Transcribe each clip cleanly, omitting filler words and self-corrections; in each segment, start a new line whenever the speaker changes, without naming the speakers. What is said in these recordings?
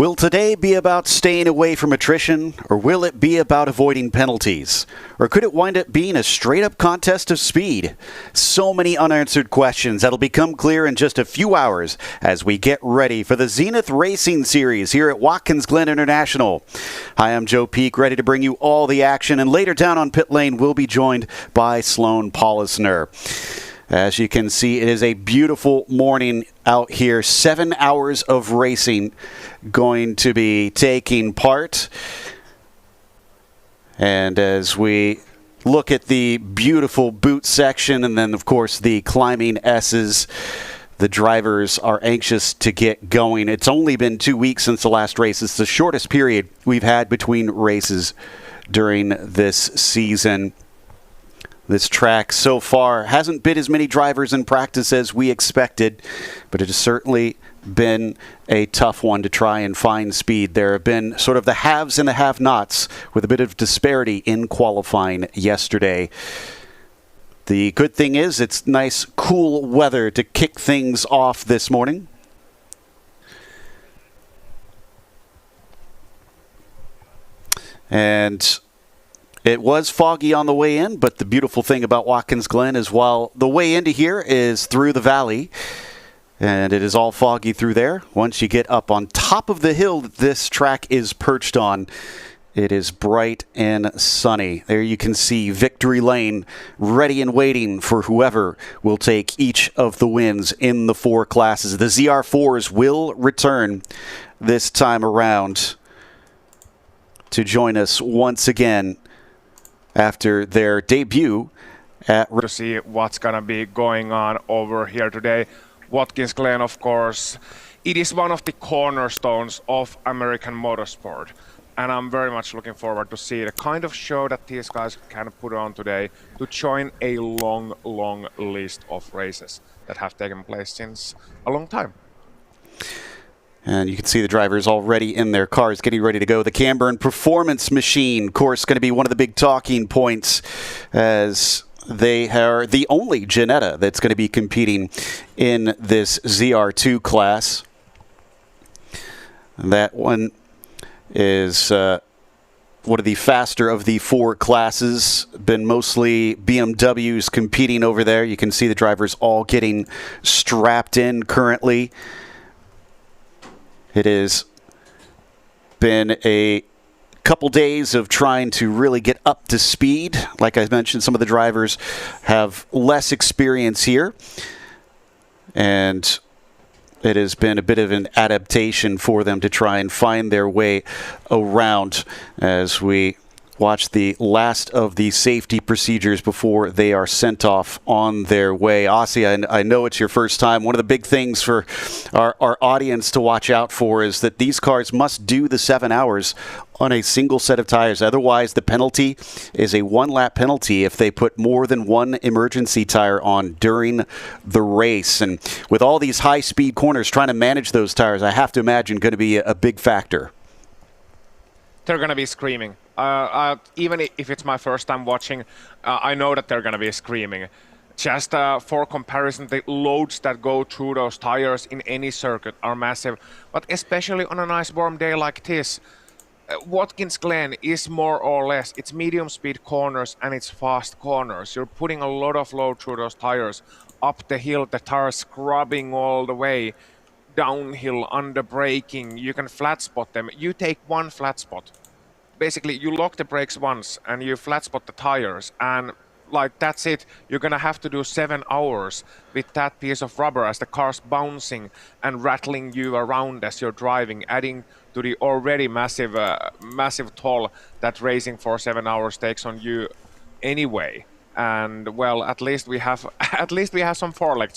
Will today be about staying away from attrition, or will it be about avoiding penalties? Or could it wind up being a straight-up contest of speed? So many unanswered questions that'll become clear in just a few hours as we get ready for the Zenith Racing Series here at Watkins Glen International. Hi, I'm Joe Peak, ready to bring you all the action, and later down on pit lane, we'll be joined by Sloan Pollisner. As you can see, it is a beautiful morning out here. 7 hours of racing going to be taking part. And as we look at the beautiful boot section and then, of course, the climbing S's, the drivers are anxious to get going. It's only been 2 weeks since the last race. It's the shortest period we've had between races during this season. This track so far hasn't been as many drivers in practice as we expected, but it has certainly been a tough one to try and find speed. There have been sort of the haves and the have-nots with a bit of disparity in qualifying yesterday. The good thing is it's nice, cool weather to kick things off this morning. And it was foggy on the way in, but the beautiful thing about Watkins Glen is while the way into here is through the valley, and it is all foggy through there, once you get up on top of the hill that this track is perched on, it is bright and sunny. There you can see Victory Lane ready and waiting for whoever will take each of the wins in the four classes. The ZR4s will return this time around to join us once again after their debut
to see what's gonna be going on over here today. Watkins Glen, of course, it is one of the cornerstones of American motorsport, and I'm very much looking forward to see the kind of show that these guys can put on today to join a long list of races that have taken place since a long time.
And you can see the drivers already in their cars getting ready to go. The Camburn Performance Machine, of course, going to be one of the big talking points as they are the only Jetta that's going to be competing in this ZR2 class. And that one is one of the faster of the four classes. Been mostly BMWs competing over there. You can see the drivers all getting strapped in currently. It has been a couple days of trying to really get up to speed. Like I mentioned, some of the drivers have less experience here, and it has been a bit of an adaptation for them to try and find their way around as we watch the last of the safety procedures before they are sent off on their way. Aussie, I know it's your first time. One of the big things for our audience to watch out for is that these cars must do the 7 hours on a single set of tires. Otherwise, the penalty is a one-lap penalty if they put more than one emergency tire on during the race. And with all these high-speed corners, trying to manage those tires, I have to imagine going to be a big factor.
They're going to be screaming. Even if it's my first time watching, I know that they're going to be screaming. Just for comparison, the loads that go through those tires in any circuit are massive. But especially on a nice warm day like this, Watkins Glen is more or less, it's medium speed corners and it's fast corners. You're putting a lot of load through those tires. Up the hill, the tires scrubbing all the way. Downhill, under braking, you can flat spot them. You take one flat spot. Basically, you lock the brakes once and you flat spot the tires, and like that's it. You're gonna have to do 7 hours with that piece of rubber as the car's bouncing and rattling you around as you're driving, adding to the already massive toll that racing for 7 hours takes on you anyway. And well, at least we have some four-leg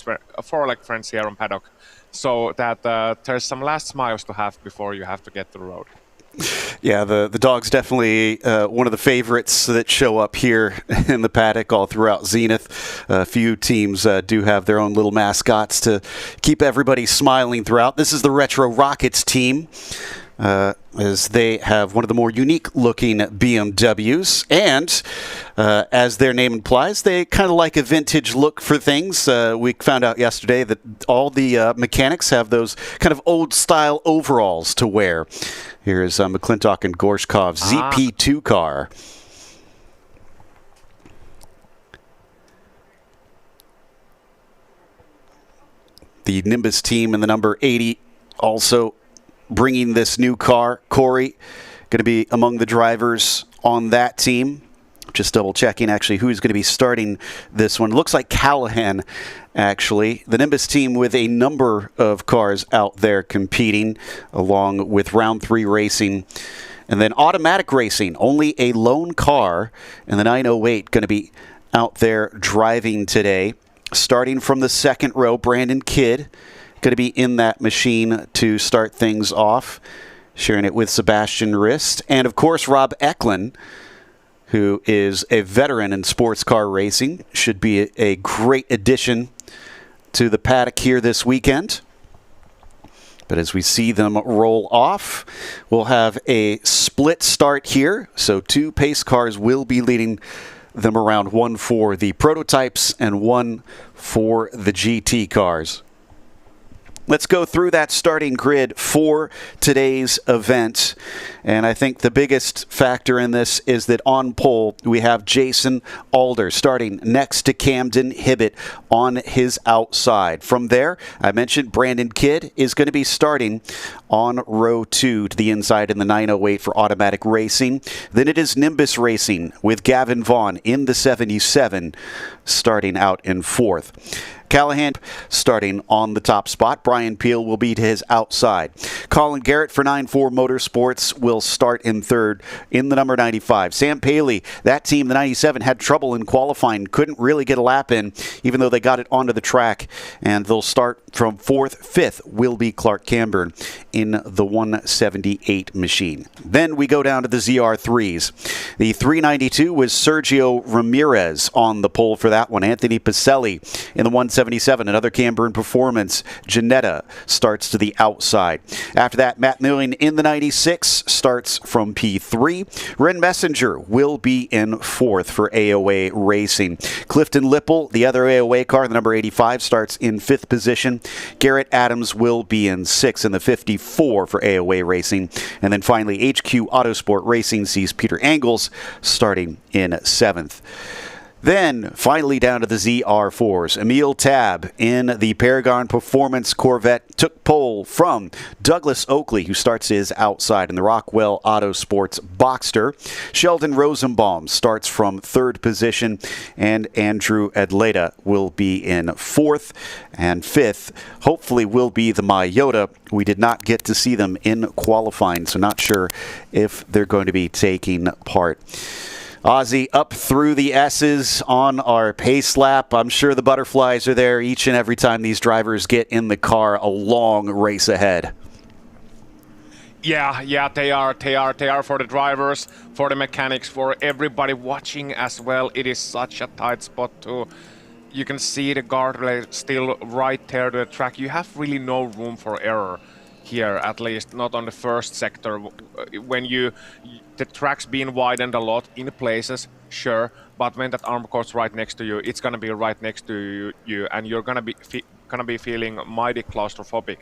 friends here on paddock, so that there's some last miles to have before you have to get to the road.
Yeah, the dog's definitely one of the favorites that show up here in the paddock all throughout Zenith. A few teams do have their own little mascots to keep everybody smiling throughout. This is the Retro Rockets team. as they have one of the more unique-looking BMWs. And as their name implies, they kind of like a vintage look for things. We found out yesterday that all the mechanics have those kind of old-style overalls to wear. Here's McClintock and Gorshkov's ZP2 car. The Nimbus team in the number 80 also bringing this new car. Corey going to be among the drivers on that team. Just double checking actually who's going to be starting this one. Looks like Callahan actually. The Nimbus team with a number of cars out there competing along with round 3 racing. And then automatic racing, only a lone car in the 908 going to be out there driving today. Starting from the second row, Brandon Kidd going to be in that machine to start things off, sharing it with Sebastian Rist. And, of course, Rob Eklund, who is a veteran in sports car racing, should be a great addition to the paddock here this weekend. But as we see them roll off, we'll have a split start here. So 2 pace cars will be leading them around, 1 for the prototypes and 1 for the GT cars. Let's go through that starting grid for today's event. And I think the biggest factor in this is that on pole, we have Jason Alder starting next to Camden Hibbett on his outside. From there, I mentioned Brandon Kidd is going to be starting on row 2 to the inside in the 908 for automatic racing. Then it is Nimbus Racing with Gavin Vaughn in the 77 starting out in 4th. Callahan starting on the top spot. Brian Peel will be to his outside. Colin Garrett for 9-4 Motorsports will start in 3rd in the number 95. Sam Paley, that team, the 97, had trouble in qualifying. Couldn't really get a lap in, even though they got it onto the track. And they'll start from 4th. 5th will be Clark Camburn in the 178 machine. Then we go down to the ZR3s. The 392 was Sergio Ramirez on the pole for that one. Anthony Pacelli in the 177, another Camburn performance. Janetta starts to the outside. After that, Matt Milling in the 96 starts from P3. Ren Messenger will be in 4th for AOA Racing. Clifton Lipple, the other AOA car, the number 85, starts in 5th position. Garrett Adams will be in 6th in the 54 for AOA Racing. And then finally, HQ Autosport Racing sees Peter Angles starting in 7th. Then, finally down to the ZR4s. Emil Tabb in the Paragon Performance Corvette took pole from Douglas Oakley, who starts his outside in the Rockwell Autosports Boxster. Sheldon Rosenbaum starts from 3rd position, and Andrew Adleta will be in 4th. And 5th, hopefully, will be the Mayota. We did not get to see them in qualifying, so not sure if they're going to be taking part. Ozzy up through the S's on our pace lap. I'm sure the butterflies are there each and every time these drivers get in the car a long race ahead.
Yeah, they are for the drivers, for the mechanics, for everybody watching as well. It is such a tight spot too. You can see the guardrail still right there to the track. You have really no room for error here, at least not on the first sector. When the track's being widened a lot in places, sure, but when that arm course right next to you, it's gonna be right next to you, and you're gonna be feeling mighty claustrophobic,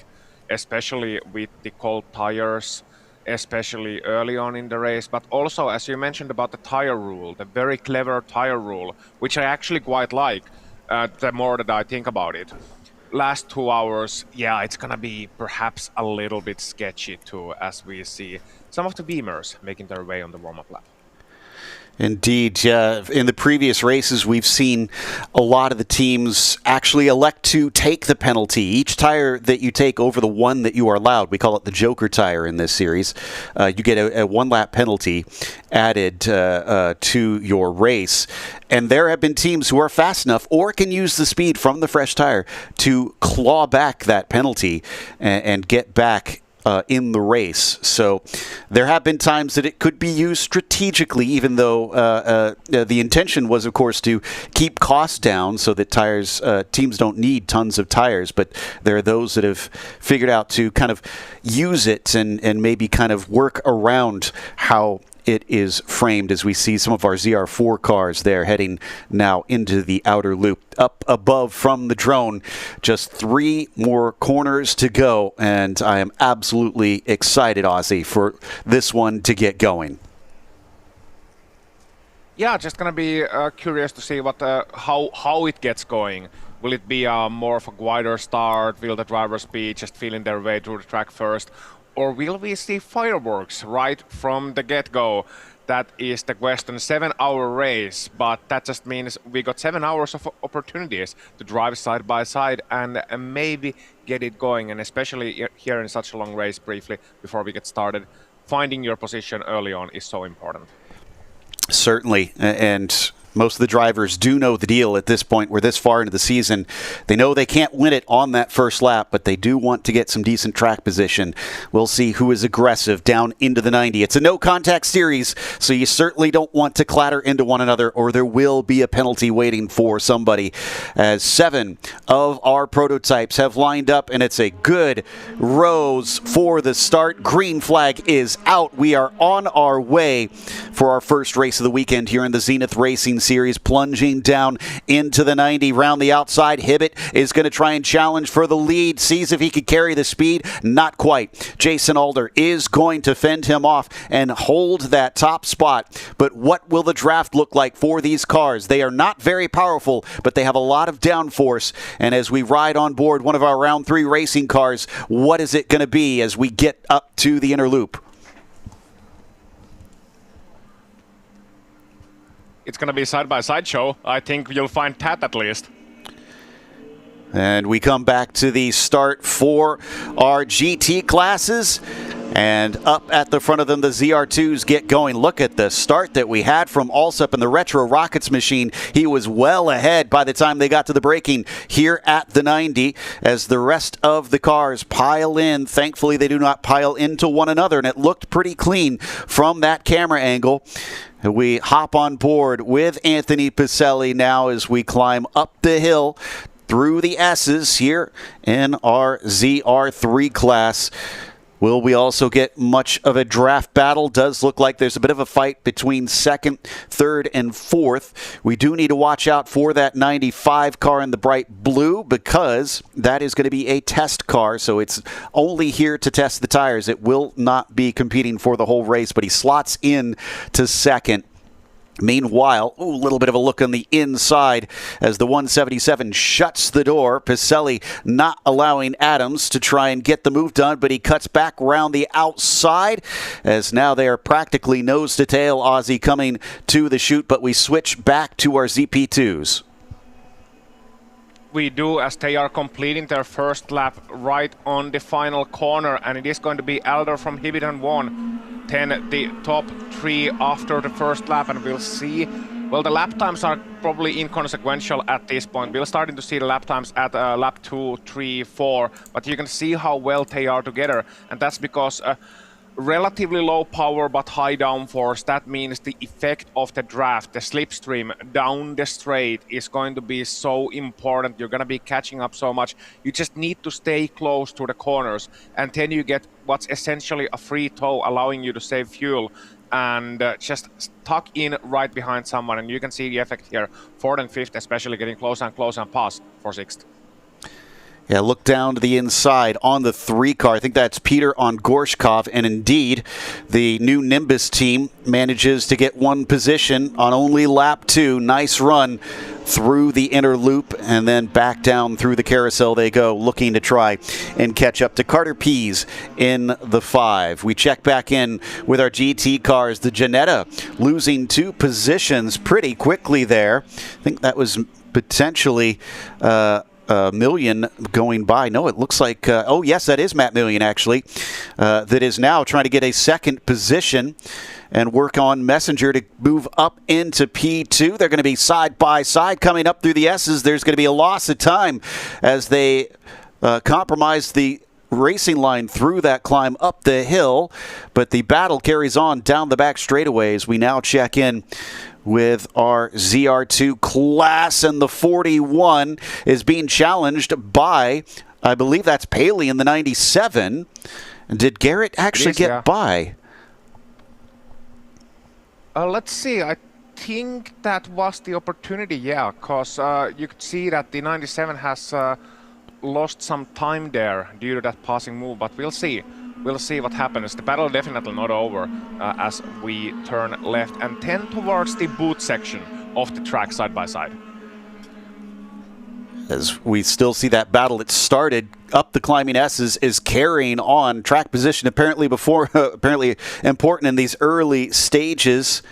especially with the cold tires, especially early on in the race. But also, as you mentioned about the tire rule, the very clever tire rule, which I actually quite like, the more that I think about it. Last 2 hours, yeah, it's gonna be perhaps a little bit sketchy too, as we see some of the Beamers making their way on the warm-up lap.
Indeed. In the previous races, we've seen a lot of the teams actually elect to take the penalty. Each tire that you take over the one that you are allowed, we call it the Joker tire in this series, you get a one-lap penalty added to your race. And there have been teams who are fast enough or can use the speed from the fresh tire to claw back that penalty and get back in the race. So there have been times that it could be used strategically, even though the intention was, of course, to keep costs down so that teams don't need tons of tires. But there are those that have figured out to kind of use it and maybe kind of work around how it is framed, as we see some of our ZR4 cars there heading now into the outer loop. Up above from the drone, just 3 more corners to go, and I am absolutely excited, Ozzy, for this one to get going.
Yeah, just gonna be curious to see what how it gets going. Will it be more of a wider start? Will the drivers be just feeling their way through the track first? Or will we see fireworks right from the get-go? That is the question. 7-hour race, but that just means we got 7 hours of opportunities to drive side by side and maybe get it going. And especially here in such a long race, briefly, before we get started, finding your position early on is so important.
Certainly, and most of the drivers do know the deal at this point. We're this far into the season. They know they can't win it on that first lap, but they do want to get some decent track position. We'll see who is aggressive down into the 90. It's a no-contact series, so you certainly don't want to clatter into one another, or there will be a penalty waiting for somebody. As 7 of our prototypes have lined up, and it's a good rows for the start. Green flag is out. We are on our way for our first race of the weekend here in the Zenith Racing Series, plunging down into the 90. Round the outside, Hibbett is going to try and challenge for the lead, sees if he could carry the speed. Not quite. Jason Alder is going to fend him off and hold that top spot. But what will the draft look like for these cars? They are not very powerful, but they have a lot of downforce. And as we ride on board one of our round 3 racing cars, what is it going to be as we get up to the inner loop?
It's going to be a side-by-side show. I think you'll find that at least.
And we come back to the start for our GT classes. And up at the front of them, the ZR2s get going. Look at the start that we had from Alsup in the Retro Rockets machine. He was well ahead by the time they got to the braking here at the 90 as the rest of the cars pile in. Thankfully, they do not pile into one another, and it looked pretty clean from that camera angle. We hop on board with Anthony Pacelli now as we climb up the hill through the S's here in our ZR3 class. Will we also get much of a draft battle? Does look like there's a bit of a fight between second, third, and fourth. We do need to watch out for that 95 car in the bright blue because that is going to be a test car, so it's only here to test the tires. It will not be competing for the whole race, but he slots in to second. Meanwhile, a little bit of a look on the inside as the 177 shuts the door. Pacelli not allowing Adams to try and get the move done, but he cuts back around the outside as now they are practically nose to tail. Aussie coming to the chute, but we switch back to our ZP2s.
We do, as they are completing their first lap right on the final corner, and it is going to be Elder from Hibbiton 1, 10 the top 3 after the first lap, and we'll see. Well, the lap times are probably inconsequential at this point. We're starting to see the lap times at lap 2, 3, 4, but you can see how well they are together, and that's because relatively low power but high downforce. That means the effect of the draft, the slipstream down the straight, is going to be so important. You're going to be catching up so much. You just need to stay close to the corners, and then you get what's essentially a free tow, allowing you to save fuel and just tuck in right behind someone. And you can see the effect here. 4th and 5th especially getting closer and closer, and pass for 6th.
Yeah, look down to the inside on the 3 car. I think that's Peter on Gorshkov. And indeed, the new Nimbus team manages to get 1 position on only lap 2. Nice run through the inner loop and then back down through the carousel they go, looking to try and catch up to Carter Pease in the 5. We check back in with our GT cars. The Janetta losing 2 positions pretty quickly there. I think that was potentially Million going by. No, it looks like, oh yes, that is Matt Million actually, that is now trying to get a 2nd position and work on Messenger to move up into P2. They're going to be side by side coming up through the S's. There's going to be a loss of time as they compromise the racing line through that climb up the hill, but the battle carries on down the back straightaways. We now check in with our ZR2 class, and the 41 is being challenged by, I believe that's Paley in the 97. Did Garrett actually get by?
Let's see. I think that was the opportunity, yeah, because you could see that the 97 has lost some time there due to that passing move, but we'll see. We'll see what happens. The battle definitely not over as we turn left and tend towards the boot section of the track side by side.
As we still see that battle that started up the climbing S's is carrying on. Track position apparently important in these early stages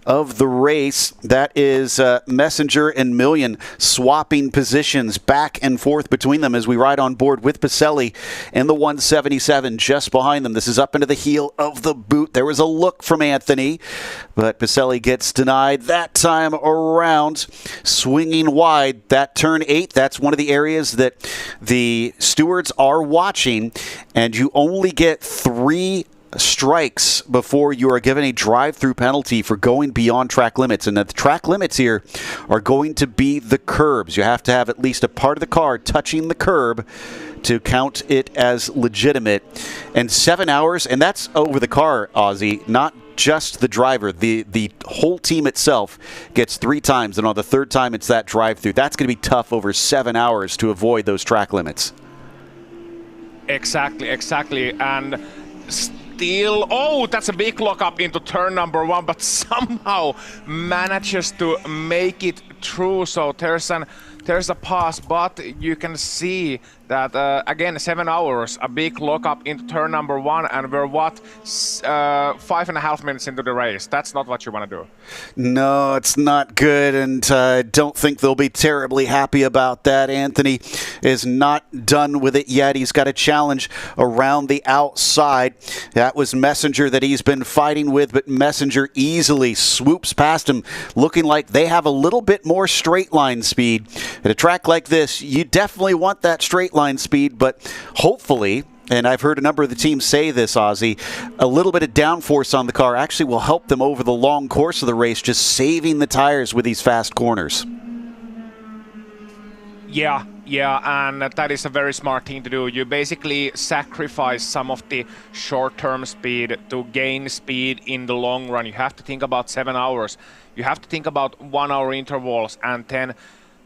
of the race. That is Messenger and Million swapping positions back and forth between them as we ride on board with Pacelli in the 177 just behind them. This is up into the heel of the boot. There was a look from Anthony, but Pacelli gets denied that time around. Swinging wide, that turn 8, that's one of the areas that the stewards are watching, and you only get 3 strikes before you are given a drive-through penalty for going beyond track limits. And the track limits here are going to be the curbs. You have to have at least a part of the car touching the curb to count it as legitimate. And 7 hours, and that's over the car, Ozzy, not just the driver. The whole team itself gets 3 times, and on the 3rd time it's that drive-through. That's going to be tough over 7 hours to avoid those track limits.
Exactly. And still, oh, that's a big lockup into turn number 1, but somehow manages to make it through. So there's a pass, but you can see that again 7 hours, a big lockup into turn number 1, and we're 5.5 minutes into the race. That's not what you want to do.
No, it's not good, and I don't think they'll be terribly happy about that. Anthony is not done with it yet. He's got a challenge around the outside. That was Messenger that he's been fighting with, but Messenger easily swoops past him, looking like they have a little bit more straight line speed. At a track like this, you definitely want that straight line speed, but hopefully, and I've heard a number of the teams say this, Ozzy, a little bit of downforce on the car actually will help them over the long course of the race, just saving the tires with these fast corners.
Yeah, and that is a very smart thing to do. You basically sacrifice some of the short-term speed to gain speed in the long run. You have to think about 7 hours. You have to think about 1 hour intervals, and then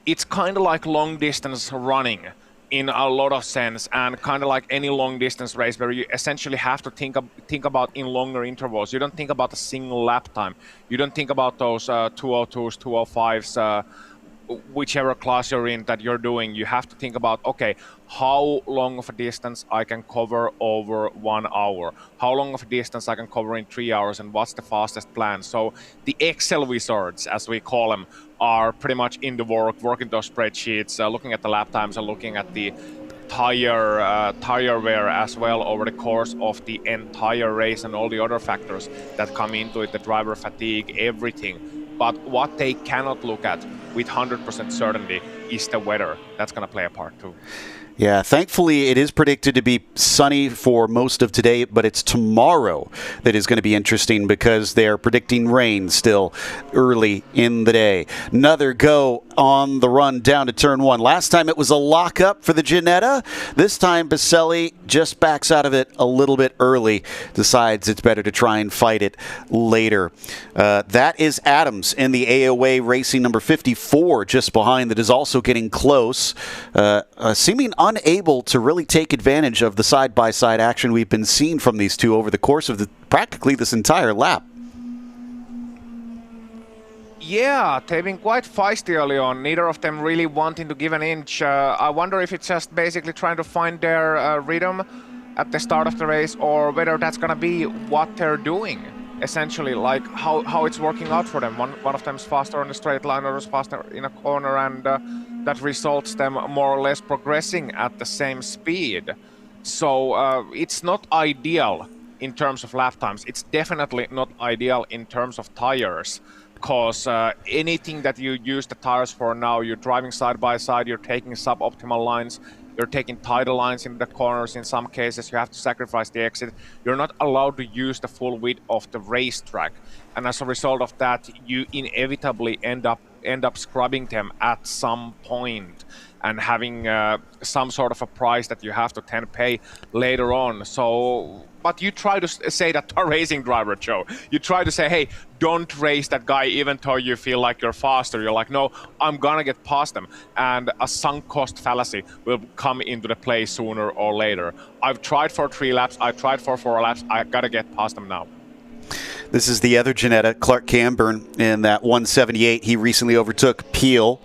it's kind of like long distance running in a lot of sense, and kind of like any long distance race where you essentially have to think about in longer intervals. You don't think about a single lap time. You don't think about those 202s, 205s, whichever class you're in that you're doing. You have to think about, okay, how long of a distance I can cover over 1 hour, how long of a distance I can cover in 3 hours, and what's the fastest plan. So the Excel wizards, as we call them, are pretty much in the working those spreadsheets, looking at the lap times and looking at the tire wear as well over the course of the entire race, and all the other factors that come into it, the driver fatigue, everything. But what they cannot look at with 100% certainty is the weather. That's going to play a part too.
Yeah, thankfully it is predicted to be sunny for most of today, but it's tomorrow that is going to be interesting because they are predicting rain still early in the day. Another go on the run down to turn 1. Last time it was a lockup for the Ginetta. This time Pacelli just backs out of it a little bit early, decides it's better to try and fight it later. That is Adams in the AOA Racing number 54 just behind, that is also getting close, seeming unable to really take advantage of the side-by-side action we've been seeing from these two over the course of practically this entire lap.
Yeah, they've been quite feisty early on, neither of them really wanting to give an inch. I wonder if it's just basically trying to find their rhythm at the start of the race, or whether that's going to be what they're doing, essentially, like how it's working out for them. One of them's faster on the straight line, others faster in a corner, and that results them more or less progressing at the same speed. So it's not ideal in terms of lap times. It's definitely not ideal in terms of tires, because anything that you use the tires for now, you're driving side by side, you're taking suboptimal lines, You're taking tidal lines in the corners. In some cases, you have to sacrifice the exit. You're not allowed to use the full width of the racetrack, and as a result of that, you inevitably end up scrubbing them at some point and having some sort of a price that you have to then pay later on. So, but you try to say that to a racing driver, Joe. You try to say, hey, don't race that guy even though you feel like you're faster. You're like, no, I'm gonna get past them. And a sunk cost fallacy will come into the play sooner or later. I've tried for 3 laps, I tried for 4 laps, I gotta get past them now.
This is the other Ginetta, Clark Camburn, in that 178. He recently overtook Peel.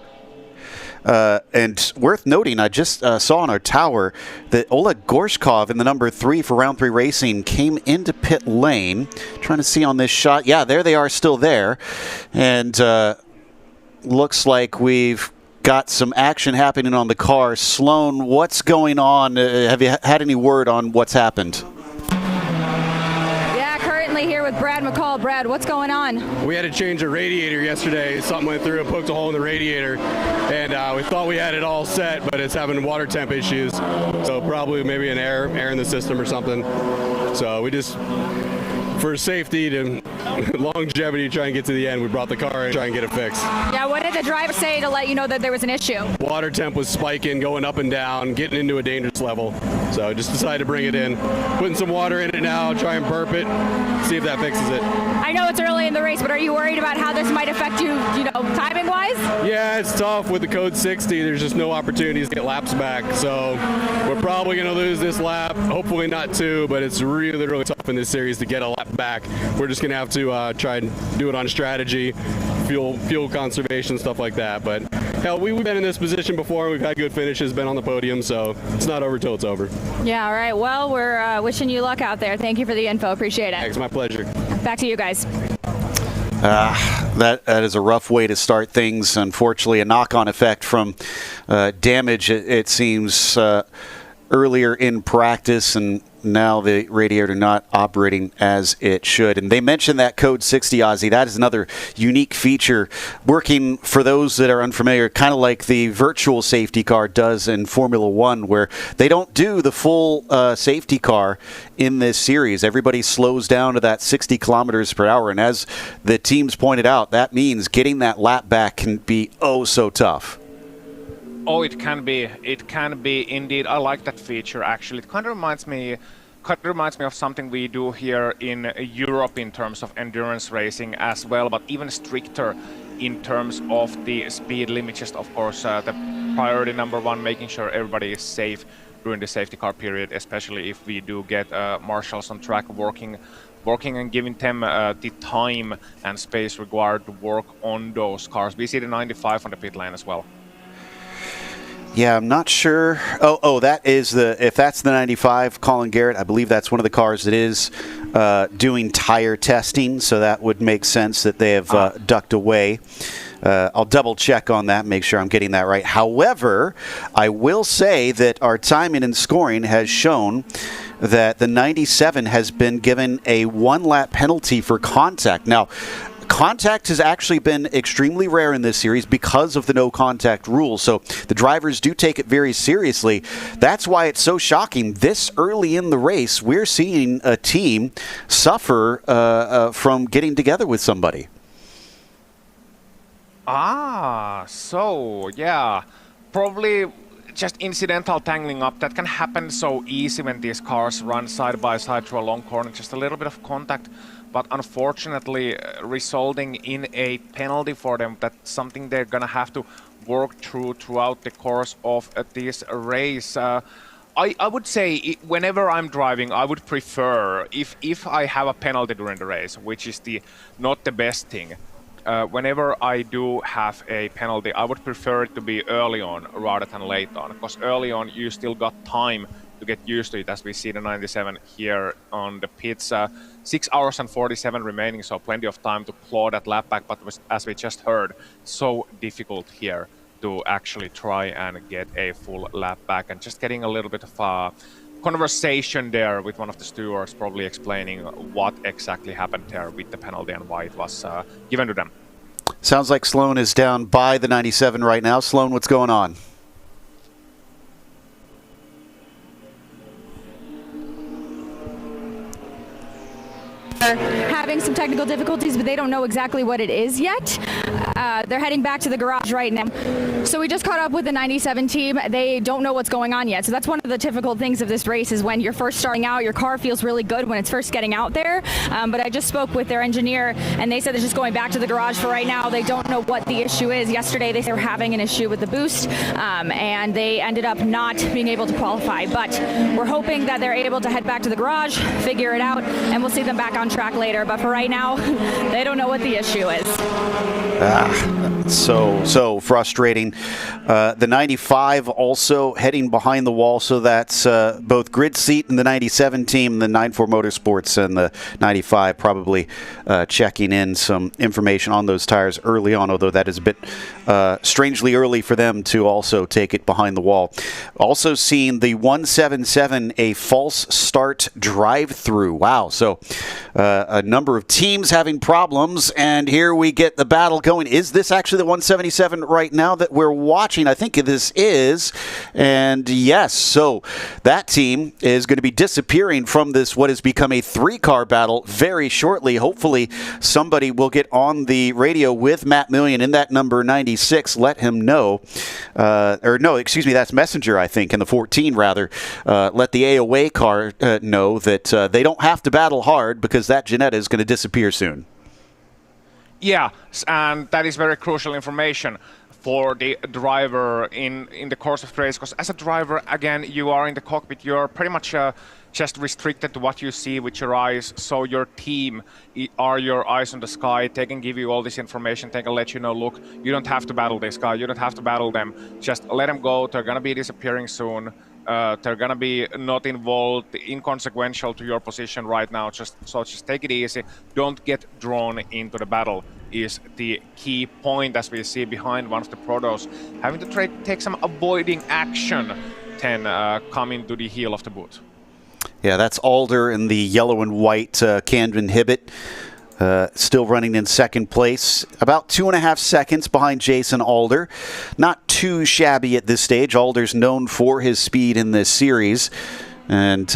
And worth noting, I just saw on our tower that Oleg Gorshkov in the number 3 for round 3 racing came into pit lane. Trying to see on this shot. Yeah, there they are, still there. And looks like we've got some action happening on the car. Sloan, what's going on? Have you had any word on what's happened?
Here with Brad McCall. Brad, what's going on?
We had to change a radiator yesterday. Something went through and poked a hole in the radiator, and we thought we had it all set, but it's having water temp issues. So probably maybe an air in the system or something. So we just, for safety to longevity, try and get to the end, we brought the car in and try and get it fixed.
Yeah, what did the driver say to let you know that there was an issue? Water
temp was spiking, going up and down, getting into a dangerous level. So just decided to bring it in, putting some water in it now, try and burp it, see if that fixes it.
I know it's early in the race, but are you worried about how this might affect you, timing-wise?
Yeah, it's tough with the code 60. There's just no opportunities to get laps back. So we're probably going to lose this lap. Hopefully not 2, but it's really, really tough in this series to get a lap back. We're just going to have to try and do it on strategy, fuel conservation, stuff like that. But hell, we've been in this position before. We've had good finishes, been on the podium, so it's not over till it's over.
Yeah, all right. Well, we're wishing you luck out there. Thank you for the info. Appreciate it.
It's my pleasure.
Back to you guys.
That is a rough way to start things. Unfortunately, a knock-on effect from damage, it seems, earlier in practice, and now the radiator not operating as it should. And they mentioned that code 60, Ozzy. That is another unique feature working, for those that are unfamiliar, kind of like the virtual safety car does in Formula One, where they don't do the full safety car in this series. Everybody slows down to that 60 kilometers per hour. And as the teams pointed out, that means getting that lap back can be oh so tough.
Oh, it can be. It can be indeed. I like that feature, actually. It kind of reminds me of something we do here in Europe in terms of endurance racing as well, but even stricter in terms of the speed limit. Just, of course, the priority number 1, making sure everybody is safe during the safety car period, especially if we do get marshals on track working and giving them the time and space required to work on those cars. We see the 95 on the pit lane as well.
Yeah, I'm not sure. Oh, that is if that's the 95, Colin Garrett, I believe that's one of the cars that is doing tire testing, so that would make sense that they have ducked away. I'll double check on that, make sure I'm getting that right. However, I will say that our timing and scoring has shown that the 97 has been given a 1-lap penalty for contact. Now, contact has actually been extremely rare in this series because of the no contact rule, so the drivers do take it very seriously. That's why it's so shocking. This early in the race, we're seeing a team suffer from getting together with somebody.
So, yeah. Probably just incidental tangling up. That can happen so easy when these cars run side by side through a long corner. Just a little bit of contact, but unfortunately resulting in a penalty for them. That's something they're gonna have to work throughout the course of this race. I would say whenever I'm driving, I would prefer, if I have a penalty during the race, which is not the best thing, whenever I do have a penalty, I would prefer it to be early on rather than late on, because early on you still got time to get used to it, as we see the 97 here on the pits. 6 hours and 47 remaining, so plenty of time to claw that lap back, but as we just heard, so difficult here to actually try and get a full lap back. And just getting a little bit of a conversation there with one of the stewards, probably explaining what exactly happened there with the penalty and why it was given to them.
Sounds like Sloan is down by the 97 right now. Sloan, what's going on?
are having some technical difficulties, but they don't know exactly what it is yet. They're heading back to the garage right now. So we just caught up with the 97 team. They don't know what's going on yet. So that's one of the difficult things of this race is when you're first starting out, your car feels really good when it's first getting out there. But I just spoke with their engineer, and they said they're just going back to the garage for right now. They don't know what the issue is. Yesterday they were having an issue with the boost, and they ended up not being able to qualify. But we're hoping that they're able to head back to the garage, figure it out, and we'll see them back on track later. But for right now, they don't know what the issue is.
So frustrating. The 95 also heading behind the wall, so that's both Grid Seat and the 97 team, the 94 Motorsports and the 95 probably checking in some information on those tires early on, although that is a bit strangely early for them to also take it behind the wall. Also seeing the 177, a false start drive-through. Wow, so a number of teams having problems, and here we get the battle going. Is this actually the 177 right now that we're watching? I think this is, and yes, so that team is going to be disappearing from this, what has become a three-car battle very shortly. Hopefully somebody will get on the radio with Matt Million in that number 96, let him know, that's Messenger, I think, in the 14 rather, let the AOA car know that they don't have to battle hard because that Ginetta is going to disappear soon.
Yeah, and that is very crucial information for the driver in the course of the race, because as a driver, again, you are in the cockpit, you're pretty much just restricted to what you see with your eyes. So your team are your eyes on the sky. They can give you all this information. They can let you know, look, you don't have to battle this guy, you don't have to battle them. Just let them go. They're going to be disappearing soon. They're going to be not involved, inconsequential to your position right now. Just take it easy. Don't get drawn into the battle is the key point, as we see behind one of the protos. Having to take some avoiding action, then coming to the heel of the boot.
Yeah, that's Alder in the yellow and white Canvan Hibbett. Still running in second place, about 2.5 seconds behind Jason Alder. Not too shabby at this stage. Alder's known for his speed in this series, and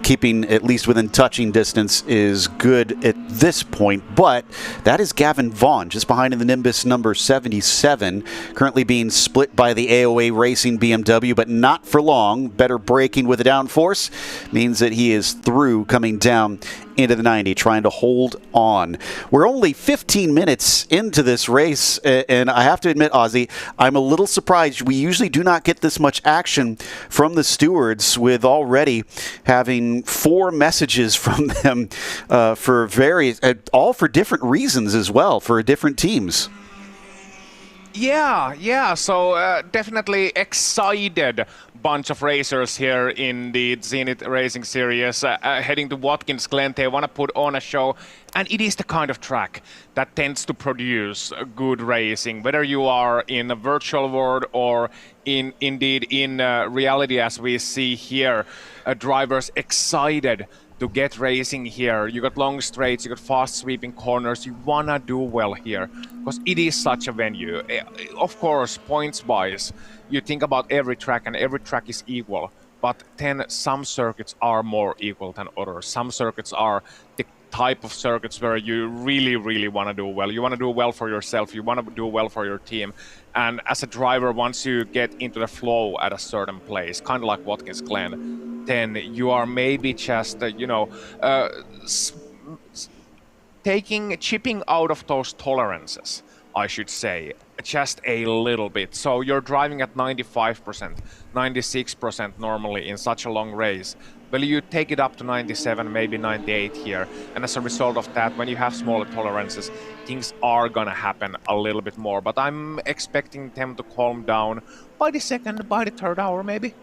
keeping at least within touching distance is good at this point. But that is Gavin Vaughn, just behind in the Nimbus number 77, currently being split by the AOA Racing BMW, but not for long. Better braking with a downforce means that he is through, coming down into the 90, trying to hold on. We're only 15 minutes into this race, and I have to admit, Ozzy, I'm a little surprised. We usually do not get this much action from the stewards, with already having 4 messages from them for various, all for different reasons as well, for different teams.
Yeah, so definitely excited bunch of racers here in the Zenith Racing Series heading to Watkins Glen. They want to put on a show, and it is the kind of track that tends to produce good racing, whether you are in a virtual world or indeed in reality, as we see here. Drivers excited to get racing here. You got long straights, you got fast sweeping corners. You wanna do well here because it is such a venue. Of course, points wise, you think about every track and every track is equal, but then some circuits are more equal than others. Some circuits are the type of circuits where you really want to do well. You want to do well for yourself, you want to do well for your team. And as a driver, once you get into the flow at a certain place, kind of like Watkins Glen, then you are maybe just, chipping out of those tolerances, I should say, just a little bit. So you're driving at 95%, 96% normally in such a long race. Well, you take it up to 97, maybe 98 here. And as a result of that, when you have smaller tolerances, things are gonna happen a little bit more. But I'm expecting them to calm down by the third hour, maybe.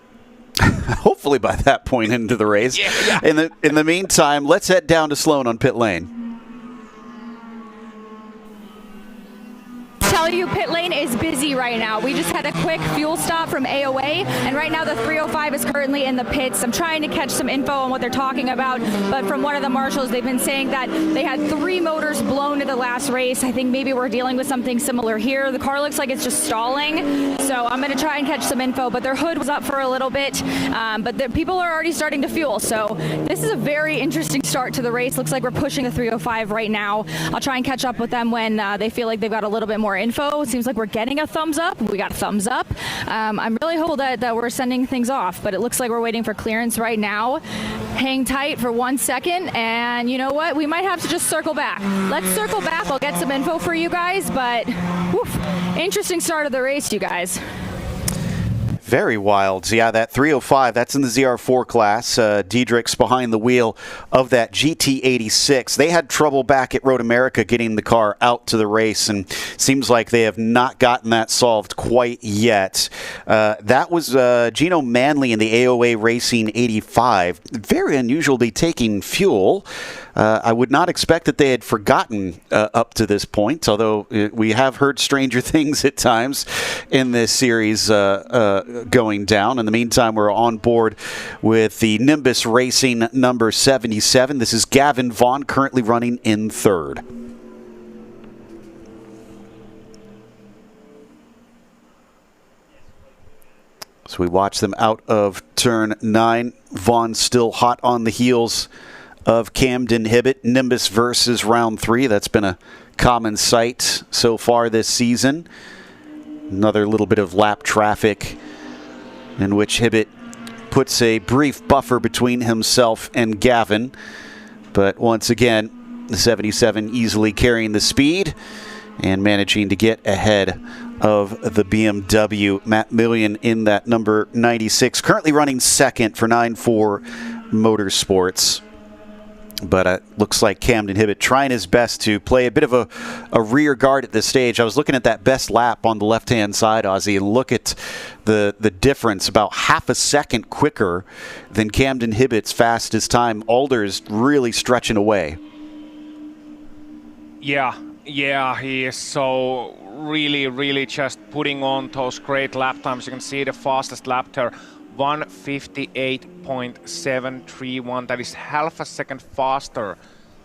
Hopefully by that point into the race.
Yeah.
In the meantime, let's head down to Sloan on pit lane.
Tell you, pit lane is busy. busy right now. We just had a quick fuel stop from AOA, and right now the 305 is currently in the pits. I'm trying to catch some info on what they're talking about, but from one of the marshals, they've been saying that they had 3 motors blown to the last race. I think maybe we're dealing with something similar here. The car looks like it's just stalling, so I'm going to try and catch some info, but their hood was up for a little bit, but the people are already starting to fuel, so this is a very interesting start to the race. Looks like we're pushing the 305 right now. I'll try and catch up with them when they feel like they've got a little bit more info. It seems like we're getting a thumbs up. We got a thumbs up. I'm really hopeful that we're sending things off, but it looks like we're waiting for clearance right now. Hang tight for 1 second, and you know what? We might have to just circle back. Let's circle back. I'll get some info for you guys, but woof, interesting start of the race, you guys.
Very wild. Yeah, that 305, that's in the ZR4 class. Diedrich's behind the wheel of that GT86. They had trouble back at Road America getting the car out to the race, and seems like they have not gotten that solved quite yet. That was Gino Manley in the AOA Racing 85. Very unusually taking fuel. I would not expect that they had forgotten up to this point, although we have heard stranger things at times in this series going down. In the meantime, we're on board with the Nimbus Racing number 77. This is Gavin Vaughn, currently running in third. So we watch them out of turn 9. Vaughn still hot on the heels of Camden Hibbett. Nimbus versus round 3. That's been a common sight so far this season. Another little bit of lap traffic in which Hibbett puts a brief buffer between himself and Gavin. But once again, the 77 easily carrying the speed and managing to get ahead of the BMW. Matt Millian in that number 96, currently running second for 9-4 Motorsports. But looks like Camden Hibbett trying his best to play a bit of a rear guard at this stage. I was looking at that best lap on the left-hand side, Ozzy, and look at the difference, about half a second quicker than Camden Hibbett's fastest time. Alder's really stretching away.
Yeah, he is so really just putting on those great lap times. You can see the fastest lap there, 158.731. That is half a second faster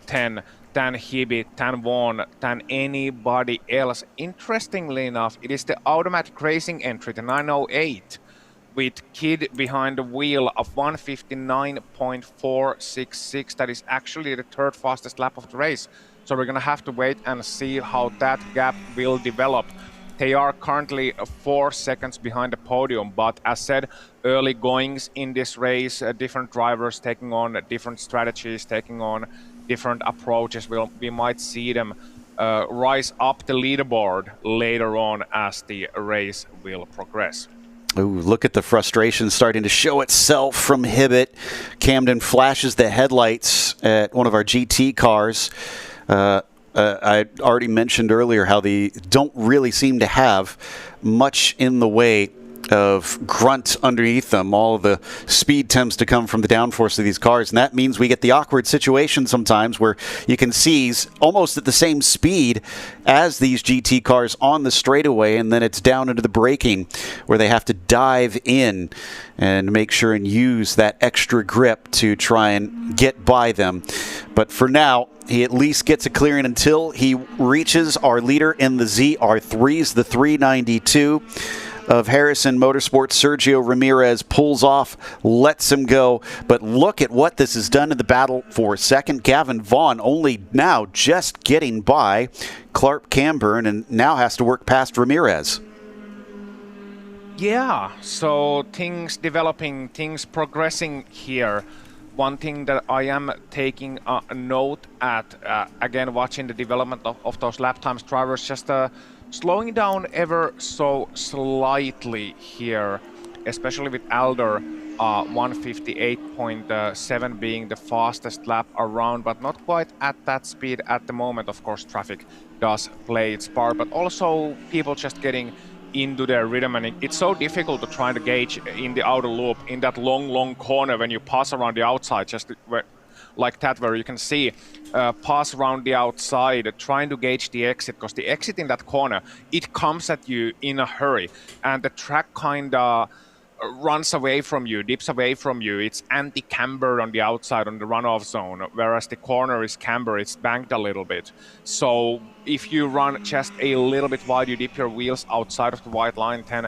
than Hibbett, than Vaughn, than anybody else. Interestingly enough, it is the automatic racing entry, the 908, with Kid behind the wheel of 159.466. That is actually the third fastest lap of the race. So we're going to have to wait and see how that gap will develop. They are currently 4 seconds behind the podium, but as said, early goings in this race, different drivers taking on different strategies, taking on different approaches. We might see them rise up the leaderboard later on as the race will progress.
Ooh, look at the frustration starting to show itself from Hibbett. Camden flashes the headlights at one of our GT cars. I already mentioned earlier how they don't really seem to have much in the way of grunt underneath them. All of the speed tends to come from the downforce of these cars, and that means we get the awkward situation sometimes where you can seize almost at the same speed as these GT cars on the straightaway, and then it's down into the braking where they have to dive in and make sure and use that extra grip to try and get by them. But for now, he at least gets a clearing until he reaches our leader in the ZR3s, the 392 of Harrison Motorsports. Sergio Ramirez pulls off, lets him go. But look at what this has done in the battle for second. Gavin Vaughn only now just getting by Clark Camburn and now has to work past Ramirez.
Yeah, so things developing, things progressing here. One thing that I am taking a note at, again, watching the development of those lap times, drivers just slowing down ever so slightly here, especially with Alder, 158.7 being the fastest lap around, but not quite at that speed at the moment. Of course, traffic does play its part, but also people just getting into their rhythm, and it's so difficult to try to gauge in the outer loop in that long corner when you pass around the outside, just like that, where you can see pass around the outside, trying to gauge the exit, because the exit in that corner, it comes at you in a hurry, and the track kind of runs away from you, dips away from you. It's anti-camber on the outside on the runoff zone, whereas the corner is camber, it's banked a little bit. So if you run just a little bit wide, you dip your wheels outside of the white line, then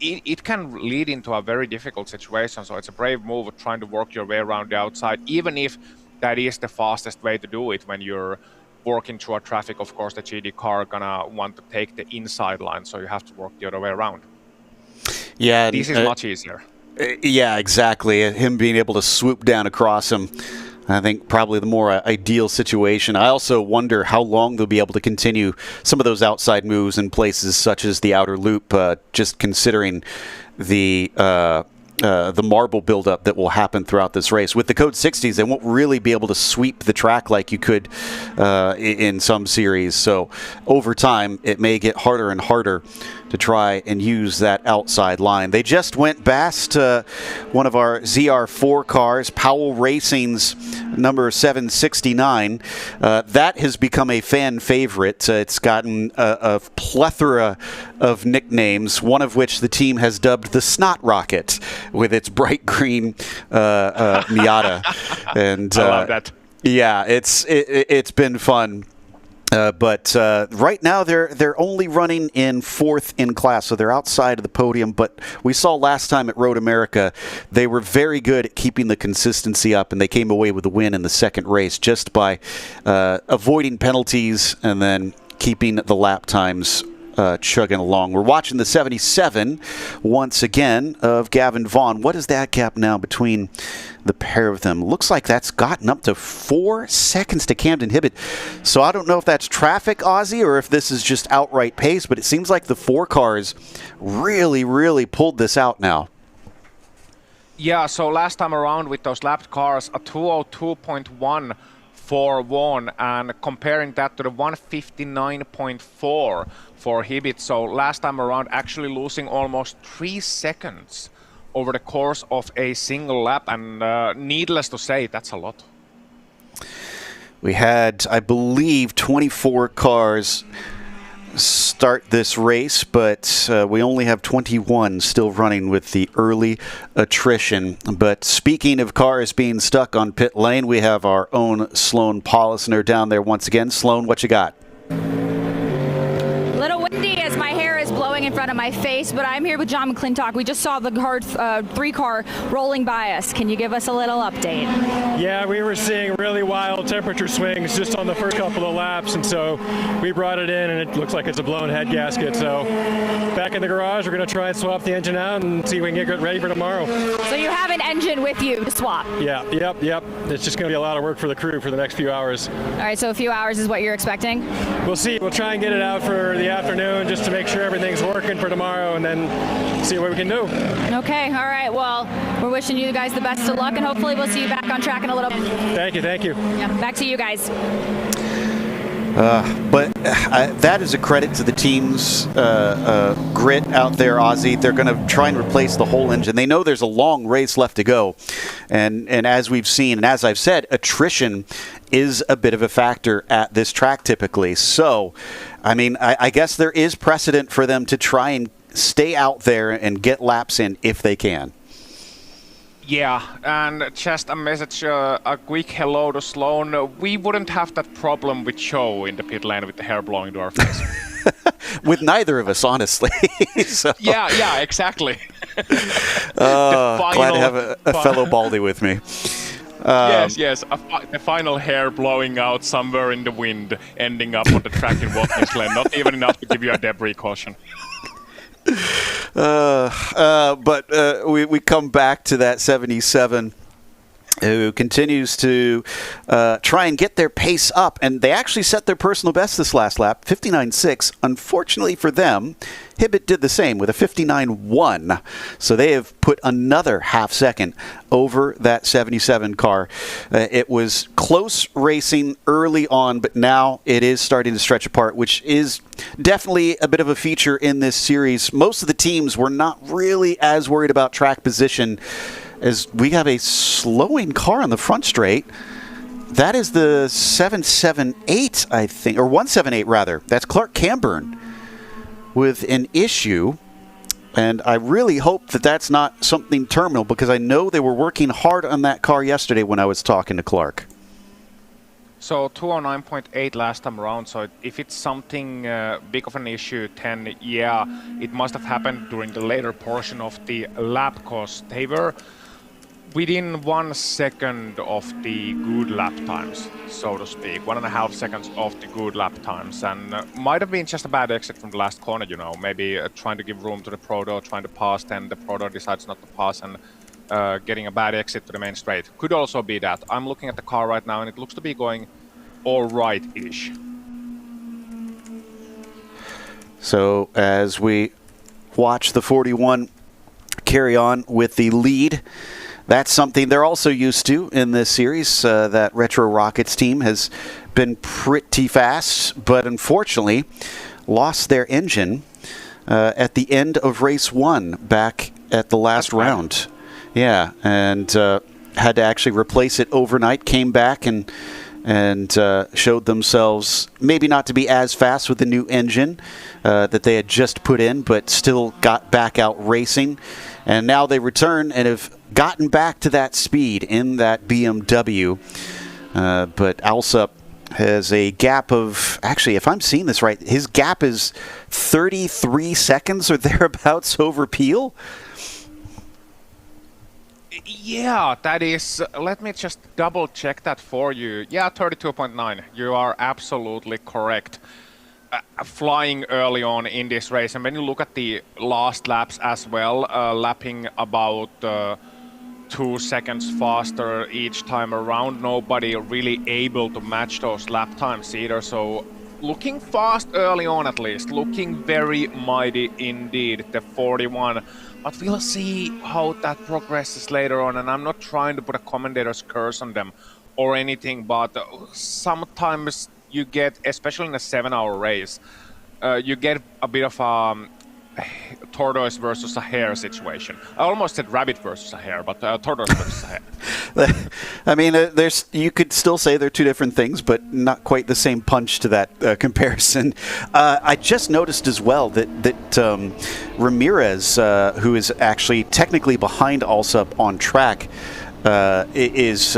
it can lead into a very difficult situation. So it's a brave move trying to work your way around the outside, even if that is the fastest way to do it. When you're working through a traffic, of course, the GD car gonna want to take the inside line, so you have to work the other way around.
Yeah,
this is much easier.
Yeah, exactly. Him being able to swoop down across him, I think probably the more ideal situation. I also wonder how long they'll be able to continue some of those outside moves in places such as the outer loop, just considering the marble buildup that will happen throughout this race. With the Code 60s, they won't really be able to sweep the track like you could in some series. So over time, it may get harder and harder to try and use that outside line. They just went past one of our ZR4 cars, Powell Racing's number 769. That has become a fan favorite. It's gotten a plethora of nicknames, one of which the team has dubbed the Snot Rocket, with its bright green Miata. And
I love that.
Yeah, it's been fun. But right now they're only running in 4th in class, so they're outside of the podium. But we saw last time at Road America, they were very good at keeping the consistency up, and they came away with the win in the second race just by avoiding penalties and then keeping the lap times chugging along. We're watching the 77 once again of Gavin Vaughn. What is that gap now between the pair of them? Looks like that's gotten up to 4 seconds to Camden Hibbett. So I don't know if that's traffic, Ozzy, or if this is just outright pace, but it seems like the 4 cars really, really pulled this out now.
Yeah, so last time around with those lapped cars, a 202.1 for Vaughn, and comparing that to the 159.4 for Hibbett. So last time around, actually losing almost 3 seconds over the course of a single lap, and needless to say, that's a lot.
We had, I believe, 24 cars start this race, but we only have 21 still running with the early attrition. But speaking of cars being stuck on pit lane, we have our own Sloan Polisner down there once again. Sloan, what you got?
Little windy as my hair is blowing in front of my face, but I'm here with John McClintock. We just saw the car, 3-car rolling by us. Can you give us a little update?
Yeah, we were seeing really wild temperature swings just on the first couple of laps, and so we brought it in, and it looks like it's a blown head gasket. So back in the garage, we're going to try and swap the engine out and see if we can get ready for tomorrow.
So you have an engine with you to swap?
Yeah, yep. It's just going to be a lot of work for the crew for the next few hours.
All right, so a few hours is what you're expecting?
We'll see. We'll try and get it out for the afternoon just to make sure everything's working for tomorrow, and then see what we can do.
Okay, all right. Well, we're wishing you guys the best of luck, and hopefully we'll see you back on track in a little bit.
Thank you.
Yeah, back to you guys.
But that is a credit to the team's grit out there, Ozzy. They're going to try and replace the whole engine. They know there's a long race left to go. And as we've seen, and as I've said, attrition is a bit of a factor at this track typically. So, I mean, I guess there is precedent for them to try and stay out there and get laps in if they can.
Yeah, and just a message, a quick hello to Sloan. We wouldn't have that problem with Joe in the pit lane with the hair blowing to our face.
With neither of us, honestly. So,
yeah, exactly.
Glad to have a fellow Baldy with me.
Yes, the final hair blowing out somewhere in the wind, ending up on the track in Watkins Glen. Not even enough to give you a debris caution.
But we come back to that 77 who continues to try and get their pace up. And they actually set their personal best this last lap, 59.6. Unfortunately for them, Hibbett did the same with a 59.1. So they have put another half second over that 77 car. It was close racing early on, but now it is starting to stretch apart, which is definitely a bit of a feature in this series. Most of the teams were not really as worried about track position as we have a slowing car on the front straight. That is the 778, I think, or 178 rather. That's Clark Camburn with an issue. And I really hope that that's not something terminal, because I know they were working hard on that car yesterday when I was talking to Clark.
So 209.8 last time around, so if it's something big of an issue, then yeah, it must have happened during the later portion of the lap, because they were within 1 second of the good lap times, so to speak. 1.5 seconds of the good lap times, and might have been just a bad exit from the last corner, you know, maybe trying to give room to the Proto, trying to pass, then the Proto decides not to pass, and getting a bad exit to the main straight. Could also be that. I'm looking at the car right now, and it looks to be going all right-ish.
So as we watch the 41 carry on with the lead, that's something they're also used to in this series. That Retro Rockets team has been pretty fast, but unfortunately lost their engine at the end of race 1 back at the last round. Yeah, and had to actually replace it overnight, came back and showed themselves maybe not to be as fast with the new engine that they had just put in, but still got back out racing. And now they return and have gotten back to that speed in that BMW. But Alsop has a gap of, actually, if I'm seeing this right, his gap is 33 seconds or thereabouts over Peel.
Yeah, that is, let me just double check that for you. Yeah, 32.9. You are absolutely correct. Flying early on in this race, and when you look at the last laps as well, lapping about 2 seconds faster each time around, nobody really able to match those lap times either, so looking fast early on at least, looking very mighty indeed, the 41. But we'll see how that progresses later on, and I'm not trying to put a commentator's curse on them or anything, but sometimes you get, especially in a 7-hour race, you get a bit of a tortoise versus a hare situation. I almost said rabbit versus a hare, but tortoise versus a hare.
I mean, there's, you could still say they're two different things, but not quite the same punch to that comparison. I just noticed as well that Ramirez, who is actually technically behind Alsop on track, is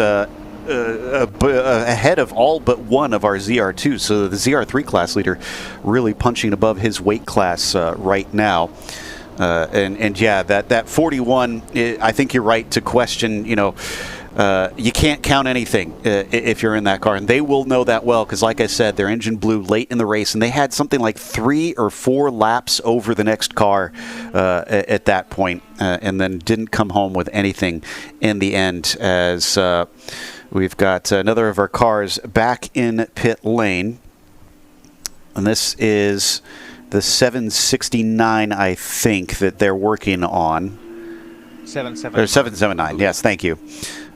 ahead of all but one of our ZR2. So the ZR3 class leader really punching above his weight class right now. And yeah, that 41, I think you're right to question, you know, you can't count anything if you're in that car. And they will know that well, because like I said, their engine blew late in the race, and they had something like 3 or 4 laps over the next car at that point, and then didn't come home with anything in the end, as we've got another of our cars back in pit lane. And this is the 769, I think, that they're working on. 779, yes, thank you.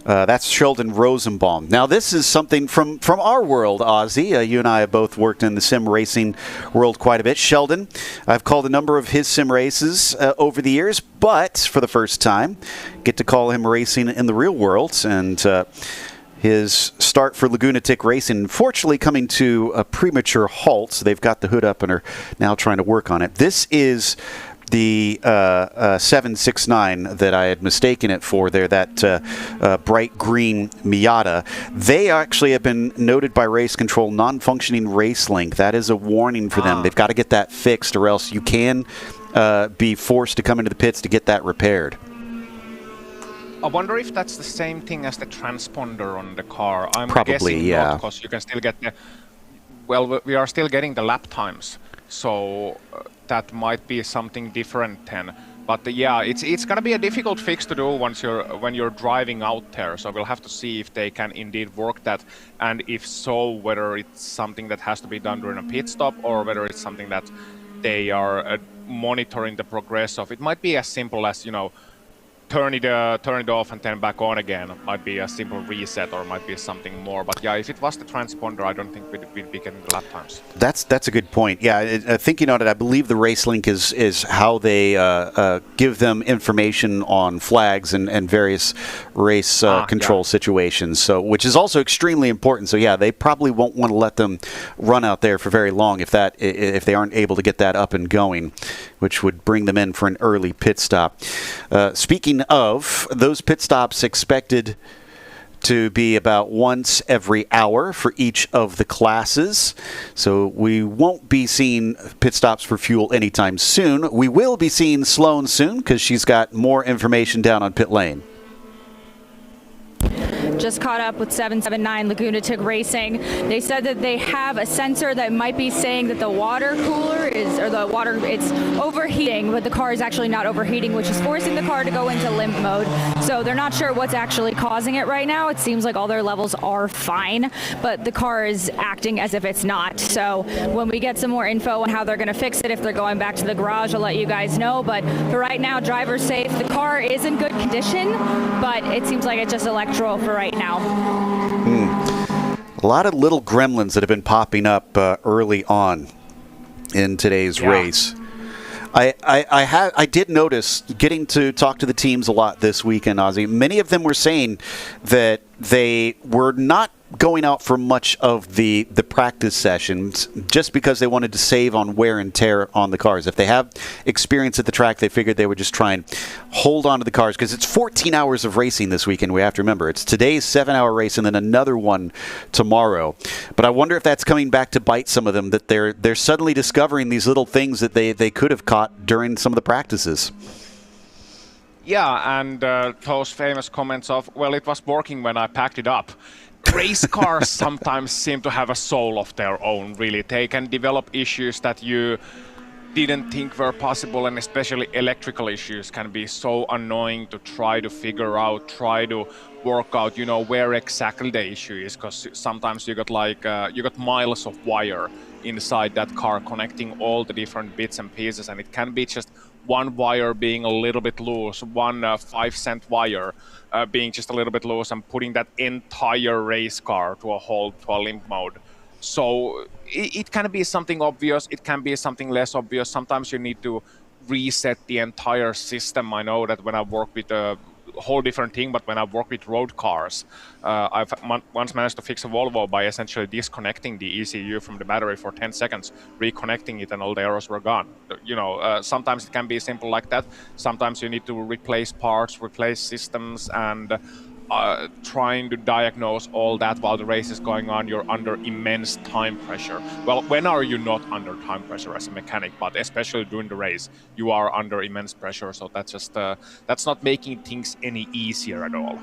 That's Sheldon Rosenbaum. Now, this is something from our world, Ozzy. You and I have both worked in the sim racing world quite a bit. Sheldon, I've called a number of his sim races over the years, but for the first time, get to call him racing in the real world. And his start for Lagunatic Racing, unfortunately coming to a premature halt. So they've got the hood up and are now trying to work on it. This is the 769 that I had mistaken it for there, that bright green Miata. They actually have been noted by Race Control non-functioning race link. That is a warning for them. They've got to get that fixed, or else you can be forced to come into the pits to get that repaired.
I wonder if that's the same thing as the transponder on the car. I'm
Probably,
guessing
yeah.
not, because you can still get the... Well, we are still getting the lap times, so that might be something different then. But yeah, it's gonna be a difficult fix to do when you're driving out there. So we'll have to see if they can indeed work that, and if so, whether it's something that has to be done during a pit stop, or whether it's something that they are monitoring the progress of. It might be as simple as, you know, turn it off and then back on again. Might be a simple reset or might be something more. But yeah, if it was the transponder, I don't think we'd be getting the lap times.
That's a good point. Yeah, thinking on it, I believe the race link is how they give them information on flags and various race control situations. So, which is also extremely important. So yeah, they probably won't want to let them run out there for very long if they aren't able to get that up and going, which would bring them in for an early pit stop. Speaking of those pit stops, expected to be about once every hour for each of the classes. So we won't be seeing pit stops for fuel anytime soon. We will be seeing Sloan soon because she's got more information down on pit lane.
Just caught up with 779 Lagunatic Racing. They said that they have a sensor that might be saying that the water cooler it's overheating, but the car is actually not overheating, which is forcing the car to go into limp mode. So they're not sure what's actually causing it right now. It seems like all their levels are fine, but the car is acting as if it's not. So when we get some more info on how they're going to fix it, if they're going back to the garage, I'll let you guys know. But for right now, driver's safe. The car is in good condition, but it seems like it's just electro for right now.
A lot of little gremlins that have been popping up early on in today's race. I did notice, getting to talk to the teams a lot this weekend, Ozzy, many of them were saying that they were not going out for much of the practice sessions just because they wanted to save on wear and tear on the cars. If they have experience at the track, they figured they would just try and hold on to the cars because it's 14 hours of racing this weekend. We have to remember it's today's 7-hour race and then another one tomorrow. But I wonder if that's coming back to bite some of them, that they're suddenly discovering these little things that they could have caught during some of the practices.
Yeah, and those famous comments of, well, it was working when I packed it up. Race cars sometimes seem to have a soul of their own, really. They can develop issues that you didn't think were possible, and especially electrical issues can be so annoying to try to figure out, try to work out, where exactly the issue is, because sometimes you got miles of wire inside that car connecting all the different bits and pieces, and it can be just one wire being a little bit loose, one 5-cent wire being just a little bit loose, and putting that entire race car to a limp mode. So it can be something obvious, it can be something less obvious. Sometimes you need to reset the entire system. I know that when I work with a whole different thing, but when I work with road cars, I've once managed to fix a Volvo by essentially disconnecting the ECU from the battery for 10 seconds, reconnecting it, and all the errors were gone. Sometimes it can be simple like that. Sometimes you need to replace parts, replace systems, and trying to diagnose all that while the race is going on, you're under immense time pressure. Well, when are you not under time pressure as a mechanic? But especially during the race, you are under immense pressure. So that's just that's not making things any easier at all.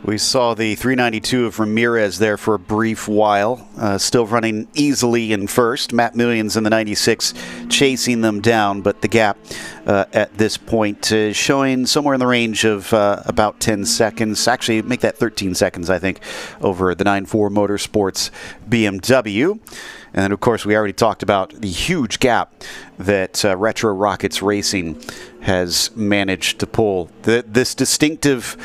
We saw the 392 of Ramirez there for a brief while, still running easily in first. Matt Millions in the 96 chasing them down, but the gap at this point is showing somewhere in the range of about 10 seconds. Actually, make that 13 seconds, I think, over the 9.4 Motorsports BMW. And then, of course, we already talked about the huge gap that Retro Rockets Racing has managed to pull. This distinctive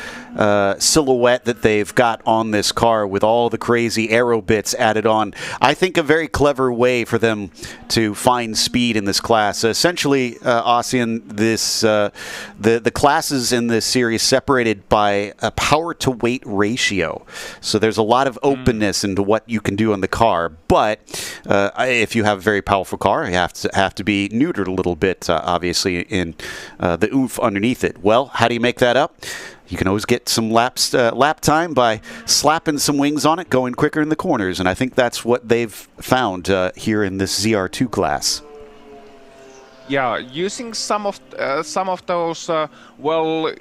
silhouette that they've got on this car with all the crazy aero bits added on, I think a very clever way for them to find speed in this class. Essentially, Ossian, the classes in this series separated by a power-to-weight ratio. So there's a lot of openness into what you can do on the car, but if you have a very powerful car, you have to be neutered a little bit, obviously, in the oomph underneath it. Well, how do you make that up? You can always get some lap time by slapping some wings on it, going quicker in the corners, and I think that's what they've found here in this ZR2 class.
Yeah, using some of those. Well,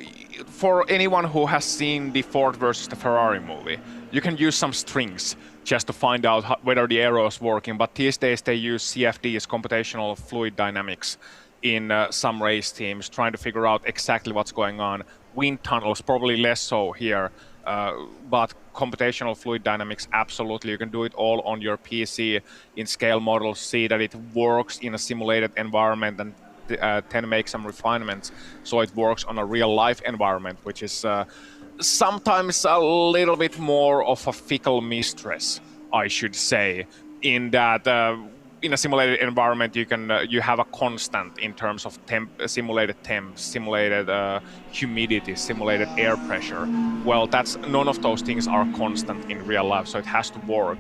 for anyone who has seen the Ford versus the Ferrari movie, you can use some strings just to find out whether the aero is working. But these days they use CFDs, computational fluid dynamics, in some race teams, trying to figure out exactly what's going on. Wind tunnels, probably less so here, but computational fluid dynamics, absolutely. You can do it all on your PC in scale models, see that it works in a simulated environment, and 10 make some refinements so it works on a real life environment, which is sometimes a little bit more of a fickle mistress, I should say, in that in a simulated environment you have a constant in terms of simulated temps, simulated humidity, simulated air pressure. Well, none of those things are constant in real life, so it has to work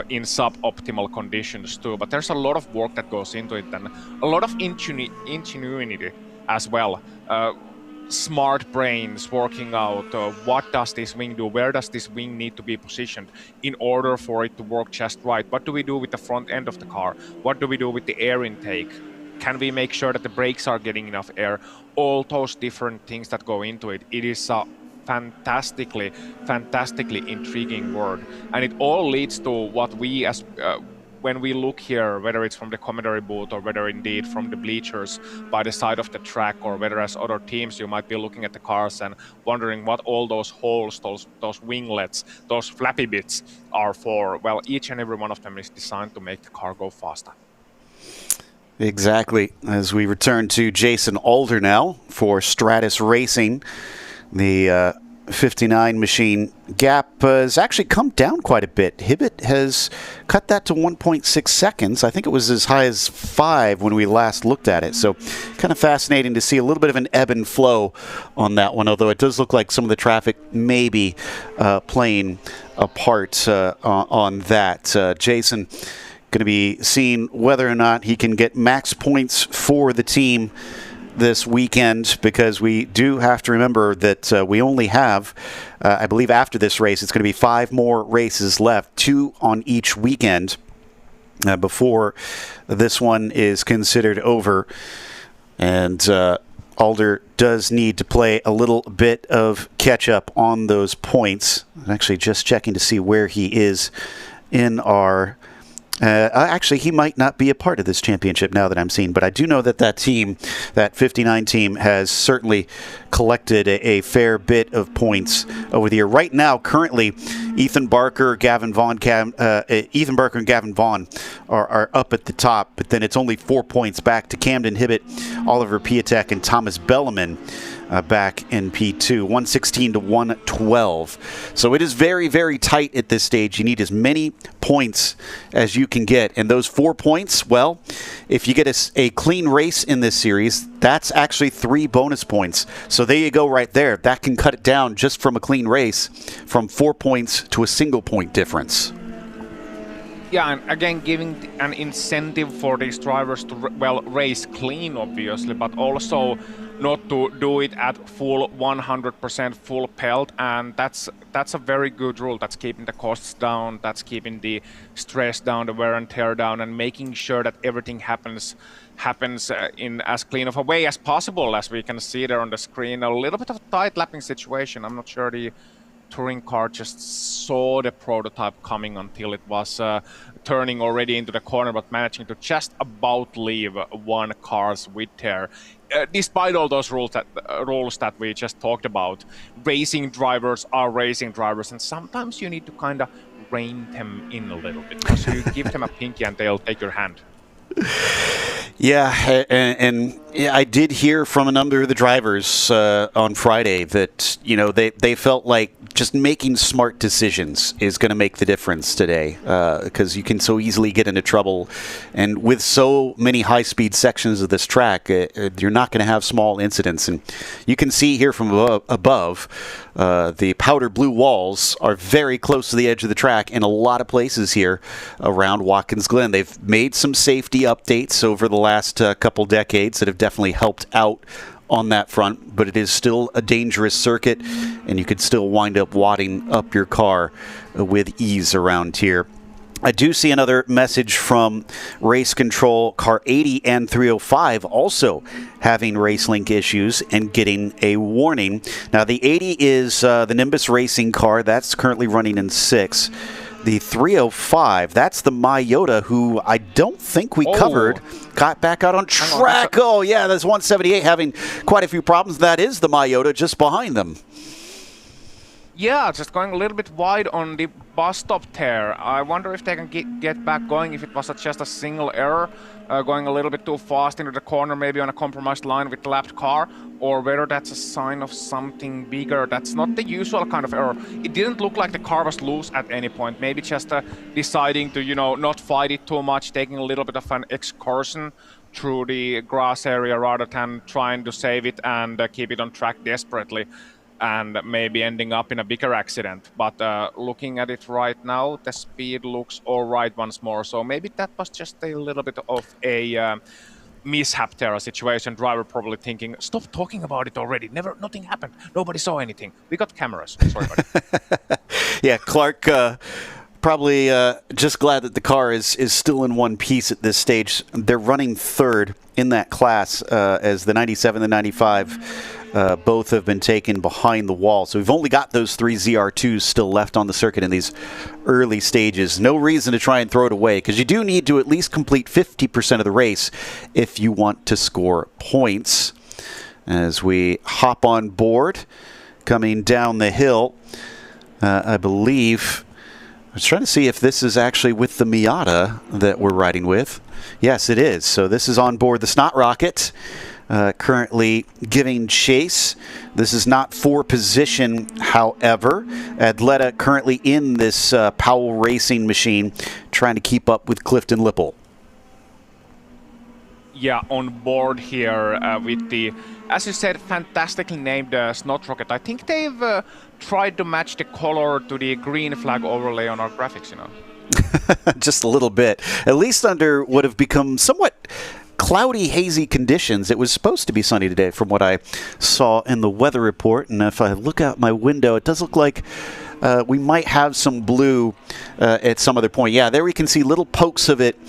in suboptimal conditions too. But there's a lot of work that goes into it, and a lot of ingenuity as well. Smart brains working out what does this wing do, where does this wing need to be positioned in order for it to work just right. What do we do with the front end of the car? What do we do with the air intake? Can we make sure that the brakes are getting enough air? All those different things that go into it. It is a fantastically intriguing world, and it all leads to what we as when we look here, whether it's from the commentary booth or whether indeed from the bleachers by the side of the track, or whether as other teams you might be looking at the cars and wondering what all those holes, those winglets, those flappy bits are for. Well, each and every one of them is designed to make the car go faster.
Exactly. As we return to Jason Alder now for Stratus Racing, the 59 machine gap has actually come down quite a bit. Hibbett has cut that to 1.6 seconds. I think it was as high as 5 when we last looked at it. So kind of fascinating to see a little bit of an ebb and flow on that one, although it does look like some of the traffic may be playing a part on that. Jason going to be seeing whether or not he can get max points for the team this weekend, because we do have to remember that we only have, I believe after this race, it's going to be 5 more races left, 2 on each weekend before this one is considered over. And Alder does need to play a little bit of catch up on those points. I'm actually just checking to see where he is in our actually, he might not be a part of this championship now that I'm seeing, but I do know that that team, that 59 team, has certainly collected a fair bit of points over the year. Right now, currently, Ethan Barker and Gavin Vaughn are up at the top, but then it's only 4 points back to Camden Hibbett, Oliver Piatek, and Thomas Belleman. Back in P2, 116 to 112. So it is very, very tight at this stage. You need as many points as you can get. And those 4 points, well, if you get a clean race in this series, that's actually 3 bonus points. So there you go right there. That can cut it down just from a clean race from 4 points to a single point difference.
Yeah, and again, giving an incentive for these drivers to, race clean, obviously, but also not to do it at full 100% full pelt, and that's a very good rule. That's keeping the costs down, that's keeping the stress down, the wear and tear down, and making sure that everything happens in as clean of a way as possible. As we can see there on the screen, a little bit of a tight lapping situation. I'm not sure the touring car just saw the prototype coming until it was turning already into the corner, but managing to just about leave one car's width there. Despite all those rules that we just talked about, racing drivers are racing drivers, and sometimes you need to kind of rein them in a little bit, because you give them a pinky and they'll take your hand.
Yeah, and I did hear from a number of the drivers on Friday that, you know, they felt like just making smart decisions is going to make the difference today, because you can so easily get into trouble. And with so many high-speed sections of this track, you're not going to have small incidents. And you can see here from above, the powder blue walls are very close to the edge of the track in a lot of places here around Watkins Glen. They've made some safety updates over the last couple decades that have definitely helped out on that front, but it is still a dangerous circuit, and you could still wind up wadding up your car with ease around here. I do see another message from Race Control. Car 80 and 305 also having race link issues and getting a warning. Now, the 80 is the Nimbus Racing car. That's currently running in 6. The 305, that's the Myota, who I don't think we covered, got back out on track. Oh, yeah, there's 178 having quite a few problems. That is the Myota just behind them.
Yeah, just going a little bit wide on the bus stop there. I wonder if they can get back going, if it was just a single error, going a little bit too fast into the corner, maybe on a compromised line with the lapped car, or whether that's a sign of something bigger. That's not the usual kind of error. It didn't look like the car was loose at any point. Maybe just deciding to, not fight it too much, taking a little bit of an excursion through the grass area rather than trying to save it and keep it on track desperately, and maybe ending up in a bigger accident. But looking at it right now, the speed looks all right once more. So maybe that was just a little bit of a mishap there, a situation. Driver probably thinking, stop talking about it already. Nothing happened. Nobody saw anything. We got cameras. Sorry about it.
Yeah, Clark probably just glad that the car is still in one piece at this stage. They're running third in that class as the 97 and 95 both have been taken behind the wall. So we've only got those 3 ZR2s still left on the circuit in these early stages. No reason to try and throw it away, because you do need to at least complete 50% of the race if you want to score points. As we hop on board, coming down the hill, I believe, I was trying to see if this is actually with the Miata that we're riding with. Yes, it is. So this is on board the Snot Rocket. Currently giving chase. This is not for position, however. Adleta currently in this Powell Racing machine, trying to keep up with Clifton Lipple.
Yeah, on board here with the, as you said, fantastically named Snot Rocket. I think they've tried to match the color to the green flag overlay on our graphics,
Just a little bit. At least under what have become somewhat cloudy, hazy conditions. It was supposed to be sunny today from what I saw in the weather report, and if I look out my window, it does look like we might have some blue at some other point. Yeah, there we can see little pokes of it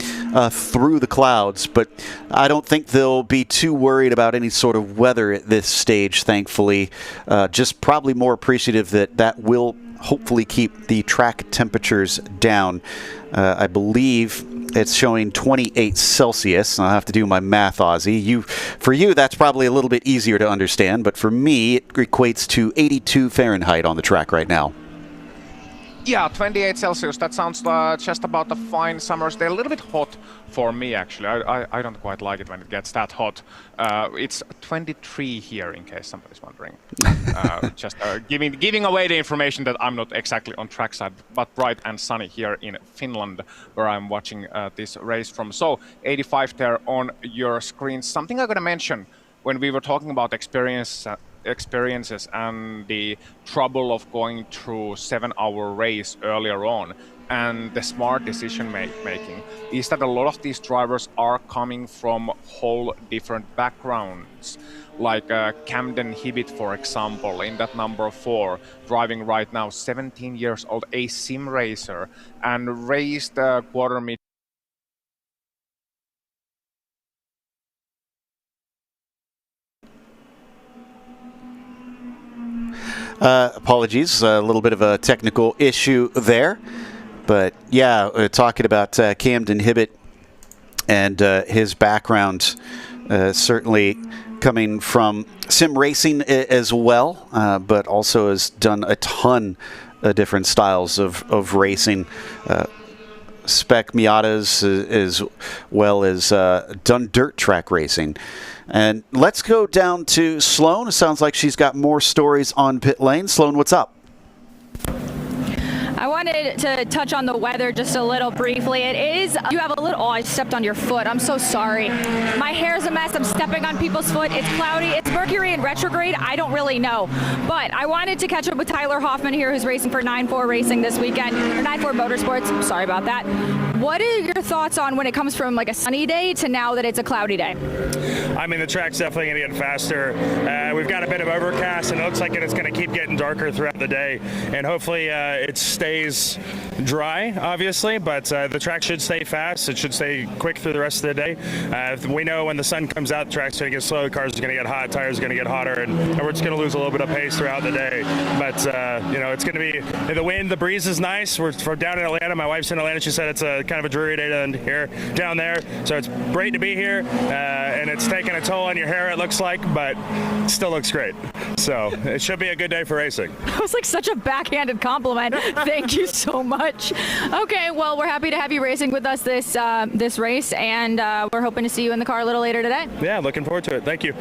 through the clouds, but I don't think they'll be too worried about any sort of weather at this stage, thankfully. Just probably more appreciative that will hopefully keep the track temperatures down. I believe it's showing 28 Celsius. I'll have to do my math, Ozzy. For you, that's probably a little bit easier to understand, but for me, it equates to 82 Fahrenheit on the track right now.
Yeah, 28 Celsius. That sounds just about a fine summer day. A little bit hot for me, actually. I don't quite like it when it gets that hot. It's 23 here, in case somebody's wondering. Just giving away the information that I'm not exactly on trackside, but bright and sunny here in Finland, where I'm watching this race from. So, 85 there on your screen. Something I'm going to mention when we were talking about experiences and the trouble of going through 7-hour race earlier on, and the smart decision making, is that a lot of these drivers are coming from whole different backgrounds. Like Camden Hibbett, for example, in that number 4, driving right now, 17 years old, a sim racer, and raced quarter mid.
Apologies, a little bit of a technical issue there. But yeah, talking about Camden Hibbett and his background, certainly coming from sim racing as well, but also has done a ton of different styles of racing. Spec Miatas as well as done dirt track racing. And let's go down to Sloan. It sounds like she's got more stories on pit lane. Sloan, what's up?
I wanted to touch on the weather just a little briefly. It is, you have a little, oh, I stepped on your foot. I'm so sorry. My hair's a mess. I'm stepping on people's foot. It's cloudy. It's Mercury in retrograde. I don't really know. But I wanted to catch up with Tyler Hoffman here, who's racing for 9-4 Racing this weekend, or 9-4 Motorsports. Sorry about that. What are your thoughts on when it comes from like a sunny day to now that it's a cloudy day?
I mean, the track's definitely going to get faster. We've got a bit of overcast, and it looks like it's going to keep getting darker throughout the day. And hopefully it stays dry, obviously, but the track should stay fast. It should stay quick through the rest of the day. We know when the sun comes out, the track's going to get slow, cars are going to get hot, tires are going to get hotter, and we're just going to lose a little bit of pace throughout the day. But, it's going to be the wind, the breeze is nice. We're down in Atlanta. My wife's in Atlanta. She said it's a kind of a dreary day down there. So it's great to be here, and it's taken taking a toll on your hair, it looks like, but still looks great. So it should be a good day for racing.
That was like such a backhanded compliment. Thank you so much. Okay, well, we're happy to have you racing with us this race, and we're hoping to see you in the car a little later today.
Yeah, looking forward to it. Thank you.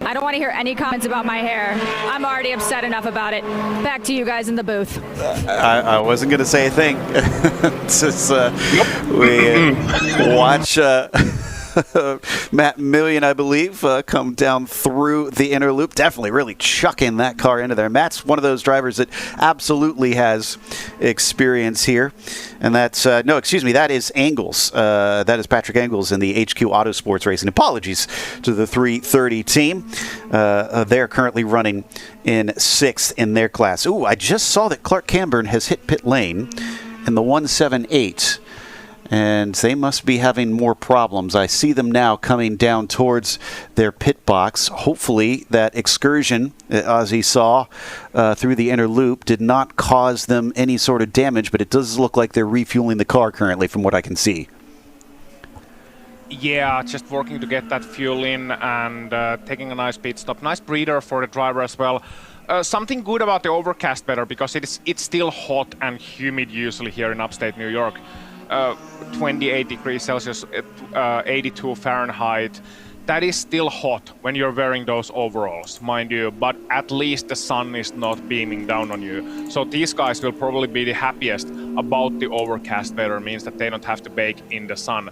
I don't want to hear any comments about my hair. I'm already upset enough about it. Back to you guys in the booth.
I wasn't going to say a thing. Since we watch Matt Million, I believe, come down through the inner loop. Definitely really chucking that car into there. Matt's one of those drivers that absolutely has experience here. And that's, that is Angles. That is Patrick Angles in the HQ Autosports Racing. Apologies to the 330 team. They're currently running in 6th in their class. Ooh, I just saw that Clark Camburn has hit pit lane in the 178. And they must be having more problems. I see them now coming down towards their pit box. Hopefully that excursion that Ozzy saw through the inner loop did not cause them any sort of damage, but it does look like they're refueling the car currently from what I can see.
Yeah, just working to get that fuel in and taking a nice pit stop. Nice breather for the driver as well. Something good about the overcast weather, because it's still hot and humid usually here in upstate New York. 28 degrees Celsius, 82 Fahrenheit. That is still hot when you're wearing those overalls, mind you, but at least the sun is not beaming down on you. So these guys will probably be the happiest about the overcast weather, means that they don't have to bake in the sun.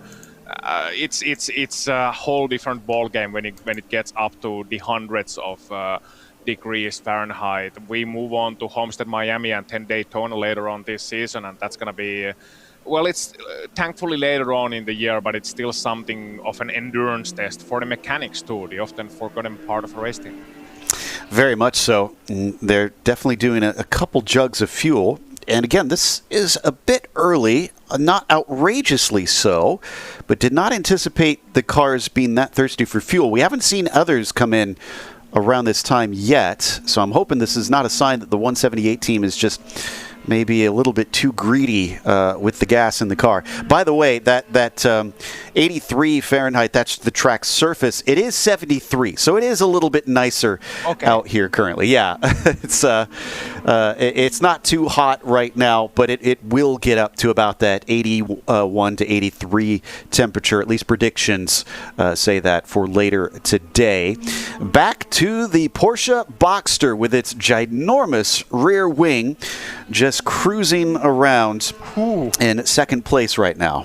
It's a whole different ball game when it gets up to the hundreds of degrees Fahrenheit. We move on to Homestead, Miami, and 10 Daytona later on this season, and that's going to be well, it's thankfully later on in the year, but it's still something of an endurance test for the mechanics too, the often forgotten part of a race team.
Very much so. They're definitely doing a couple jugs of fuel. And again, this is a bit early, not outrageously so, but did not anticipate the cars being that thirsty for fuel. We haven't seen others come in around this time yet, so I'm hoping this is not a sign that the 178 team is just maybe a little bit too greedy with the gas in the car. By the way, that 83 Fahrenheit, that's the track surface. It is 73, so it is a little bit nicer out here currently. Yeah, it's not too hot right now, but it will get up to about that 81 to 83 temperature. At least predictions say that for later today. Back to the Porsche Boxster with its ginormous rear wing, just cruising around in second place right now.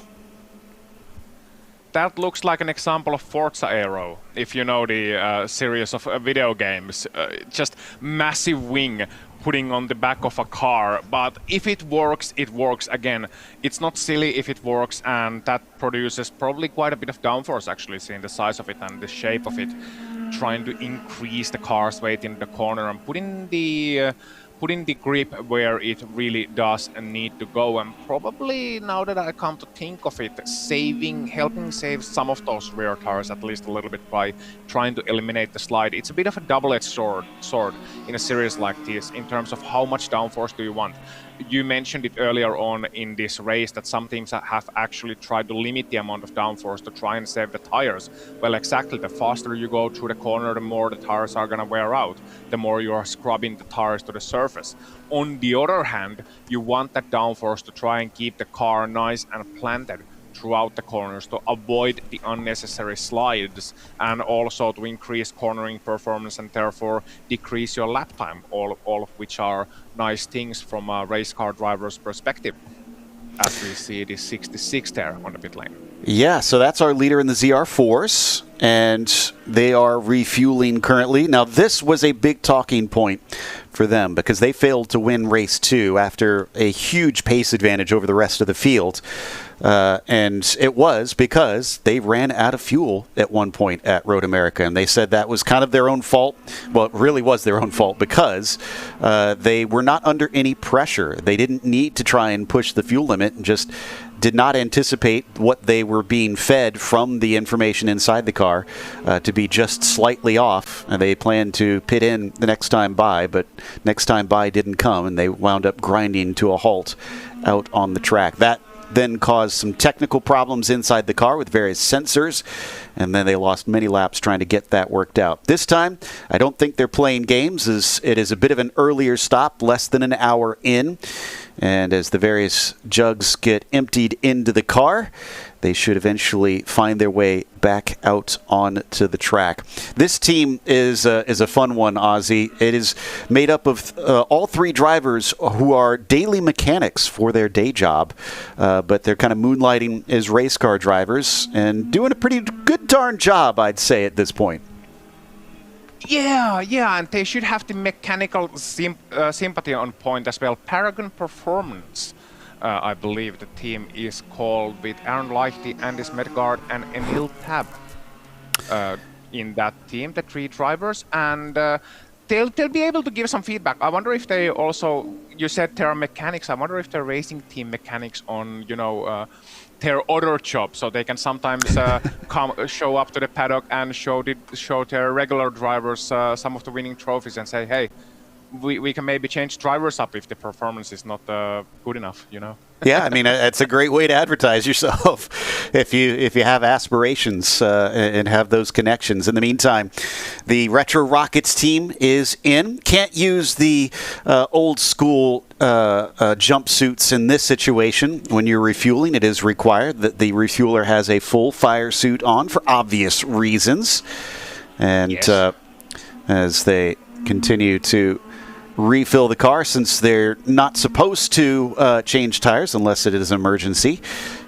That looks like an example of Forza Aero, if you know the series of video games. Just massive wing putting on the back of a car, but if it works, it works. Again, it's not silly if it works, and that produces probably quite a bit of downforce, actually, seeing the size of it and the shape of it, trying to increase the car's weight in the corner and putting the grip where it really does need to go. And probably, now that I come to think of it, helping save some of those rear tires at least a little bit by trying to eliminate the slide. It's a bit of a double-edged sword in a series like this in terms of how much downforce do you want. You mentioned it earlier on in this race that some teams have actually tried to limit the amount of downforce to try and save the tires. Well, exactly. The faster you go through the corner, the more the tires are going to wear out, the more you are scrubbing the tires to the surface. On the other hand, you want that downforce to try and keep the car nice and planted throughout the corners to avoid the unnecessary slides, and also to increase cornering performance and therefore decrease your lap time, all of which are nice things from a race car driver's perspective, as we see the 66 there on the pit lane.
Yeah, so that's our leader in the ZR4s, and they are refueling currently. Now, this was a big talking point for them because they failed to win race 2 after a huge pace advantage over the rest of the field. And it was because they ran out of fuel at one point at Road America, and they said that was kind of their own fault. Well, it really was their own fault because they were not under any pressure. They didn't need to try and push the fuel limit, and just did not anticipate what they were being fed from the information inside the car to be just slightly off. And they planned to pit in the next time by, but next time by didn't come, and they wound up grinding to a halt out on the track. That then caused some technical problems inside the car with various sensors, and then they lost many laps trying to get that worked out. This time, I don't think they're playing games, as it is a bit of an earlier stop, less than an hour in. And as the various jugs get emptied into the car, they should eventually find their way back out onto the track. This team is a fun one, Ozzy. It is made up of all three drivers who are daily mechanics for their day job, but they're kind of moonlighting as race car drivers and doing a pretty good darn job, I'd say, at this point.
Yeah, and they should have the mechanical sympathy on point as well. Paragon Performance, I believe the team is called, with Aaron Leichty, Andy Smedgaard, and Emil Tab in that team, the three drivers, and they'll be able to give some feedback. I wonder if they also, you said they're mechanics, I wonder if they're racing team mechanics on, their other job, so they can sometimes show up to the paddock and show their regular drivers some of the winning trophies and say, hey, we can maybe change drivers up if the performance is not good enough,
Yeah, I mean, it's a great way to advertise yourself if you have aspirations and have those connections. In the meantime, the Retro Rockets team is in. Can't use the old school jumpsuits in this situation. When you're refueling, it is required that the refueler has a full fire suit on for obvious reasons. And yes. As they continue to refill the car, since they're not supposed to change tires unless it is an emergency,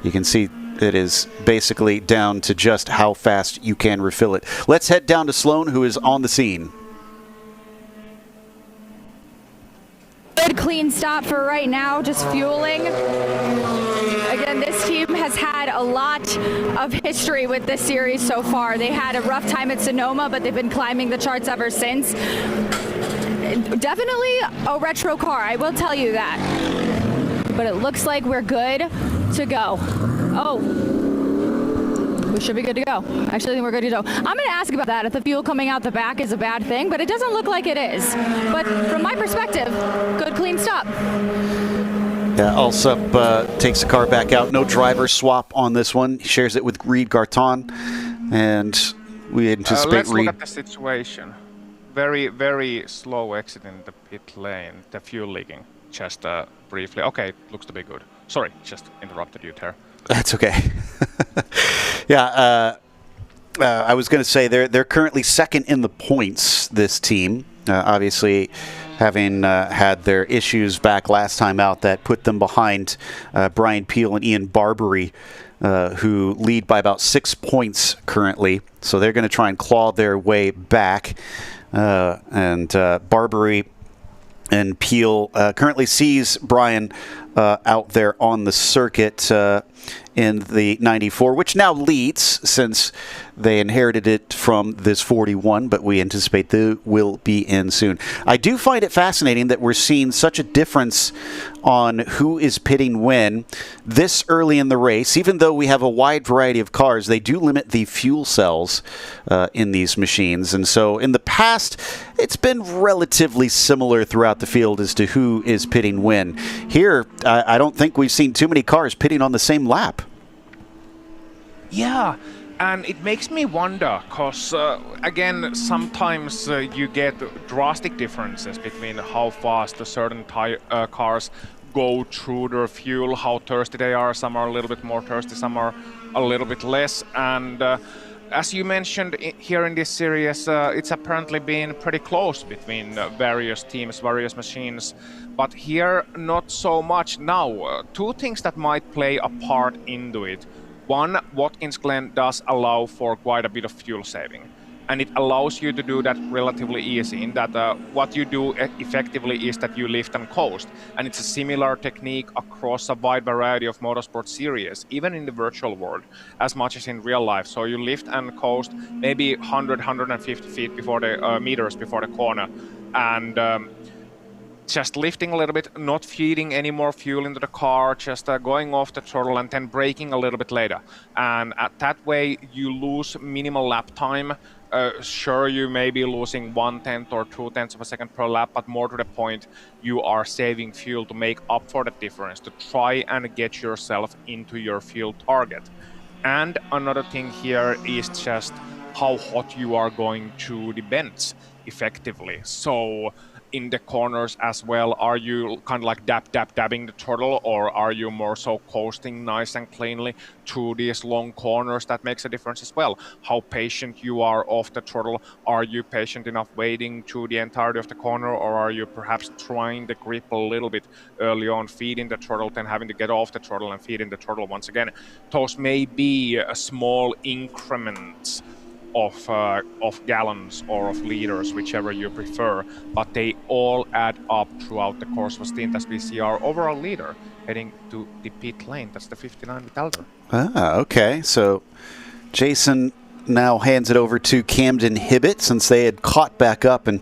you can see it is basically down to just how fast you can refill it. Let's head down to Sloan, who is on the scene.
Good clean stop for right now, just fueling. Again, this team has had a lot of history with this series so far. They had a rough time at Sonoma, but they've been climbing the charts ever since. Definitely a retro car, I will tell you that. But it looks like we're good to go. Oh, we should be good to go. Actually, I think we're good to go. I'm going to ask about that, if the fuel coming out the back is a bad thing, but it doesn't look like it is. But from my perspective, good clean stop.
Yeah, Alsup takes the car back out. No driver swap on this one. He shares it with Reed Garton, and we anticipate
let's
Reed.
Look at the situation. Very, very slow exit in the pit lane. The fuel leaking. Just briefly. Okay, looks to be good. Sorry, just interrupted you there.
That's okay. Yeah, I was going to say they're currently second in the points, this team. Obviously, having had their issues back last time out that put them behind Brian Peel and Ian Barbary, who lead by about 6 points currently. So they're going to try and claw their way back. And Barbary and Peel currently sees Brian out there on the circuit in the 94, which now leads since they inherited it from this 41, but we anticipate they will be in soon. I do find it fascinating that we're seeing such a difference on who is pitting when this early in the race. Even though we have a wide variety of cars, they do limit the fuel cells in these machines. And so in the past, it's been relatively similar throughout the field as to who is pitting when. Here, I don't think we've seen too many cars pitting on the same lap.
Yeah, and it makes me wonder, because again, sometimes you get drastic differences between how fast the certain cars go through their fuel, how thirsty they are. Some are a little bit more thirsty, some are a little bit less. And as you mentioned here in this series, it's apparently been pretty close between various teams, various machines. But here, not so much now. Two things that might play a part into it. One, Watkins Glen does allow for quite a bit of fuel saving, and it allows you to do that relatively easy, in that what you do effectively is that you lift and coast, and it's a similar technique across a wide variety of motorsport series, even in the virtual world, as much as in real life. So you lift and coast maybe 100, 150 feet before the meters before the corner, and just lifting a little bit, not feeding any more fuel into the car, just going off the throttle and then braking a little bit later. And at that way, you lose minimal lap time. Sure, you may be losing 1/10 or 2/10 of a second per lap, but more to the point, you are saving fuel to make up for the difference, to try and get yourself into your fuel target. And another thing here is just how hot you are going to the bends effectively. So in the corners as well, are you kind of like dabbing the throttle, or are you more so coasting nice and cleanly to these long corners? That makes a difference as well. How patient you are off the throttle. Are you patient enough waiting to the entirety of the corner, or are you perhaps trying the grip a little bit early on, feeding the throttle, then having to get off the throttle and feed in the throttle once again? Those may be small increments of gallons or of liters, whichever you prefer, but they all add up throughout the course of a stint as we see our overall leader heading to the pit lane. That's the 59 with Elder.
Okay. So Jason now hands it over to Camden Hibbett, since they had caught back up and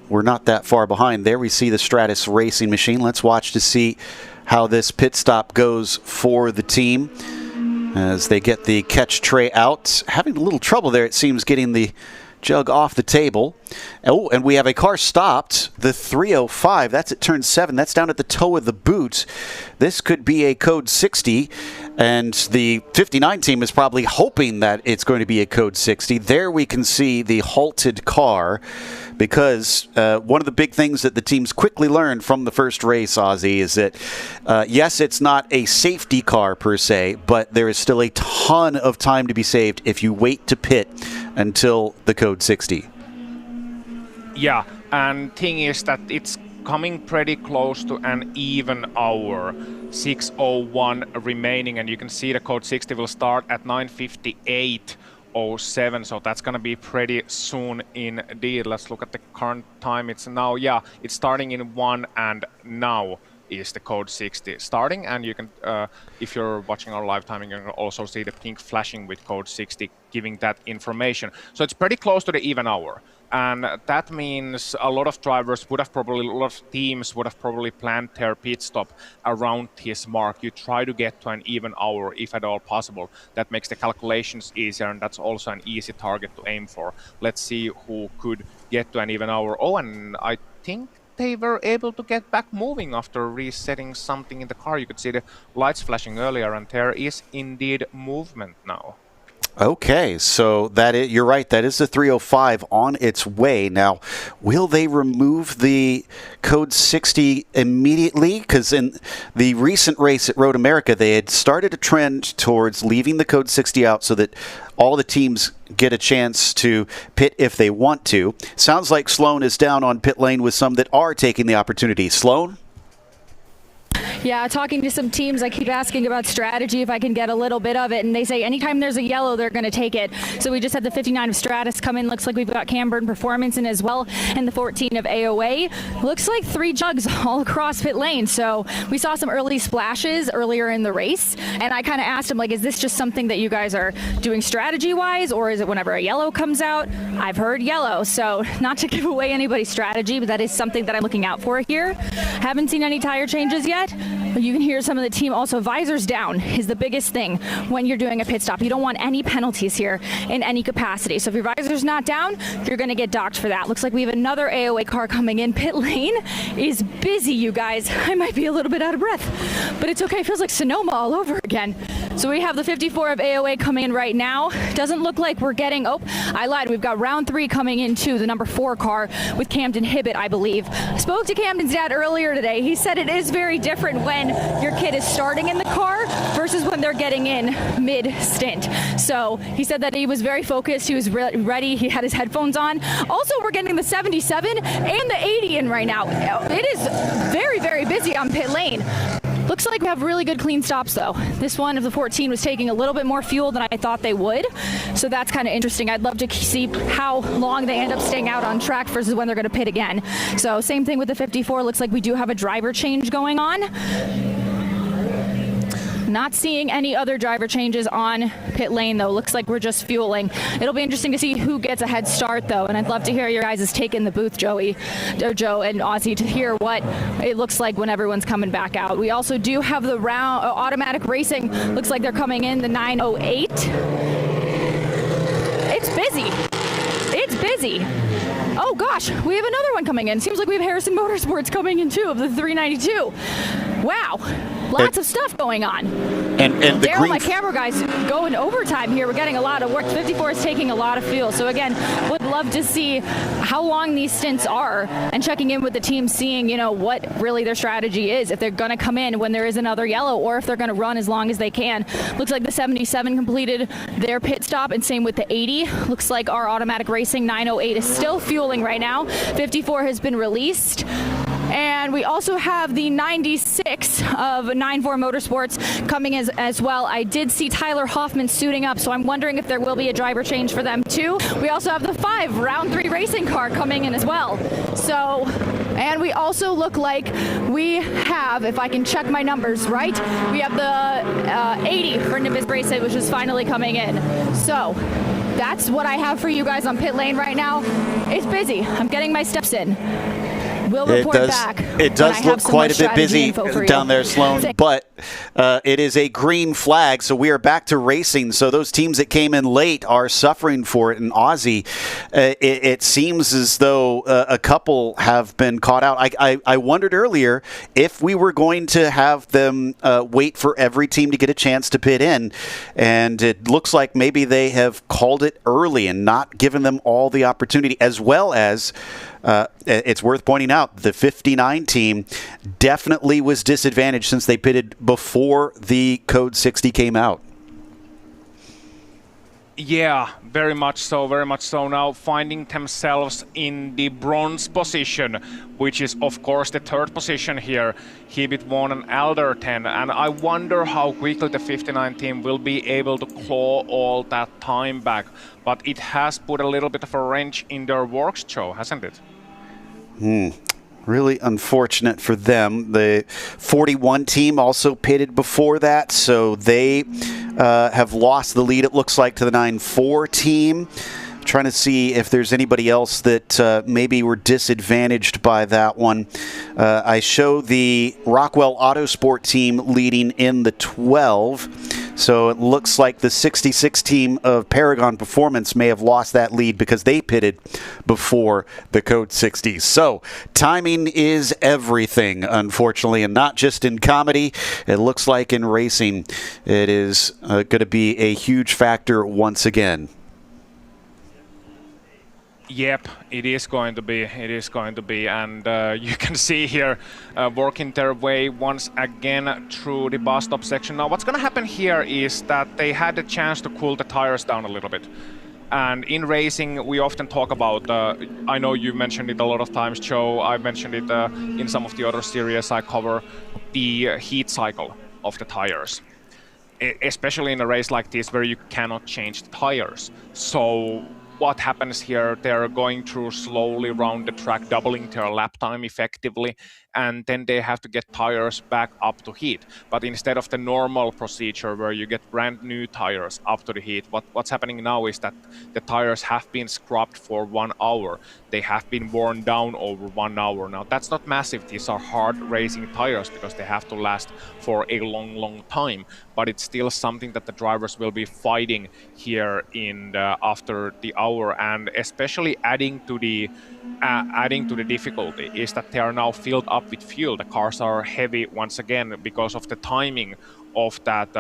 we're not that far behind. There we see the Stratus Racing Machine. Let's watch to see how this pit stop goes for the team as they get the catch tray out. Having a little trouble there, it seems, getting the jug off the table. Oh, and we have a car stopped. The 305, that's at turn 7. That's down at the toe of the boot. This could be a code 60, and the 59 team is probably hoping that it's going to be a code 60. There we can see the halted car, because one of the big things that the teams quickly learned from the first race, Ozzy, is that, yes, it's not a safety car per se, but there is still a ton of time to be saved if you wait to pit until the code 60.
Yeah, and thing is that it's coming pretty close to an even hour. 6:01 remaining, and you can see the code 60 will start at 9:58:07, so that's going to be pretty soon indeed. Let's look at the current time. It's now, yeah, it's starting in 1, and now is the code 60 starting, and you can, if you're watching our live timing, you can also see the pink flashing with code 60 giving that information. So it's pretty close to the even hour. And that means a lot of drivers would have probably, a lot of teams would have probably planned their pit stop around this mark. You try to get to an even hour if at all possible. That makes the calculations easier, and that's also an easy target to aim for. Let's see who could get to an even hour. Oh, and I think they were able to get back moving after resetting something in the car. You could see the lights flashing earlier, and there is indeed movement now.
Okay, so you're right, that is the 305 on its way. Now, will they remove the code 60 immediately? Because in the recent race at Road America, they had started a trend towards leaving the code 60 out so that all the teams get a chance to pit if they want to. Sounds like Sloan is down on pit lane with some that are taking the opportunity. Sloan?
Yeah, talking to some teams, I keep asking about strategy if I can get a little bit of it, and they say anytime there's a yellow, they're going to take it. So we just had the 59 of Stratus come in. Looks like we've got Camburn Performance in as well, and the 14 of AOA. Looks like 3 jugs all across pit lane. So we saw some early splashes earlier in the race, and I kind of asked him, like, is this just something that you guys are doing strategy-wise, or is it whenever a yellow comes out? I've heard yellow, so not to give away anybody's strategy, but that is something that I'm looking out for here. Haven't seen any tire changes yet. You can hear some of the team also. Visors down is the biggest thing when you're doing a pit stop. You don't want any penalties here in any capacity. So if your visor's not down, you're going to get docked for that. Looks like we have another AOA car coming in. Pit lane is busy, you guys. I might be a little bit out of breath, but it's okay. It feels like Sonoma all over again. So we have the 54 of AOA coming in right now. Doesn't look like we're getting, oh, I lied. We've got round 3 coming in too, the number 4 car with Camden Hibbett, I believe. I spoke to Camden's dad earlier today. He said it is very different when your kid is starting in the car versus when they're getting in mid-stint. So he said that he was very focused. He was ready. He had his headphones on. Also, we're getting the 77 and the 80 in right now. It is very, very busy on pit lane. Looks like we have really good clean stops, though. This one of the 14 was taking a little bit more fuel than I thought they would, so that's kind of interesting. I'd love to see how long they end up staying out on track versus when they're going to pit again. So same thing with the 54. Looks like we do have a driver change going on. Not seeing any other driver changes on pit lane, though. Looks like we're just fueling. It'll be interesting to see who gets a head start, though, and I'd love to hear your guys' take in the booth, Joe and Ozzy, to hear what it looks like when everyone's coming back out. We also do have the round automatic racing. Looks like they're coming in the 908. It's busy. It's busy. Oh gosh, we have another one coming in. Seems like we have Harrison Motorsports coming in too of the 392. Wow, lots of stuff going on.
And the
Daryl,
green,
my camera guy's going overtime here. We're getting a lot of work. 54 is taking a lot of fuel. So again, would love to see how long these stints are and checking in with the team, seeing, you know, what really their strategy is. If they're going to come in when there is another yellow, or if they're going to run as long as they can. Looks like the 77 completed their pit stop, and same with the 80. Looks like our automatic racing 908 is still fueling right now. 54 has been released. And we also have the 96 of 94 Motorsports coming as well. I did see Tyler Hoffman suiting up, so I'm wondering if there will be a driver change for them too. We also have the 5 round 3 racing car coming in as well. So, and we also look like we have, if I can check my numbers right, we have the 80 for Nimbus Racing, which is finally coming in. So that's what I have for you guys on pit lane right now. It's busy. I'm getting my steps in. We'll report back.
It does look quite a bit busy down there, Sloan, but it is a green flag, so we are back to racing. So those teams that came in late are suffering for it. And Aussie, it seems as though a couple have been caught out. I wondered earlier if we were going to have them wait for every team to get a chance to pit in, and it looks like maybe they have called it early and not given them all the opportunity, as well as it's worth pointing out the 59 team definitely was disadvantaged since they pitted before the Code 60 came out.
Yeah, very much so, very much so. Now finding themselves in the bronze position, which is of course the third position here, Hibbett 1 and Alderton. And I wonder how quickly the 59 team will be able to claw all that time back. But it has put a little bit of a wrench in their works, Joe, hasn't it?
Really unfortunate for them. The 41 team also pitted before that, so they have lost the lead, it looks like, to the 9-4 team. Trying to see if there's anybody else that maybe were disadvantaged by that one. I show the Rockwell Autosport team leading in the 12. So it looks like the 66 team of Paragon Performance may have lost that lead because they pitted before the Code 60. So timing is everything, unfortunately, and not just in comedy. It looks like in racing it is going to be a huge factor once again.
Yep, it is going to be. It is going to be, and you can see here working their way once again through the bus stop section. Now, what's going to happen here is that they had a chance to cool the tires down a little bit. And in racing, we often talk about, I know you mentioned it a lot of times, Joe, I've mentioned it in some of the other series I cover, the heat cycle of the tires. Especially in a race like this where you cannot change the tires. So what happens here, they're going through slowly around the track, doubling their lap time effectively, and then they have to get tires back up to heat. But instead of the normal procedure where you get brand new tires up to the heat, what's happening now is that the tires have been scrubbed for 1 hour. They have been worn down over 1 hour. Now, that's not massive. These are hard racing tires because they have to last for a long time. But it's still something that the drivers will be fighting here in after the hour, and especially adding to the difficulty is that they are now filled up with fuel. The cars are heavy once again because of the timing of that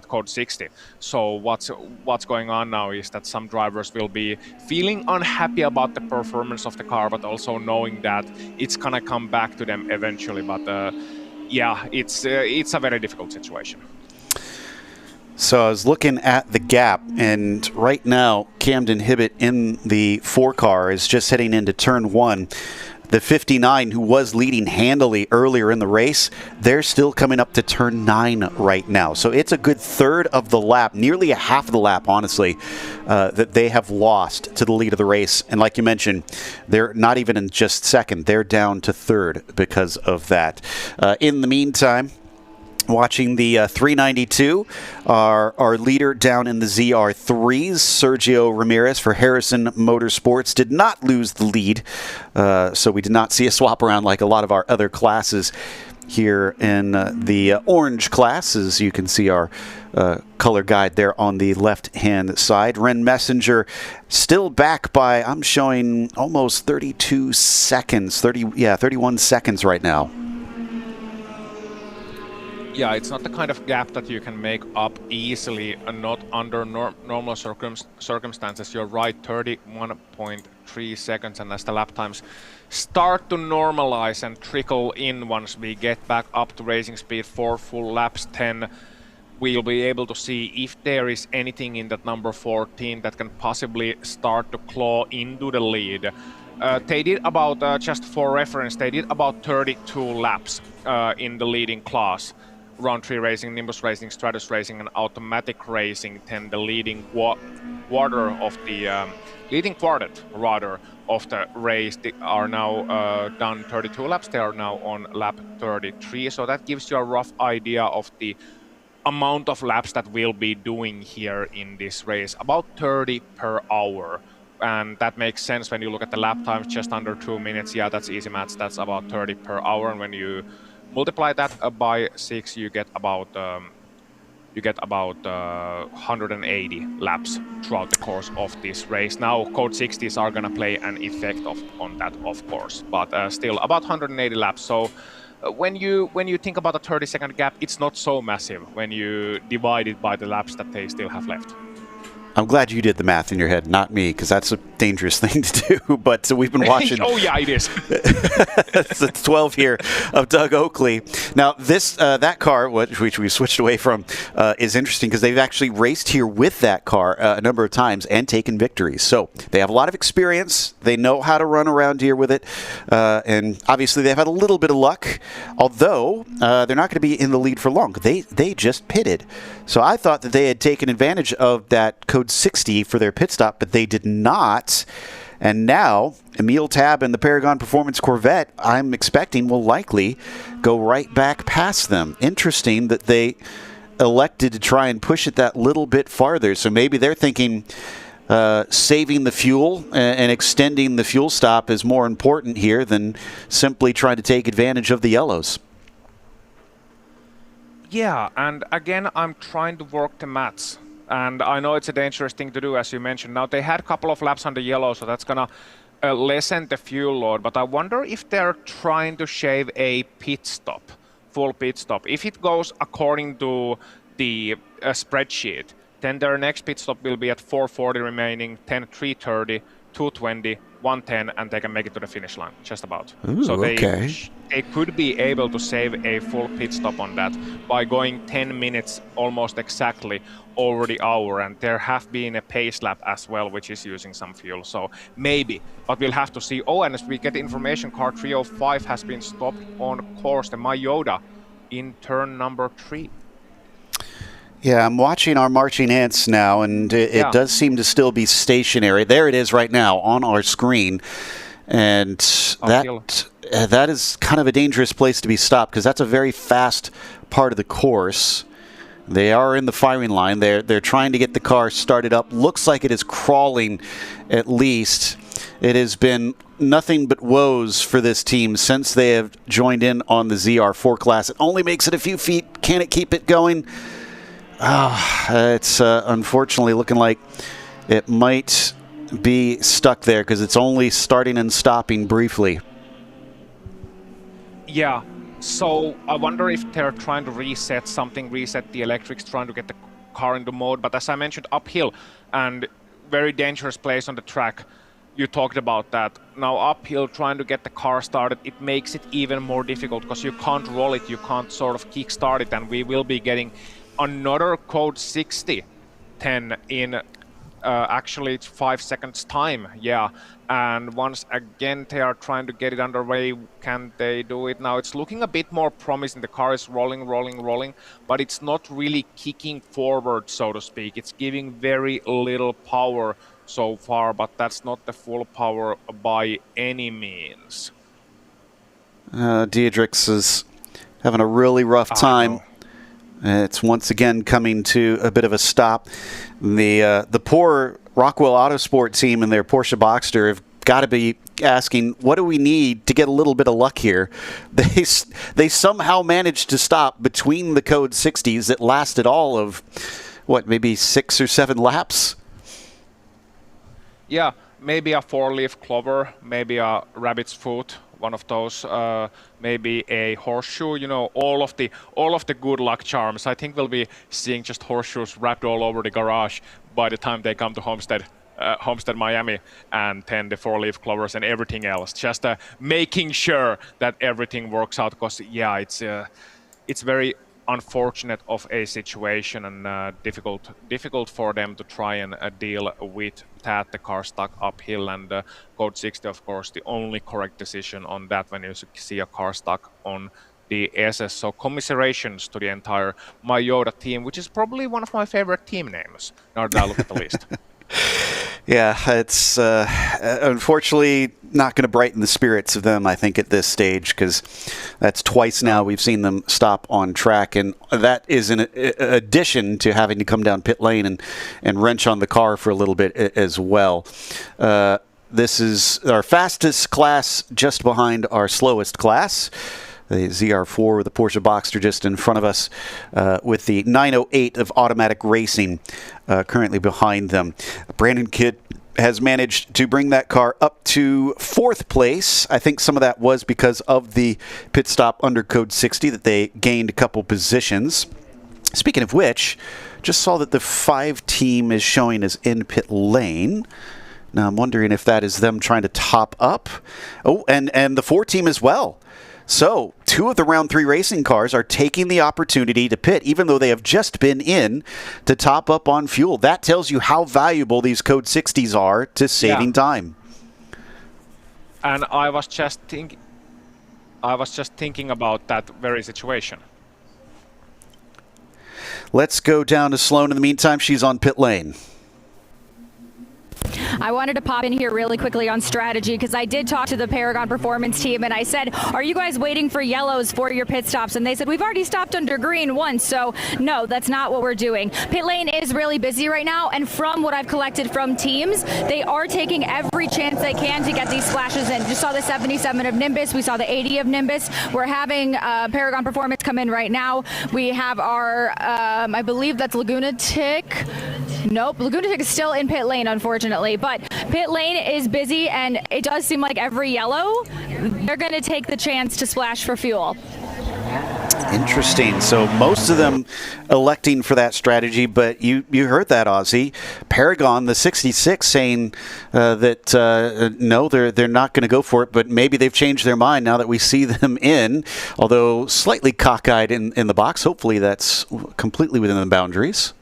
Code 60. So what's going on now is that some drivers will be feeling unhappy about the performance of the car, but also knowing that it's gonna come back to them eventually. But yeah, it's a very difficult situation.
So I was looking at the gap, and right now Camden Hibbett in the 4 car is just heading into turn 1. The 59, who was leading handily earlier in the race, they're still coming up to turn 9 right now. So it's a good third of the lap, nearly a half of the lap, honestly, that they have lost to the lead of the race. And like you mentioned, they're not even in just second. They're down to third because of that. In the meantime, Watching the 392, our leader down in the ZR3s, Sergio Ramirez for Harrison Motorsports, did not lose the lead. So we did not see a swap around like a lot of our other classes here in the orange class, as you can see our color guide there on the left-hand side. Ren Messenger still back by, I'm showing almost 32 seconds, 31 seconds right now.
Yeah, it's not the kind of gap that you can make up easily, not under normal circumstances. You're right, 31.3 seconds, and as the lap times start to normalize and trickle in once we get back up to racing speed 4 full laps, 10, we'll be able to see if there is anything in that number 14 that can possibly start to claw into the lead. They did about, just for reference, they did about 32 laps in the leading class. Round 3 racing, Nimbus racing, Stratus racing, and automatic racing. Then the leading leading quartet rather of the race are now done 32 laps. They are now on lap 33. So that gives you a rough idea of the amount of laps that we'll be doing here in this race. About 30 per hour. And that makes sense when you look at the lap times, just under 2 minutes. Yeah, that's easy maths. That's about 30 per hour. And when you multiply that by 6, you get about 180 laps throughout the course of this race. Now, code 60s are gonna play an effect on that, of course, but still about 180 laps. So when you think about a 30-second gap, it's not so massive when you divide it by the laps that they still have left.
I'm glad you did the math in your head, not me, because that's a dangerous thing to do. But we've been watching.
Oh yeah, it is.
It's the 12 here of Doug Oakley. Now that car, which we switched away from, is interesting because they've actually raced here with that car a number of times and taken victories. So they have a lot of experience. They know how to run around here with it, and obviously they've had a little bit of luck. Although they're not going to be in the lead for long. They just pitted, so I thought that they had taken advantage of that code 60 for their pit stop, but they did not. And now Emil Tab and the Paragon Performance Corvette, I'm expecting, will likely go right back past them. Interesting that they elected to try and push it that little bit farther. So maybe they're thinking saving the fuel and extending the fuel stop is more important here than simply trying to take advantage of the yellows.
Yeah, and again, I'm trying to work the maths. And I know it's a dangerous thing to do, as you mentioned. Now, they had a couple of laps on the yellow, so that's going to lessen the fuel load. But I wonder if they're trying to shave a pit stop, full pit stop. If it goes according to the spreadsheet, then their next pit stop will be at 4:40 remaining, 10, 3:30, 2:20, 1:10, and they can make it to the finish line, just about.
Ooh,
so they could be able to save a full pit stop on that by going 10 minutes almost exactly over the hour, and there have been a pace lap as well, which is using some fuel, so maybe, but we'll have to see. Oh, and as we get information, car 305 has been stopped on course, the Myota, in turn number 3.
Yeah, I'm watching our marching ants now, and it does seem to still be stationary. There it is right now on our screen, and that is kind of a dangerous place to be stopped because that's a very fast part of the course. They are in the firing line. They're trying to get the car started up. Looks like it is crawling at least. It has been nothing but woes for this team since they have joined in on the ZR4 class. It only makes it a few feet. Can it keep it going? It's unfortunately looking like it might be stuck there because it's only starting and stopping briefly.
Yeah, so I wonder if they're trying to reset the electrics, trying to get the car into mode. But as I mentioned, uphill and very dangerous place on the track. You talked about that. Now uphill, trying to get the car started, it makes it even more difficult because you can't roll it, you can't sort of kick-start it, and we will be getting another code 60 10 in actually 5 seconds time. Yeah, and once again they are trying to get it underway. Can they do it now? It's looking a bit more promising. The car is rolling, but it's not really kicking forward, so to speak. It's giving very little power so far, but that's not the full power by any means.
Diedrichs is having a really rough time. It's once again coming to a bit of a stop. The poor Rockwell Autosport team and their Porsche Boxster have got to be asking, what do we need to get a little bit of luck here? They somehow managed to stop between the Code 60s that lasted all of, maybe 6 or 7 laps?
Yeah, maybe a 4-leaf clover, maybe a rabbit's foot, one of those, maybe a horseshoe. You know, all of the good luck charms. I think we'll be seeing just horseshoes wrapped all over the garage by the time they come to Homestead, Miami, and then the 4-leaf clovers and everything else. Just making sure that everything works out. Because yeah, it's very unfortunate of a situation and difficult for them to try and deal with that. The car stuck uphill, and Code 60, of course, the only correct decision on that when you see a car stuck on the SS. So commiserations to the entire Myota team, which is probably one of my favorite team names now that I look at the list.
Yeah, it's unfortunately not going to brighten the spirits of them, I think, at this stage, because that's twice now we've seen them stop on track, and that is in addition to having to come down pit lane and wrench on the car for a little bit as well. This is our fastest class just behind our slowest class. The ZR4 with the Porsche Boxster just in front of us, with the 908 of Automatic Racing currently behind them. Brandon Kidd has managed to bring that car up to 4th place. I think some of that was because of the pit stop under Code 60 that they gained a couple positions. Speaking of which, just saw that the 5 team is showing as in pit lane. Now I'm wondering if that is them trying to top up. Oh, and the 4 team as well. So, 2 of the Round 3 racing cars are taking the opportunity to pit, even though they have just been in to top up on fuel. That tells you how valuable these Code 60s are to saving time.
And I was just thinking about that very situation.
Let's go down to Sloan in the meantime. She's on pit lane.
I wanted to pop in here really quickly on strategy because I did talk to the Paragon Performance team and I said, are you guys waiting for yellows for your pit stops? And they said, we've already stopped under green once. So no, that's not what we're doing. Pit lane is really busy right now. And from what I've collected from teams, they are taking every chance they can to get these splashes in. Just saw the 77 of Nimbus. We saw the 80 of Nimbus. We're having Paragon Performance come in right now. We have our, I believe that's Lagunatic. Nope, Lagunatic is still in pit lane, unfortunately. But pit lane is busy, and it does seem like every yellow, they're going to take the chance to splash for fuel.
Interesting. So most of them electing for that strategy, but you heard that, Ozzy. Paragon, the 66, saying that no, they're not going to go for it, but maybe they've changed their mind now that we see them in, although slightly cockeyed in the box. Hopefully that's completely within the boundaries.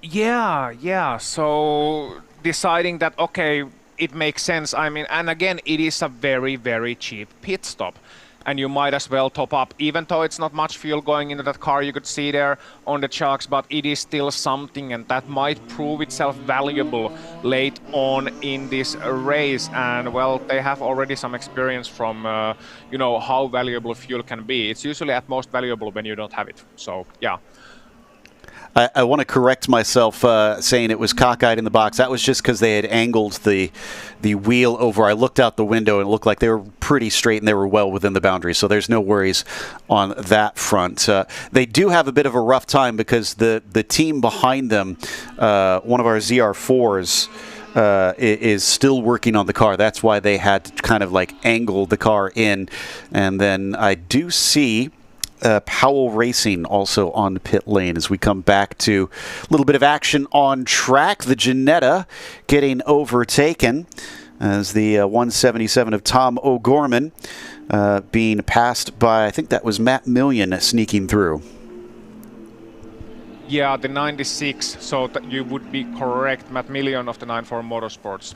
Yeah. So deciding that, okay, it makes sense. I mean, and again, it is a very, very cheap pit stop. And you might as well top up, even though it's not much fuel going into that car you could see there on the charts, but it is still something, and that might prove itself valuable late on in this race. And well, they have already some experience from, how valuable fuel can be. It's usually at most valuable when you don't have it. So, yeah.
I want to correct myself saying it was cockeyed in the box. That was just because they had angled the wheel over. I looked out the window and it looked like they were pretty straight and they were well within the boundaries. So there's no worries on that front. They do have a bit of a rough time because the team behind them, one of our ZR4s, is still working on the car. That's why they had to kind of like angle the car in. And then I do see Powell Racing also on pit lane as we come back to a little bit of action on track. The Ginetta getting overtaken as the 177 of Tom O'Gorman being passed by, I think that was Matt Million sneaking through.
Yeah, the 96, so you would be correct, Matt Million of the 94 Motorsports.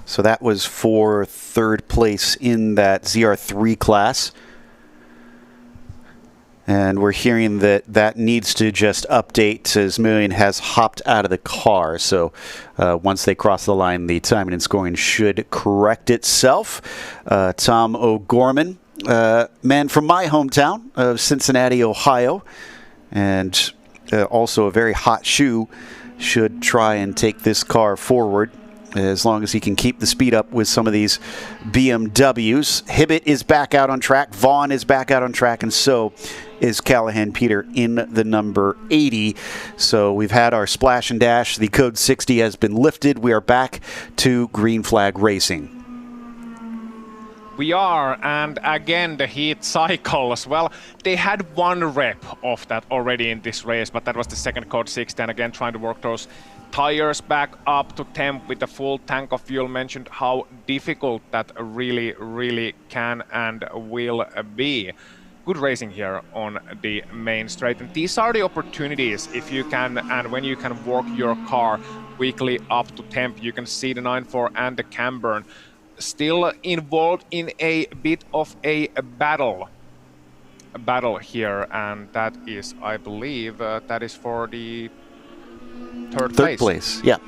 So that was for 3rd place in that ZR3 class. And we're hearing that needs to just update as Million has hopped out of the car. So once they cross the line, the timing and scoring should correct itself. Tom O'Gorman man from my hometown of Cincinnati, Ohio, and also a very hot shoe, should try and take this car forward as long as he can keep the speed up with some of these BMWs. Hibbett is back out on track. Vaughn is back out on track, and so is Callahan Peter in the number 80. So we've had our splash and dash. The code 60 has been lifted. We are back to green flag racing.
We are, and again the heat cycles. Well, they had one rep of that already in this race, but that was the second code 60, and again trying to work those tires back up to temp with a full tank of fuel. Mentioned how difficult that really can and will be. Good racing here on the main straight, and these are the opportunities if you can and when you can work your car quickly up to temp. You can see the 9.4 and the Camburn still involved in a bit of a battle here, and that is, I believe, that is for the third place.
Yeah.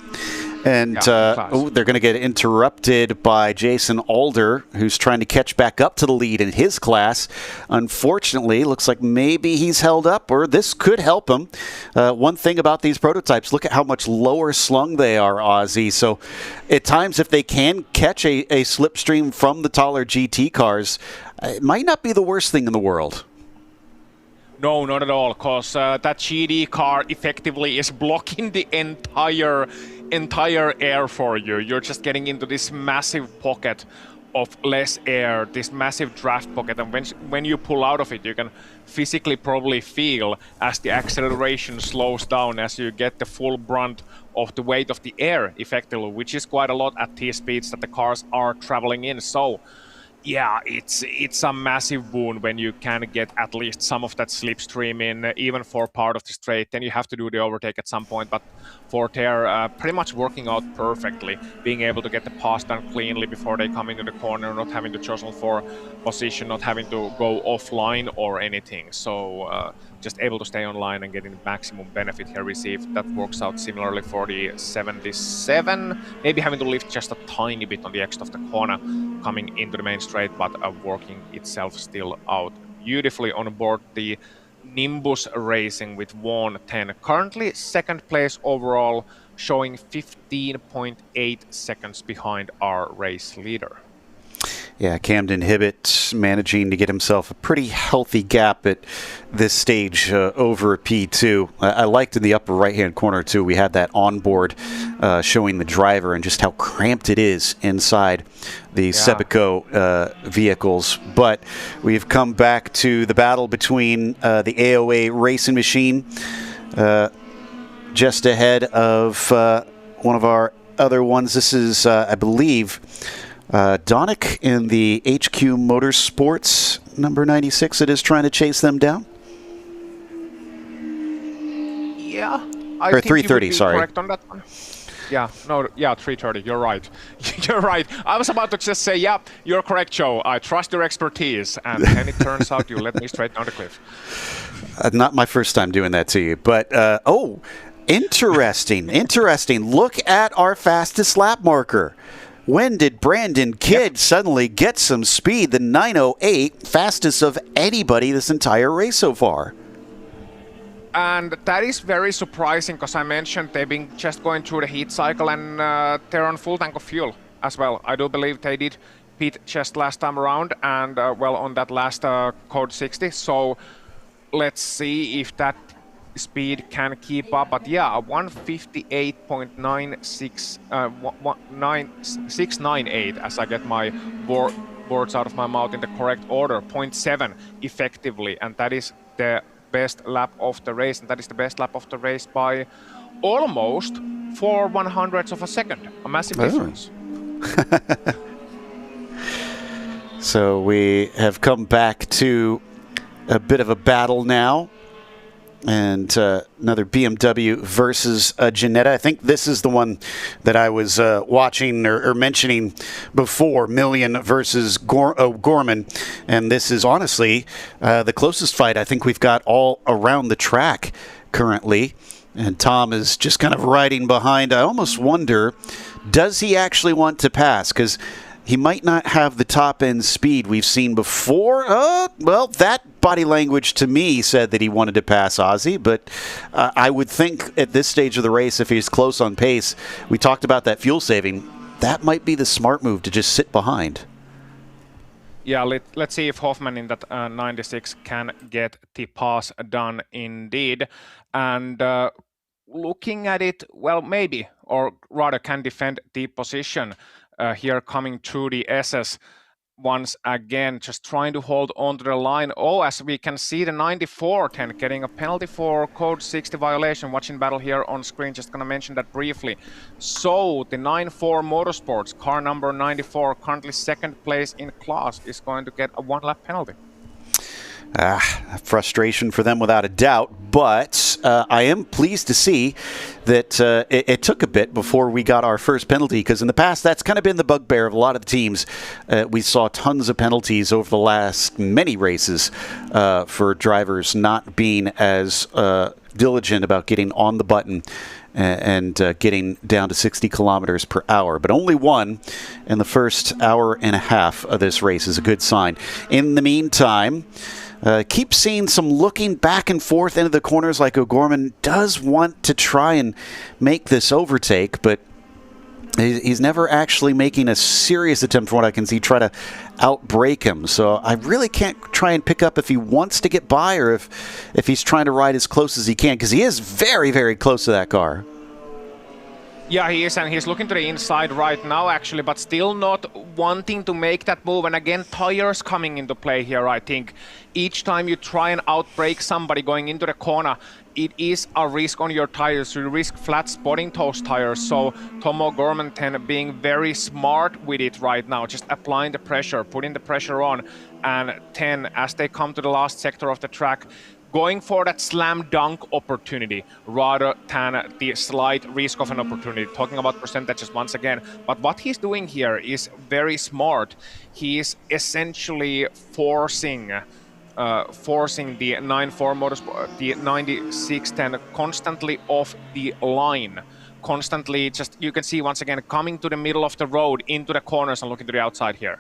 And they're going to get interrupted by Jason Alder, who's trying to catch back up to the lead in his class. Unfortunately, looks like maybe he's held up, or this could help him. One thing about these prototypes, look at how much lower slung they are, Ozzy. So at times, if they can catch a slipstream from the taller GT cars, it might not be the worst thing in the world.
No, not at all, because that GD car effectively is blocking the entire air for you. You're just getting into this massive pocket of less air, this massive draft pocket, and when you pull out of it, you can physically probably feel as the acceleration slows down as you get the full brunt of the weight of the air effectively, which is quite a lot at these speeds that the cars are traveling in. So yeah, it's a massive boon when you can get at least some of that slipstream in, even for part of the straight. Then you have to do the overtake at some point, but Forterre pretty much working out perfectly, being able to get the pass done cleanly before they come into the corner, not having to jostle for position, not having to go offline or anything. So just able to stay online and getting the maximum benefit here received. That works out similarly for the 77. Maybe having to lift just a tiny bit on the exit of the corner coming into the main straight, but working itself still out beautifully on board the Nimbus Racing with Vaughn 10. Currently second place overall, showing 15.8 seconds behind our race leader.
Yeah, Camden Hibbett managing to get himself a pretty healthy gap at this stage over P2. I liked in the upper right-hand corner, too, we had that onboard showing the driver and just how cramped it is inside the Sebico vehicles. But we've come back to the battle between the AOA racing machine just ahead of one of our other ones. This is, I believe, Donick in the HQ Motorsports number 96. It is trying to chase them down.
Yeah, I
or
think
330.
you would be
sorry.
correct on that one. Yeah, no, yeah, 330. You're right. You're right. I was about to just say, yeah, you're correct, Joe. I trust your expertise, and then it turns out you led me straight down the cliff.
Not my first time doing that to you, but interesting. Look at our fastest lap marker. When did Brandon Kidd suddenly get some speed? The 908, fastest of anybody this entire race so far.
And that is very surprising, because I mentioned they've been just going through the heat cycle, and they're on full tank of fuel as well. I do believe they did pit just last time around, and well, on that last code 60. So let's see if that speed can keep up. But yeah, 158.9698 as I get my words out of my mouth in the correct order. 0.7 effectively, and that is the best lap of the race, and that is the best lap of the race by almost 4/100ths of a second. A massive difference.
So we have come back to a bit of a battle now. And another BMW versus Ginetta. I think this is the one that I was watching or mentioning before, Million versus Gorman. And this is honestly the closest fight I think we've got all around the track currently. And Tom is just kind of riding behind. I almost wonder, does he actually want to pass? Because he might not have the top-end speed we've seen before. Well, that body language to me said that he wanted to pass Ozzy, but I would think at this stage of the race, if he's close on pace, we talked about that fuel saving, that might be the smart move to just sit behind.
Yeah, let's see if Hoffman in that 96 can get the pass done indeed. And looking at it, well, maybe, or rather can defend the position here coming through the SS once again, just trying to hold on to the line. Oh, as we can see, the 94-10 getting a penalty for code 60 violation. Watching battle here on screen, just going to mention that briefly. So the 94 Motorsports, car number 94, currently second place in class, is going to get a one-lap penalty.
Frustration for them without a doubt, but I am pleased to see that it took a bit before we got our first penalty, because in the past that's kind of been the bugbear of a lot of the teams. We saw tons of penalties over the last many races for drivers not being as diligent about getting on the button and getting down to 60 kilometers per hour. But only one in the first hour and a half of this race is a good sign. In the meantime, keep seeing some looking back and forth into the corners, like O'Gorman does want to try and make this overtake, but he's never actually making a serious attempt, from what I can see, try to outbrake him. So I really can't try and pick up if he wants to get by or if he's trying to ride as close as he can, because he is very, very close to that car.
Yeah, he is, and he's looking to the inside right now, actually, but still not wanting to make that move. And again, tires coming into play here, I think. Each time you try and outbrake somebody going into the corner, it is a risk on your tires. You risk flat spotting those tires. So Tom O'Gorman being very smart with it right now, just applying the pressure, putting the pressure on. And 10, as they come to the last sector of the track, going for that slam dunk opportunity rather than the slight risk of an opportunity. Talking about percentages once again. But what he's doing here is very smart. He is essentially forcing the 94 Motorsport, the 9610 constantly off the line. Constantly, just, you can see once again, coming to the middle of the road, into the corners and looking to the outside here.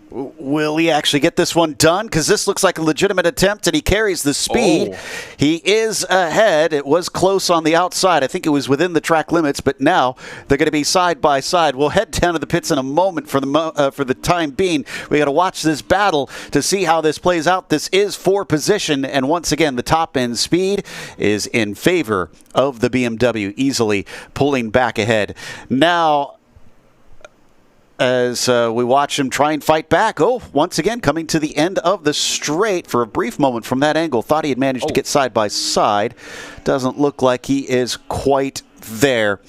Will he actually get this one done? Because this looks like a legitimate attempt, and he carries the speed.
Oh.
He is ahead. It was close on the outside. I think it was within the track limits, but now they're going to be side by side. We'll head down to the pits in a moment. For the time being, we got to watch this battle to see how this plays out. This is for position, and once again, the top end speed is in favor of the BMW, easily pulling back ahead. Now, as we watch him try and fight back. Oh, once again, coming to the end of the straight for a brief moment from that angle. Thought he had managed to get side by side. Doesn't look like he is quite there.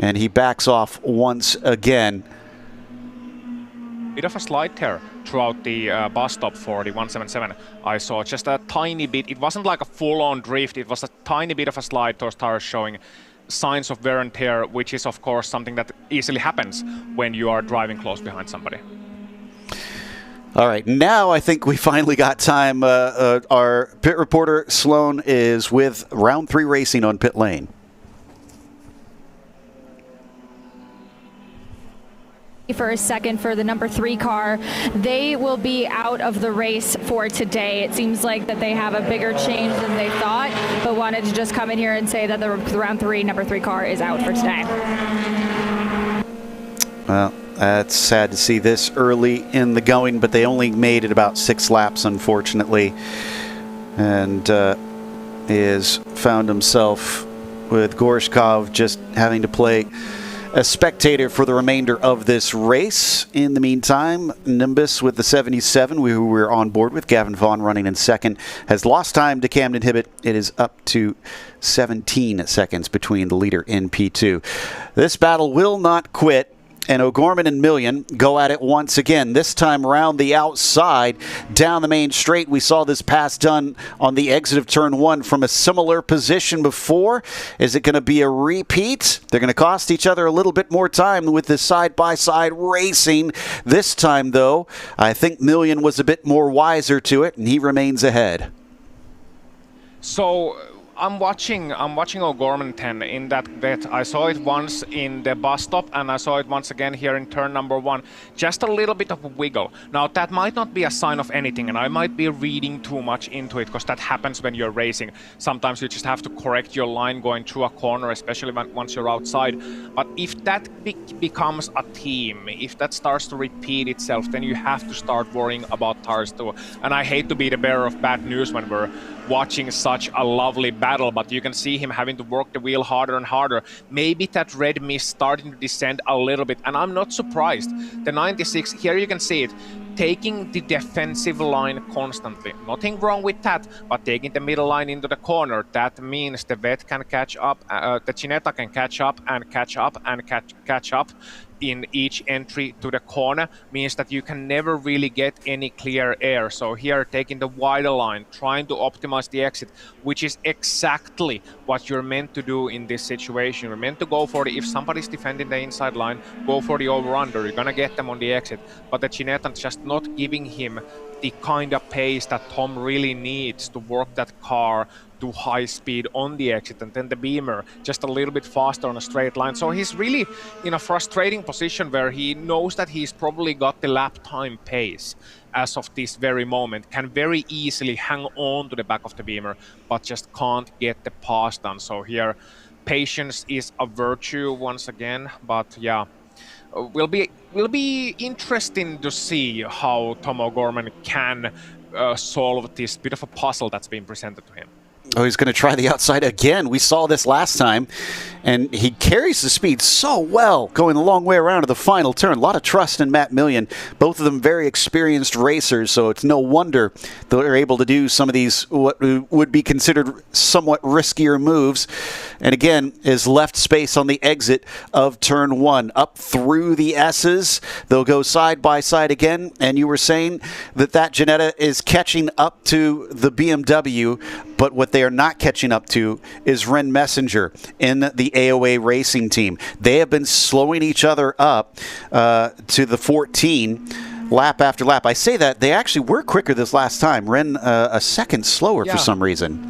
And he backs off once again.
Bit of a slide there throughout the bus stop for the 177. I saw just a tiny bit. It wasn't like a full-on drift. It was a tiny bit of a slide, those tires showing signs of wear and tear, which is of course something that easily happens when you are driving close behind somebody.
All right, now I think we finally got time. Our pit reporter Sloan is with Round 3 Racing on pit lane.
For a second for the number 3 car. They will be out of the race for today. It seems like that they have a bigger change than they thought, but wanted to just come in here and say that the round 3 number 3 car is out for today.
Well, that's sad to see this early in the going, but they only made it about 6 laps, unfortunately, and he has found himself with Gorshkov just having to play a spectator for the remainder of this race. In the meantime, Nimbus with the 77, who we're on board with, Gavin Vaughn running in second, has lost time to Camden Hibbett. It is up to 17 seconds between the leader in P2. This battle will not quit, and O'Gorman and Million go at it once again, this time around the outside, down the main straight. We saw this pass done on the exit of turn 1 from a similar position before. Is it going to be a repeat? They're going to cost each other a little bit more time with this side-by-side racing. This time, though, I think Million was a bit more wiser to it, and he remains ahead.
So I'm watching O'Gorman 10 in that vet. I saw it once in the bus stop, and I saw it once again here in turn number 1. Just a little bit of a wiggle. Now that might not be a sign of anything, and I might be reading too much into it, because that happens when you're racing. Sometimes you just have to correct your line going through a corner, especially once you're outside. But if that becomes a theme, if that starts to repeat itself, then you have to start worrying about tires too. And I hate to be the bearer of bad news when we're watching such a lovely battle, but you can see him having to work the wheel harder and harder. Maybe that red mist starting to descend a little bit, and I'm not surprised. The 96, here you can see it, taking the defensive line constantly. Nothing wrong with that, but taking the middle line into the corner, that means the vet can catch up, the Ginetta can catch up and catch up and catch up in each entry to the corner, means that you can never really get any clear air. So here, taking the wider line, trying to optimize the exit, which is exactly what you're meant to do in this situation. You're meant to go for the, if somebody's defending the inside line, go for the over-under. You're gonna get them on the exit. But the Ginetta just not giving him the kind of pace that Tom really needs to work that car to high speed on the exit, and then the Beamer just a little bit faster on a straight line. So he's really in a frustrating position where he knows that he's probably got the lap time pace as of this very moment, can very easily hang on to the back of the Beamer, but just can't get the pass done. So here, patience is a virtue once again, but yeah. Will be interesting to see how Tom O'Gorman can solve this bit of a puzzle that's been presented to him.
Oh, he's going to try the outside again. We saw this last time, and he carries the speed so well, going a long way around to the final turn. A lot of trust in Matt Million. Both of them very experienced racers, so it's no wonder they're able to do some of these what would be considered somewhat riskier moves. And again, is left space on the exit of turn 1. Up through the S's. They'll go side by side again, and you were saying that Ginetta is catching up to the BMW, but what they are not catching up to is Ren Messenger in the AOA racing team. They have been slowing each other up to the 14 lap after lap. I say that they actually were quicker this last time. Ren a second slower for some reason.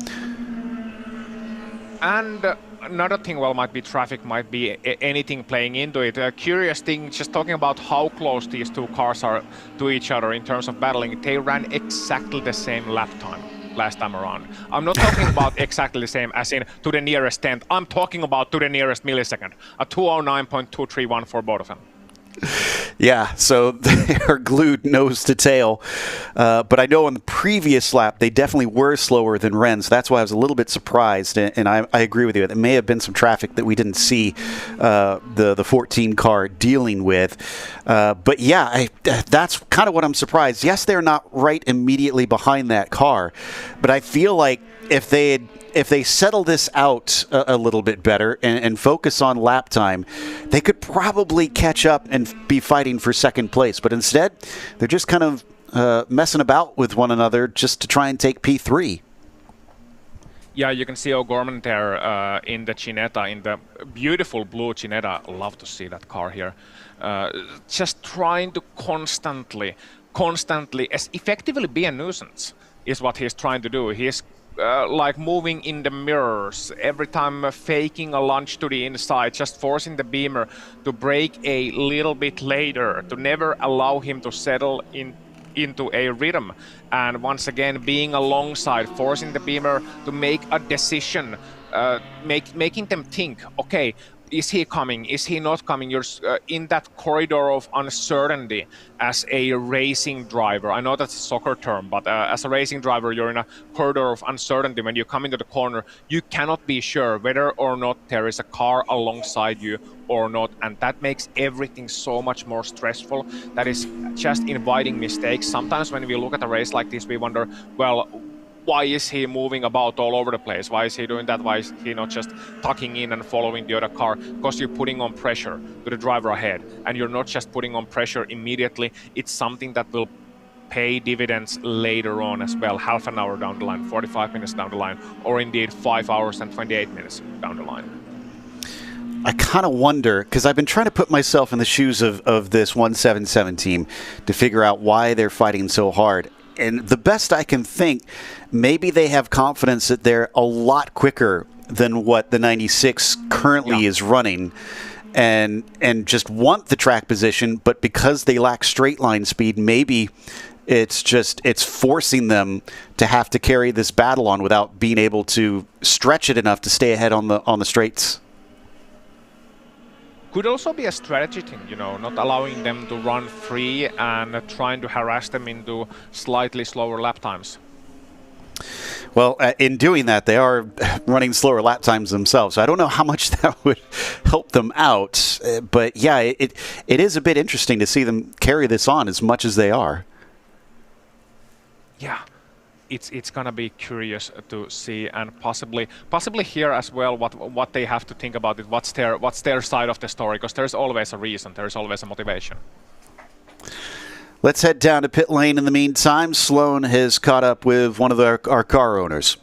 And another thing, well, might be traffic, might be anything playing into it. A curious thing, just talking about how close these two cars are to each other in terms of battling, they ran exactly the same lap time last time around. I'm not talking about exactly the same as in to the nearest tenth. I'm talking about to the nearest millisecond. A 209.231 for both of them.
Yeah, so they are glued nose to tail. But I know on the previous lap, they definitely were slower than Ren, so that's why I was a little bit surprised. And I agree with you. There may have been some traffic that we didn't see the 14 car dealing with. But yeah, that's kind of what I'm surprised. Yes, they're not right immediately behind that car, but I feel like if they settle this out a little bit better and focus on lap time, they could probably catch up and be fighting for second place. But instead, they're just kind of messing about with one another just to try and take P3.
Yeah, you can see O'Gorman there in the Ginetta, in the beautiful blue Ginetta. Love to see that car here. Just trying to constantly, as effectively be a nuisance is what he's trying to do. He's like moving in the mirrors, every time faking a lunge to the inside, just forcing the Beamer to brake a little bit later, to never allow him to settle into a rhythm. And once again, being alongside, forcing the Beamer to make a decision, making them think, okay, is he coming? Is he not coming? You're in that corridor of uncertainty as a racing driver. I know that's a soccer term, but as a racing driver, you're in a corridor of uncertainty. When you come into the corner, you cannot be sure whether or not there is a car alongside you or not. And that makes everything so much more stressful. That is just inviting mistakes. Sometimes when we look at a race like this, we wonder, well, why is he moving about all over the place? Why is he doing that? Why is he not just tucking in and following the other car? Because you're putting on pressure to the driver ahead. And you're not just putting on pressure immediately. It's something that will pay dividends later on as well. Half an hour down the line, 45 minutes down the line, or indeed 5 hours and 28 minutes down the line.
I kind of wonder, because I've been trying to put myself in the shoes of this 177 team to figure out why they're fighting so hard. and the best I can think, maybe they have confidence that they're a lot quicker than what the 96 currently is running, and just want the track position, but because they lack straight line speed, maybe it's forcing them to have to carry this battle on without being able to stretch it enough to stay ahead on the straights.
Could also be a strategy thing, not allowing them to run free and trying to harass them into slightly slower lap times.
Well, in doing that, they are running slower lap times themselves. So I don't know how much that would help them out. But yeah, it is a bit interesting to see them carry this on as much as they are.
Yeah, it's gonna be curious to see, and possibly hear as well what they have to think about it. What's their side of the story? Because there's always a reason. There's always a motivation.
Let's head down to pit lane in the meantime. Sloan has caught up with one of our car owners.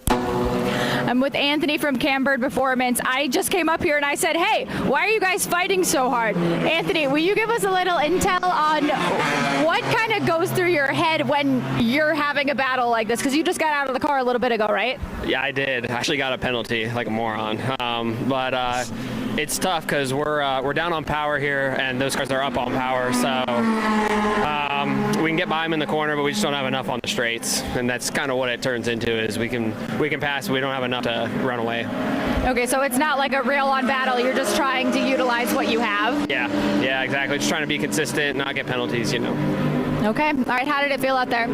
I'm with Anthony from Camberg Performance. I just came up here and I said, hey, why are you guys fighting so hard? Anthony, will you give us a little intel on what kind of goes through your head when you're having a battle like this? Because you just got out of the car a little bit ago, right?
Yeah, I did. I actually got a penalty like a moron. But it's tough because we're down on power here, and those cars are up on power. So we can get by them in the corner, but we just don't have enough on the straights, and that's kind of what it turns into. Is we can pass, but we don't have enough to run away.
Okay, so it's not like a real-on battle. You're just trying to utilize what you have.
Yeah, exactly. Just trying to be consistent, not get penalties.
Okay. All right. How did it feel out there?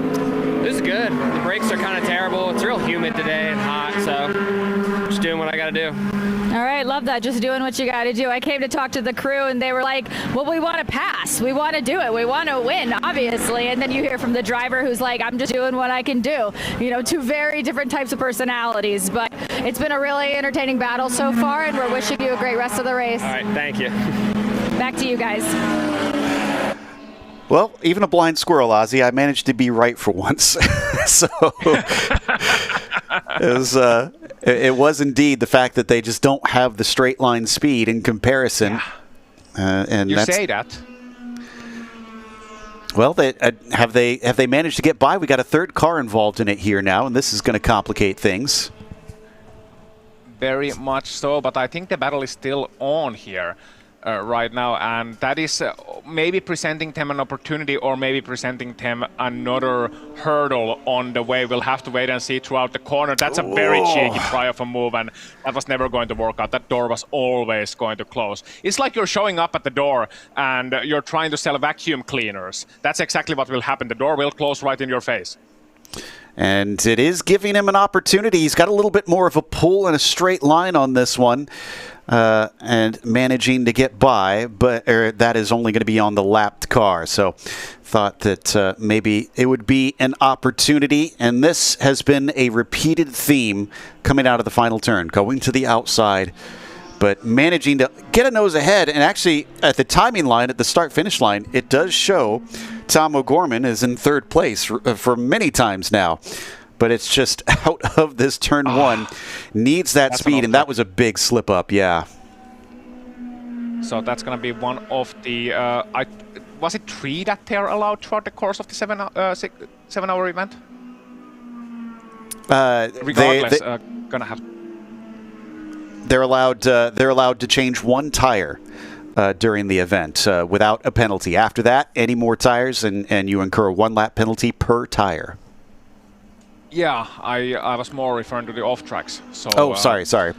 This is good. The brakes are kind of terrible. It's real humid today and hot, so just doing what I got to do.
All right, love that. Just doing what you got to do. I came to talk to the crew, and they were like, well, we want to pass. We want to do it. We want to win, obviously. And then you hear from the driver who's like, I'm just doing what I can do. Two very different types of personalities. But it's been a really entertaining battle so far, and we're wishing you a great rest of the race.
All right, thank you.
Back to you guys.
Well, even a blind squirrel, Ozzy, I managed to be right for once. So it was indeed the fact that they just don't have the straight line speed in comparison.
Yeah.
And
you say that.
Well, have they managed to get by? We got a third car involved in it here now, and this is going to complicate things.
Very much so, but I think the battle is still on here. Right now, and that is maybe presenting them an opportunity, or maybe presenting them another hurdle on the way. We'll have to wait and see throughout the corner. That's a very cheeky try of a move, and that was never going to work out. That door was always going to close. It's like you're showing up at the door and you're trying to sell vacuum cleaners. That's exactly what will happen. The door will close right in your face.
And it is giving him an opportunity. He's got a little bit more of a pull and a straight line on this one. And managing to get by, but that is only going to be on the lapped car. So thought that maybe it would be an opportunity, and this has been a repeated theme coming out of the final turn, going to the outside, but managing to get a nose ahead. And actually, at the timing line, at the start-finish line, it does show Tom O'Gorman is in third place for many times now. But it's just out of this turn one. Needs that speed, and that was a big slip up, yeah.
So that's going to be one of the... was it 3 that they're allowed throughout the course of the 7-hour event? Regardless, gonna have...
They're allowed to change one tire during the event without a penalty. After that, any more tires, and you incur a 1-lap penalty per tire.
Yeah, I was more referring to the off tracks. So,
sorry.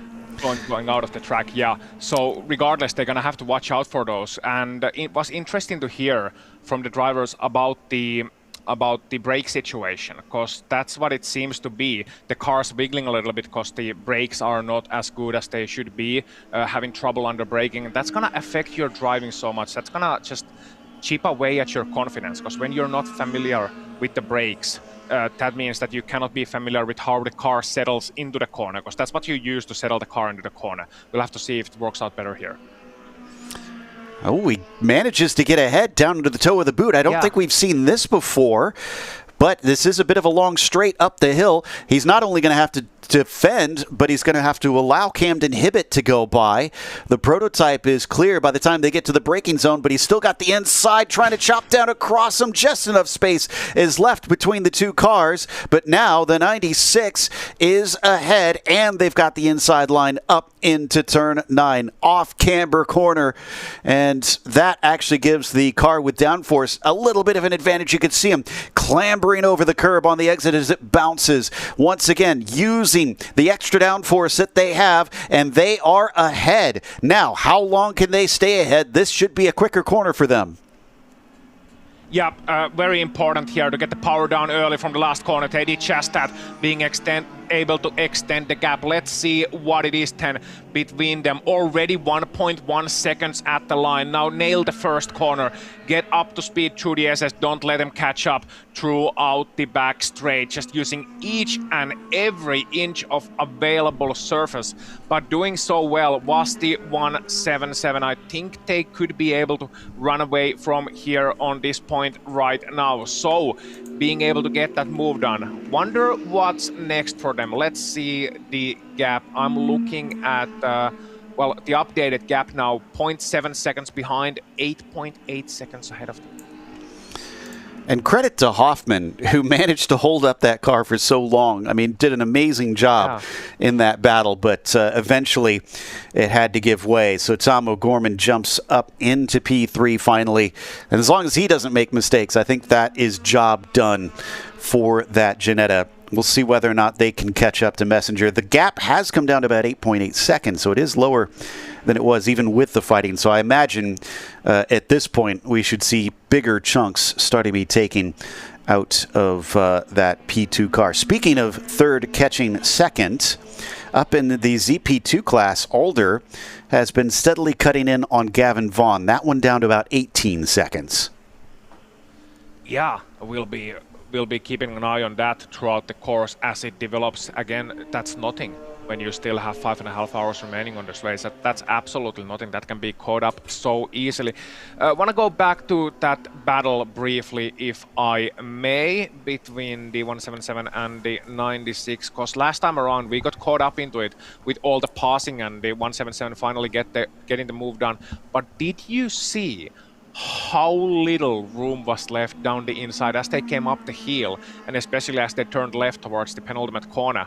Going out of the track, yeah. So regardless, they're gonna have to watch out for those. And it was interesting to hear from the drivers about the brake situation, because that's what it seems to be. The car's wiggling a little bit because the brakes are not as good as they should be, having trouble under braking. And that's gonna affect your driving so much. That's gonna just chip away at your confidence, because when you're not familiar with the brakes, that means that you cannot be familiar with how the car settles into the corner, because that's what you use to settle the car into the corner. We'll have to see if it works out better here.
Oh, he manages to get ahead down into the toe of the boot. I don't think we've seen this before, but this is a bit of a long straight up the hill. He's not only going to have to defend, but he's going to have to allow Camden Hibbett to go by. The prototype is clear by the time they get to the braking zone, but he's still got the inside trying to chop down across him. Just enough space is left between the two cars, but now the 96 is ahead, and they've got the inside line up into turn 9 off Camber Corner, and that actually gives the car with downforce a little bit of an advantage. You can see him clambering over the curb on the exit as it bounces. Once again, using the extra downforce that they have, and they are ahead. Now, how long can they stay ahead? This should be a quicker corner for them.
Yeah, very important here to get the power down early from the last corner. They did just that, being able to extend the gap. Let's see what it is then between them. Already 1.1 seconds at the line. Now nail the first corner. Get up to speed through the SS. Don't let them catch up throughout the back straight. Just using each and every inch of available surface. But doing so well was the 177. I think they could be able to run away from here on this point right now. So being able to get that move done. Wonder what's next for them. Let's see the gap. I'm looking at, well, the updated gap now, 0.7 seconds behind, 8.8 seconds ahead of them.
And credit to Hoffman, who managed to hold up that car for so long. I mean, did an amazing job in that battle, but eventually it had to give way. So Tom O'Gorman jumps up into P3 finally. And as long as he doesn't make mistakes, I think that is job done for that Ginetta. We'll see whether or not they can catch up to Messenger. The gap has come down to about 8.8 seconds, so it is lower than it was even with the fighting. So I imagine at this point we should see bigger chunks starting to be taken out of that P2 car. Speaking of third catching second, up in the ZP2 class, Alder has been steadily cutting in on Gavin Vaughn. That one down to about 18 seconds.
Yeah, we'll be keeping an eye on that throughout the course as it develops. Again, that's nothing when you still have 5.5 hours remaining on this race. That's absolutely nothing. That can be caught up so easily. I want to go back to that battle briefly, if I may, between the 177 and the 96, because last time around we got caught up into it with all the passing and the 177 finally getting the move done. But did you see how little room was left down the inside as they came up the hill, and especially as they turned left towards the penultimate corner?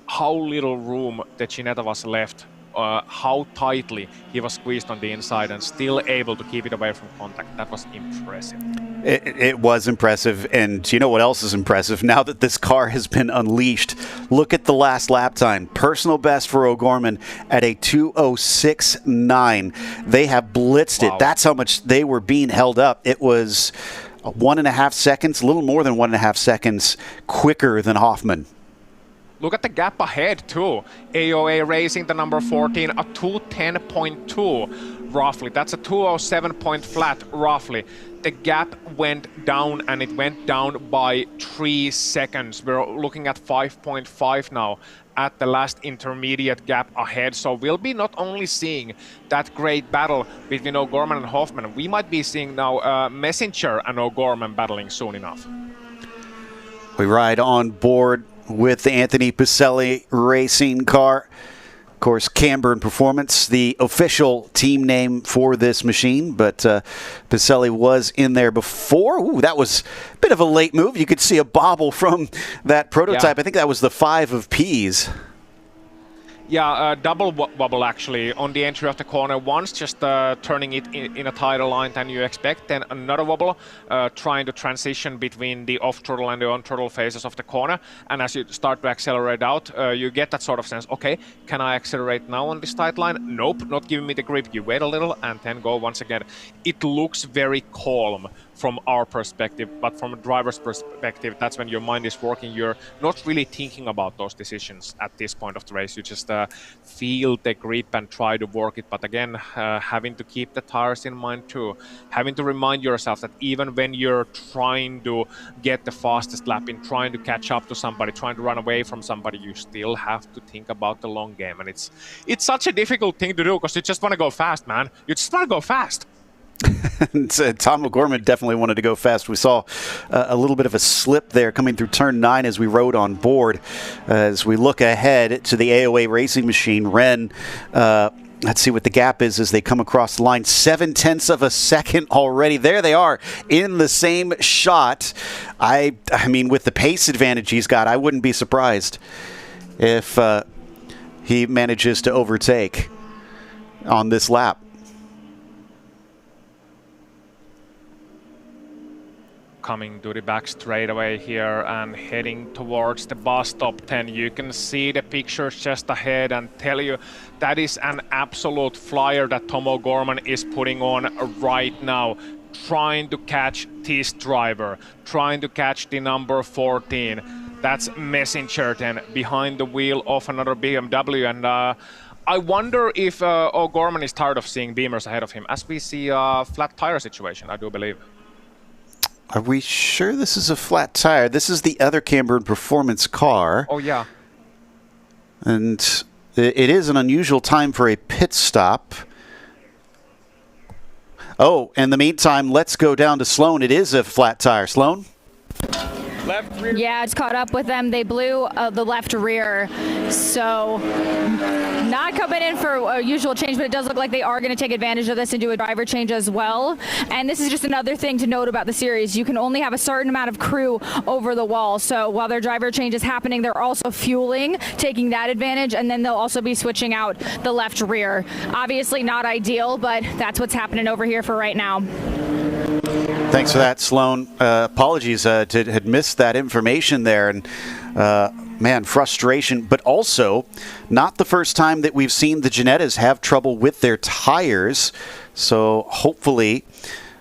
How little room the Ginetta was left, how tightly he was squeezed on the inside and still able to keep it away from contact. That was impressive.
It was impressive, and you know what else is impressive? Now that this car has been unleashed, look at the last lap time. Personal best for O'Gorman at a 2:06.9. They have blitzed it. That's how much they were being held up. It was 1.5 seconds, a little more than 1.5 seconds quicker than Hoffman.
Look at the gap ahead too. AOA Racing, the number 14, a 2:10.2 roughly. That's a 2:07 point flat roughly. The gap went down, and it went down by 3 seconds. We're looking at 5.5 now at the last intermediate gap ahead. So we'll be not only seeing that great battle between O'Gorman and Hoffman, we might be seeing now Messenger and O'Gorman battling soon enough.
We ride on board with the Anthony Pacelli racing car. Of course, Camber Performance, the official team name for this machine, but Pacelli was in there before. Ooh, that was a bit of a late move. You could see a bobble from that prototype. Yeah. I think that was the 5 of P's.
Yeah, double wobble actually on the entry of the corner. Once just turning it in a tighter line than you expect, then another wobble, trying to transition between the off-throttle and the on-throttle phases of the corner. And as you start to accelerate out, you get that sort of sense, okay, can I accelerate now on this tight line? Nope, not giving me the grip. You wait a little and then go once again. It looks very calm from our perspective, but from a driver's perspective, that's when your mind is working. You're not really thinking about those decisions at this point of the race. You just feel the grip and try to work it. But again, having to keep the tires in mind too. Having to remind yourself that even when you're trying to get the fastest lap in, trying to catch up to somebody, trying to run away from somebody, you still have to think about the long game. And it's such a difficult thing to do because you just want to go fast, man. You just want to go fast.
And, Tom O'Gorman definitely wanted to go fast. We saw a little bit of a slip there coming through turn 9 as we rode on board. As we look ahead to the AOA racing machine, Ren, let's see what the gap is as they come across the line. 0.7 of a second already. There they are in the same shot. I mean, with the pace advantage he's got, I wouldn't be surprised if he manages to overtake on this lap.
Coming to the back straightaway here and heading towards the bus stop 10. You can see the pictures just ahead and tell you that is an absolute flyer that Tom O'Gorman is putting on right now, trying to catch this driver, trying to catch the number 14. That's Messenger then behind the wheel of another BMW, and I wonder if O'Gorman is tired of seeing Beamers ahead of him, as we see a flat tire situation, I do believe.
Are we sure this is a flat tire? This is the other Camberton Performance car.
Oh, yeah.
And it is an unusual time for a pit stop. Oh, in the meantime, let's go down to Sloan. It is a flat tire. Sloan?
Left rear.
Yeah, it's caught up with them. They blew the left rear. So not coming in for a usual change, but it does look like they are going to take advantage of this and do a driver change as well. And this is just another thing to note about the series. You can only have a certain amount of crew over the wall. So while their driver change is happening, they're also fueling, taking that advantage, and then they'll also be switching out the left rear. Obviously not ideal, but that's what's happening over here for right now.
Thanks for that, Sloan. Apologies had missed that information there. And, man, frustration. But also, not the first time that we've seen the Ginettas have trouble with their tires. So hopefully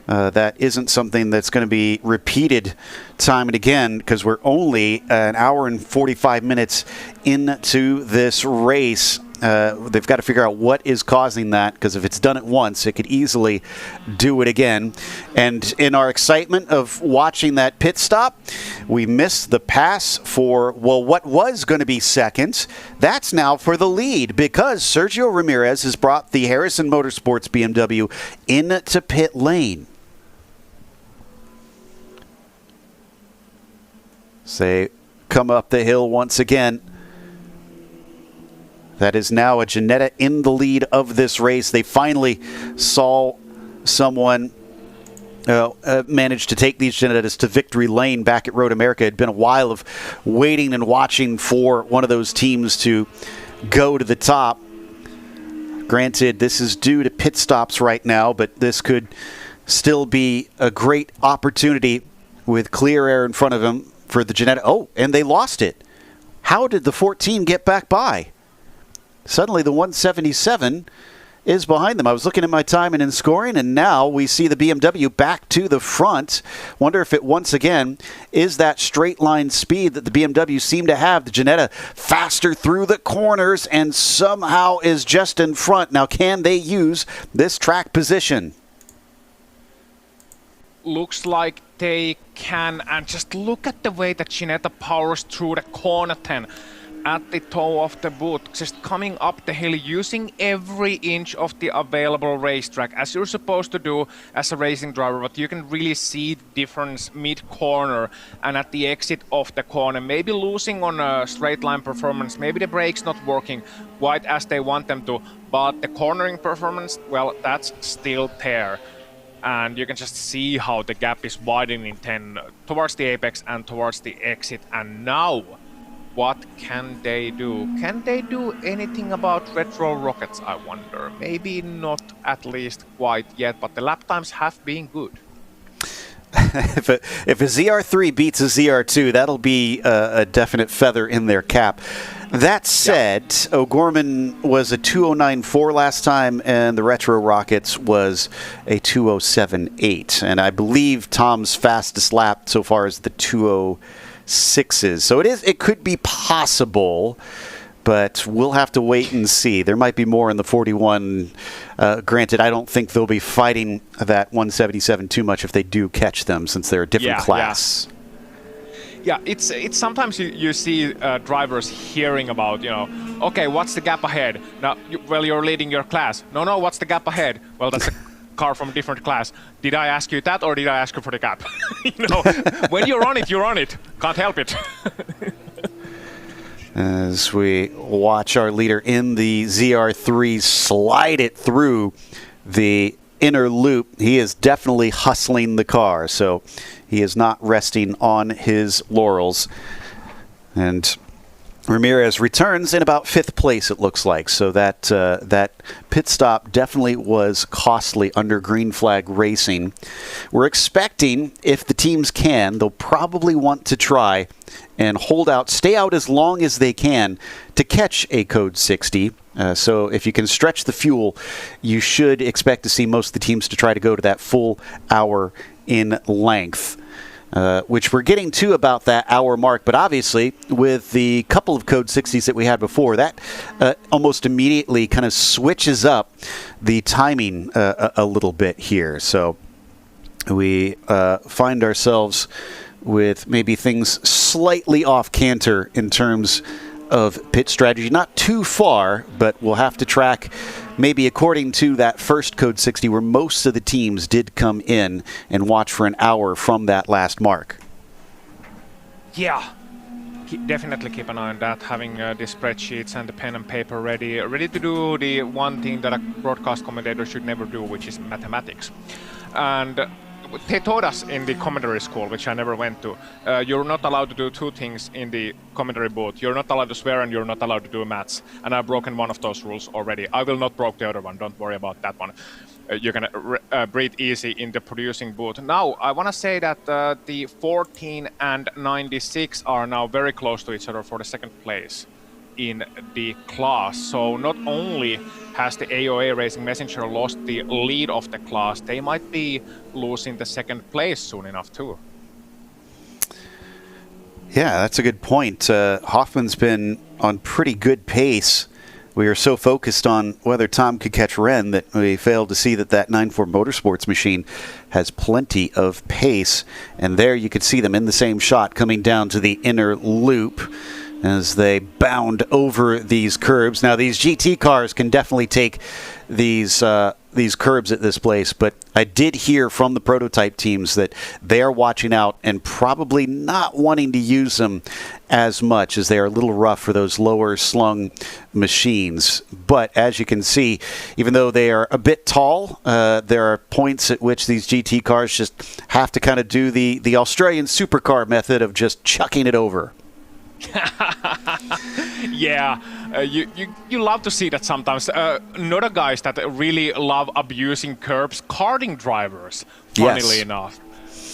that isn't something that's going to be repeated time and again, because we're only an hour and 45 minutes into this race. They've got to figure out what is causing that, because if it's done it once, it could easily do it again. And in our excitement of watching that pit stop, we missed the pass for, well, what was going to be second. That's now for the lead, because Sergio Ramirez has brought the Harrison Motorsports BMW into pit lane. Say, come up the hill once again. That is now a Ginetta in the lead of this race. They finally saw someone manage to take these Ginettas to victory lane back at Road America. It had been a while of waiting and watching for one of those teams to go to the top. Granted, this is due to pit stops right now, but this could still be a great opportunity with clear air in front of them for the Ginetta. Oh, and they lost it. How did the 14 get back by? Suddenly the 177 is behind them. I was looking at my time and in scoring, and now we see the BMW back to the front. Wonder if it once again is that straight line speed that the BMW seem to have. The Ginetta faster through the corners and somehow is just in front. Now, can they use this track position?
Looks like they can, and just look at the way that Ginetta powers through the corner 10. At the toe of the boot, just coming up the hill, using every inch of the available racetrack, as you're supposed to do as a racing driver, but you can really see the difference mid-corner and at the exit of the corner. Maybe losing on a straight line performance, maybe the brakes not working quite as they want them to, but the cornering performance, well, that's still there. And you can just see how the gap is widening 10 towards the apex and towards the exit. And now, what can they do? Can they do anything about retro rockets, I wonder? Maybe not, at least quite yet, but the lap times have been good.
If a ZR3 beats a ZR2, that'll be a definite feather in their cap. That said, O'Gorman was a 209.4 last time, and the Retro Rockets was a 207.8. And I believe Tom's fastest lap so far is the 206s. So it could be possible, but we'll have to wait and see. There might be more in the 41. Granted, I don't think they'll be fighting that 177 too much if they do catch them, since they're a different class.
Yeah, it's sometimes you see drivers hearing about, okay, what's the gap ahead? Now, you're leading your class. No, what's the gap ahead? Well, that's a car from a different class. Did I ask you that, or did I ask you for the gap? When you're on it, you're on it. Can't help it.
As we watch our leader in the ZR3 slide it through the inner loop, he is definitely hustling the car, so he is not resting on his laurels. And Ramirez returns in about 5th place, it looks like. So that pit stop definitely was costly under green flag racing. We're expecting, if the teams can, they'll probably want to try and hold out, stay out as long as they can to catch a Code 60. So if you can stretch the fuel, you should expect to see most of the teams to try to go to that full hour in length. Which we're getting to about that hour mark. But obviously, with the couple of Code 60s that we had before, that almost immediately kind of switches up the timing a little bit here. So we find ourselves with maybe things slightly off canter in terms of pit strategy. Not too far, but we'll have to track maybe according to that first Code 60 where most of the teams did come in and watch for an hour from that last mark.
Yeah, definitely keep an eye on that, having the spreadsheets and the pen and paper ready to do the one thing that a broadcast commentator should never do, which is mathematics. And they taught us in the commentary school, which I never went to, you're not allowed to do two things in the commentary booth. You're not allowed to swear and you're not allowed to do maths. And I've broken one of those rules already. I will not break the other one. Don't worry about that one. You're going to breathe easy in the producing booth. Now, I want to say that the 14 and 96 are now very close to each other for the second place in the class. So not only has the AOA Racing Messenger lost the lead of the class, they might be losing the second place soon enough too.
Yeah, that's a good point. Hoffman's been on pretty good pace. We were so focused on whether Tom could catch Ren that we failed to see that 9-4 Motorsports machine has plenty of pace. And there you could see them in the same shot coming down to the inner loop as they bound over these curbs. Now, these GT cars can definitely take these curbs at this place, but I did hear from the prototype teams that they are watching out and probably not wanting to use them as much, as they are a little rough for those lower slung machines. But as you can see, even though they are a bit tall, there are points at which these GT cars just have to kind of do the Australian supercar method of just chucking it over.
Yeah, you love to see that sometimes. Another guys that really love abusing curbs, karting drivers, funnily enough.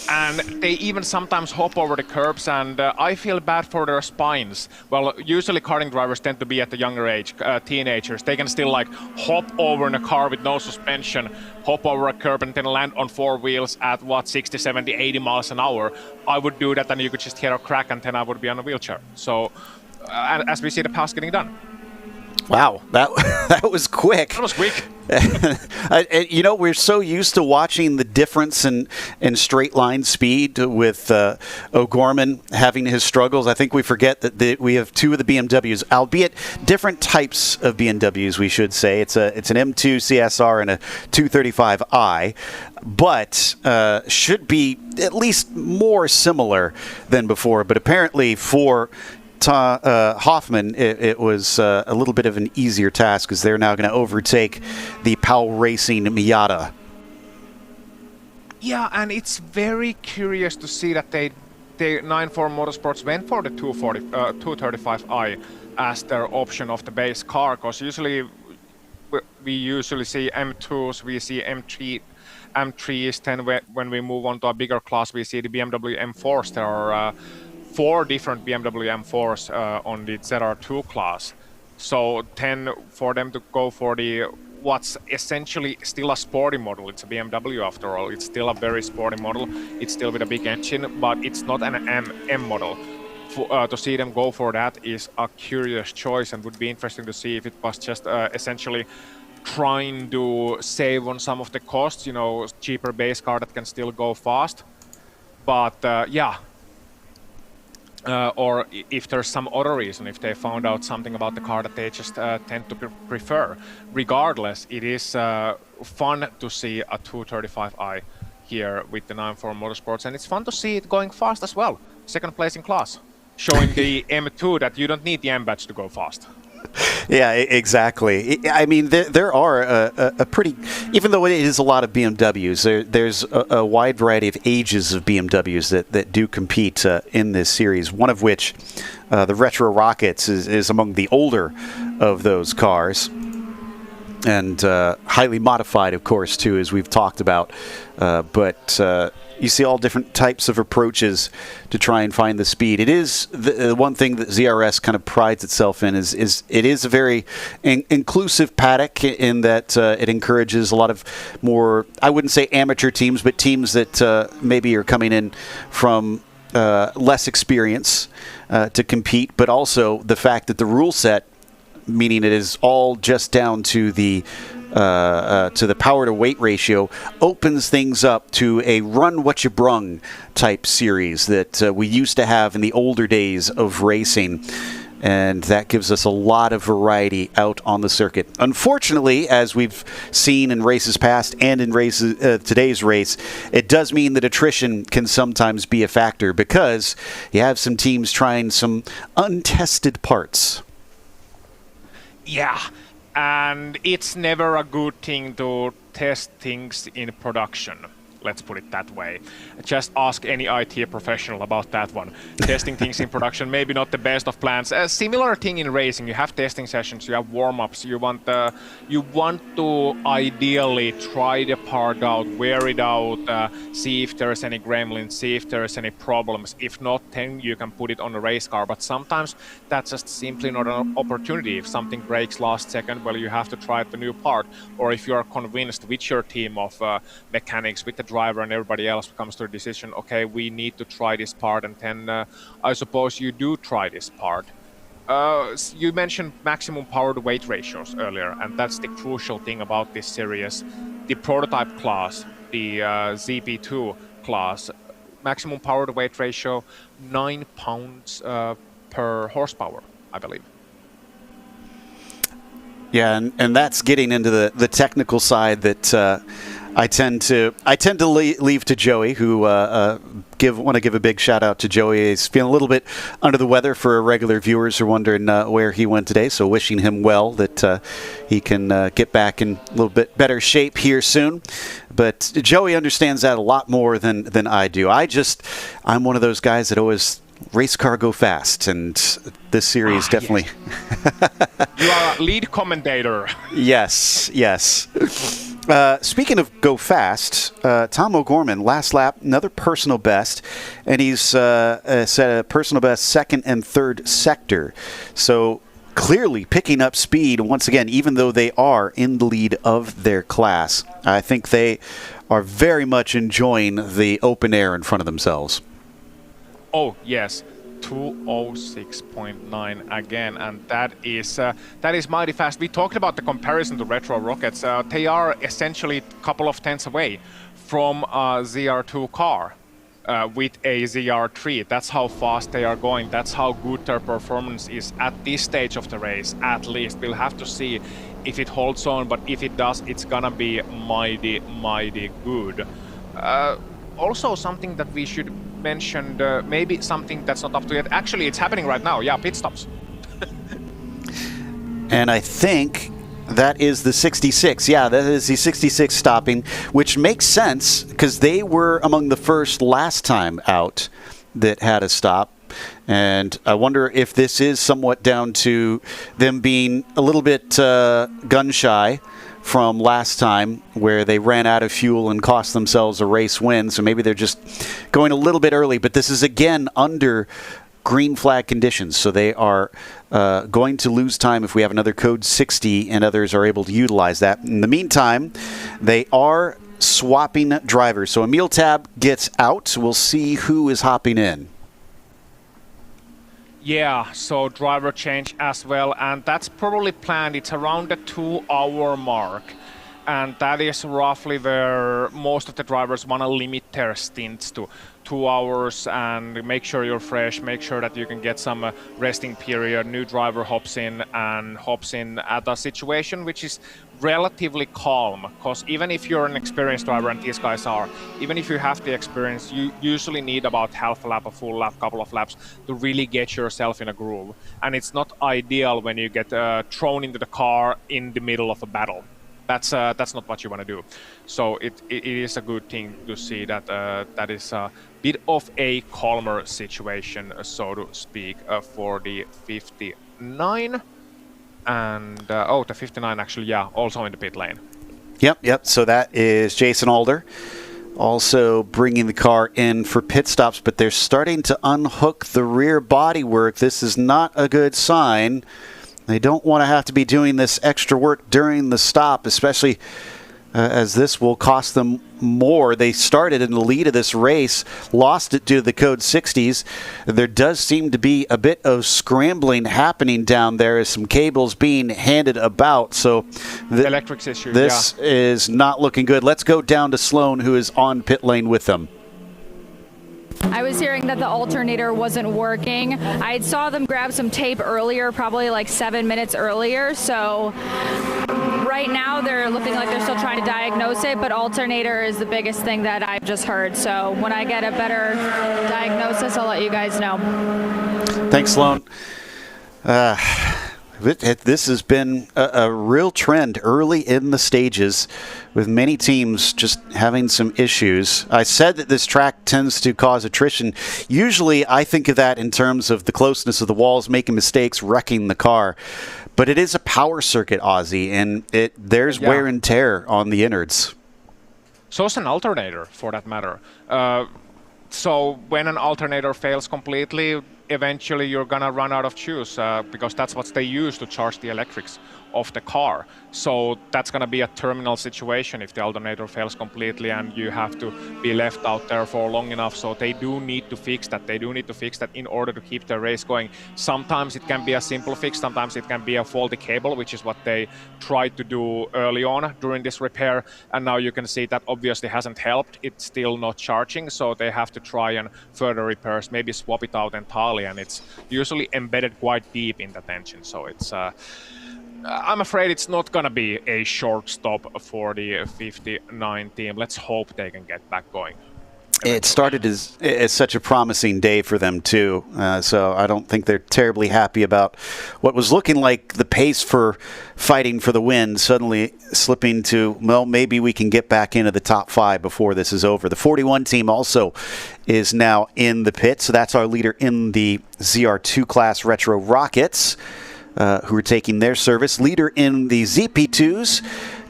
And they even sometimes hop over the curbs, and I feel bad for their spines. Well, usually karting drivers tend to be at the younger age, teenagers. They can still like hop over in a car with no suspension, hop over a curb and then land on four wheels at 60, 70, 80 miles an hour. I would do that and you could just hear a crack and then I would be on a wheelchair. So, as we see the pass getting done.
Wow, that was quick.
That was quick.
We're so used to watching the difference in straight line speed with O'Gorman having his struggles. I think we forget that we have two of the BMWs, albeit different types of BMWs, we should say. It's an M2 CSR and a 235i, but should be at least more similar than before. But apparently for Hoffman, it was a little bit of an easier task because they're now going to overtake the Powell Racing Miata.
Yeah, and it's very curious to see that they 9-4 Motorsports went for the 235i as their option of the base car, because usually we usually see M2s, we see M3s, then when we move on to a bigger class, we see the BMW M4s. There are 4 different BMW M4s on the ZR2 class. So 10 for them to go for what's essentially still a sporty model. It's a BMW after all. It's still a very sporty model. It's still with a big engine, but it's not an M model. To see them go for that is a curious choice, and would be interesting to see if it was just essentially trying to save on some of the costs, cheaper base car that can still go fast. But yeah. or if there's some other reason, if they found out something about the car that they just tend to prefer. Regardless, it is fun to see a 235i here with the 9-4 Motorsports, and it's fun to see it going fast as well. Second place in class, showing the M2 that you don't need the M badge to go fast.
Yeah, exactly. I mean, there are a pretty, even though it is a lot of BMWs, there's a wide variety of ages of BMWs that do compete in this series, one of which, the Retro Rockets, is among the older of those cars. And highly modified, of course, too, as we've talked about. But you see all different types of approaches to try and find the speed. It is the one thing that ZRS kind of prides itself in is it is a very inclusive paddock in that it encourages a lot of more, I wouldn't say amateur teams, but teams that maybe are coming in from less experience to compete, but also the fact that the rule set, meaning it is all just down to the power to weight ratio, opens things up to a run what you brung type series that we used to have in the older days of racing. And that gives us a lot of variety out on the circuit. Unfortunately, as we've seen in races past and in races today's race, it does mean that attrition can sometimes be a factor because you have some teams trying some untested parts.
Yeah, and it's never a good thing to test things in production. Let's put it that way. Just ask any IT professional about that one. Testing things in production, maybe not the best of plans. A similar thing in racing. You have testing sessions, you have warm-ups. You want to ideally try the part out, wear it out, see if there's any gremlins, see if there's any problems. If not, then you can put it on a race car. But sometimes that's just simply not an opportunity. If something breaks last second, well, you have to try the new part. Or if you are convinced with your team of mechanics, with the driver and everybody else comes to a decision, okay, we need to try this part, and then I suppose you do try this part. You mentioned maximum power to weight ratios earlier, and that's the crucial thing about this series. The prototype class, the ZP2 class, maximum power to weight ratio 9 pounds per horsepower, I believe.
Yeah, and that's getting into the technical side that I tend to leave to Joey, who want to give a big shout out to Joey. He's feeling a little bit under the weather for regular viewers who are wondering where he went today. So wishing him well, that he can get back in a little bit better shape here soon. But Joey understands that a lot more than I do. I'm one of those guys that always race car go fast, and this series definitely.
Yes. You are a lead commentator. Yes.
Speaking of go fast, Tom O'Gorman, last lap, another personal best, and he's set a personal best second and third sector. So clearly picking up speed once again, even though they are in the lead of their class. I think they are very much enjoying the open air in front of themselves.
Oh, yes. 206.9 again, and that is mighty fast. We talked about the comparison to Retro Rockets. They are essentially a couple of tenths away from a ZR2 car with a ZR3. That's how fast they are going. That's how good their performance is at this stage of the race, at least. We'll have to see if it holds on, but if it does, it's gonna be mighty, mighty good. Also, something that we should mention, maybe something that's not up to yet. Actually, it's happening right now. Yeah, pit stops.
And I think that is the 66. Yeah, that is the 66 stopping, which makes sense because they were among the first last time out that had a stop. And I wonder if this is somewhat down to them being a little bit gun shy from last time, where they ran out of fuel and cost themselves a race win. So maybe they're just going a little bit early. But this is, again, under green flag conditions. So they are going to lose time if we have another code 60 and others are able to utilize that. In the meantime, they are swapping drivers. So Emil Tab gets out. We'll see who is hopping in.
Yeah, so driver change as well, and that's probably planned. It's around the 2-hour mark. and that is roughly where most of the drivers want to limit their stints to 2 hours and make sure you're fresh, make sure that you can get some resting period. New driver hops in at a situation which is relatively calm, because even if you're an experienced driver, and these guys are, even if you have the experience, you usually need about half a lap, a full lap, couple of laps to really get yourself in a groove. And it's not ideal when you get thrown into the car in the middle of a battle. That's not what you want to do. So it is a good thing to see that that is a bit of a calmer situation, so to speak, for the 59. And the 59 actually, yeah, also in the pit lane.
Yep. So that is Jason Alder, also bringing the car in for pit stops, but they're starting to unhook the rear bodywork. This is not a good sign. They don't want to have to be doing this extra work during the stop, especially as this will cost them more. They started in the lead of this race, lost it due to the code 60s. There does seem to be a bit of scrambling happening down there as some cables being handed about. So
the electrics issue,
this is not looking good. Let's go down to Sloan, who is on pit lane with them.
I was hearing that the alternator wasn't working. I saw them grab some tape earlier, probably like 7 minutes earlier. So right now they're looking like they're still trying to diagnose it, but alternator is the biggest thing that I've just heard. So when I get a better diagnosis, I'll let you guys know.
Thanks, Sloan. This has been a real trend early in the stages, with many teams just having some issues. I said that this track tends to cause attrition. Usually I think of that in terms of the closeness of the walls, making mistakes, wrecking the car. But it is a power circuit, Ozzy, and there's wear and tear on the innards.
So is an alternator, for that matter. So when an alternator fails completely, eventually you're gonna run out of juice because that's what they use to charge the electrics of the car. So that's gonna be a terminal situation if the alternator fails completely and you have to be left out there for long enough. So they do need to fix that. They do need to fix that in order to keep the race going. Sometimes it can be a simple fix, sometimes it can be a faulty cable, which is what they tried to do early on during this repair. And now you can see that obviously hasn't helped. It's still not charging, so they have to try and further repairs, maybe swap it out entirely, and it's usually embedded quite deep in that engine. So it's I'm afraid it's not gonna be a short stop for the 59 team. Let's hope they can get back going.
It started as such a promising day for them too, so I don't think they're terribly happy about what was looking like the pace for fighting for the win suddenly slipping to, well, maybe we can get back into the top 5 before this is over. The 41 team also is now in the pit, so that's our leader in the ZR2 class Retro Rockets, who are taking their service. Leader in the ZP2s,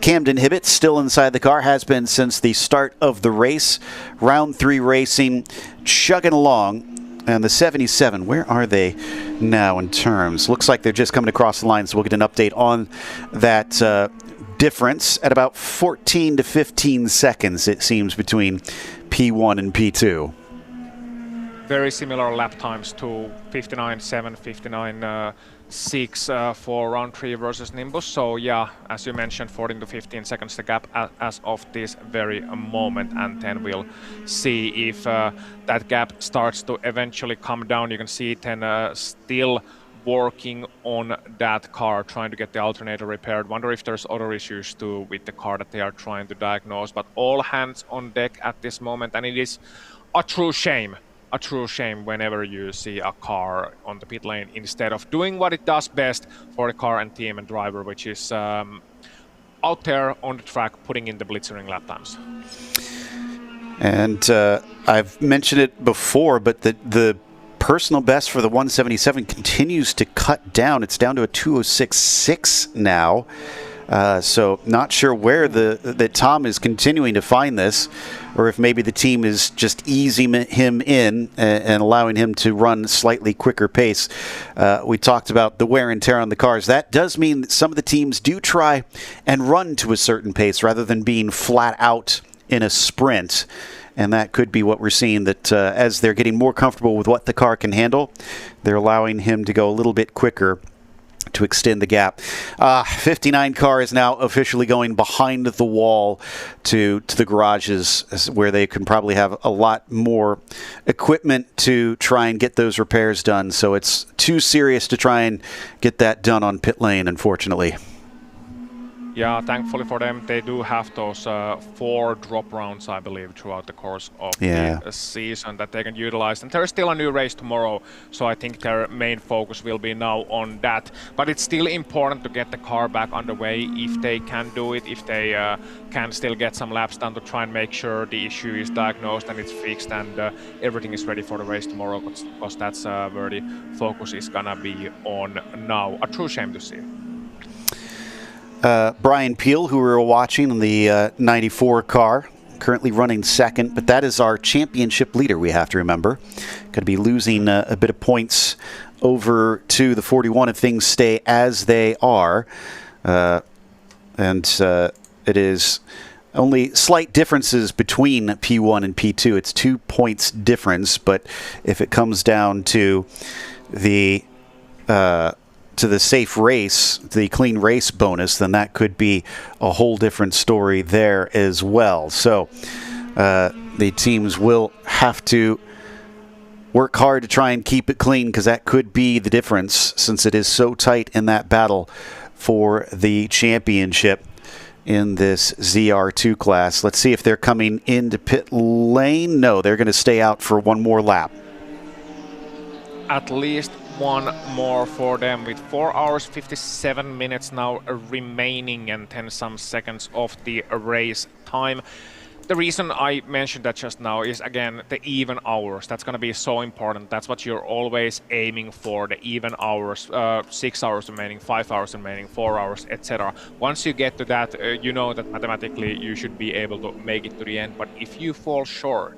Camden Hibbett, still inside the car, has been since the start of the race. Round 3 racing, chugging along. And the 77, where are they now in terms? Looks like they're just coming across the line, so we'll get an update on that difference at about 14 to 15 seconds, it seems, between P1 and P2.
Very similar lap times to 59.7, 59.6 for round 3 versus Nimbus. So yeah, as you mentioned, 14 to 15 seconds the gap as of this very moment, and then we'll see if that gap starts to eventually come down. You can see then still working on that car, trying to get the alternator repaired. Wonder if there's other issues too with the car that they are trying to diagnose, but all hands on deck at this moment, and it is a true shame. A true shame whenever you see a car on the pit lane instead of doing what it does best for the car and team and driver, which is out there on the track putting in the blitzering lap times.
And I've mentioned it before, but the personal best for the 177 continues to cut down. It's down to a 206.6 now. So not sure where that Tom is continuing to find this, or if maybe the team is just easing him in and allowing him to run slightly quicker pace. We talked about the wear and tear on the cars. That does mean that some of the teams do try and run to a certain pace rather than being flat out in a sprint. And that could be what we're seeing, that as they're getting more comfortable with what the car can handle, they're allowing him to go a little bit quicker to extend the gap. 59 car is now officially going behind the wall to the garages, where they can probably have a lot more equipment to try and get those repairs done. So it's too serious to try and get that done on pit lane, unfortunately.
Yeah, thankfully for them, they do have those 4 drop rounds, I believe, throughout the course of the season that they can utilize. And there's still a new race tomorrow, so I think their main focus will be now on that. But it's still important to get the car back underway if they can do it, if they can still get some laps done to try and make sure the issue is diagnosed and it's fixed and everything is ready for the race tomorrow, because that's where the focus is gonna be on now. A true shame to see.
Brian Peel, who we were watching in the 94 car, currently running second, but that is our championship leader, we have to remember. Going to be losing a bit of points over to the 41 if things stay as they are. And it is only slight differences between P1 and P2. It's 2 points difference, but if it comes down to the safe race, the clean race bonus, then that could be a whole different story there as well. So the teams will have to work hard to try and keep it clean, because that could be the difference, since it is so tight in that battle for the championship in this ZR2 class. Let's see if they're coming into pit lane. No, they're going to stay out for one more lap.
At least one more for them, with 4 hours 57 minutes now remaining and 10 some seconds of the race time. The reason I mentioned that just now is, again, the even hours. That's going to be so important. That's what you're always aiming for, the even hours. 6 hours remaining, 5 hours remaining, 4 hours, etc. Once you get to that, you know that mathematically you should be able to make it to the end. But if you fall short,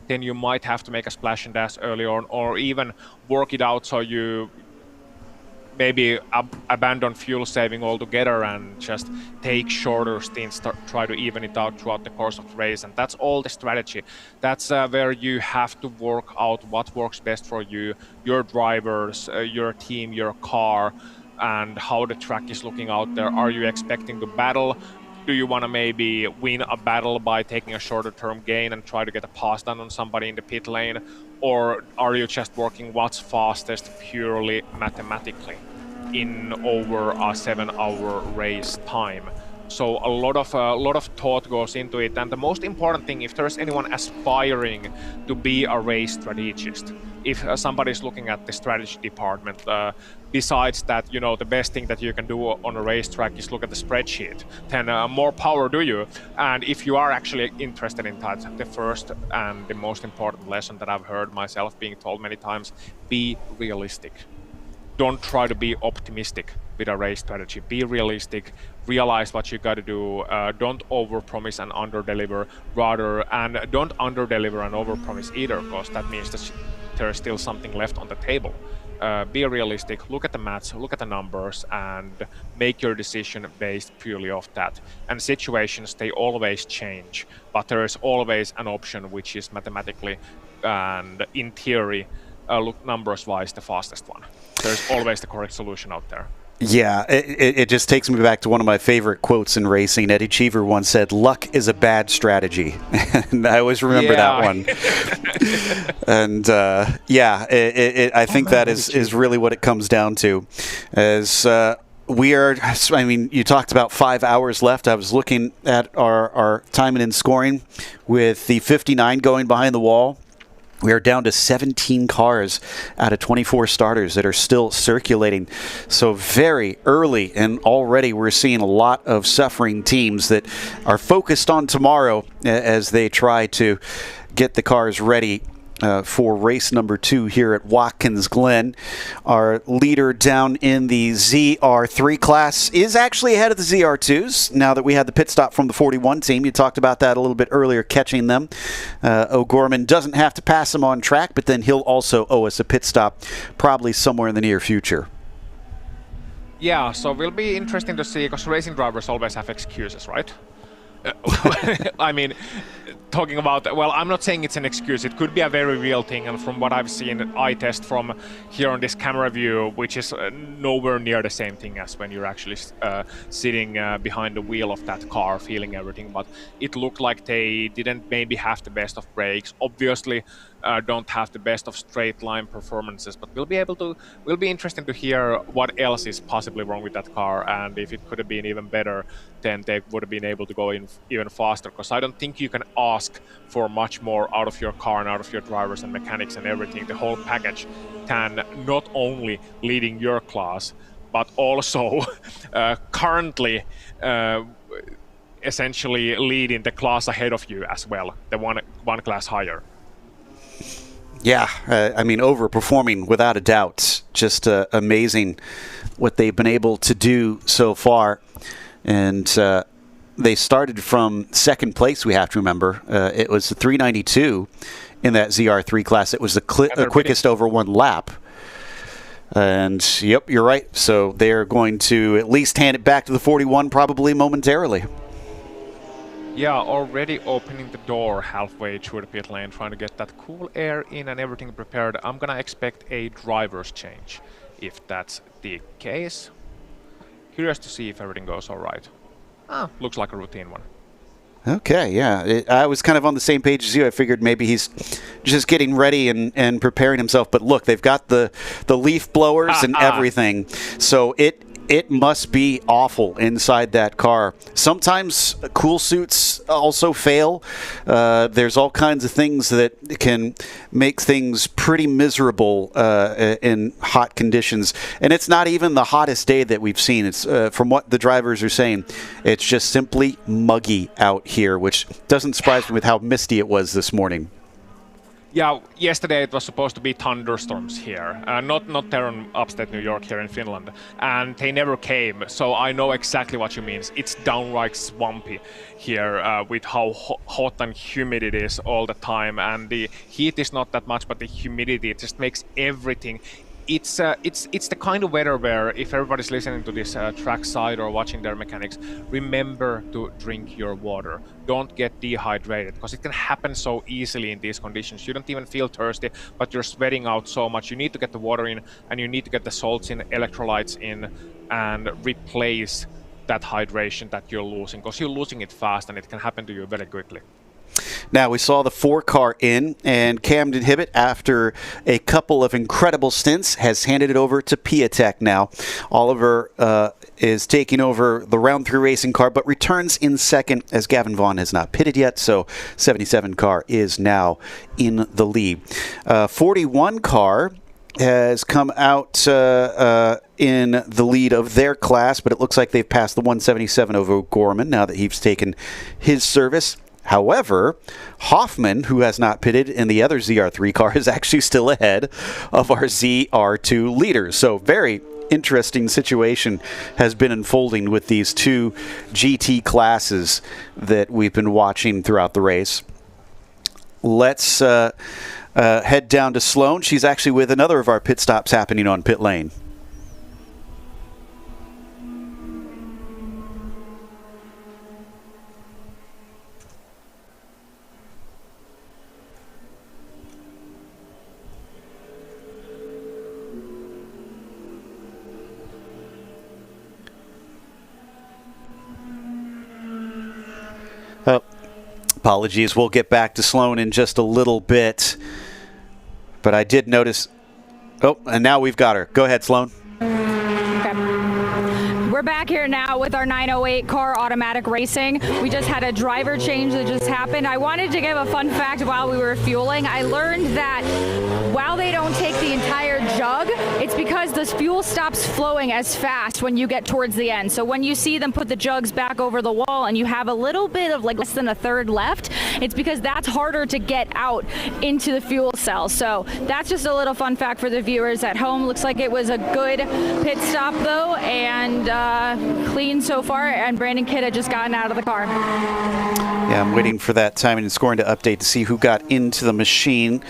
then you might have to make a splash and dash early on, or even work it out so you maybe abandon fuel saving altogether and just take shorter stints, try to even it out throughout the course of the race. And that's all the strategy. That's where you have to work out what works best for you, your drivers, your team, your car, and how the track is looking out there. Are you expecting to battle? Do you want to maybe win a battle by taking a shorter term gain and try to get a pass done on somebody in the pit lane? Or are you just working what's fastest purely mathematically in over a 7-hour race time? So a lot of thought goes into it. And the most important thing, if there's anyone aspiring to be a race strategist, if somebody's looking at the strategy department, besides that, you know, the best thing that you can do on a racetrack is look at the spreadsheet, then more power to you. And if you are actually interested in that, the first and the most important lesson that I've heard myself being told many times, be realistic. Don't try to be optimistic with a race strategy. Be realistic, realize what you got to do. Don't overpromise and underdeliver, rather, and don't underdeliver and overpromise either, because that means that there's still something left on the table. Be realistic, look at the maths, look at the numbers, and make your decision based purely off that. And situations, they always change, but there is always an option which is mathematically and in theory, look numbers-wise, the fastest one. There's always the correct solution out there.
Yeah, it just takes me back to one of my favorite quotes in racing. Eddie Cheever once said, "Luck is a bad strategy." And I always remember that one. And I think that is really what it comes down to. As we are, I mean, you talked about 5 hours left. I was looking at our timing and scoring with the 59 going behind the wall. We are down to 17 cars out of 24 starters that are still circulating. So very early, and already we're seeing a lot of suffering teams that are focused on tomorrow as they try to get the cars ready for race number 2 here at Watkins Glen. Our leader down in the ZR3 class is actually ahead of the ZR2s now that we had the pit stop from the 41 team. You talked about that a little bit earlier, catching them. O'Gorman doesn't have to pass him on track, but then he'll also owe us a pit stop probably somewhere in the near future.
Yeah, so it will be interesting to see, because racing drivers always have excuses, right? I mean, talking about, well, I'm not saying it's an excuse. It could be a very real thing, and from what I've seen eye test from here on this camera view, which is nowhere near the same thing as when you're actually sitting behind the wheel of that car, feeling everything. But it looked like they didn't maybe have the best of brakes. Obviously, don't have the best of straight line performances, but will be interesting to hear what else is possibly wrong with that car, and if it could have been even better, then they would have been able to go in even faster, because I don't think you can ask for much more out of your car and out of your drivers and mechanics and everything. The whole package can not only leading your class, but also currently essentially leading the class ahead of you as well, the one class higher.
Yeah, I mean, overperforming without a doubt. Just amazing what they've been able to do so far. And they started from second place, we have to remember. It was the 392 in that ZR3 class. It was the quickest over one lap. And, yep, you're right. So they're going to at least hand it back to the 41 probably momentarily.
Yeah, already opening the door halfway through the pit lane, trying to get that cool air in and everything prepared. I'm gonna expect a driver's change, if that's the case. Curious to see if everything goes all right. Looks like a routine one.
Okay, yeah. I was kind of on the same page as you. I figured maybe he's just getting ready and preparing himself. But look, they've got the leaf blowers and everything. So it must be awful inside that car. Sometimes cool suits also fail. There's all kinds of things that can make things pretty miserable in hot conditions. And it's not even the hottest day that we've seen. It's from what the drivers are saying, it's just simply muggy out here, which doesn't surprise me with how misty it was this morning.
Yeah, yesterday it was supposed to be thunderstorms here, not there in upstate New York, here in Finland, and they never came, so I know exactly what you mean. It's downright swampy here with how hot and humid it is all the time, and the heat is not that much, but the humidity, it just makes everything. It's the kind of weather where if everybody's listening to this track side or watching their mechanics, remember to drink your water. Don't get dehydrated, because it can happen so easily in these conditions. You don't even feel thirsty, but you're sweating out so much. You need to get the water in, and you need to get the salts in, electrolytes in, and replace that hydration that you're losing, because you're losing it fast, and it can happen to you very quickly.
Now, we saw the 4 car in, and Camden Hibbett, after a couple of incredible stints, has handed it over to Piatek now. Oliver is taking over the round 3 racing car, but returns in second as Gavin Vaughan has not pitted yet, so 77 car is now in the lead. 41 car has come out in the lead of their class, but it looks like they've passed the 177 over Gorman now that he's taken his service. However, Hoffman, who has not pitted in the other ZR3 car, is actually still ahead of our ZR2 leaders. So very interesting situation has been unfolding with these two GT classes that we've been watching throughout the race. Let's head down to Sloan. She's actually with another of our pit stops happening on pit lane. Apologies, we'll get back to Sloan in just a little bit. But I did notice... Oh, and now we've got her. Go ahead, Sloan.
We're back here now with our 908 car, automatic racing. We just had a driver change that just happened. I wanted to give a fun fact while we were fueling. I learned that while they don't take the entire jug, it's because the fuel stops flowing as fast when you get towards the end. So when you see them put the jugs back over the wall and you have a little bit of like less than a third left, it's because that's harder to get out into the fuel cell. So that's just a little fun fact for the viewers at home. Looks like it was a good pit stop though, and clean so far, and Brandon Kidd had just gotten out of the car.
Yeah, I'm waiting for that timing and scoring to update to see who got into the machine.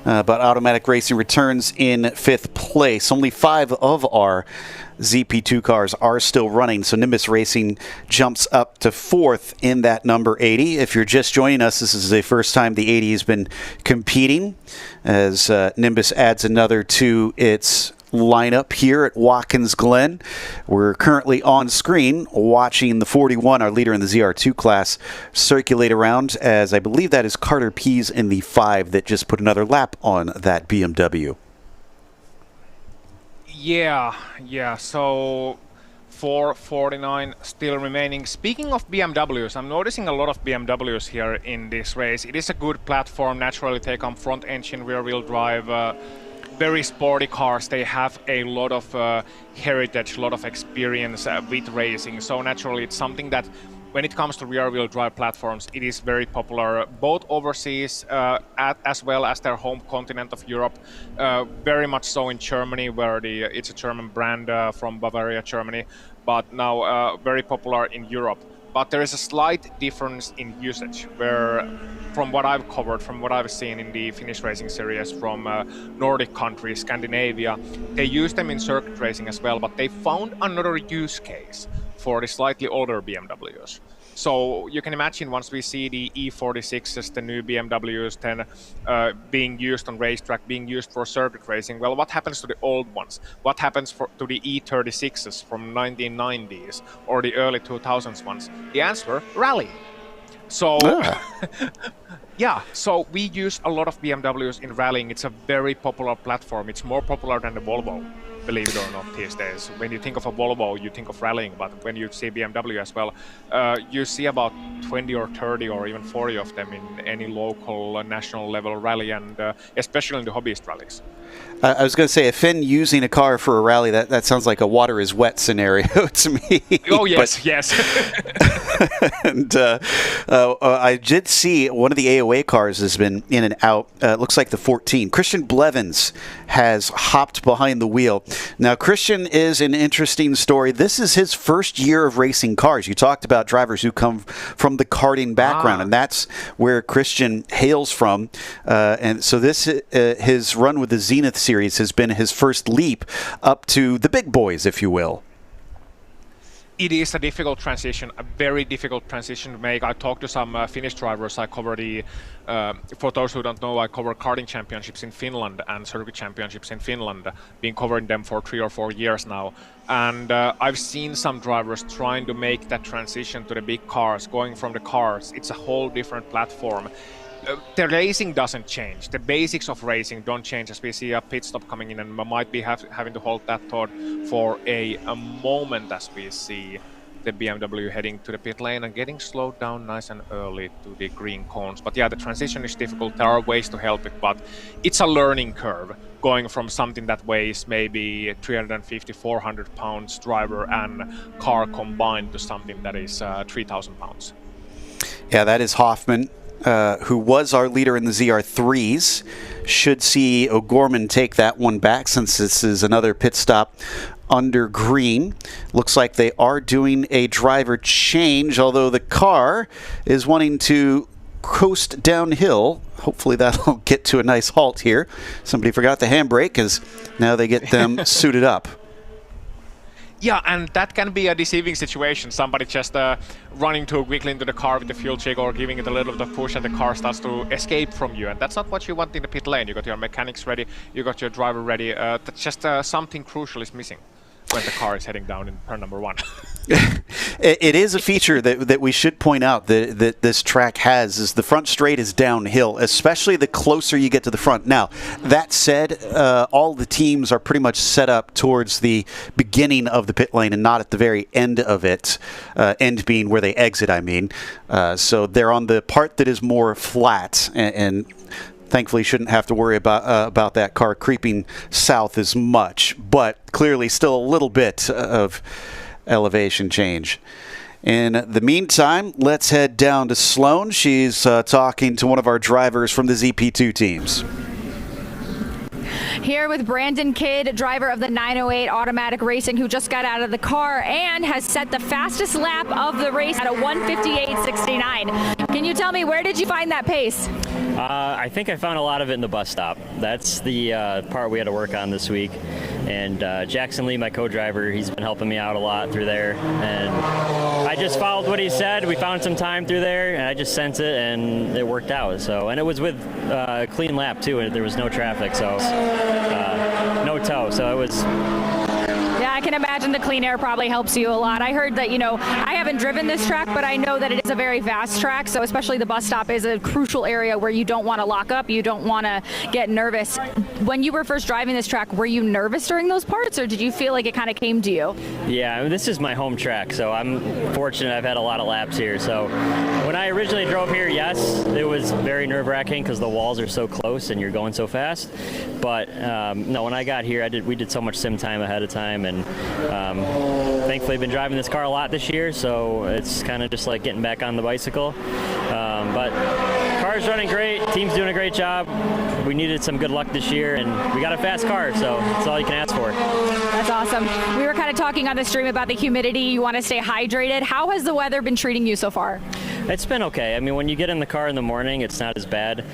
But automatic racing returns in 5th place. Only 5 of our ZP2 cars are still running. So Nimbus Racing jumps up to 4th in that number 80. If you're just joining us, this is the first time the 80 has been competing as Nimbus adds another to its lineup here at Watkins Glen. We're currently on screen watching the 41, our leader in the ZR2 class, circulate around, as I believe that is Carter Pease in the 5 that just put another lap on that BMW.
Yeah, so 449 still remaining. Speaking of BMWs, I'm noticing a lot of BMWs here in this race. It is a good platform, naturally they come front engine, rear wheel drive, very sporty cars. They have a lot of heritage, a lot of experience with racing. So naturally, it's something that when it comes to rear-wheel drive platforms, it is very popular, both overseas as well as their home continent of Europe. Very much so in Germany, where it's a German brand from Bavaria, Germany, but now very popular in Europe. But there is a slight difference in usage, where from what I've covered, from what I've seen in the Finnish racing series from Nordic countries, Scandinavia, they use them in circuit racing as well, but they found another use case for the slightly older BMWs. So you can imagine once we see the E46s, the new BMWs, then being used on racetrack, being used for circuit racing, well, what happens to the old ones? What happens to the E36s from 1990s or the early 2000s ones? The answer, rally. So, yeah, so we use a lot of BMWs in rallying. It's a very popular platform. It's more popular than the Volvo, believe it or not, these days. When you think of a Volvo, you think of rallying, but when you see BMW as well, you see about 20 or 30 or even 40 of them in any local national level rally, and especially in the hobbyist rallies.
I was going to say, a Finn using a car for a rally, that sounds like a water is wet scenario to me.
Oh, yes, yes.
And I did see one of the AOA cars has been in and out. Looks like the 14. Christian Blevins has hopped behind the wheel. Now, Christian is an interesting story. This is his first year of racing cars. You talked about drivers who come from the karting background, and that's where Christian hails from. And so this, his run with the Zenith series has been his first leap up to the big boys, if you will.
It is a difficult transition, a very difficult transition to make. I talked to some Finnish drivers. I cover for those who don't know, I cover karting championships in Finland and circuit championships in Finland, been covering them for 3 or 4 years now. And I've seen some drivers trying to make that transition to the big cars, going from the cars. It's a whole different platform. The racing doesn't change. The basics of racing don't change, as we see a pit stop coming in, and we might be having to hold that thought for a moment as we see the BMW heading to the pit lane and getting slowed down nice and early to the green cones. But yeah, the transition is difficult. There are ways to help it, but it's a learning curve going from something that weighs maybe 350, 400 pounds driver and car combined to something that is 3,000 pounds.
Yeah, that is Hoffman. Who was our leader in the ZR3s, should see O'Gorman take that one back since this is another pit stop under green. Looks like they are doing a driver change, although the car is wanting to coast downhill. Hopefully that'll get to a nice halt here. Somebody forgot the handbrake, as now they get them suited up.
Yeah, and that can be a deceiving situation. Somebody just running too quickly into the car with the fuel check or giving it a little bit of push, and the car starts to escape from you. And that's not what you want in the pit lane. You got your mechanics ready, you got your driver ready. That's just something crucial is missing when the car is heading down in turn number 1.
It is a feature that we should point out that this track has, is the front straight is downhill, especially the closer you get to the front. Now, that said, all the teams are pretty much set up towards the beginning of the pit lane and not at the very end of it, end being where they exit, I mean. So they're on the part that is more flat, and thankfully shouldn't have to worry about that car creeping south as much, but clearly still a little bit of elevation change. In the meantime, let's head down to Sloan. She's talking to one of our drivers from the ZP2 teams.
Here with Brandon Kidd, driver of the 908 Automatic Racing, who just got out of the car and has set the fastest lap of the race at a 1:58.69. Can you tell me, where did you find that pace?
I think I found a lot of it in the bus stop. That's the part we had to work on this week. And Jackson Lee, my co-driver, he's been helping me out a lot through there. And I just followed what he said. We found some time through there, and I just sent it, and it worked out. So, and it was with a clean lap too, and there was no traffic, so no tow. So it was.
Yeah, I can imagine the clean air probably helps you a lot. I heard that, I haven't driven this track, but I know that it is a very vast track, so especially the bus stop is a crucial area where you don't want to lock up, you don't want to get nervous. When you were first driving this track, were you nervous during those parts, or did you feel like it kind of came to you?
Yeah, I mean, this is my home track, so I'm fortunate I've had a lot of laps here. So when I originally drove here, yes, it was very nerve-wracking because the walls are so close and you're going so fast. But no, when I got here, we did so much sim time ahead of time, and thankfully I've been driving this car a lot this year, so it's kind of just like getting back on the bicycle. But car's running great, team's doing a great job. We needed some good luck this year, and we got a fast car, so that's all you can ask for.
That's awesome. We were kind of talking on the stream about the humidity. You want to stay hydrated. How has the weather been treating you so far?
It's been okay. I mean, when you get in the car in the morning, it's not as bad,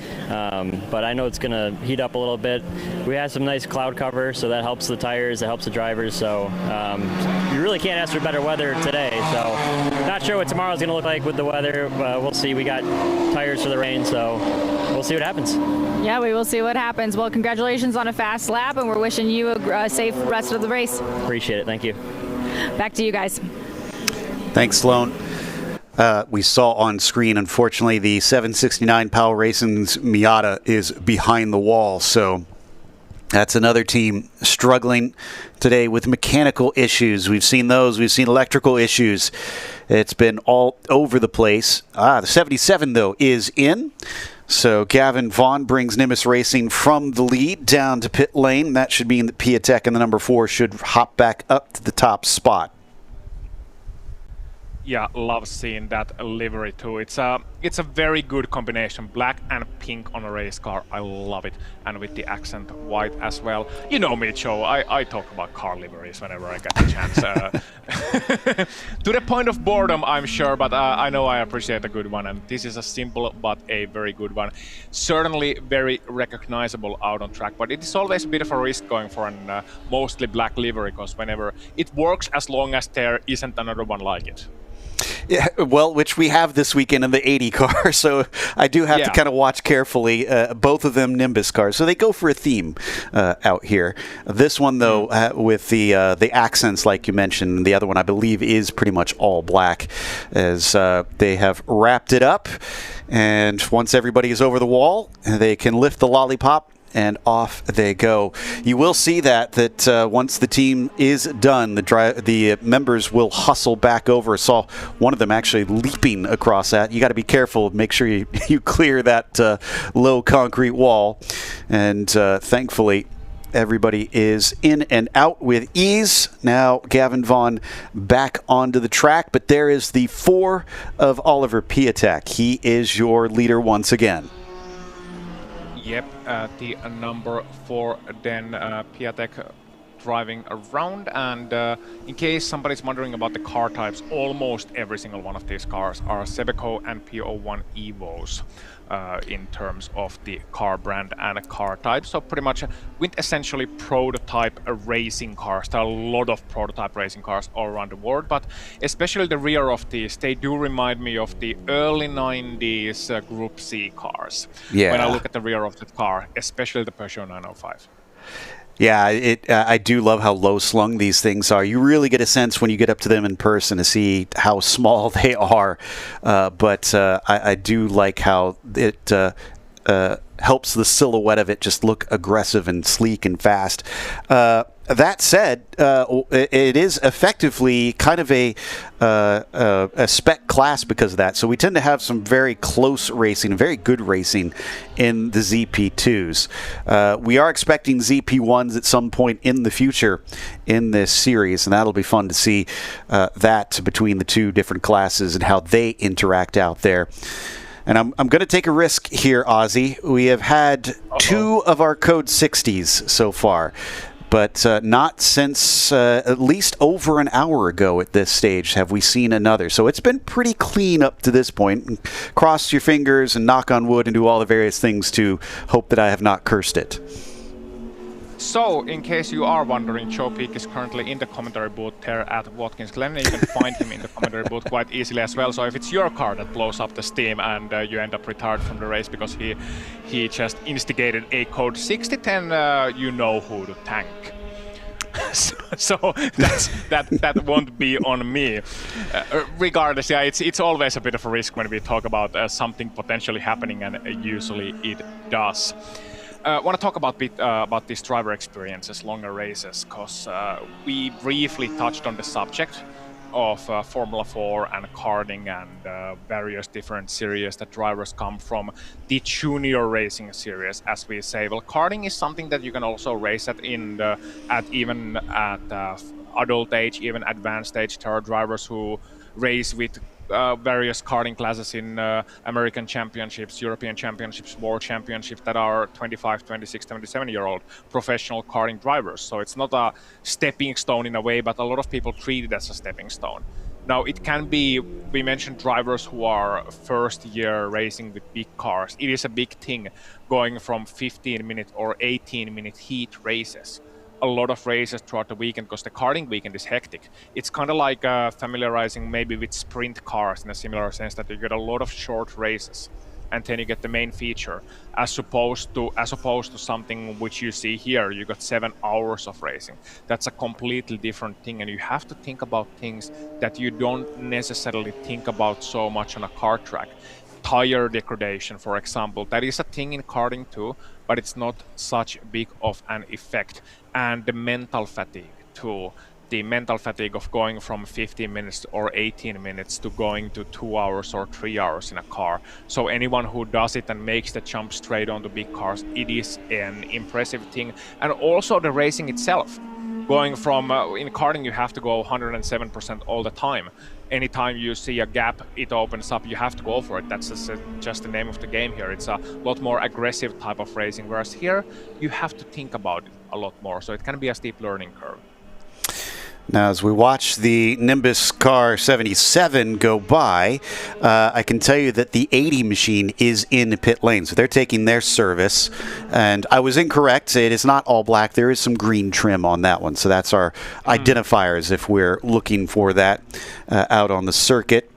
but I know it's going to heat up a little bit. We had some nice cloud cover, so that helps the tires, it helps the drivers, so you really can't ask for better weather today. So not sure what tomorrow's going to look like with the weather. We'll see. We got tires for the rain, so we'll see what happens.
Yeah, we will see what happens. Well, congratulations on a fast lap, and we're wishing you a safe rest of the race.
Appreciate it. Thank you.
Back to you guys.
Thanks, Sloan. We saw on screen, unfortunately, the 769 Powell Racing's Miata is behind the wall. So that's another team struggling today with mechanical issues. We've seen those. We've seen electrical issues. It's been all over the place. The 77, though, is in. So Gavin Vaughn brings Nimbus Racing from the lead down to pit lane. That should mean that Piatek and the number 4 should hop back up to the top spot.
Yeah, love seeing that livery too. It's a very good combination, black and pink on a race car. I love it, and with the accent white as well. You know me, Joe. I talk about car liveries whenever I get the chance. To the point of boredom, I'm sure, but I know I appreciate a good one, and this is a simple but a very good one. Certainly very recognizable out on track, but it is always a bit of a risk going for a mostly black livery, because whenever it works, as long as there isn't another one like it.
Yeah, well, which we have this weekend in the 80 car, so I do have to kind of watch carefully. Both of them Nimbus cars, so they go for a theme out here. This one, though, with the accents, like you mentioned, the other one, I believe, is pretty much all black, as they have wrapped it up. And once everybody is over the wall, they can lift the lollipop, and off they go. You will see that once the team is done, the members will hustle back over. I saw one of them actually leaping across that. You got to be careful. Make sure you clear that low concrete wall. And thankfully, everybody is in and out with ease. Now Gavin Vaughn back onto the track, but there is the 4 of Oliver Piatek. He is your leader once again.
Yep, the number 4, then Piatek driving around, and in case somebody's wondering about the car types, almost every single one of these cars are Sebeco and P01 Evos in terms of the car brand and car type. So pretty much with essentially prototype racing cars. There are a lot of prototype racing cars all around the world, but especially the rear of these, they do remind me of the early 90s Group C cars.
Yeah.
When I look at the rear of the car, especially the Peugeot 905.
Yeah, I do love how low slung these things are. You really get a sense when you get up to them in person to see how small they are. But I do like how it helps the silhouette of it just look aggressive and sleek and fast. That said, it is effectively kind of a spec class because of that. So we tend to have some very close racing, very good racing in the ZP2s. We are expecting ZP1s at some point in the future in this series, and that'll be fun to see that between the two different classes and how they interact out there. And I'm going to take a risk here, Ozzy. We have had 2 of our Code 60s so far, but not since at least over an hour ago at this stage have we seen another. So it's been pretty clean up to this point. Cross your fingers and knock on wood and do all the various things to hope that I have not cursed it.
So, in case you are wondering, Joe Peak is currently in the commentary booth there at Watkins Glen. You can find him in the commentary booth quite easily as well. So if it's your car that blows up the steam and you end up retired from the race because he just instigated a code 60, then you know who to thank. So that won't be on me. Regardless, yeah, it's always a bit of a risk when we talk about something potentially happening, and usually it does. I want to talk about these driver experiences, longer races, because we briefly touched on the subject of Formula 4 and karting and various different series that drivers come from. The junior racing series, as we say. Well, karting is something that you can also race at even at adult age, even advanced age. There are drivers who race with various karting classes in American championships, European championships, world championships that are 25, 26, 27-year-old professional karting drivers. So it's not a stepping stone in a way, but a lot of people treat it as a stepping stone. Now, it can be, we mentioned drivers who are first year racing with big cars. It is a big thing going from 15-minute or 18-minute heat races. A lot of races throughout the weekend because the karting weekend is hectic. It's kind of like familiarizing maybe with sprint cars in a similar sense that you get a lot of short races and then you get the main feature, as opposed to something which you see here. You got 7 hours of racing. That's a completely different thing, and you have to think about things that you don't necessarily think about so much on a kart track. Tire degradation, for example, that is a thing in karting too, but it's not such big of an effect. And the mental fatigue too. The mental fatigue of going from 15 minutes or 18 minutes to going to 2 hours or 3 hours in a car. So anyone who does it and makes the jump straight onto big cars, it is an impressive thing. And also the racing itself. Going from, in karting you have to go 107% all the time. Anytime you see a gap, it opens up, you have to go for it. That's just the name of the game here. It's a lot more aggressive type of racing, whereas here you have to think about it a lot more. So it can be a steep learning curve.
Now, as we watch the Nimbus Car 77 go by, I can tell you that the 80 machine is in pit lane. So they're taking their service. And I was incorrect. It is not all black. There is some green trim on that one. So that's our identifiers if we're looking for that out on the circuit.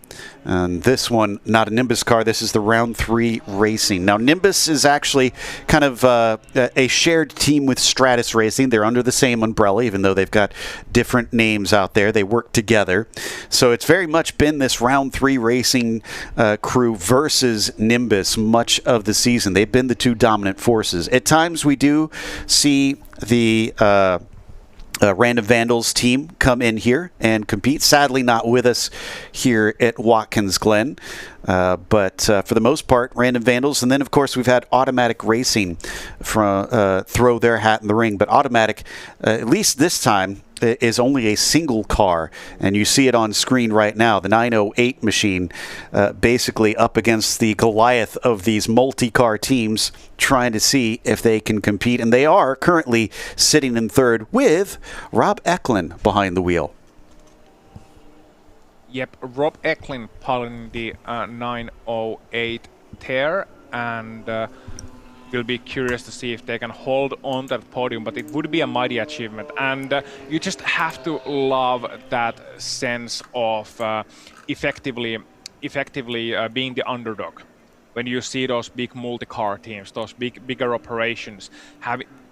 And this one, not a Nimbus car. This is the round 3 racing. Now, Nimbus is actually kind of a shared team with Stratus Racing. They're under the same umbrella, even though they've got different names out there. They work together. So it's very much been this round 3 racing crew versus Nimbus much of the season. They've been the two dominant forces. At times, we do see the Random Vandals team come in here and compete. Sadly, not with us here at Watkins Glen. But for the most part, Random Vandals. And then, of course, we've had Automatic Racing throw their hat in the ring. But Automatic, at least this time, is only a single car. And you see it on screen right now. The 908 machine basically up against the Goliath of these multi-car teams trying to see if they can compete. And they are currently sitting in third with Rob Eklund behind the wheel.
Yep, Rob Eklund pulling the 908 there, and we'll be curious to see if they can hold on that podium, but it would be a mighty achievement. And you just have to love that sense of effectively being the underdog. When you see those big multi-car teams, those bigger operations,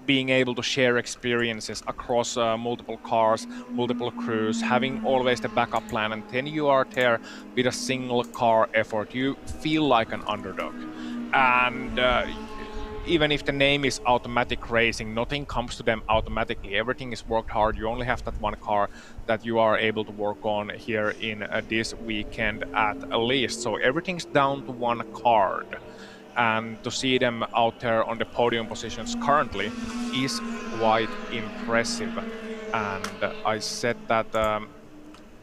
being able to share experiences across multiple cars, multiple crews, having always the backup plan, and then you are there with a single car effort. You feel like an underdog. And even if the name is Automatic Racing, nothing comes to them automatically. Everything is worked hard. You only have that one car that you are able to work on here in this weekend at least. So everything's down to one card. And to see them out there on the podium positions currently is quite impressive. And I said that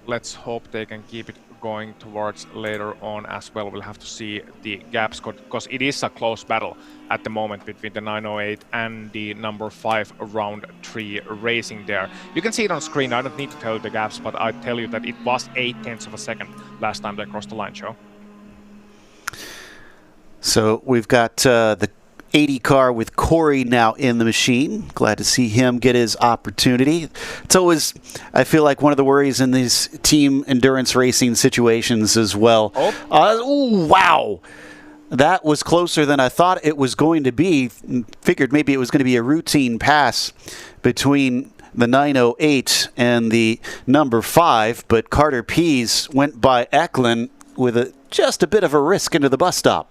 let's hope they can keep it going towards later on as well. We'll have to see the gaps, because it is a close battle at the moment between the 908 and the number 5 round 3 racing there. You can see it on screen. I don't need to tell you the gaps, but I tell you that it was 0.8 of a second last time they crossed the line, Joe.
So we've got the 80 car with Corey now in the machine. Glad to see him get his opportunity. It's always, I feel like, one of the worries in these team endurance racing situations as well. Ooh, wow. That was closer than I thought it was going to be. Figured maybe it was going to be a routine pass between the 908 and the number 5, but Carter Pease went by Eklund with just a bit of a risk into the bus stop.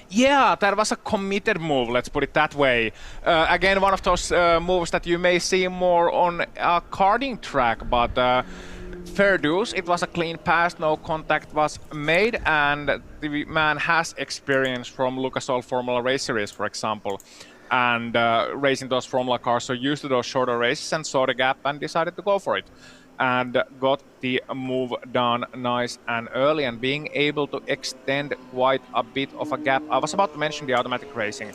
Yeah, that was a committed move, let's put it that way. Again, one of those moves that you may see more on a karting track, but fair dues, it was a clean pass, no contact was made, and the man has experience from Lucas Oil Formula Race Series, for example, and racing those Formula cars, so used to those shorter races and saw the gap and decided to go for it. And got the move done nice and early, and being able to extend quite a bit of a gap. I was about to mention the automatic racing.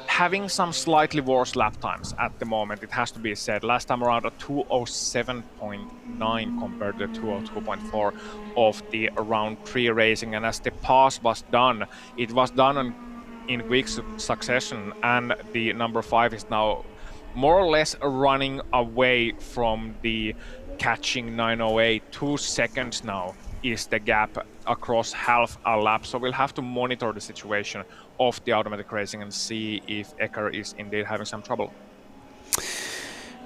Having some slightly worse lap times at the moment, it has to be said. Last time around a 207.9 compared to the 202.4 of the round 3 racing. And as the pass was done, it was done in quick succession, and the number 5 is now more or less running away from the catching 908. 2 seconds now is the gap across half a lap, so we'll have to monitor the situation of the automatic racing and see if Ecker is indeed having some trouble.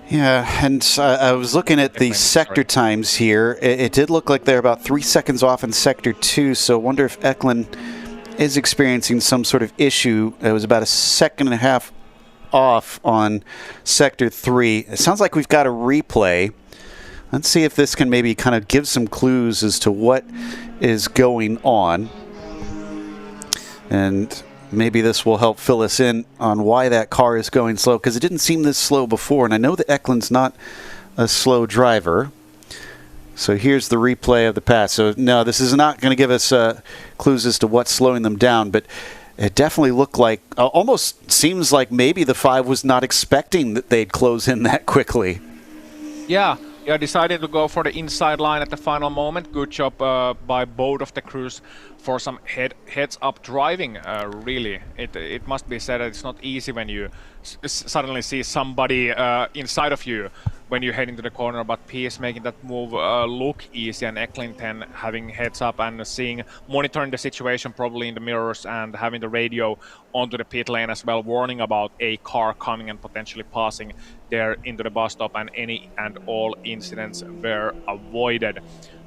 Yeah, and I was looking at the sector times here. It did look like they're about 3 seconds off in sector 2, so I wonder if Eklund is experiencing some sort of issue. It was about a second and a half off on sector 3. It sounds like we've got a replay. Let's see if this can maybe kind of give some clues as to what is going on. And maybe this will help fill us in on why that car is going slow, because it didn't seem this slow before. And I know that Eklund's not a slow driver. So here's the replay of the pass. So no, this is not going to give us clues as to what's slowing them down, but it definitely looked like, almost seems like maybe the 5 was not expecting that they'd close in that quickly.
Yeah, decided to go for the inside line at the final moment. Good job by both of the crews for some heads-up driving, really. It must be said that it's not easy when you suddenly see somebody inside of you when you head into the corner, but Pease making that move look easy, and Eklund having heads up and monitoring the situation probably in the mirrors and having the radio onto the pit lane as well, warning about a car coming and potentially passing there into the bus stop, and any and all incidents were avoided.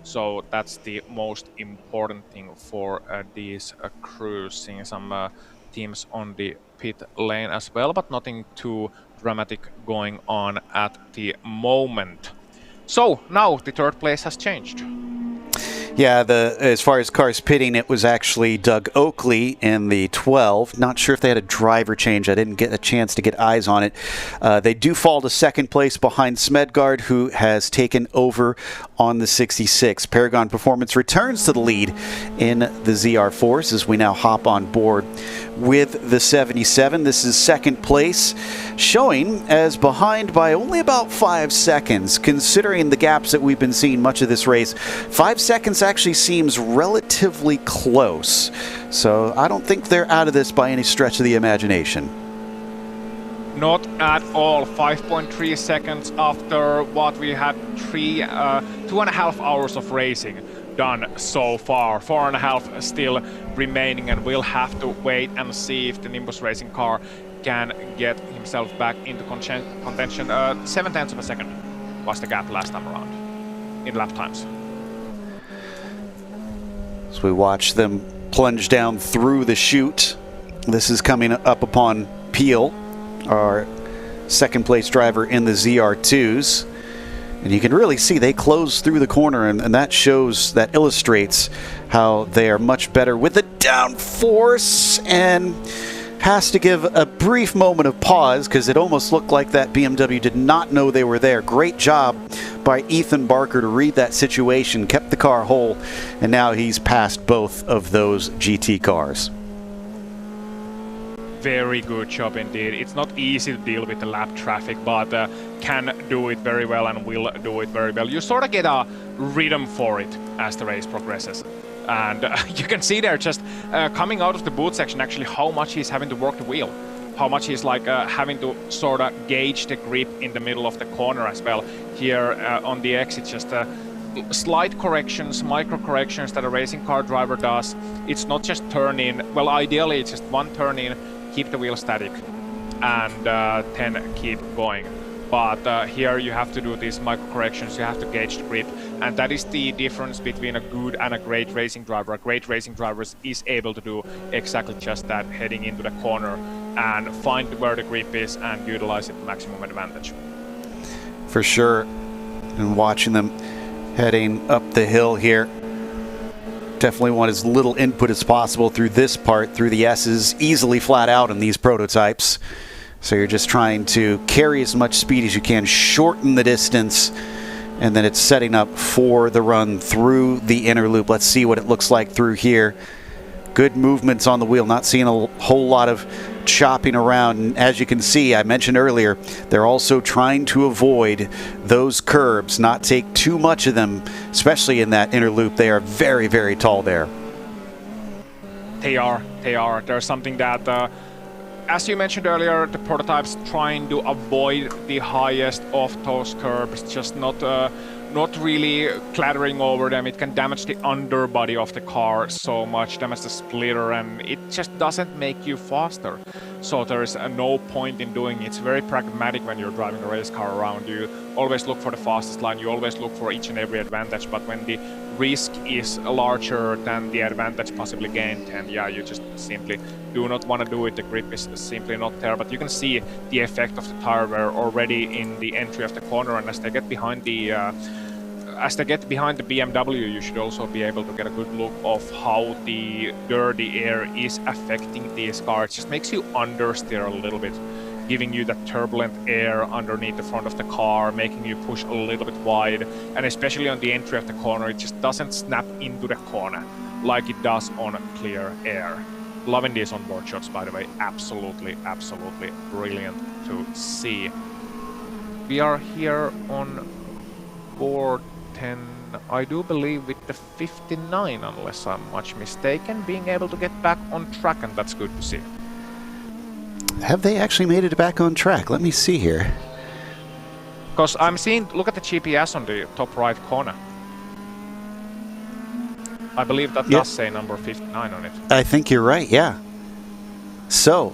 So that's the most important thing for these crews, seeing some teams on the pit lane as well, but nothing too dramatic going on at the moment. So now the third place has changed.
Yeah, as far as cars pitting, it was actually Doug Oakley in the 12. Not sure if they had a driver change. I didn't get a chance to get eyes on it. They do fall to second place behind Smedgaard, who has taken over on the 66. Paragon Performance returns to the lead in the ZR4s as we now hop on board with the 77. This is second place, showing as behind by only about 5 seconds, considering the gaps that we've been seeing much of this race. 5 seconds actually seems relatively close, so I don't think they're out of this by any stretch of the imagination.
Not at all. 5.3 seconds after what we had 2.5 hours of racing done so far. 4.5 still remaining, and we'll have to wait and see if the Nimbus Racing car can get himself back into contention. 0.7 of a second was the gap last time around in lap times.
As we watch them plunge down through the chute, this is coming up upon Peel, our second place driver in the ZR2s. And you can really see they close through the corner, and that illustrates how they are much better with the downforce, and has to give a brief moment of pause because it almost looked like that BMW did not know they were there. Great job by Ethan Barker to read that situation, kept the car whole, and now he's passed both of those GT cars.
Very good job indeed. It's not easy to deal with the lap traffic, but can do it very well and will do it very well. You sort of get a rhythm for it as the race progresses. And you can see there just coming out of the boot section actually how much he's having to work the wheel. How much he's like having to sort of gauge the grip in the middle of the corner as well. Here on the exit, just slight corrections, micro corrections that a racing car driver does. It's not just turn in. Well, ideally it's just one turn in, keep the wheel static, and then keep going. But here you have to do these micro corrections, you have to gauge the grip, and that is the difference between a good and a great racing driver. A great racing driver is able to do exactly just that, heading into the corner and find where the grip is and utilize it to maximum advantage.
For sure. And watching them heading up the hill here, definitely want as little input as possible through this part, through the S's, easily flat out in these prototypes. So you're just trying to carry as much speed as you can, shorten the distance, and then it's setting up for the run through the inner loop. Let's see what it looks like through here. Good movements on the wheel, not seeing a whole lot of chopping around. And as you can see, I mentioned earlier, they're also trying to avoid those curbs, not take too much of them, especially in that inner loop. They are very, very tall there.
They are. There's something that as you mentioned earlier, the prototype's trying to avoid the highest of those curbs, just not really clattering over them. It can damage the underbody of the car so much, damage the splitter, and it just doesn't make you faster. So there is no point in doing it. It's very pragmatic when you're driving a race car around. You always look for the fastest line, you always look for each and every advantage, but when the risk is larger than the advantage possibly gained, and yeah, you just simply do not want to do it. The grip is simply not there, but you can see the effect of the tire wear already in the entry of the corner, and as they get behind the BMW, you should also be able to get a good look of how the dirty air is affecting these cars. It just makes you understeer a little bit, giving you that turbulent air underneath the front of the car, making you push a little bit wide, and especially on the entry of the corner, it just doesn't snap into the corner like it does on clear air. Loving these onboard shots, by the way. Absolutely brilliant to see. We are here on board 10, I do believe with the 59, unless I'm much mistaken, being able to get back on track, and that's good to see.
Have they actually made it back on track? Let me see here.
Because I'm seeing, look at the GPS on the top right corner. I believe that does say number 59 on it.
I think you're right, yeah. So,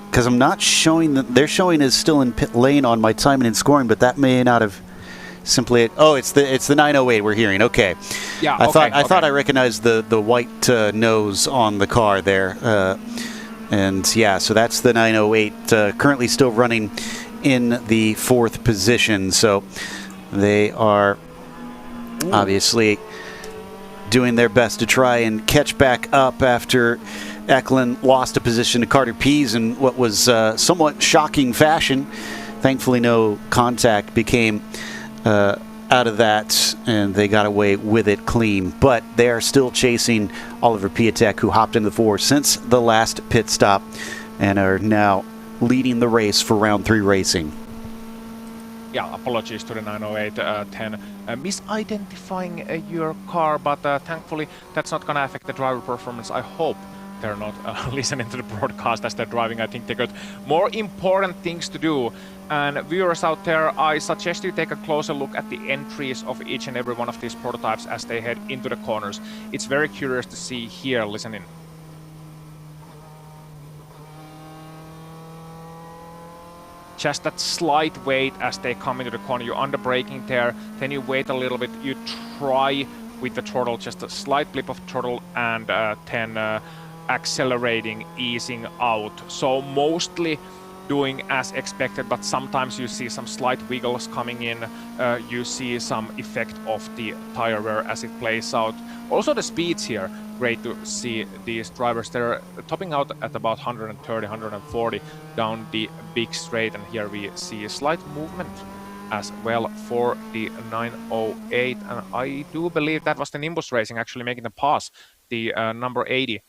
because I'm not showing that, they're showing is still in pit lane on my timing and scoring, but that may not have simply. Oh, it's the 908 we're hearing. Okay.
Yeah.
I thought I recognized the white nose on the car there, and yeah, so that's the 908 currently still running in the 4th position. So they are obviously doing their best to try and catch back up after Eklund lost a position to Carter Pease in what was somewhat shocking fashion. Thankfully, no contact became out of that, and they got away with it clean. But they are still chasing Oliver Piatek, who hopped into the 4 since the last pit stop, and are now leading the race for round 3 racing.
Yeah, apologies to the 908-10 misidentifying your car, but thankfully that's not going to affect the driver performance. I hope they're not listening to the broadcast as they're driving. I think they got more important things to do. And viewers out there, I suggest you take a closer look at the entries of each and every one of these prototypes as they head into the corners. It's very curious to see here. Listen in. Just that slight wait as they come into the corner. You're under braking there, then you wait a little bit, you try with the throttle, just a slight blip of throttle, and then accelerating, easing out. So mostly doing as expected, but sometimes you see some slight wiggles coming in, you see some effect of the tire wear as it plays out. Also the speeds here, great to see these drivers. They're topping out at about 130, 140 down the big straight, and here we see a slight movement as well for the 908, and I do believe that was the Nimbus Racing actually making the pass the number 80,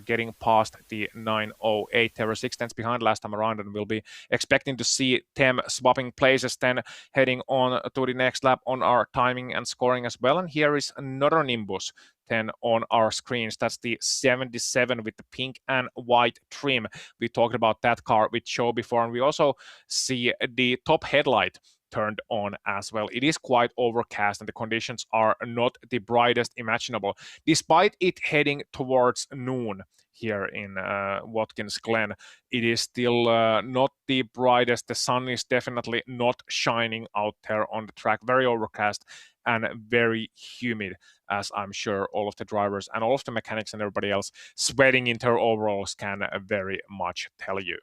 getting past the 908. They were 6 tenths behind last time around, and we'll be expecting to see them swapping places, then heading on to the next lap on our timing and scoring as well. And here is another Nimbus 10 on our screens. That's the 77 with the pink and white trim. We talked about that car with Joe before, and we also see the top headlight turned on as well. It is quite overcast and the conditions are not the brightest imaginable, despite it heading towards noon here in Watkins Glen. It is still not the brightest. The sun is definitely not shining out there on the track. Very overcast and very humid, as I'm sure all of the drivers and all of the mechanics and everybody else sweating in their overalls can very much tell you.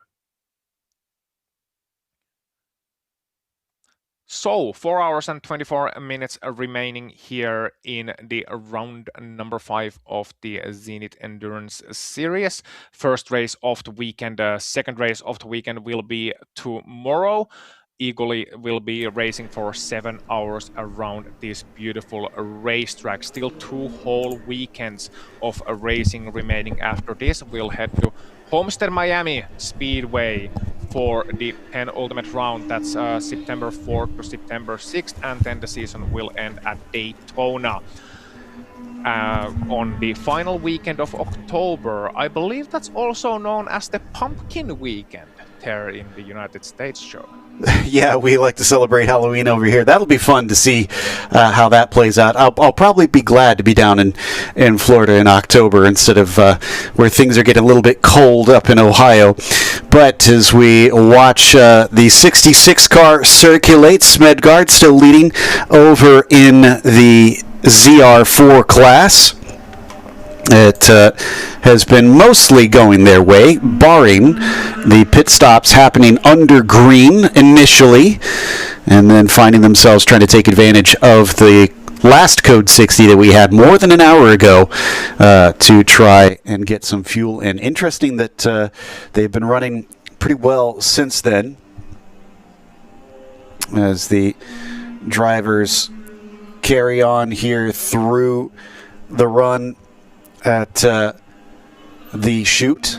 So 4 hours and 24 minutes remaining here in the round number 5 of the Zenith Endurance Series. First race of the weekend, second race of the weekend will be tomorrow. Eagerly will be racing for 7 hours around this beautiful racetrack. Still 2 whole weekends of racing remaining after this. We'll head to Homestead Miami Speedway for the 10 Ultimate Round. That's September 4th to September 6th, and then the season will end at Daytona on the final weekend of October. I believe that's also known as the Pumpkin Weekend there in the United States, Joe.
Yeah, we like to celebrate Halloween over here. That'll be fun to see how that plays out. I'll probably be glad to be down in Florida in October instead of where things are getting a little bit cold up in Ohio. But as we watch the 66 car circulate, Smedgaard still leading over in the ZR4 class. It has been mostly going their way, barring the pit stops happening under green initially, and then finding themselves trying to take advantage of the last Code 60 that we had more than an hour ago to try and get some fuel. And interesting that they've been running pretty well since then, as the drivers carry on here through the run at the chute.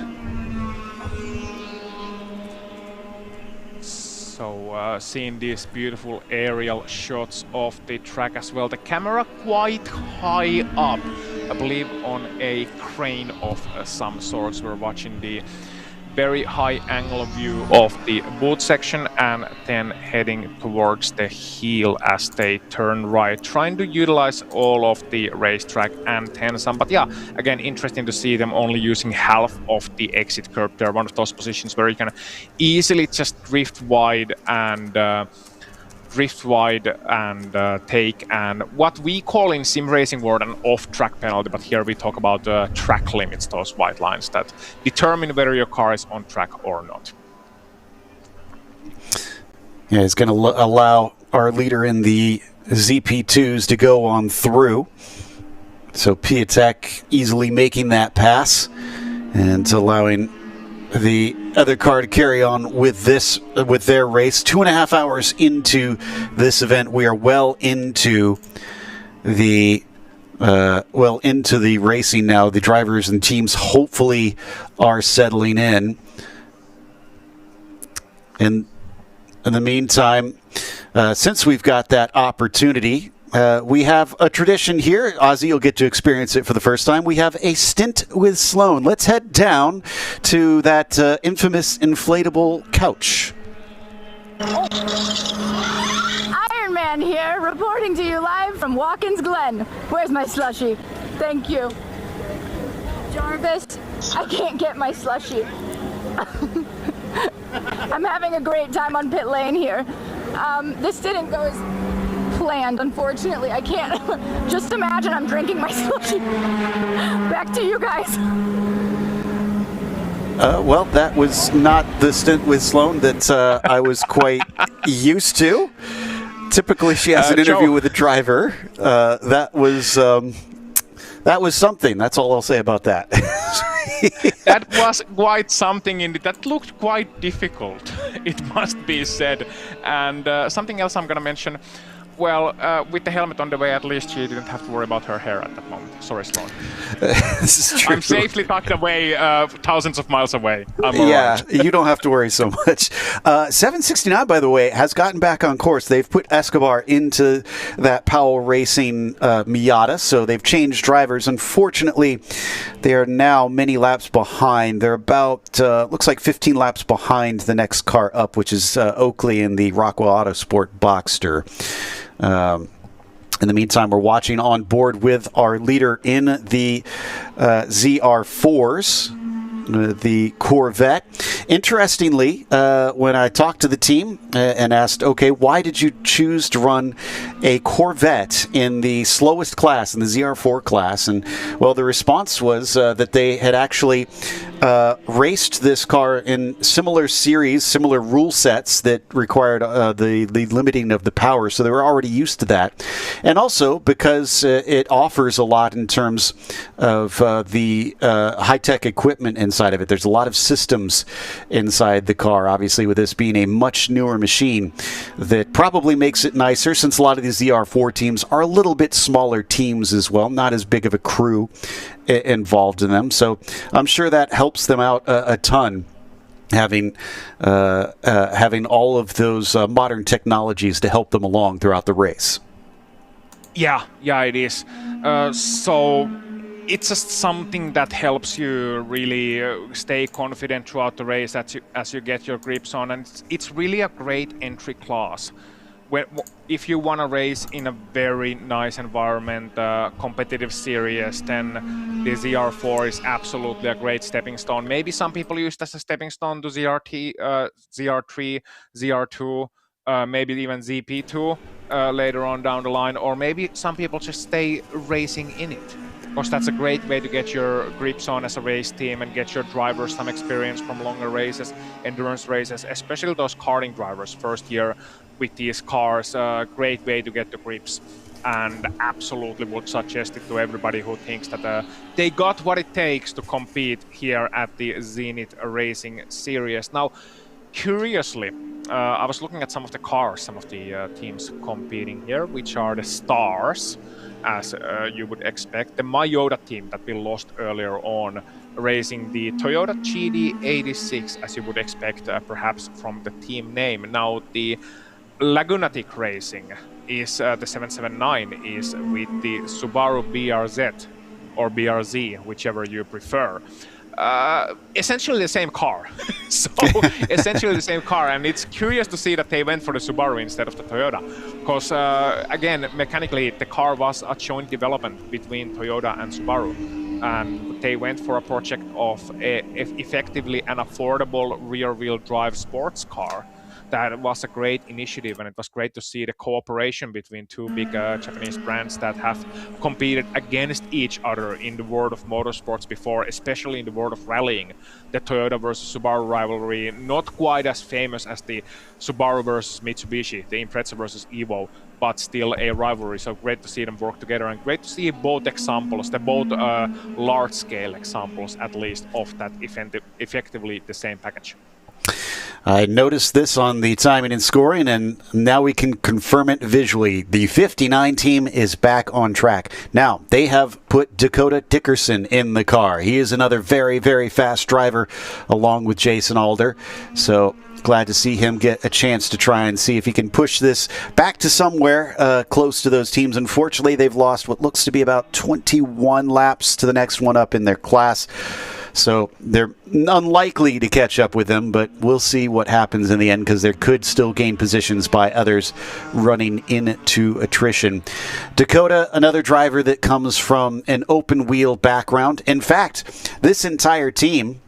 So seeing these beautiful aerial shots of the track as well. The camera quite high up, I believe on a crane of some sorts. We're watching the very high angle view of the boot section and then heading towards the heel as they turn right, trying to utilize all of the racetrack and then some. But yeah, again, interesting to see them only using half of the exit curb. They're one of those positions where you can easily just drift wide and take and what we call in sim racing world an off-track penalty, but here we talk about track limits, those white lines that determine whether your car is on track or not.
Yeah, it's going to allow our leader in the ZP2s to go on through. So Piatek easily making that pass and allowing the other car to carry on with their race. 2.5 hours into this event, we are well into the racing now. The drivers and teams hopefully are settling in. And in the meantime, since we've got that opportunity, we have a tradition here. Ozzy, you'll get to experience it for the first time. We have a stint with Sloan. Let's head down to that infamous inflatable couch.
Iron Man here, reporting to you live from Watkins Glen. Where's my slushie? Thank you. Jarvis, I can't get my slushie. I'm having a great time on pit lane here. This didn't go as planned, unfortunately. I can't just imagine I'm drinking my slushie. Back to you guys.
Well, that was not the stint with Sloan that I was quite used to. Typically, she has an interview
Joe.
with a driver. That was something. That's all I'll say about that.
That was quite something indeed. That looked quite difficult, it must be said. And something else I'm going to mention. Well, with the helmet on the way, at least she didn't have to worry about her hair at that moment. Sorry, Sloan.
This is true.
I'm safely tucked away, thousands of miles away. I'm
Yeah,
alright.
you don't have to worry so much. 769, by the way, has gotten back on course. They've put Escobar into that Powell Racing Miata, so they've changed drivers. Unfortunately, they are now many laps behind. They're about, looks like 15 laps behind the next car up, which is Oakley in the Rockwell Autosport Boxster. In the meantime, we're watching on board with our leader in the ZR4s, the Corvette. Interestingly, when I talked to the team and asked, okay, why did you choose to run a Corvette in the slowest class, in the ZR4 class? And, well, the response was that they had actually raced this car in similar series, similar rule sets that required the limiting of the power, so they were already used to that. And also because it offers a lot in terms of the high-tech equipment inside of it. There's a lot of systems inside the car, obviously, with this being a much newer machine that probably makes it nicer, since a lot of these ZR4 teams are a little bit smaller teams as well, not as big of a crew involved in them. So I'm sure that helps them out a ton, having all of those modern technologies to help them along throughout the race.
Yeah, it is. So it's just something that helps you really stay confident throughout the race as you get your grips on, and it's really a great entry class. If you want to race in a very nice environment, competitive series, then the ZR4 is absolutely a great stepping stone. Maybe some people use it as a stepping stone to ZR3, ZR2, maybe even ZP2 later on down the line, or maybe some people just stay racing in it, because that's a great way to get your grips on as a race team and get your drivers some experience from longer races, endurance races, especially those karting drivers first year with these cars. Great way to get the grips, and absolutely would suggest it to everybody who thinks that they got what it takes to compete here at the Zenith Racing Series. Now, curiously, I was looking at some of the cars, some of the teams competing here, which are the stars, as you would expect. The Toyota team that we lost earlier on, racing the Toyota GD86, as you would expect, perhaps from the team name. Now, the Lagunatic Racing is the 779 is with the Subaru BRZ or BRZ, whichever you prefer. Essentially the same car. So essentially the same car, and it's curious to see that they went for the Subaru instead of the Toyota, because again, mechanically the car was a joint development between Toyota and Subaru, and they went for a project of effectively an affordable rear-wheel drive sports car. That was a great initiative, and it was great to see the cooperation between two big Japanese brands that have competed against each other in the world of motorsports before, especially in the world of rallying. The Toyota versus Subaru rivalry, not quite as famous as the Subaru versus Mitsubishi, the Impreza versus Evo, but still a rivalry. So great to see them work together, and great to see both examples, both large-scale examples at least, of that effectively the same package.
I noticed this on the timing and scoring, and now we can confirm it visually. The 59 team is back on track. Now, they have put Dakota Dickerson in the car. He is another very, very fast driver, along with Jason Alder. So glad to see him get a chance to try and see if he can push this back to somewhere close to those teams. Unfortunately, they've lost what looks to be about 21 laps to the next one up in their class. So they're unlikely to catch up with them, but we'll see what happens in the end, because they could still gain positions by others running into attrition. Dakota, another driver that comes from an open wheel background. In fact, this entire team,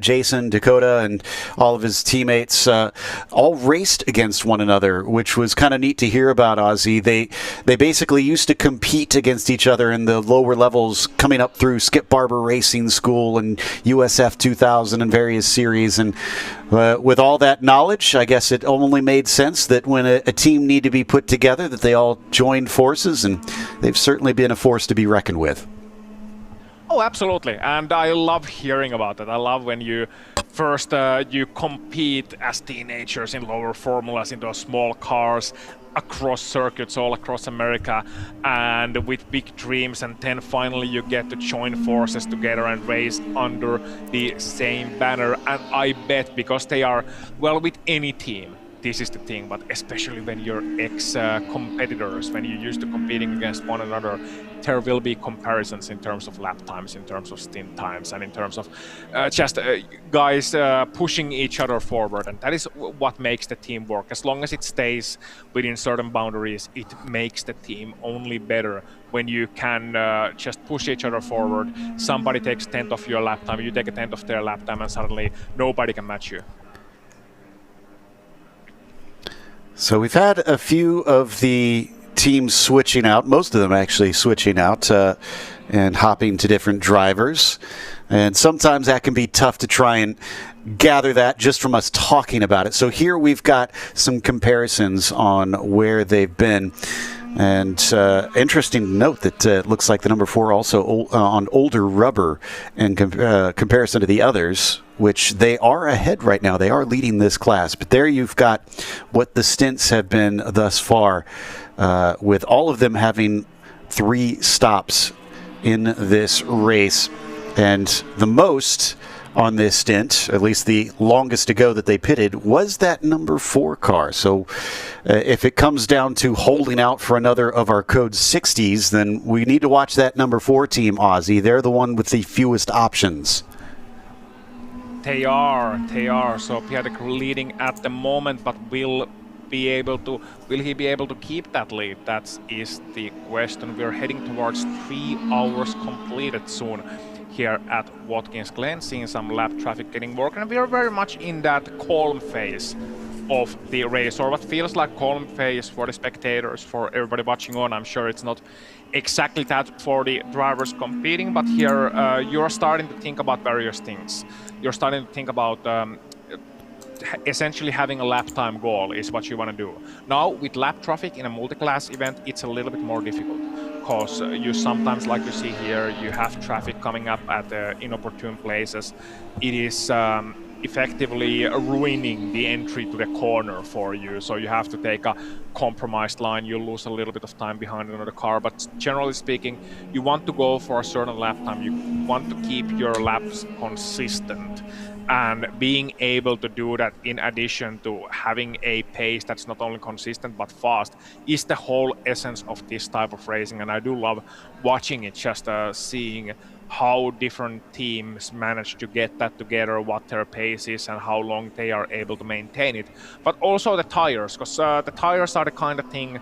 Jason, Dakota, and all of his teammates all raced against one another, which was kind of neat to hear about, Ozzy. They basically used to compete against each other in the lower levels coming up through Skip Barber Racing School and USF 2000 and various series. And with all that knowledge, I guess it only made sense that when a team needed to be put together, that they all joined forces, and they've certainly been a force to be reckoned with.
Oh, absolutely, and I love hearing about it. I love when you first you compete as teenagers in lower formulas in those small cars across circuits all across America and with big dreams, and then finally you get to join forces together and race under the same banner. And I bet because they are, well, with any team, this is the thing, but especially when you're ex-competitors, when you're used to competing against one another, there will be comparisons in terms of lap times, in terms of stint times, and in terms of guys pushing each other forward. And that is what makes the team work. As long as it stays within certain boundaries, it makes the team only better when you can just push each other forward. Somebody takes a tenth of your lap time, you take a tenth of their lap time, and suddenly nobody can match you.
So we've had a few of the teams switching out, most of them actually switching out and hopping to different drivers. And sometimes that can be tough to try and gather that just from us talking about it. So here we've got some comparisons on where they've been. And interesting to note that it looks like the number 4 also on older rubber in comparison to the others, which they are ahead right now. They are leading this class. But there you've got what the stints have been thus far, with all of them having 3 stops in this race. And the most on this stint, at least the longest to go that they pitted, was that number 4 car. So if it comes down to holding out for another of our code 60s, then we need to watch that number 4 team, Ozzy. They're the one with the fewest options.
They are. So Piatek leading at the moment, but will he be able to keep that lead? That is the question. We're heading towards 3 hours completed soon here at Watkins Glen, seeing some lap traffic getting work, and we are very much in that calm phase of the race, or what feels like calm phase for the spectators, for everybody watching on. I'm sure it's not exactly that for the drivers competing, but here you're starting to think about various things. You're starting to think about essentially having a lap time goal is what you want to do. Now with lap traffic in a multi-class event, it's a little bit more difficult, because you sometimes, like you see here, you have traffic coming up at inopportune places. It is effectively ruining the entry to the corner for you, so you have to take a compromised line. You lose a little bit of time behind another car, but generally speaking, you want to go for a certain lap time. You want to keep your laps consistent, and being able to do that in addition to having a pace that's not only consistent but fast is the whole essence of this type of racing. And I do love watching it, just seeing how different teams manage to get that together, what their pace is and how long they are able to maintain it. But also the tires, because the tires are the kind of thing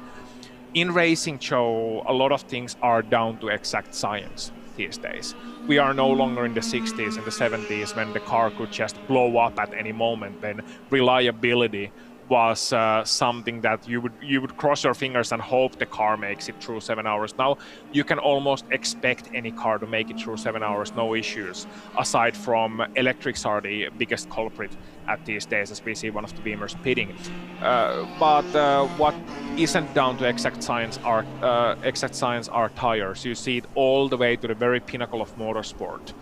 in racing, Joe, a lot of things are down to exact science these days. We are no longer in the 60s and the 70s when the car could just blow up at any moment, when reliability was something that you would cross your fingers and hope the car makes it through 7 hours. Now you can almost expect any car to make it through 7 hours, no issues, aside from electrics are the biggest culprit at these days, as we see one of the Beamers pitting. But what isn't down to exact science are tires. You see it all the way to the very pinnacle of motorsport.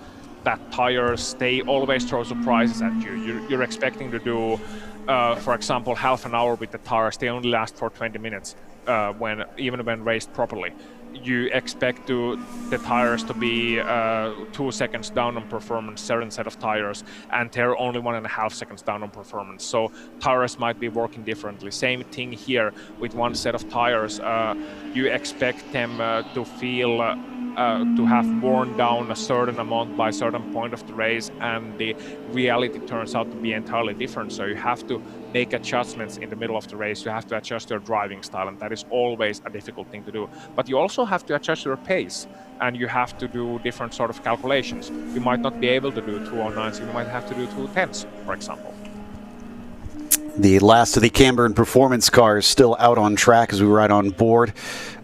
That tires, they always throw surprises at you. You're expecting to do, for example, half an hour with the tires. They only last for 20 minutes even when raced properly. You expect the tires to be 2 seconds down on performance, certain set of tires, and they're only 1.5 seconds down on performance. So tires might be working differently. Same thing here with one set of tires. You expect them to feel to have worn down a certain amount by a certain point of the race, and the reality turns out to be entirely different. So you have to make adjustments in the middle of the race. You have to adjust your driving style, and that is always a difficult thing to do. But you also have to adjust your pace, and you have to do different sort of calculations. You might not be able to do 209s, you might have to do 210s, for example.
The last of the Camber Performance cars still out on track as we ride on board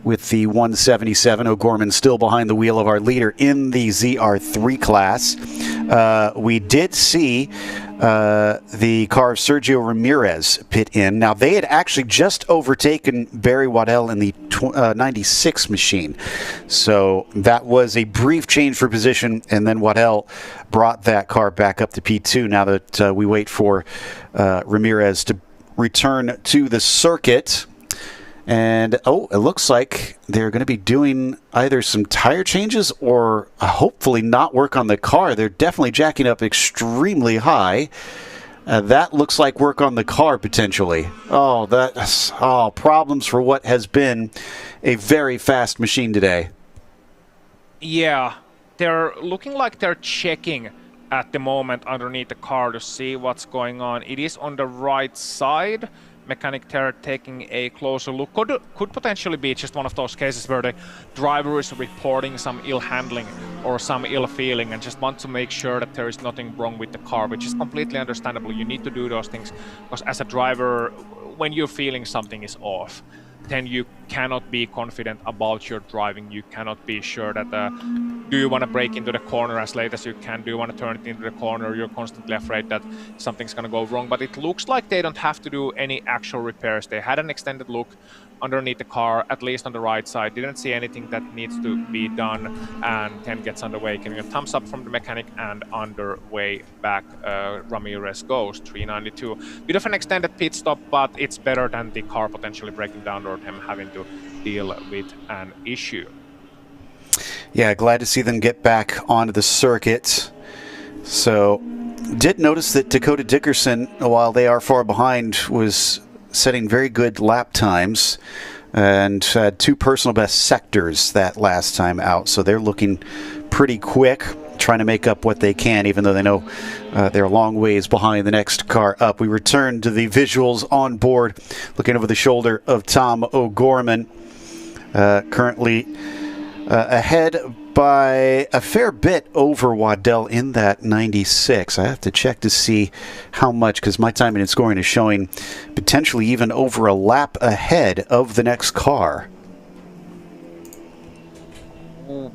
with the 177. O'Gorman still behind the wheel of our leader in the ZR3 class. We did see the car of Sergio Ramirez pit in. Now, they had actually just overtaken Barry Waddell in the 96 machine. So that was a brief change for position, and then Waddell brought that car back up to P2 now that we wait for Ramirez to return to the circuit. And, it looks like they're going to be doing either some tire changes or hopefully not work on the car. They're definitely jacking up extremely high. That looks like work on the car, potentially. Problems for what has been a very fast machine today.
Yeah, they're looking like they're checking at the moment underneath the car to see what's going on. It is on the right side. Mechanic there taking a closer look. Could potentially be just one of those cases where the driver is reporting some ill handling or some ill feeling and just want to make sure that there is nothing wrong with the car, which is completely understandable. You need to do those things because as a driver, when you're feeling something is off, then you cannot be confident about your driving. You cannot be sure that do you want to brake into the corner as late as you can? Do you want to turn it into the corner? You're constantly afraid that something's going to go wrong. But it looks like they don't have to do any actual repairs. They had an extended look underneath the car, at least on the right side. Didn't see anything that needs to be done, and then gets underway. Giving a thumbs up from the mechanic and underway back. Ramirez goes 392. Bit of an extended pit stop, but it's better than the car potentially breaking down or him having to deal with an issue.
Yeah, glad to see them get back onto the circuit. So, did notice that Dakota Dickerson, while they are far behind, was setting very good lap times and had 2 personal best sectors that last time out. So they're looking pretty quick, trying to make up what they can, even though they know they're a long ways behind the next car up. We return to the visuals on board, looking over the shoulder of Tom O'Gorman, currently ahead by a fair bit over Waddell in that 96. I have to check to see how much, because my timing and scoring is showing potentially even over a lap ahead of the next car.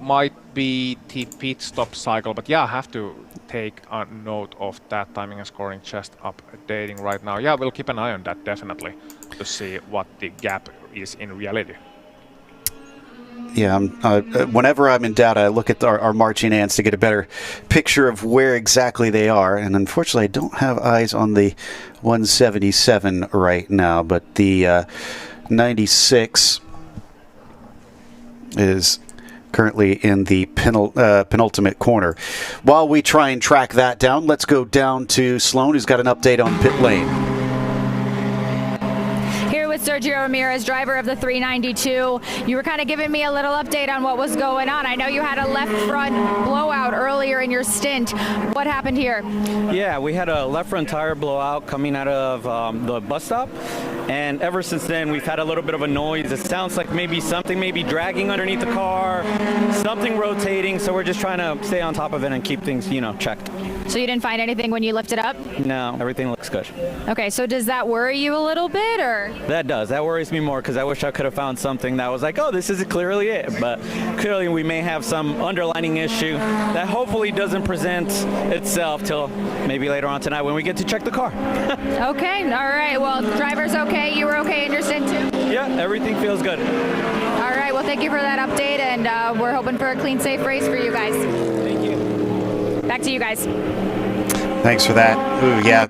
Might be the pit stop cycle, but yeah, I have to take a note of that timing and scoring, just updating right now. Yeah, we'll keep an eye on that definitely to see what the gap is in reality.
Yeah, whenever I'm in doubt, I look at our marching ants to get a better picture of where exactly they are. And unfortunately, I don't have eyes on the 177 right now, but the 96 is currently in the penultimate corner. While we try and track that down, let's go down to Sloan, who's got an update on pit lane.
With Sergio Ramirez, driver of the 392. You were kind of giving me a little update on what was going on. I know you had a left front blowout earlier in your stint. What happened here?
Yeah, we had a left front tire blowout coming out of the bus stop. And ever since then, we've had a little bit of a noise. It sounds like maybe something may be dragging underneath the car, something rotating. So we're just trying to stay on top of it and keep things, checked.
So you didn't find anything when you lifted up?
No, everything looks good.
Okay, so does that worry you a little bit, or?
That does. That worries me more because I wish I could have found something that was like, oh, this is clearly it. But clearly we may have some underlining issue that hopefully doesn't present itself till maybe later on tonight when we get to check the car.
Okay, all right. Well, driver's okay. You were okay in your stint too?
Yeah, everything feels good.
All right. Well, thank you for that update, and we're hoping for a clean, safe race for you guys.
Thank you.
Back to you guys.
Thanks for that. Ooh, yeah,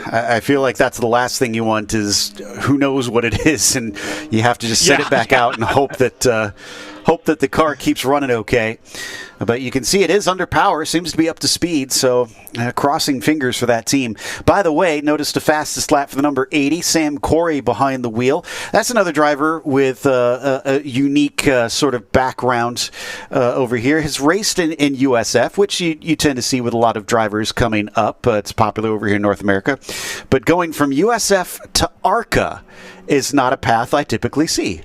I feel like that's the last thing you want is who knows what it is, and you have to just send it back out and hope that the car keeps running okay. But you can see it is under power, seems to be up to speed, so crossing fingers for that team. By the way, notice the fastest lap for the number 80, Sam Corey behind the wheel. That's another driver with a unique sort of background over here. Has raced in USF, which you tend to see with a lot of drivers coming up. It's popular over here in North America. But going from USF to ARCA is not a path I typically see.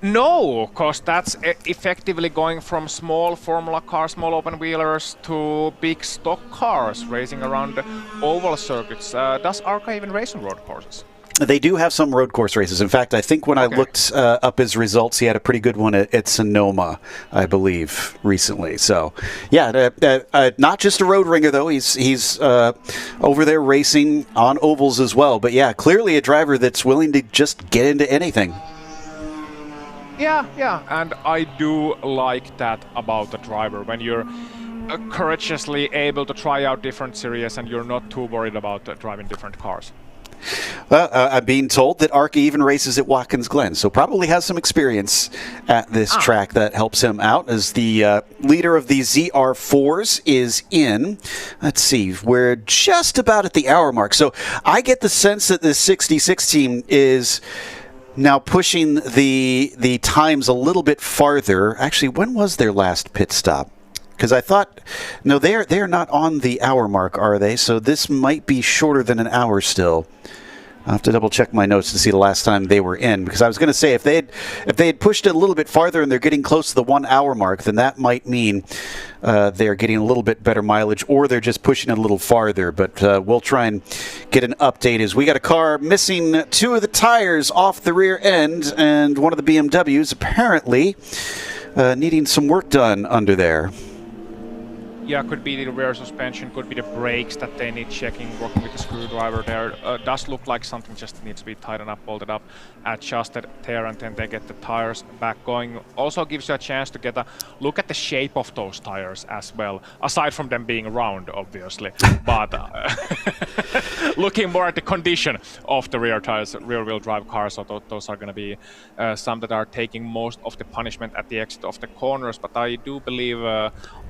No, because that's effectively going from small formula cars, small open wheelers, to big stock cars racing around the oval circuits. Does ARCA even race on road courses?
They do have some road course races. In fact, I think when I looked up his results, he had a pretty good one at Sonoma, I believe, recently. So, yeah, not just a road ringer, though. He's over there racing on ovals as well. But, yeah, clearly a driver that's willing to just get into anything.
Yeah, and I do like that about the driver, when you're courageously able to try out different series and you're not too worried about driving different cars.
Well, I'm being told that Arca even races at Watkins Glen, so probably has some experience at this track that helps him out, as the leader of the ZR4s is in. Let's see, we're just about at the hour mark. So I get the sense that this 66 team is now pushing the times a little bit farther. Actually, when was their last pit stop? Because I thought, no, they're not on the hour mark, are they? So this might be shorter than an hour still. I'll have to double check my notes to see the last time they were in, because I was going to say if they had pushed it a little bit farther and they're getting close to the 1 hour mark, then that might mean they're getting a little bit better mileage, or they're just pushing it a little farther. But we'll try and get an update, as we got a car missing 2 of the tires off the rear end, and one of the BMWs apparently needing some work done under there.
Yeah, could be the rear suspension, could be the brakes that they need checking, working with the screwdriver there. Does look like something just needs to be tightened up, bolted up, adjusted there, and then they get the tires back going. Also gives you a chance to get a look at the shape of those tires as well, aside from them being round, obviously. But looking more at the condition of the rear tires, rear-wheel drive cars, so those are going to be some that are taking most of the punishment at the exit of the corners. But I do believe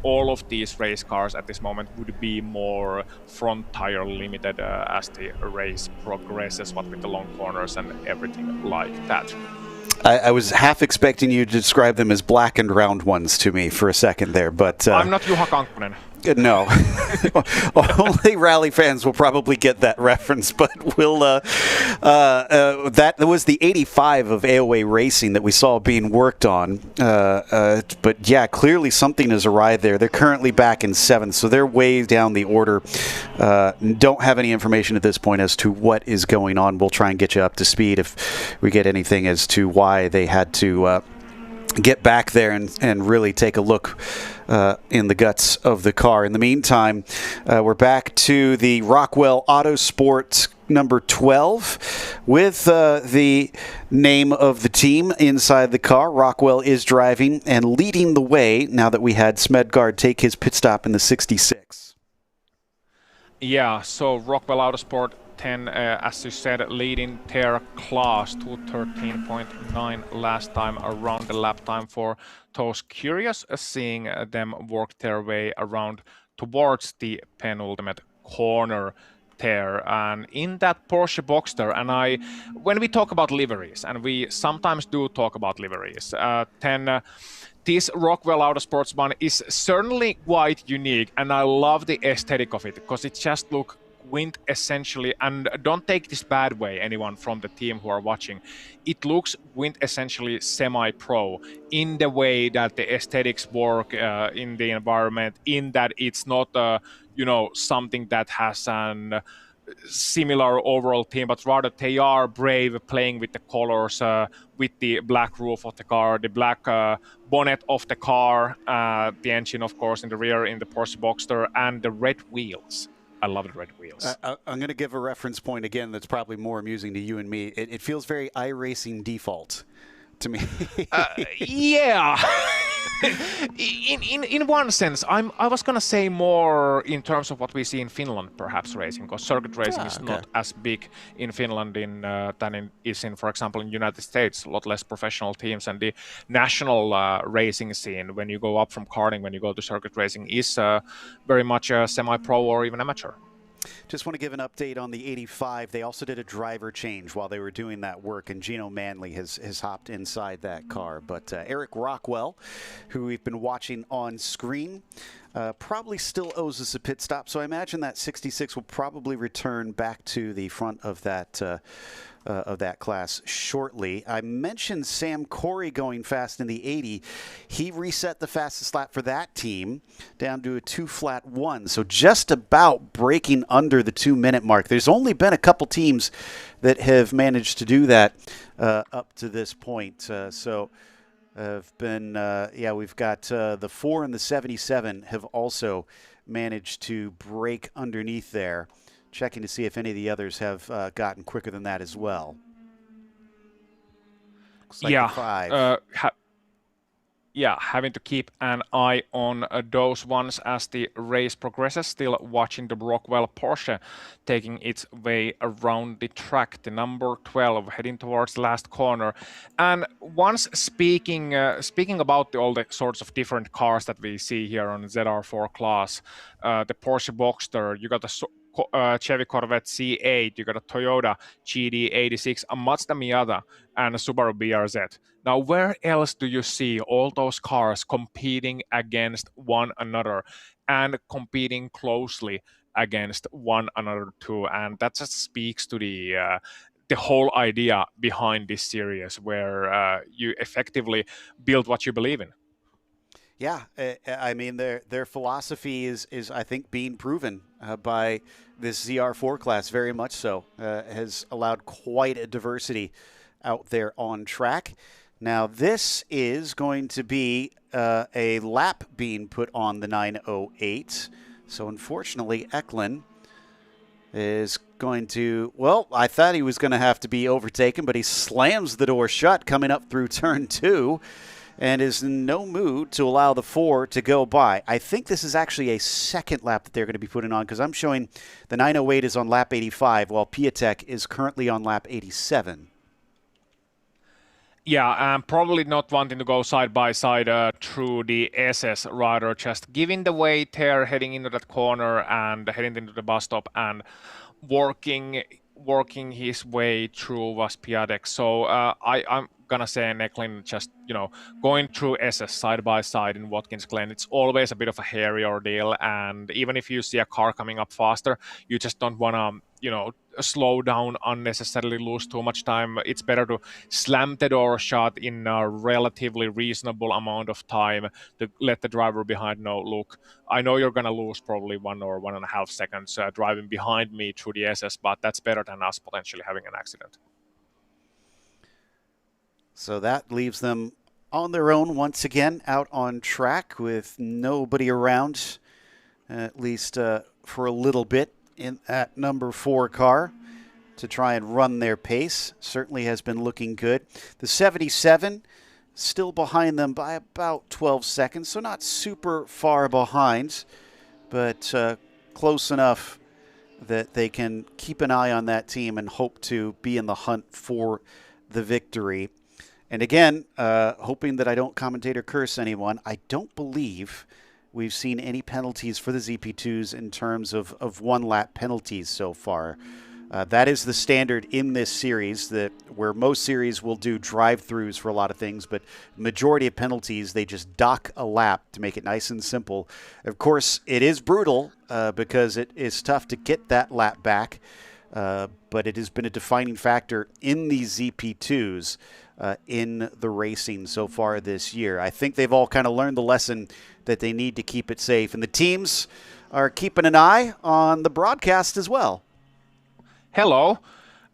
all of these race cars at this moment would be more front tire limited as the race progresses, what with the long corners and everything like that.
I was half expecting you to describe them as black and round ones to me for a second there, but
I'm not Juha Kankkonen.
No. Only rally fans will probably get that reference, but we'll that was the 85 of AOA Racing that we saw being worked on. But yeah, clearly something has arrived there. They're currently back in 7th, so they're way down the order. Don't have any information at this point as to what is going on. We'll try and get you up to speed if we get anything as to why they had to get back there and really take a look in the guts of the car. In the meantime, we're back to the Rockwell Autosport number 12 with the name of the team inside the car. Rockwell is driving and leading the way now that we had Smedgaard take his pit stop in the 66.
Yeah, so Rockwell Autosport 10, as you said, leading their class to 13.9 last time around, the lap time for those curious, seeing them work their way around towards the penultimate corner there. And in that Porsche Boxster, and when we talk about liveries, and we sometimes do talk about liveries, this Rockwell Autosports one is certainly quite unique, and I love the aesthetic of it, because it just looks quintessentially, and don't take this bad way, anyone from the team who are watching, it looks quintessentially semi-pro in the way that the aesthetics work in the environment, in that it's not something that has an similar overall theme, but rather they are brave, playing with the colors, with the black roof of the car, the black bonnet of the car, the engine of course in the rear in the Porsche Boxster, and the red wheels. I love the red wheels.
I'm going to give a reference point again that's probably more amusing to you and me. It feels very iRacing default to me.
Yeah. in one sense, I was gonna say more in terms of what we see in Finland, perhaps racing, because circuit racing is not as big in Finland than it is in, for example, in United States. A lot less professional teams, and the national racing scene, when you go up from karting, when you go to circuit racing, is very much a semi-pro or even amateur.
Just want to give an update on the 85. They also did a driver change while they were doing that work, and Gino Manley has hopped inside that car. But Eric Rockwell, who we've been watching on screen, probably still owes us a pit stop. So I imagine that 66 will probably return back to the front of that class shortly. I mentioned Sam Corey going fast in the 80. He reset the fastest lap for that team down to a 2:01. So just about breaking under the 2-minute mark. There's only been a couple teams that have managed to do that up to this point. We've got the 4 and the 77 have also managed to break underneath there. Checking to see if any of the others have gotten quicker than that as well. Looks like the 5.
Having to keep an eye on those ones as the race progresses. Still watching the Brockwell Porsche taking its way around the track. The number 12 heading towards the last corner. And once speaking about all the sorts of different cars that we see here on ZR4 class, the Porsche Boxster, you got the Chevy Corvette C8, you got a Toyota GD86, a Mazda Miata, and a Subaru BRZ. Now, where else do you see all those cars competing against one another and competing closely against one another too? And that just speaks to the whole idea behind this series, where you effectively build what you believe in.
Yeah, I mean, their philosophy is I think, being proven by this ZR4 class, very much so. Has allowed quite a diversity out there on track. Now, this is going to be a lap being put on the 908. So, unfortunately, Eklund is going to, well, I thought he was going to have to be overtaken, but he slams the door shut coming up through turn 2. And is in no mood to allow the 4 to go by. I think this is actually a second lap that they're going to be putting on, because I'm showing the 908 is on lap 85, while Piatek is currently on lap 87.
Yeah, I'm probably not wanting to go side by side through the SS, rather just giving the weight here, heading into that corner and heading into the bus stop and working his way through was Piatek. So I'm gonna say Eklund just, going through SS side by side in Watkins Glen. It's always a bit of a hairy ordeal, and even if you see a car coming up faster, you just don't wanna, slow down unnecessarily, lose too much time. It's better to slam the door shut in a relatively reasonable amount of time to let the driver behind know, look, I know you're gonna lose probably 1 or 1.5 seconds driving behind me through the SS, but that's better than us potentially having an accident.
So that leaves them on their own once again out on track with nobody around, at least for a little bit, in that number 4 car to try and run their pace. Certainly has been looking good. The 77 still behind them by about 12 seconds, so not super far behind, but close enough that they can keep an eye on that team and hope to be in the hunt for the victory. And again, hoping that I don't commentate or curse anyone, I don't believe we've seen any penalties for the ZP2s in terms of one-lap penalties so far. That is the standard in this series, that where most series will do drive-throughs for a lot of things, but majority of penalties, they just dock a lap to make it nice and simple. Of course, it is brutal because it is tough to get that lap back, but it has been a defining factor in these ZP2s in the racing so far this year. I think they've all kind of learned the lesson that they need to keep it safe, and the teams are keeping an eye on the broadcast as well.
Hello.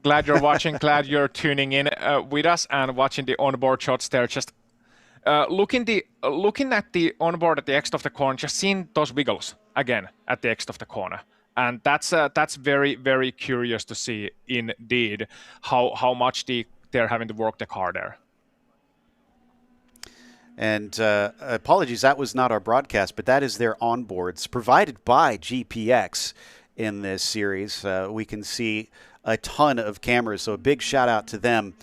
Glad you're watching. Glad you're tuning in with us and watching the onboard shots there. Just looking at the onboard at the exit of the corner, just seeing those wiggles again at the exit of the corner. And that's very, very curious to see indeed how much they're having to work the car there.
And apologies, that was not our broadcast, but that is their onboards provided by GPX in this series. We can see a ton of cameras, so a big shout out to them.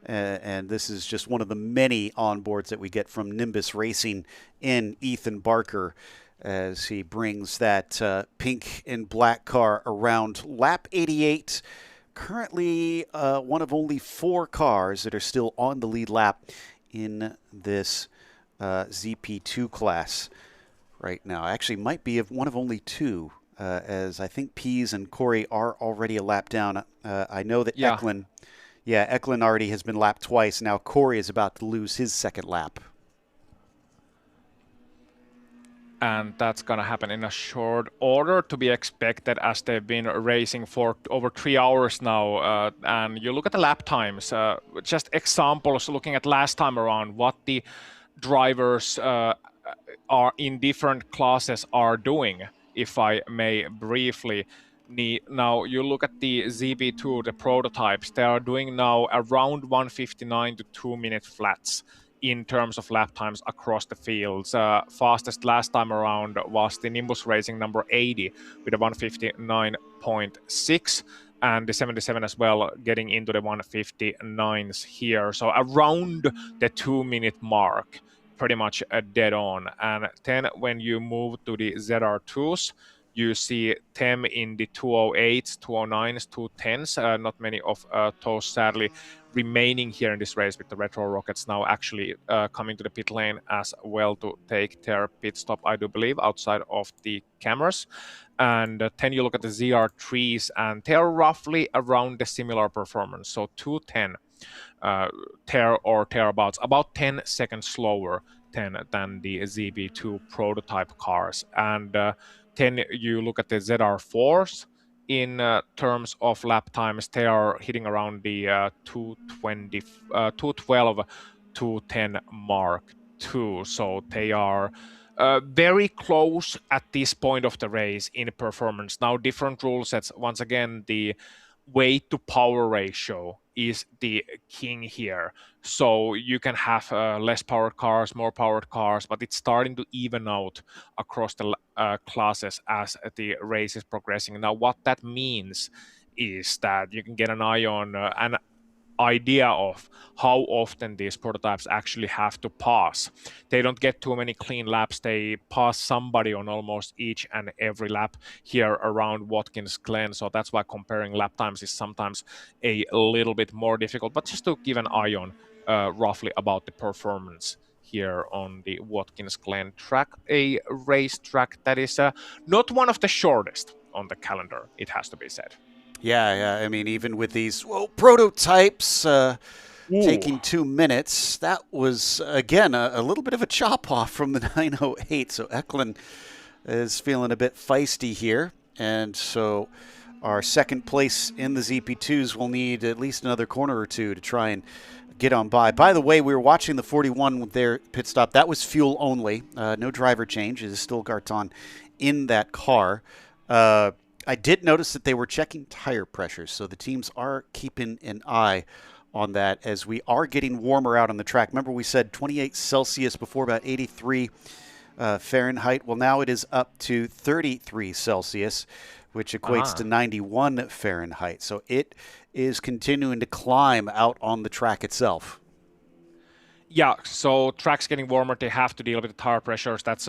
And this is just one of the many onboards that we get from Nimbus Racing in Ethan Barker as he brings that pink and black car around lap 88. Currently one of only 4 cars that are still on the lead lap in this ZP2 class. right now. Actually, might be one of only two, as I think Pease and Corey are already a lap down. I know that Eklund already has been lapped twice. Now Corey is about to lose his second lap.
And that's going to happen in a short order, to be expected, as they've been racing for over 3 hours now. And you look at the lap times, just examples looking at last time around, what the drivers are in different classes are doing, if I may briefly. Now you look at the ZB2, the prototypes, they are doing now around 1:59 to 2-minute flats in terms of lap times across the fields. Fastest last time around was the Nimbus Racing number 80 with a 1:59.6, and the 77 as well, getting into the 1:59s here. So around the 2-minute mark, pretty much dead on. And then when you move to the ZR2s, you see them in the 208s, 209s, 210s. Not many of those, sadly, remaining here in this race, with the Retro Rockets now actually coming to the pit lane as well to take their pit stop, I do believe, outside of the cameras. And then you look at the ZR3s, and they're roughly around the similar performance. So 210 or thereabouts, about 10 seconds slower than the ZB2 prototype cars. And then you look at the ZR4s. In terms of lap times, they are hitting around the 212, 210 mark too. So they are very close at this point of the race in performance. Now, different rule sets. Once again, the weight to power ratio is the king here. So you can have less powered cars, more powered cars, but it's starting to even out across the classes as the race is progressing. Now, what that means is that you can get an eye on an idea of how often these prototypes actually have to pass. They don't get too many clean laps. They pass somebody on almost each and every lap here around Watkins Glen. So that's why comparing lap times is sometimes a little bit more difficult. But just to give an eye on roughly about the performance here on the Watkins Glen track, a racetrack that is not one of the shortest on the calendar, it has to be said.
Yeah. I mean, even with these prototypes taking 2 minutes, that was, again, a little bit of a chop-off from the 908. So Eklund is feeling a bit feisty here. And so our second place in the ZP2s will need at least another corner or two to try and get on by. By the way, we were watching the 41 with their pit stop. That was fuel only. No driver change. It is still Garton in that car. I did notice that they were checking tire pressures, so the teams are keeping an eye on that as we are getting warmer out on the track. Remember, we said 28 Celsius before, about 83 Fahrenheit. Well, now it is up to 33 Celsius, which equates to 91 Fahrenheit. So it is continuing to climb out on the track itself.
Yeah, so track's getting warmer, they have to deal with the tire pressures. That's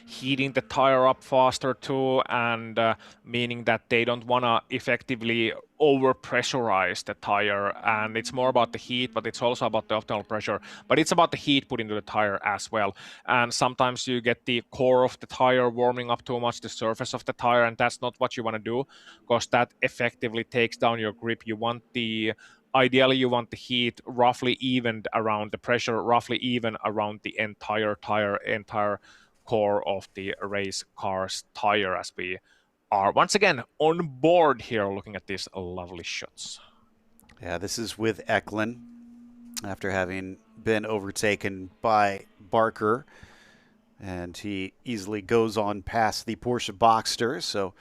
heating the tire up faster too, and meaning that they don't want to effectively over-pressurize the tire. And it's more about the heat, but it's also about the optimal pressure. But it's about the heat put into the tire as well. And sometimes you get the core of the tire warming up too much, the surface of the tire, and that's not what you want to do, because that effectively takes down your grip. Ideally, you want the heat roughly evened around, the pressure roughly even around the entire core of the race car's tire, as we are once again on board here looking at these lovely shots.
Yeah, this is with Eklund after having been overtaken by Barker, and he easily goes on past the Porsche Boxster. So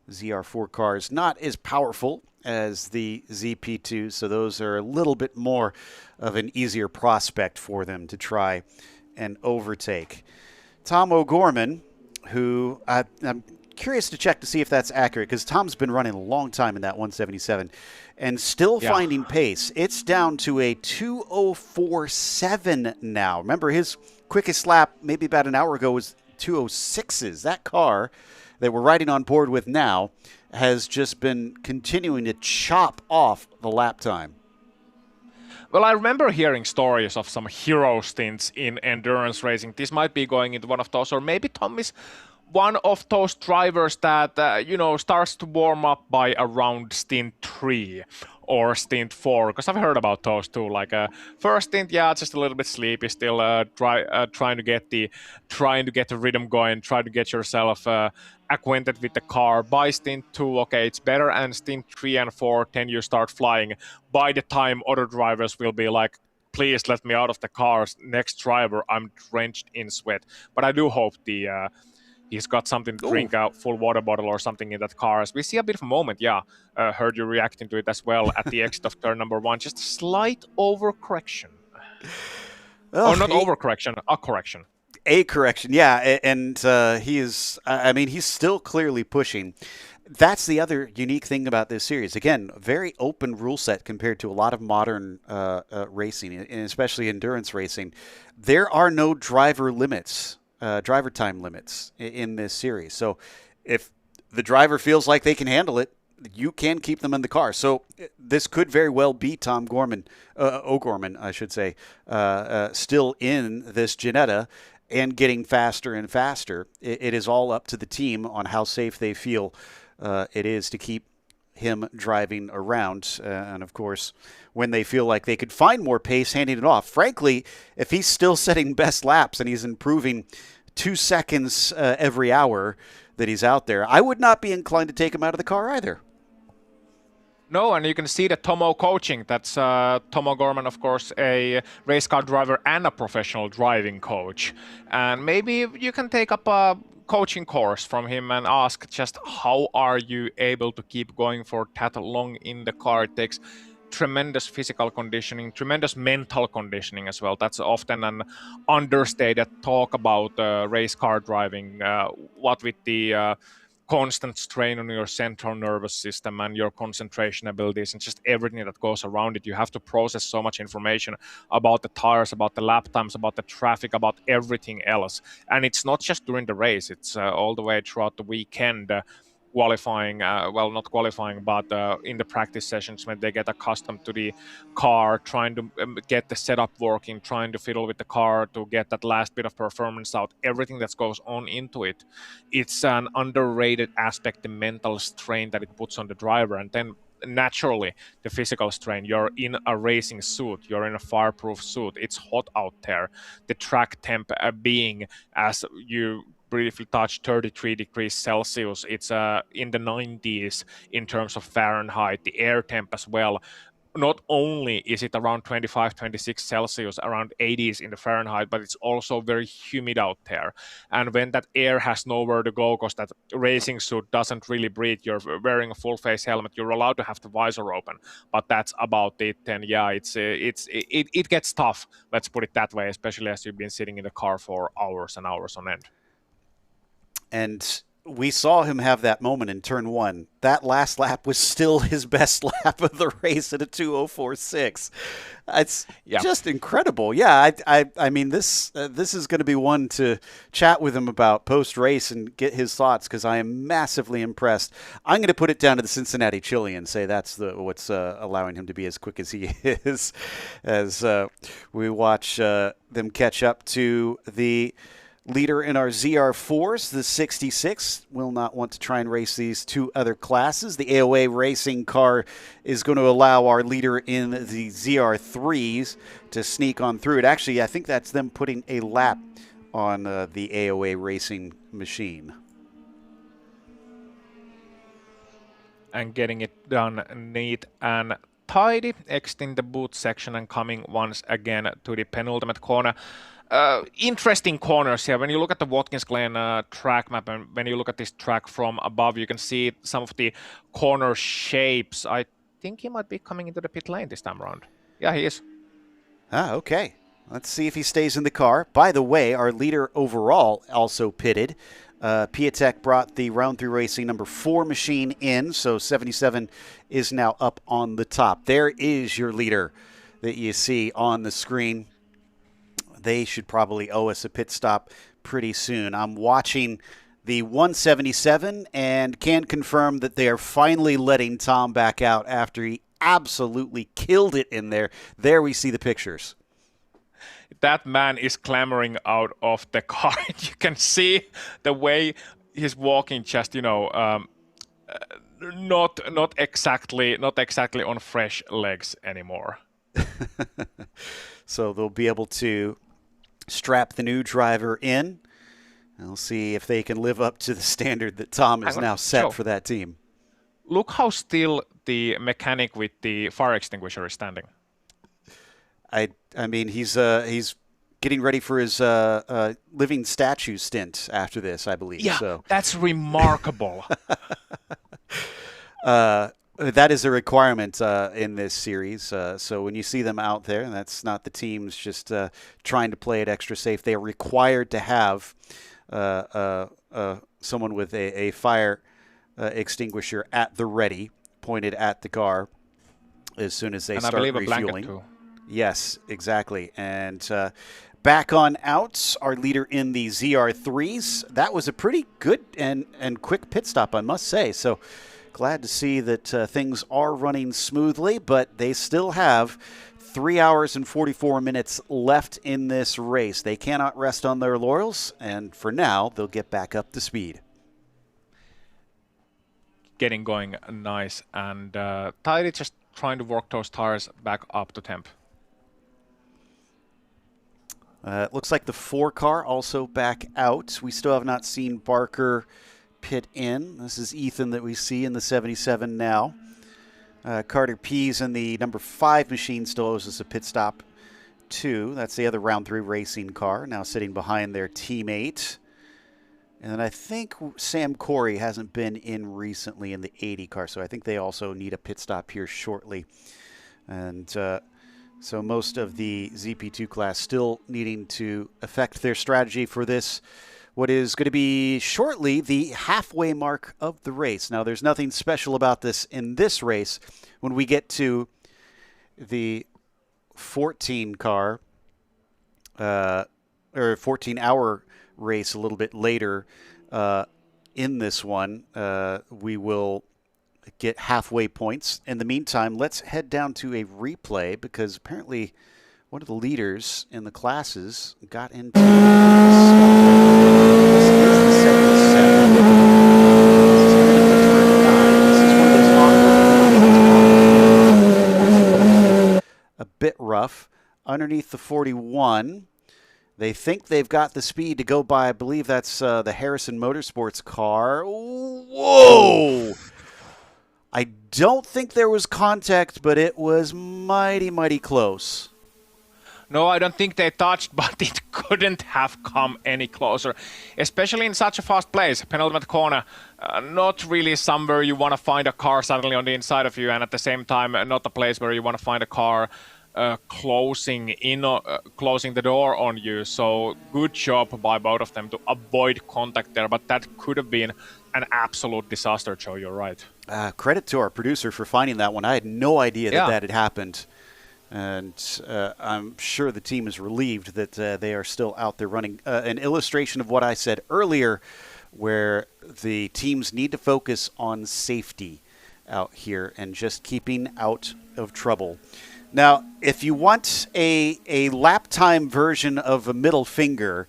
ZR4 cars not as powerful as the ZP2, so those are a little bit more of an easier prospect for them to try and overtake. Tom O'Gorman, who I'm curious to check to see if that's accurate, because Tom's been running a long time in that 177 and still finding pace. It's down to a 2:04.7 now. Remember, his quickest lap maybe about an hour ago was 2:06s. That car that we're riding on board with now has just been continuing to chop off the lap time.
Well, I remember hearing stories of some hero stints in endurance racing. This might be going into one of those, or maybe Tom is one of those drivers that starts to warm up by around stint 3 or stint 4, because I've heard about those too. Like first stint, yeah, just a little bit sleepy, still trying to get the rhythm going, trying to get yourself acquainted with the car. By stint 2, okay, it's better, and stint 3 and 4, then you start flying. By the time other drivers will be like, please let me out of the car, next driver, I'm drenched in sweat. But I do hope he's got something to drink, a full water bottle or something in that car. As we see a bit of a moment, yeah. Heard you reacting to it as well at the exit of turn number 1. Just a slight overcorrection. Not overcorrection, a correction.
A correction, yeah. And he is, he's still clearly pushing. That's the other unique thing about this series. Again, very open rule set compared to a lot of modern racing, and especially endurance racing. There are no driver time limits in this series. So if the driver feels like they can handle it, you can keep them in the car. So this could very well be Tom O'Gorman, I should say, still in this Ginetta and getting faster and faster. It is all up to the team on how safe they feel it is to keep him driving around. And, of course, when they feel like they could find more pace, handing it off. Frankly, if he's still setting best laps and he's improving 2 seconds every hour that he's out there, I would not be inclined to take him out of the car either.
No, and you can see the Tomo coaching. That's Tomo Gorman, of course, a race car driver and a professional driving coach. And maybe you can take up a coaching course from him and ask just how are you able to keep going for that long in the car. It takes tremendous physical conditioning, tremendous mental conditioning as well. That's often an understated talk about race car driving. What with the constant strain on your central nervous system and your concentration abilities and just everything that goes around it. You have to process so much information about the tires, about the lap times, about the traffic, about everything else. And it's not just during the race, it's all the way throughout the weekend. Qualifying, not qualifying, but in the practice sessions when they get accustomed to the car, trying to get the setup working, trying to fiddle with the car to get that last bit of performance out, everything that goes on into it. It's an underrated aspect, the mental strain that it puts on the driver. And then naturally, the physical strain. You're in a racing suit, you're in a fireproof suit, it's hot out there. The track temp being, as you briefly touched, 33 degrees Celsius. It's in the 90s in terms of Fahrenheit. The air temp as well. Not only is it around 25, 26 Celsius, around 80s in the Fahrenheit, but it's also very humid out there. And when that air has nowhere to go, because that racing suit doesn't really breathe, you're wearing a full face helmet, you're allowed to have the visor open, but that's about it. And yeah, it gets tough, let's put it that way, especially as you've been sitting in the car for hours and hours on end.
And we saw him have that moment in turn 1. That last lap was still his best lap of the race at a 2:04.6. It's just incredible. Yeah, I mean, this is going to be one to chat with him about post-race and get his thoughts, because I am massively impressed. I'm going to put it down to the Cincinnati Chili and say that's what's allowing him to be as quick as he is, as we watch them catch up to the leader in our ZR4s, the 66, will not want to try and race these two other classes. The AOA racing car is going to allow our leader in the ZR3s to sneak on through it. Actually, I think that's them putting a lap on the AOA racing machine.
And getting it done neat and tidy, exiting the boot section and coming once again to the penultimate corner. Interesting corners here. When you look at the Watkins Glen track map, and when you look at this track from above, you can see some of the corner shapes. I think he might be coming into the pit lane this time around. Yeah, he is.
Okay. Let's see if he stays in the car. By the way, our leader overall also pitted. Piatek brought the Round 3 Racing number 4 machine in, so 77 is now up on the top. There is your leader that you see on the screen. They should probably owe us a pit stop pretty soon. I'm watching the 177 and can confirm that they are finally letting Tom back out after he absolutely killed it in there. There we see the pictures.
That man is clambering out of the car. You can see the way he's walking, just not exactly on fresh legs anymore.
So they'll be able to strap the new driver in. We'll see if they can live up to the standard that Tom has now set for that team.
Look how still the mechanic with the fire extinguisher is standing.
I mean, he's getting ready for his living statue stint after this, I believe.
Yeah,
so.
That's remarkable.
That is a requirement in this series. So when you see them out there, that's not the teams just trying to play it extra safe. They are required to have someone with a fire extinguisher at the ready, pointed at the car as soon as they start refueling.
And I believe a blanket too.
Yes, exactly. And back on out, our leader in the ZR3s. That was a pretty good and quick pit stop, I must say. So glad to see that things are running smoothly, but they still have 3 hours and 44 minutes left in this race. They cannot rest on their laurels, and for now, they'll get back up to speed.
Getting going nice, and Tidy just trying to work those tires back up to temp.
It looks like the 4 car also back out. We still have not seen Barker pit in. This is Ethan that we see in the 77 now. Carter Pease in the number 5 machine still owes us a pit stop too. That's the other round 3 racing car, now sitting behind their teammate. And then I think Sam Corey hasn't been in recently in the 80 car, so I think they also need a pit stop here shortly. And so most of the ZP2 class still needing to affect their strategy for this, what is going to be shortly the halfway mark of the race. Now, there's nothing special about this in this race. When we get to the 14 car, or 14-hour race a little bit later in this one, we will get halfway points. In the meantime, let's head down to a replay because apparently one of the leaders in the classes got into a bit rough. Underneath the 41, they think they've got the speed to go by, I believe that's the Harrison Motorsports car. Whoa! I don't think there was contact, but it was mighty, mighty close.
No, I don't think they touched, but it couldn't have come any closer, especially in such a fast place. Penultimate corner, not really somewhere you want to find a car suddenly on the inside of you, and at the same time, not a place where you want to find a car closing the door on you. So good job by both of them to avoid contact there, but that could have been an absolute disaster, Joe. You're right.
Credit to our producer for finding that one. I had no idea that had happened. And I'm sure the team is relieved that they are still out there running. An illustration of what I said earlier, where the teams need to focus on safety out here and just keeping out of trouble. Now, if you want a lap time version of a middle finger,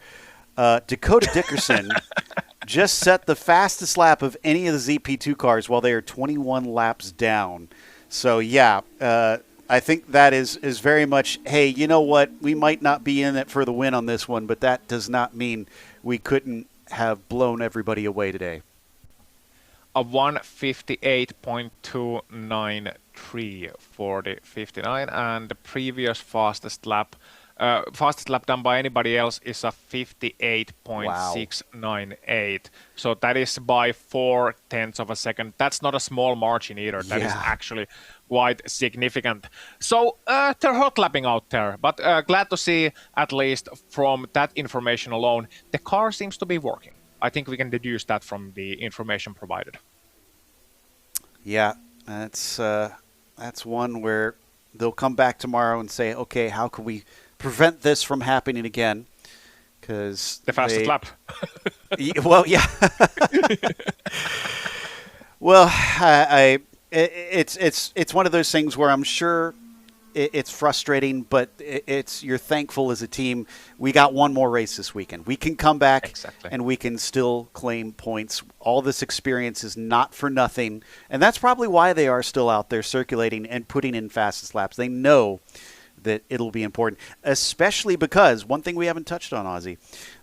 Dakota Dickerson just set the fastest lap of any of the ZP2 cars while they are 21 laps down. So, yeah, I think that is very much, hey, you know what? We might not be in it for the win on this one, but that does not mean we couldn't have blown everybody away today.
A 1:58.293 for the 59, and the previous fastest lap done by anybody else is a 58.698. So that is by 0.4 of a second. That's not a small margin either. That is actually quite significant. So they're hot lapping out there, but glad to see, at least from that information alone, the car seems to be working. I think we can deduce that from the information provided.
Yeah, that's one where they'll come back tomorrow and say, okay, how can we prevent this from happening again? Because
the fastest lap.
Well, yeah. Well, It's one of those things where I'm sure it's frustrating, but you're thankful as a team. We got one more race this weekend. We can come back and we can still claim points. All this experience is not for nothing, and that's probably why they are still out there circulating and putting in fastest laps. They know that it'll be important, especially because one thing we haven't touched on, Ozzy,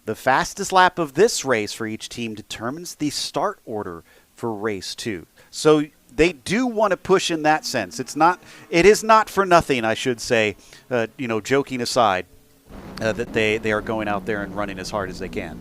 the fastest lap of this race for each team determines the start order for race 2. So they do want to push in that sense. It is not for nothing, I should say, joking aside, that they are going out there and running as hard as they can.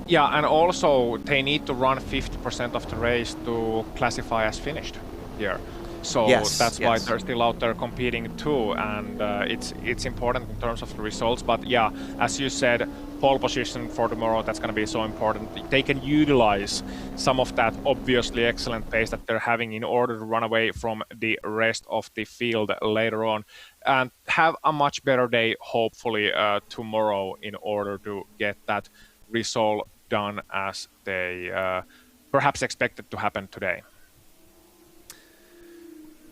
Yeah, and also they need to run 50% of the race to classify as finished here. So that's why they're still out there competing too, and it's important in terms of the results. But yeah, as you said, pole position for tomorrow, that's going to be so important. They can utilize some of that obviously excellent pace that they're having in order to run away from the rest of the field later on and have a much better day, hopefully, tomorrow in order to get that result done as they perhaps expected to happen today.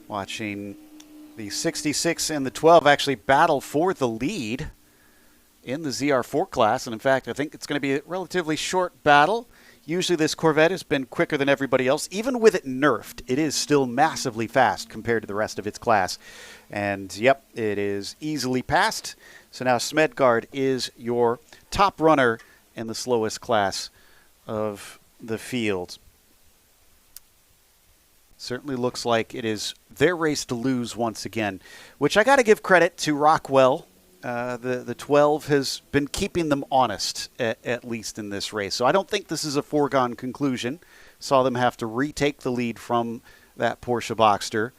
Watching the 66 and the 12 actually battle for the lead in the ZR4 class. And in fact, I think it's going to be a relatively short battle. Usually this Corvette has been quicker than everybody else. Even with it nerfed, it is still massively fast compared to the rest of its class. And yep, it is easily passed. So now Smedgard is your top runner in the slowest class of the field. Certainly looks like it is their race to lose once again, which I got to give credit to Rockwell. The 12 has been keeping them honest, at least in this race. So I don't think this is a foregone conclusion. Saw them have to retake the lead from that Porsche Boxster.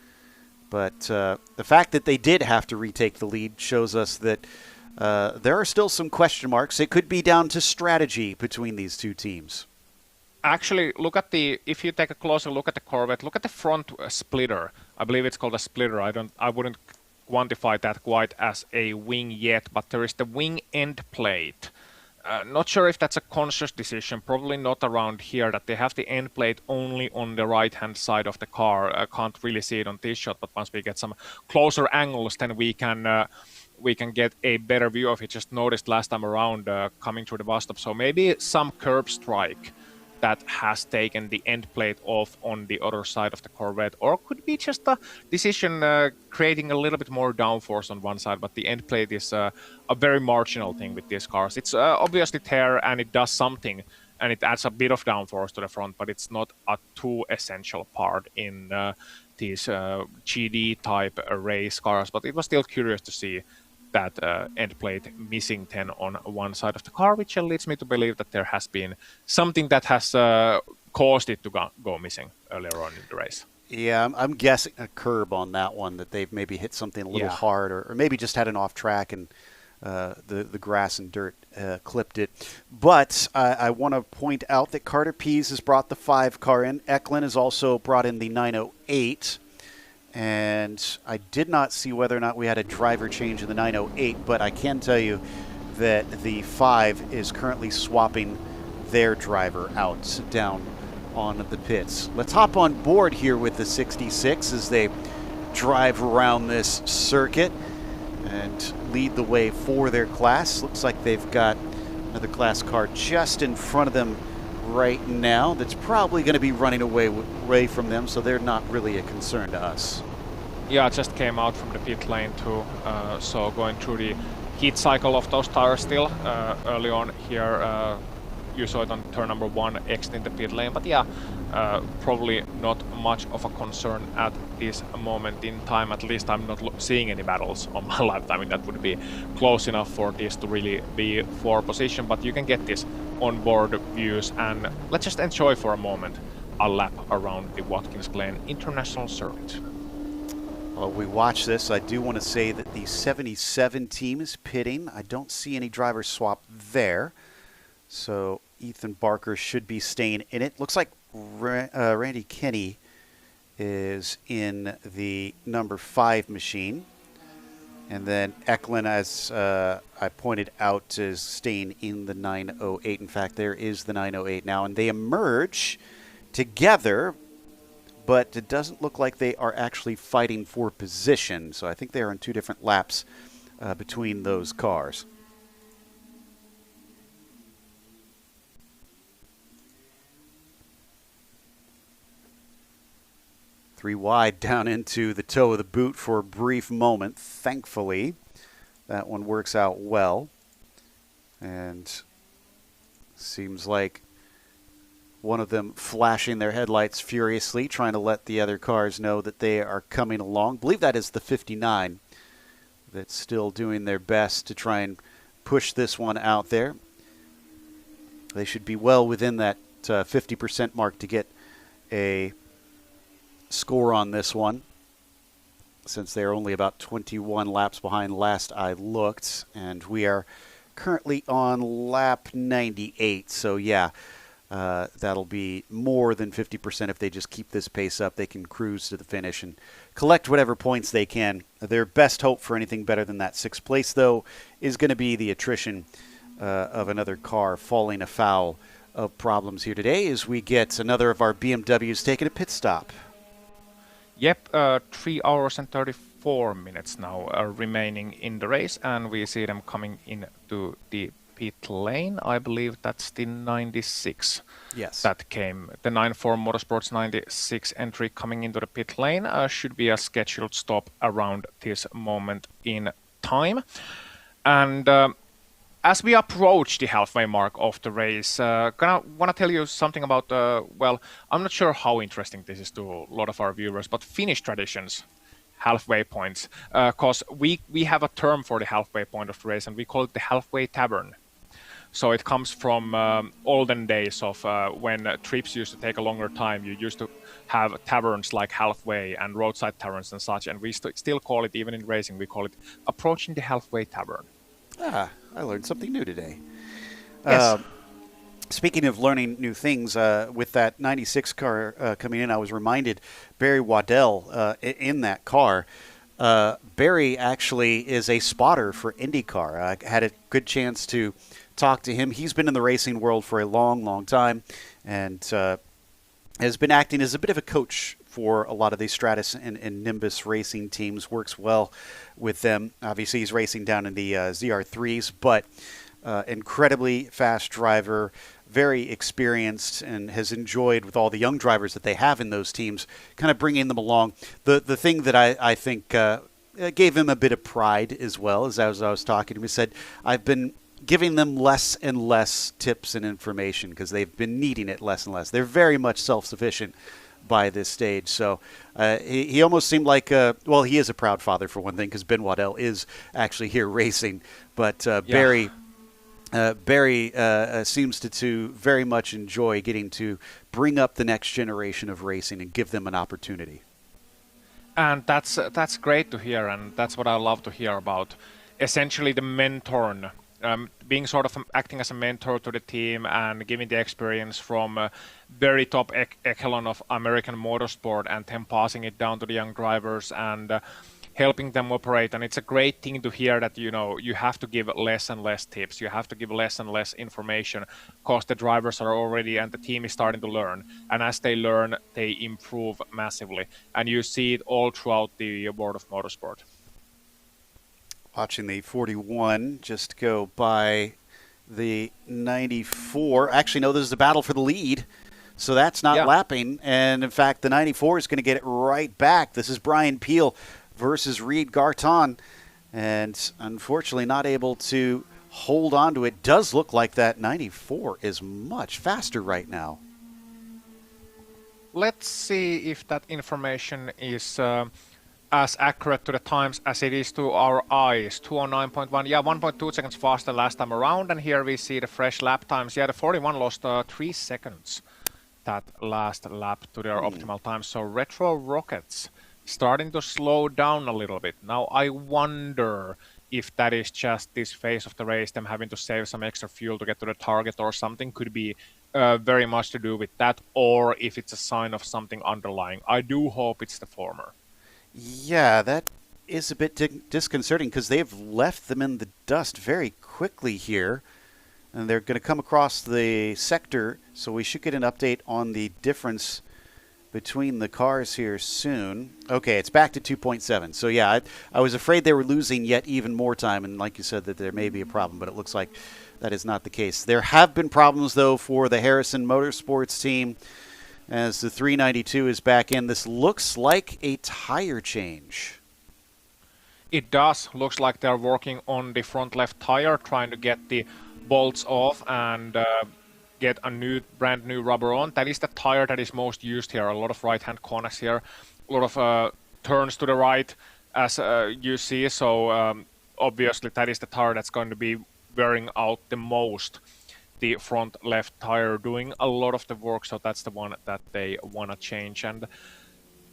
But the fact that they did have to retake the lead shows us that there are still some question marks. It could be down to strategy between these two teams.
Actually, if you take a closer look at the Corvette, look at the front splitter. I believe it's called a splitter. I wouldn't quantify that quite as a wing yet, but there is the wing end plate. Not sure if that's a conscious decision, probably not around here, that they have the end plate only on the right-hand side of the car. I can't really see it on this shot, but once we get some closer angles, then we can get a better view of it. Just noticed last time around coming through the bus stop. So maybe some curb strike that has taken the end plate off on the other side of the Corvette, or could be just a decision creating a little bit more downforce on one side, but the end plate is a very marginal thing with these cars. It's obviously there and it does something, and it adds a bit of downforce to the front, but it's not a too essential part in these GD type race cars. But it was still curious to see that end plate missing 10 on one side of the car, which leads me to believe that there has been something that has caused it to go missing earlier on in the race.
Yeah, I'm guessing a curb on that one, that they've maybe hit something a little hard, or maybe just had an off track and the grass and dirt clipped it. But I want to point out that Carter Pease has brought the 5 car in. Eklund has also brought in the 908. And I did not see whether or not we had a driver change in the 908, but I can tell you that the 5 is currently swapping their driver out down on the pits. Let's hop on board here with the 66 as they drive around this circuit and lead the way for their class. Looks like they've got another class car just in front of them right now that's probably going to be running away from them, so they're not really a concern to us.
Yeah, I just came out from the pit lane too, so going through the heat cycle of those tires still early on here. You saw it on turn number 1 exiting the pit lane, but yeah, probably not much of a concern at this moment in time. At least I'm not seeing any battles on my lifetime. I mean, that would be close enough for this to really be for position, but you can get this onboard views, and let's just enjoy for a moment a lap around the Watkins Glen International Circuit.
While we watch this, I do want to say that the 77 team is pitting. I don't see any driver swap there. So Ethan Barker should be staying in it. Looks like Randy Kinney is in the number 5 machine. And then Eklund, as I pointed out, is staying in the 908. In fact, there is the 908 now. And they emerge together but it doesn't look like they are actually fighting for position. So I think they are on 2 different laps between those cars. Three wide down into the toe of the boot for a brief moment. Thankfully, that one works out well. And seems like one of them flashing their headlights furiously, trying to let the other cars know that they are coming along. I believe that is the 59 that's still doing their best to try and push this one out there. They should be well within that 50% mark to get a score on this one, since they're only about 21 laps behind last I looked, and we are currently on lap 98. So yeah, that'll be more than 50% if they just keep this pace up. They can cruise to the finish and collect whatever points they can. Their best hope for anything better than that 6th place, though, is going to be the attrition of another car falling afoul of problems here today as we get another of our BMWs taking a pit stop.
Yep, 3 hours and 34 minutes now remaining in the race, and we see them coming into the pit lane. I believe that's the 96.
Yes.
That came. The 94 Motorsports 96 entry coming into the pit lane should be a scheduled stop around this moment in time. And as we approach the halfway mark of the race, want to tell you something about, well, I'm not sure how interesting this is to a lot of our viewers, but Finnish traditions, halfway points, because we have a term for the halfway point of the race, and we call it the halfway tavern. So it comes from olden days of when trips used to take a longer time. You used to have taverns like halfway and roadside taverns and such, and we still call it, even in racing, we call it approaching the halfway tavern.
Ah, I learned something new today.
Yes.
Speaking of learning new things, with that 96 car coming in, I was reminded Barry Waddell in that car. Barry actually is a spotter for IndyCar. I had a good chance to talk to him. He's been in the racing world for a long, long time, and has been acting as a bit of a coach for a lot of these Stratus and Nimbus racing teams. Works well with them. Obviously, he's racing down in the ZR3s, but incredibly fast driver, very experienced, and has enjoyed with all the young drivers that they have in those teams, kind of bringing them along. The thing that I think gave him a bit of pride as well, as I was talking to him, he said, I've been giving them less and less tips and information because they've been needing it less and less. They're very much self-sufficient by this stage. So he almost seemed like, well, he is a proud father for one thing, because Ben Waddell is actually here racing. But Barry seems to very much enjoy getting to bring up the next generation of racing and give them an opportunity.
And that's great to hear, and that's what I love to hear about. Essentially, the mentor, being sort of acting as a mentor to the team and giving the experience from very top echelon of American motorsport, and then passing it down to the young drivers and helping them operate. And it's a great thing to hear that, you know, you have to give less and less tips, you have to give less and less information, because the drivers are already, and the team is starting to learn, and as they learn, they improve massively, and you see it all throughout the world of motorsport.
Watching the 41 just go by the 94. Actually, no, this is a battle for the lead, so that's not lapping. And in fact, the 94 is going to get it right back. This is Brian Peel versus Reed Garton, and unfortunately not able to hold on to it. Does look like that 94 is much faster right now.
Let's see if that information is as accurate to the times as it is to our eyes. 209.1, yeah, 1.2 seconds faster last time around, and here we see the fresh lap times. Yeah, the 41 lost 3 seconds that last lap to their optimal time. So Retro Rockets starting to slow down a little bit. Now I wonder if that is just this phase of the race, them having to save some extra fuel to get to the target or something. Could be very much to do with that, or if it's a sign of something underlying. I do hope it's the former.
Yeah, that is a bit disconcerting, because they've left them in the dust very quickly here. And they're going to come across the sector, so we should get an update on the difference between the cars here soon. Okay, it's back to 2.7. So, yeah, I was afraid they were losing yet even more time, and like you said, that there may be a problem, but it looks like that is not the case. There have been problems, though, for the Harrison Motorsports team as the 392 is back in. This looks like a tire change.
It does. Looks like they're working on the front left tire, trying to get the bolts off and get a brand new rubber on. That is the tire that is most used here. A lot of right-hand corners here, a lot of turns to the right, as you see. So obviously that is the tire that's going to be wearing out the most. The front left tire doing a lot of the work, so that's the one that they want to change. And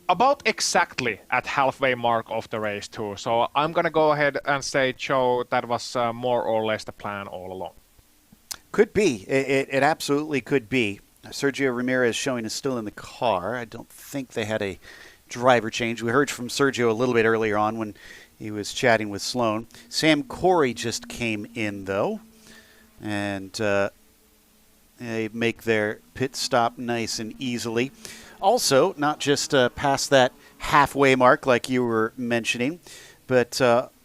about exactly at halfway mark of the race too. So I'm gonna go ahead and say, Joe, that was more or less the plan all along.
Could be. It absolutely could be. Sergio Ramirez showing is still in the car. I don't think they had a driver change. We heard from Sergio a little bit earlier on when he was chatting with Sloan. Sam Corey just came in, though, and they make their pit stop nice and easily. Also, not just past that halfway mark like you were mentioning, but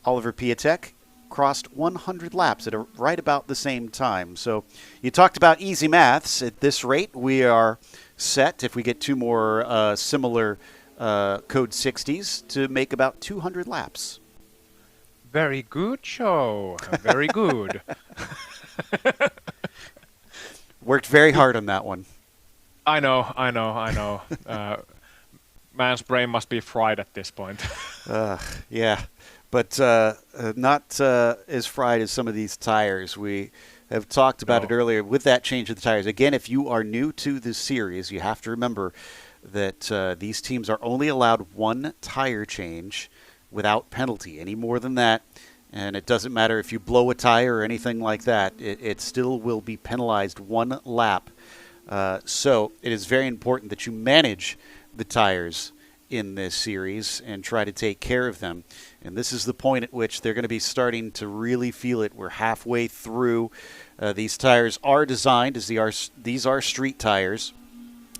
Oliver Piatek crossed 100 laps at right about the same time. So you talked about easy maths. At this rate, we are set, if we get two more similar Code 60s, to make about 200 laps.
Very good, Joe. Very good.
Worked very hard on that one.
I know. Man's brain must be fried at this point.
Yeah, but not as fried as some of these tires. We have talked about it earlier with that change of the tires. Again, if you are new to this series, you have to remember that these teams are only allowed one tire change without penalty. Any more than that, and it doesn't matter if you blow a tire or anything like that, it still will be penalized one lap. So it is very important that you manage the tires in this series and try to take care of them. And this is the point at which they're going to be starting to really feel it. We're halfway through. These tires are designed, as these are street tires,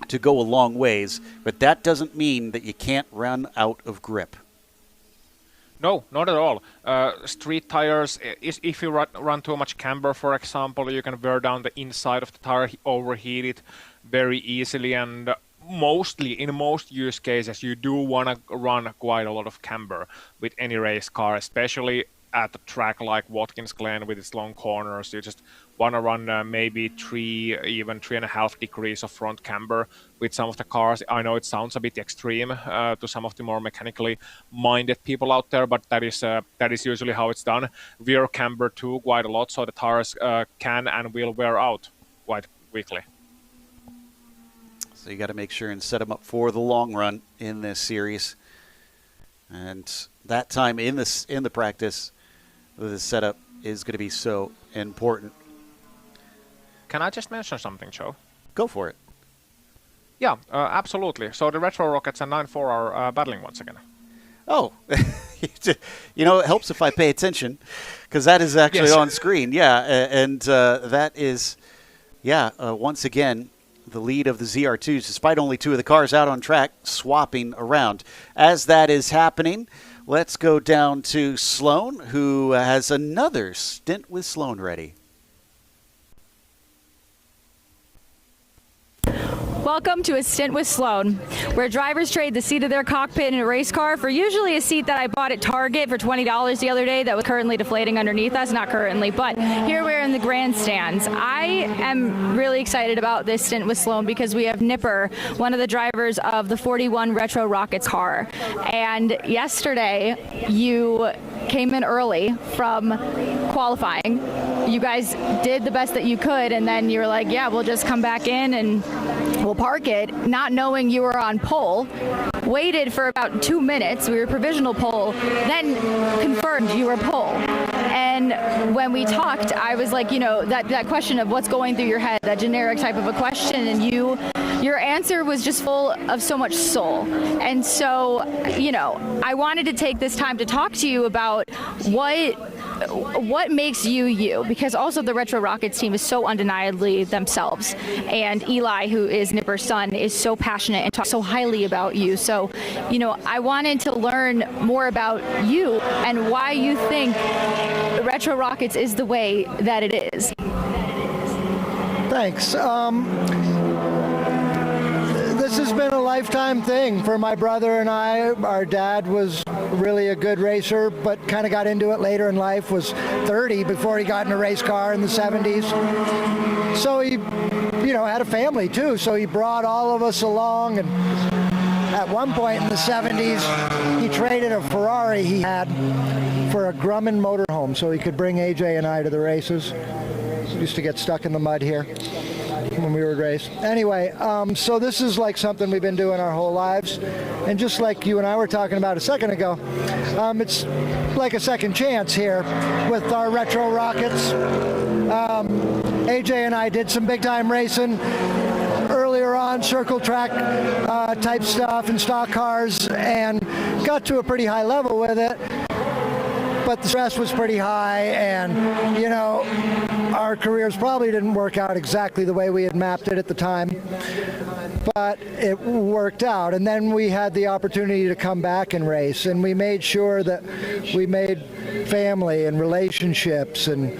to go a long ways, but that doesn't mean that you can't run out of grip.
No, not at all. Street tires, if you run too much camber, for example, you can wear down the inside of the tire, overheat it very easily, and in most use cases, you do want to run quite a lot of camber with any race car, especially at a track like Watkins Glen with its long corners. You just want to run maybe 3.5 degrees of front camber with some of the cars. I know it sounds a bit extreme to some of the more mechanically minded people out there, but that is usually how it's done. Rear camber too, quite a lot, so the tires can and will wear out quite quickly.
So you got to make sure and set them up for the long run in this series. And that time in the practice, the setup is going to be so important.
Can I just mention something, Joe?
Go for it.
Yeah, absolutely. So the Retro Rockets and 9-4 are battling once again.
Oh, it helps if I pay attention, because that is actually on screen. Yeah, and that is, once again, the lead of the ZR2s, despite only two of the cars out on track, swapping around. As that is happening, let's go down to Sloan, who has another stint with Sloan ready.
Welcome to a stint with Sloan, where drivers trade the seat of their cockpit in a race car for usually a seat that I bought at Target for $20 the other day that was currently deflating underneath us. Not currently, but here we're in the grandstands. I am really excited about this stint with Sloan because we have Nipper, one of the drivers of the 41 Retro Rockets car. And yesterday, you came in early from qualifying. You guys did the best that you could, and then you were like, yeah, we'll just come back in and we'll park it, not knowing you were on pole. Waited for about 2 minutes. We were provisional pole, then confirmed you were pole. And when we talked, I was like, that question of what's going through your head, that generic type of a question, and your answer was just full of so much soul. And so, I wanted to take this time to talk to you about what what makes you you? Because also the Retro Rockets team is so undeniably themselves, and Eli, who is Nipper's son, is so passionate and talks so highly about you. So, I wanted to learn more about you and why you think Retro Rockets is the way that it is.
Thanks. This has been a lifetime thing for my brother and I. Our dad was really a good racer, but kind of got into it later in life, was 30 before he got in a race car in the 70s. So he, had a family too. So he brought all of us along, and at one point in the 70s, he traded a Ferrari he had for a Grumman motorhome so he could bring AJ and I to the races. We used to get stuck in the mud here when we would race. Anyway, so this is like something we've been doing our whole lives. And just like you and I were talking about a second ago, it's like a second chance here with our Retro Rockets. AJ and I did some big time racing earlier on, circle track type stuff and stock cars, and got to a pretty high level with it. But the stress was pretty high, and our careers probably didn't work out exactly the way we had mapped it at the time, but it worked out. And then we had the opportunity to come back and race, and we made sure that we made family and relationships and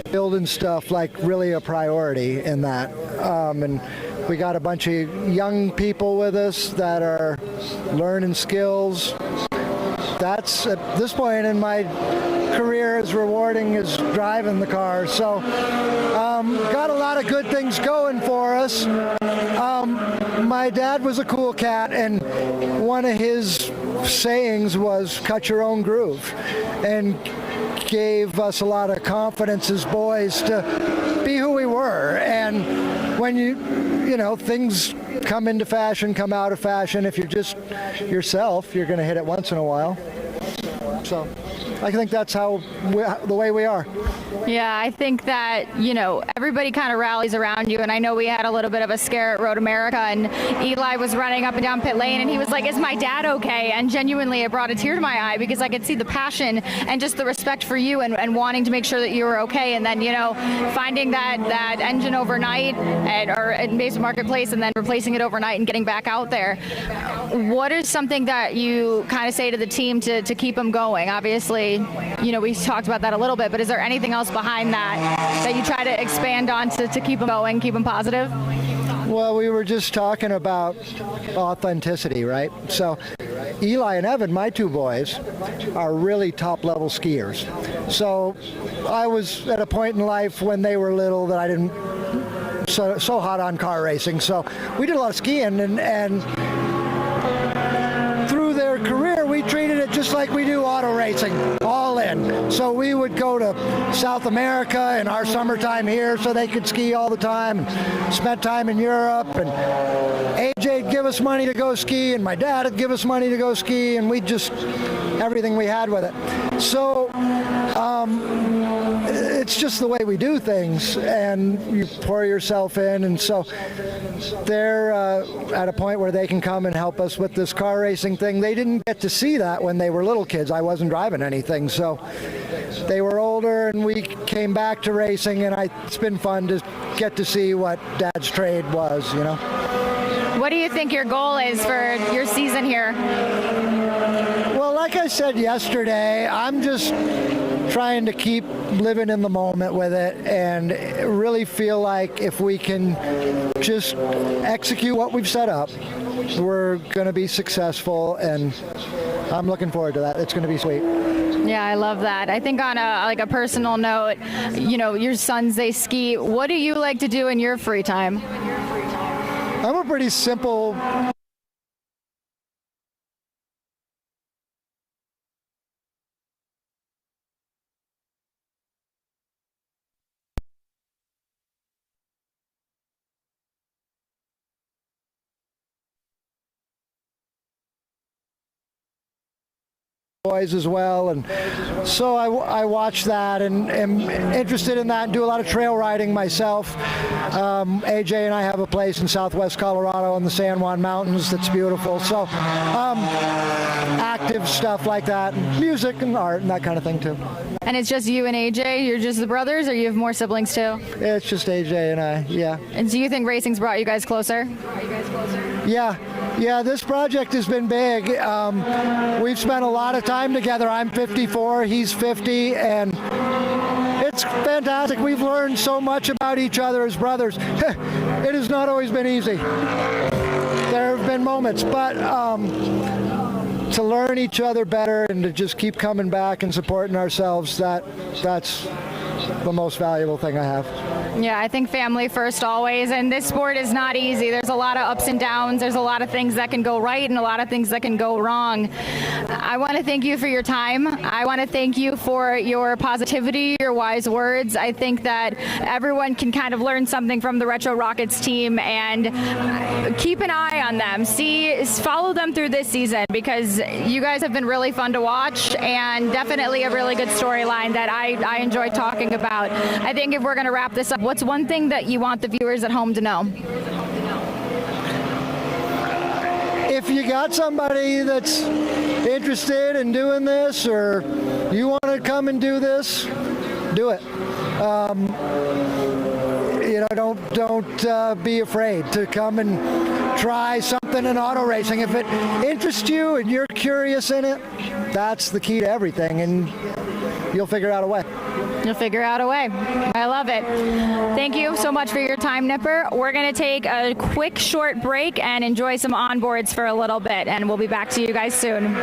building stuff like really a priority in that. And we got a bunch of young people with us that are learning skills. That's, at this point in my career, as rewarding as driving the car. So got a lot of good things going for us. My dad was a cool cat, and one of his sayings was cut your own groove, and gave us a lot of confidence as boys to be who we were. And when things come into fashion, come out of fashion, if you're just yourself, you're going to hit it once in a while. So I think that's the way we are.
Yeah, I think that, everybody kind of rallies around you. And I know we had a little bit of a scare at Road America, and Eli was running up and down pit lane, and he was like, "Is my dad okay?" And genuinely, it brought a tear to my eye because I could see the passion and just the respect for you and wanting to make sure that you were okay. And then, finding that engine overnight or at Mason Marketplace, and then replacing it overnight and getting back out there. What is something that you kind of say to the team to keep them going? Obviously, we talked about that a little bit, but is there anything else behind that you try to expand on to keep them going, keep them positive?
Well, we were just talking about authenticity, right? So Eli and Evan, my two boys, are really top-level skiers. So I was at a point in life when they were little that I didn't so hot on car racing. So we did a lot of skiing, and through their career, we treated it just like we do auto racing, all in. So we would go to South America in our summertime here so they could ski all the time, and spent time in Europe, and AJ'd give us money to go ski, and my dad would give us money to go ski, and we'd just, everything we had with it. So it's just the way we do things, and you pour yourself in, and so they're at a point where they can come and help us with this car racing thing. They didn't get to see that when they were little kids. I wasn't driving anything, so they were older, and we came back to racing, and it's been fun to get to see what Dad's trade was,
What do you think your goal is for your season here?
Well, like I said yesterday, I'm just trying to keep living in the moment with it, and really feel like if we can just execute what we've set up, we're going to be successful, and I'm looking forward to that. It's going to be sweet.
Yeah, I love that. I think on a personal note, your sons, they ski. What do you like to do in your free time?
I'm a pretty simple boys as well, and so I watch that and am interested in that and do a lot of trail riding myself. AJ and I have a place in southwest Colorado in the San Juan Mountains that's beautiful, so active stuff like that, and music and art and that kind of thing too.
And it's just you and AJ? You're just the brothers, or you have more siblings too?
It's just AJ and I, yeah.
And do you think racing's brought you guys closer?
Yeah, this project has been big. We've spent a lot of time together. I'm 54, he's 50, and it's fantastic. We've learned so much about each other as brothers. It has not always been easy. There have been moments, but to learn each other better and to just keep coming back and supporting ourselves, that's the most valuable thing I have.
Yeah, I think family first always, and this sport is not easy. There's a lot of ups and downs. There's a lot of things that can go right and a lot of things that can go wrong. I want to thank you for your time. I want to thank you for your positivity, your wise words. I think that everyone can kind of learn something from the Retro Rockets team, and keep an eye on them. Follow them through this season, because you guys have been really fun to watch and definitely a really good storyline that I enjoy talking about. I think if we're going to wrap this up, what's one thing that you want the viewers at home to know?
If you got somebody that's interested in doing this, or you want to come and do this, do it. Don't be afraid to come and try something in auto racing. If it interests you and you're curious in it, that's the key to everything, and you'll figure out a way.
You'll figure out a way. I love it. Thank you so much for your time, Nipper. We're going to take a quick short break and enjoy some onboards for a little bit, and we'll be back to you guys soon.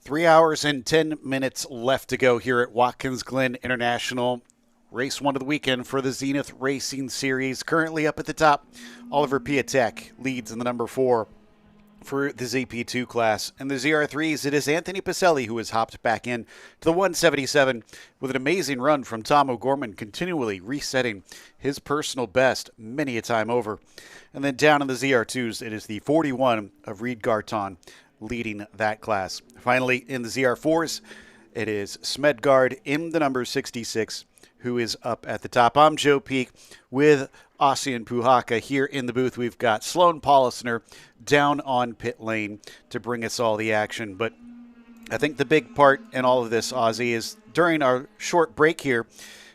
3 hours and 10 minutes left to go here at Watkins Glen International. Race 1 of the weekend for the Zenith Racing Series. Currently up at the top, Oliver Piatek leads in the number 4 for the ZP2 class. And the ZR3s, it is Anthony Pacelli who has hopped back in to the 177 with an amazing run from Tom O'Gorman, continually resetting his personal best many a time over. And then down in the ZR2s, it is the 41 of Reed Garton leading that class. Finally, in the ZR4s, it is Smedgard in the number 66 who is up at the top. I'm Joe Peak with Ossian Puhaka. Here in the booth, we've got Sloan Polisner down on pit lane to bring us all the action. But I think the big part in all of this, Ozzy, is during our short break here,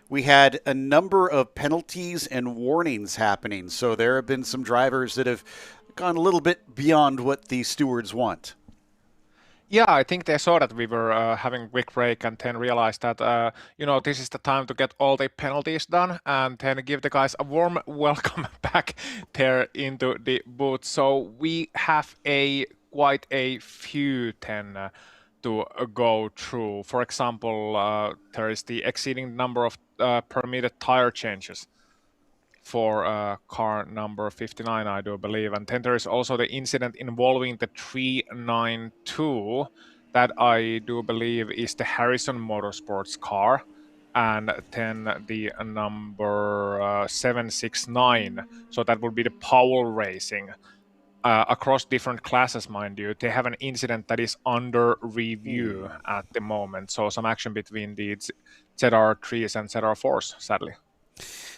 we had a number of penalties and warnings happening. So there have been some drivers that have gone a little bit beyond what the stewards want.
Yeah, I think they saw that we were having a quick break and then realized that, this is the time to get all the penalties done and then give the guys a warm welcome back there into the booth. So we have quite a few then to go through. For example, there is the exceeding number of permitted tire changes for car number 59, I do believe. And then there is also the incident involving the 392 that I do believe is the Harrison Motorsports car. And then the number 769, so that would be the Powell Racing. Across different classes, mind you, they have an incident that is under review at the moment. So some action between the ZR3s and ZR4s, sadly.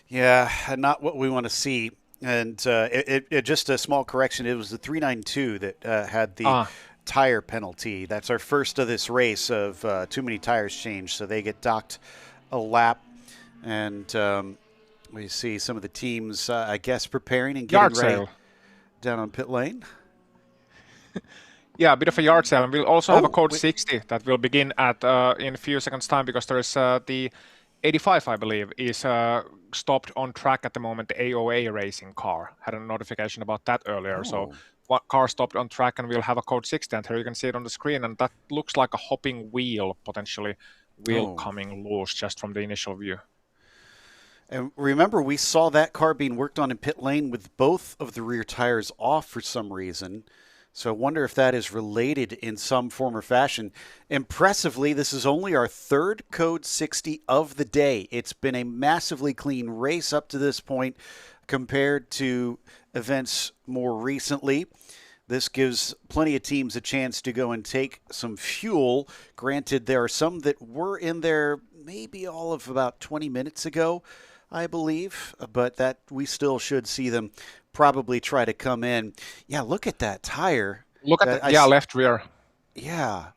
Yeah, not what we want to see. And it just a small correction. It was the 392 that had the tire penalty. That's our first of this race of too many tires changed, so they get docked a lap. And we see some of the teams, I guess, preparing and getting ready down on pit lane.
Yeah, a bit of a yard sale. And we'll also have a code 60 that will begin at in a few seconds' time, because there is the 85, I believe, is stopped on track at the moment. The AOA racing car had a notification about that earlier. So what car stopped on track, and we'll have a code 60, and here you can see it on the screen, and that looks like a hopping wheel, potentially coming loose just from the initial view.
And remember, we saw that car being worked on in pit lane with both of the rear tires off for some reason. So I wonder if that is related in some form or fashion. Impressively, this is only our third code 60 of the day. It's been a massively clean race up to this point compared to events more recently. This gives plenty of teams a chance to go and take some fuel. Granted, there are some that were in there maybe all of about 20 minutes ago, I believe, but that we still should see them probably try to come in. Yeah, look at that tire.
Look at that, left rear.
Yeah.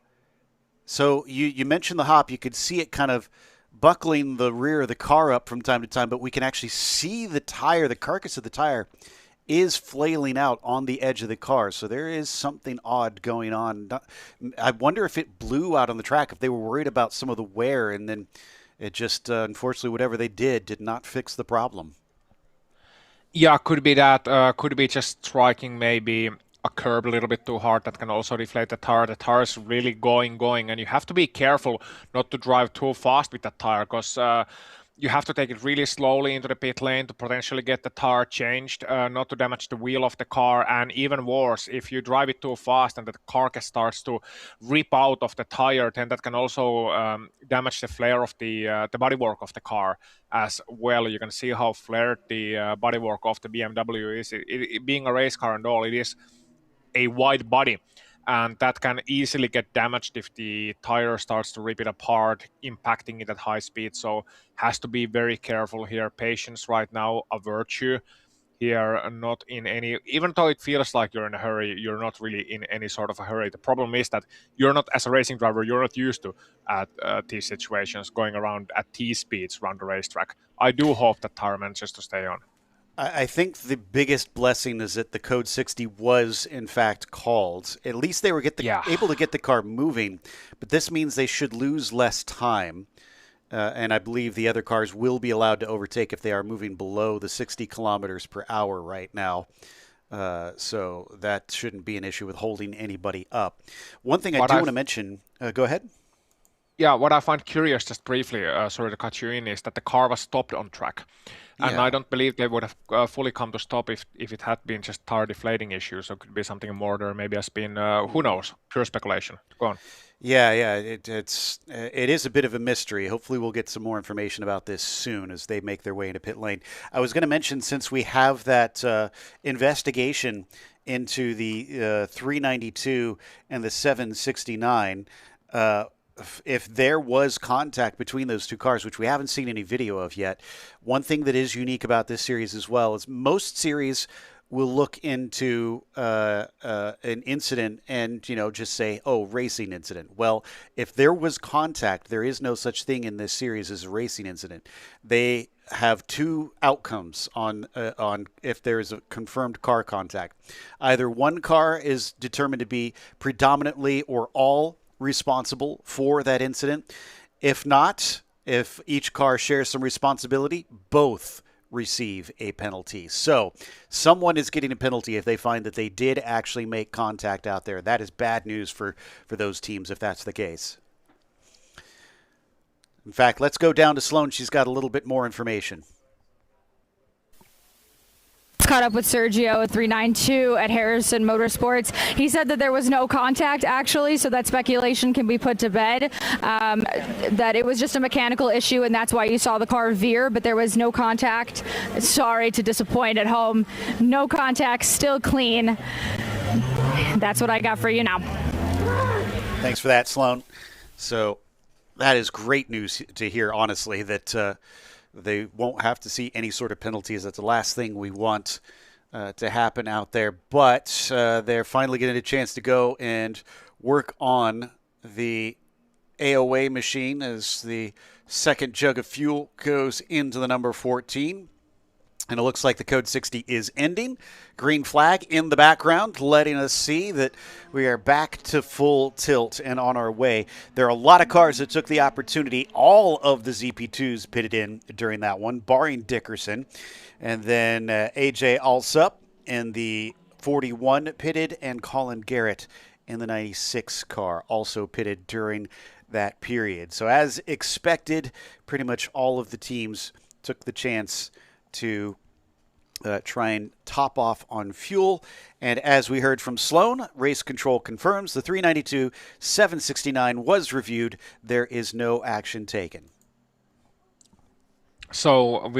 So you mentioned the hop. You could see it kind of buckling the rear of the car up from time to time, but we can actually see the tire, the carcass of the tire is flailing out on the edge of the car. So there is something odd going on. I wonder if it blew out on the track, if they were worried about some of the wear, and then it just, unfortunately, whatever they did not fix the problem.
Yeah, could be that. Could be just striking maybe a curb a little bit too hard. That can also deflate the tire. The tire is really going, and you have to be careful not to drive too fast with that tire, because you have to take it really slowly into the pit lane to potentially get the tire changed, not to damage the wheel of the car. And even worse, if you drive it too fast and the carcass starts to rip out of the tire, then that can also damage the flare of the bodywork of the car as well. You can see how flared the bodywork of the BMW is. It being a race car and all, it is a wide body, and that can easily get damaged if the tire starts to rip it apart, impacting it at high speed. So has to be very careful here. Patience right now, a virtue here, not in any, even though it feels like you're in a hurry, you're not really in any sort of a hurry. The problem is that you're not, as a racing driver, you're not used to at these situations, going around at these speeds around the racetrack. I do hope that tire manages to stay on.
I think the biggest blessing is that the code 60 was in fact called. At least they were able to get the car moving, but this means they should lose less time. And I believe the other cars will be allowed to overtake if they are moving below the 60 kilometers per hour right now. So that shouldn't be an issue with holding anybody up. One thing I do want to mention, go ahead.
Yeah, what I find curious, just briefly, sorry to cut you in, is that the car was stopped on track. And I don't believe they would have fully come to stop if it had been just tire deflating issues. So it could be something more. There maybe has been, who knows, pure speculation. Go on.
Yeah, it is a bit of a mystery. Hopefully we'll get some more information about this soon as they make their way into pit lane. I was going to mention, since we have that investigation into the 392 and the 769, if there was contact between those two cars, which we haven't seen any video of yet, one thing that is unique about this series as well is most series will look into an incident and, just say, oh, racing incident. Well, if there was contact, there is no such thing in this series as a racing incident. They have two outcomes on if there is a confirmed car contact. Either one car is determined to be predominantly or all responsible for that incident. If not, if each car shares some responsibility, both receive a penalty. So someone is getting a penalty if they find that they did actually make contact out there. That is bad news for those teams if that's the case. In fact, let's go down to Sloan. She's got a little bit more information.
Caught up with Sergio at 392 at Harrison Motorsports. He said that there was no contact, actually, so that speculation can be put to bed, that it was just a mechanical issue, and that's why you saw the car veer, but there was no contact. Sorry to disappoint at home. No contact, still clean. That's what I got for you now.
Thanks for that, Sloan. So that is great news to hear, honestly, that they won't have to see any sort of penalties. That's the last thing we want to happen out there. But they're finally getting a chance to go and work on the AOA machine as the second jug of fuel goes into the number 14. And it looks like the code 60 is ending. Green flag in the background, letting us see that we are back to full tilt and on our way. There are a lot of cars that took the opportunity. All of the ZP2s pitted in during that one, barring Dickerson. And then AJ Alsup in the 41 pitted, and Colin Garrett in the 96 car also pitted during that period. So as expected, pretty much all of the teams took the chance to try and top off on fuel. And as we heard from Sloan, race control confirms the 392 769 was reviewed. There is no action taken.
So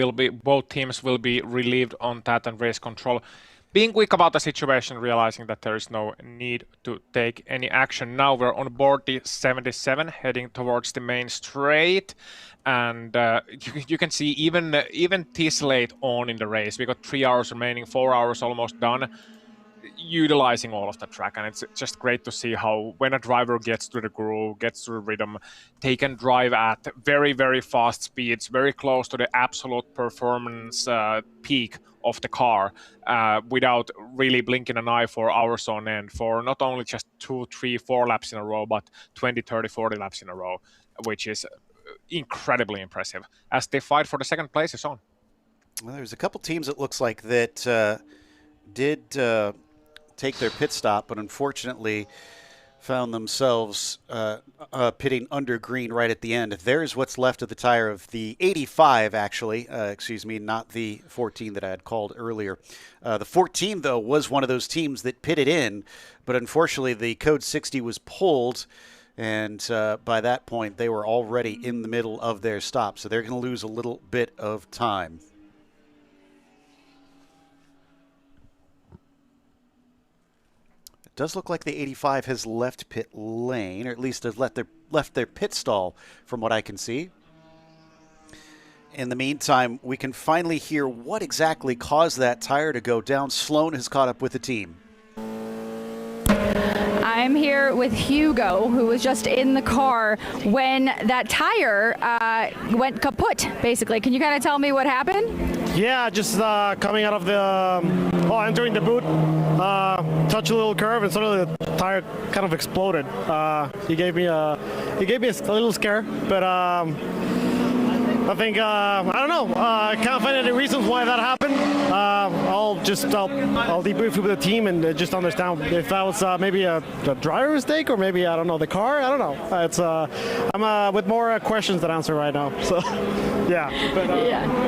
both teams will be relieved on that, and race control being quick about the situation, realizing that there is no need to take any action. Now we're on board the 77, heading towards the main straight. And you can see even this late on in the race, we got 3 hours remaining, 4 hours almost done, utilizing all of the track. And it's just great to see how when a driver gets to the groove, gets to the rhythm, they can drive at very, very fast speeds, very close to the absolute performance peak of the car, without really blinking an eye for hours on end, for not only just 2, 3, 4 laps in a row, but 20, 30, 40 laps in a row, which is incredibly impressive as they fight for the second place is on.
Well, there's a couple teams it looks like that did take their pit stop, but unfortunately found themselves pitting under green right at the end. There's what's left of the tire of the 85, actually. Excuse me, not the 14 that I had called earlier. The 14, though, was one of those teams that pitted in, but unfortunately the code 60 was pulled. And by that point, they were already in the middle of their stop. So they're going to lose a little bit of time. It does look like the 85 has left pit lane, or at least has left their pit stall from what I can see. In the meantime, we can finally hear what exactly caused that tire to go down. Sloan has caught up with the team.
I'm here with Hugo, who was just in the car when that tire went kaput, basically. Can you kind of tell me what happened?
Yeah, just coming out of the, entering the boot, touched a little curve, and suddenly the tire kind of exploded. He gave me a little scare, but I think I don't know. I can't find any reasons why that happened. I'll debrief with the team and just understand if that was maybe a driver mistake or maybe I don't know the car. I don't know. It's I'm with more questions than answer right now. So yeah,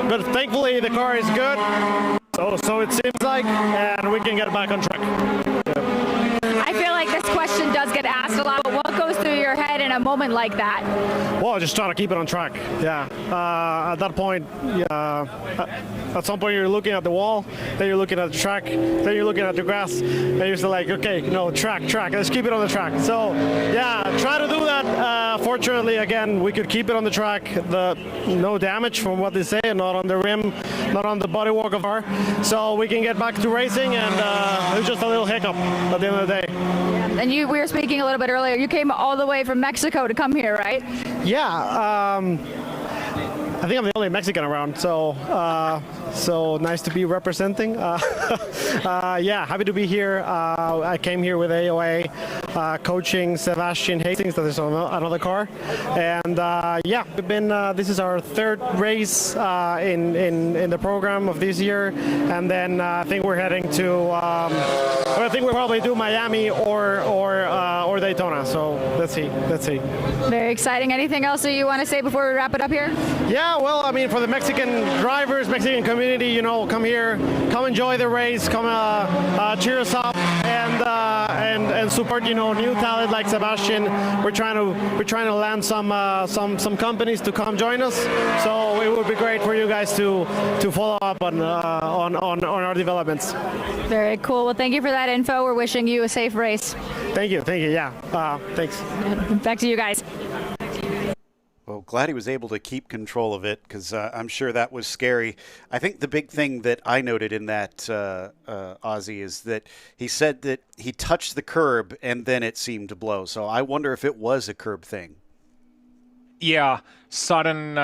but thankfully the car is good. So it seems like, and we can get back on track.
I feel like this question does get asked a lot, but what goes through your head in a moment like that?
Well, just trying to keep it on track. Yeah. At that point, at some point you're looking at the wall, then you're looking at the track, then you're looking at the grass, and you're just like, okay, no, track, let's keep it on the track. So, yeah, try to do that. Fortunately, again, we could keep it on the track. No damage from what they say, not on the rim, not on the bodywork of our. So we can get back to racing, and it was just a little hiccup at the end of the day.
And we were speaking a little bit earlier. You came all the way from Mexico to come here, right?
Yeah. I think I'm the only Mexican around, so nice to be representing. Yeah, happy to be here. I came here with AOA, coaching Sebastian Hastings, that is another car, and yeah, we've been. This is our third race in the program of this year, and then I think we're heading to. I think we'll probably do Miami or Daytona. So let's see.
Very exciting. Anything else that you want to say before we wrap it up here?
Yeah, well, I mean, for the Mexican drivers, Mexican community, come here, come enjoy the race, come cheer us up, and support, new talent like Sebastian. We're trying to land some companies to come join us. So it would be great for you guys to follow up on our developments.
Very cool. Well, thank you for that info. We're wishing you a safe race.
Thank you. Yeah. Thanks.
Back to you guys.
Well, glad he was able to keep control of it because I'm sure that was scary. I think the big thing that I noted in that, Ozzy, is that he said that he touched the curb and then it seemed to blow. So I wonder if it was a curb thing.
Yeah, sudden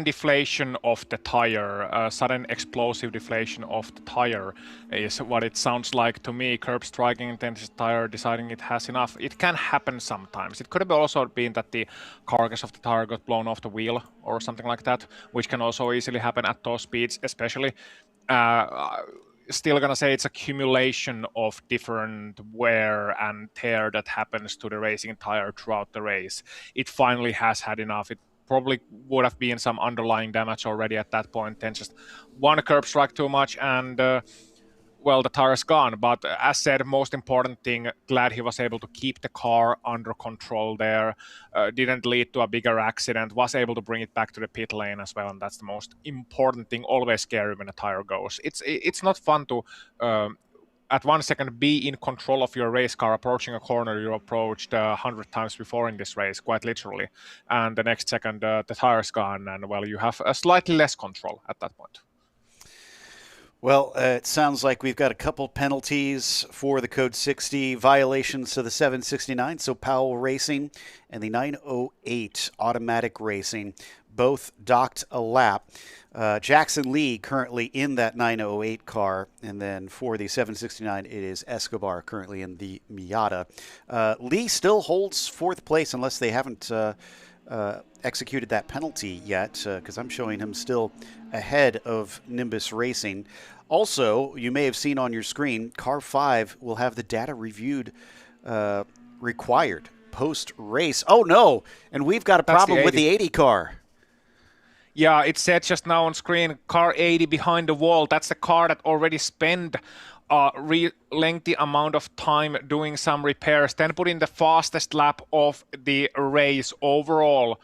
deflation of the tire, sudden explosive deflation of the tire is what it sounds like to me. Curb striking into the tire, deciding it has enough. It can happen sometimes. It could have also been that the carcass of the tire got blown off the wheel or something like that, which can also easily happen at those speeds, especially. Still gonna say it's accumulation of different wear and tear that happens to the racing tire throughout the race. It finally has had enough. It probably would have been some underlying damage already at that point. Then just one curb strike too much and well, the tire's gone. But as said, most important thing, glad he was able to keep the car under control there. Didn't lead to a bigger accident, was able to bring it back to the pit lane as well. And that's the most important thing, always scary when a tire goes. It's not fun to, at 1 second, be in control of your race car, approaching a corner you approached 100 times before in this race, quite literally. And the next second, the tire's gone. And well, you have a slightly less control at that point.
Well, it sounds like we've got a couple penalties for the Code 60, violations to the 769, so Powell Racing and the 908 Automatic Racing, both docked a lap. Jackson Lee currently in that 908 car, and then for the 769, it is Escobar currently in the Miata. Lee still holds fourth place unless they haven't executed that penalty yet, because I'm showing him still ahead of Nimbus Racing. Also, you may have seen on your screen, Car 5 will have the data reviewed required post-race. Oh, no, and we've got a problem with the 80 car.
Yeah, it said just now on screen, car 80 behind the wall. That's the car that already spent a lengthy amount of time doing some repairs, then put in the fastest lap of the race overall.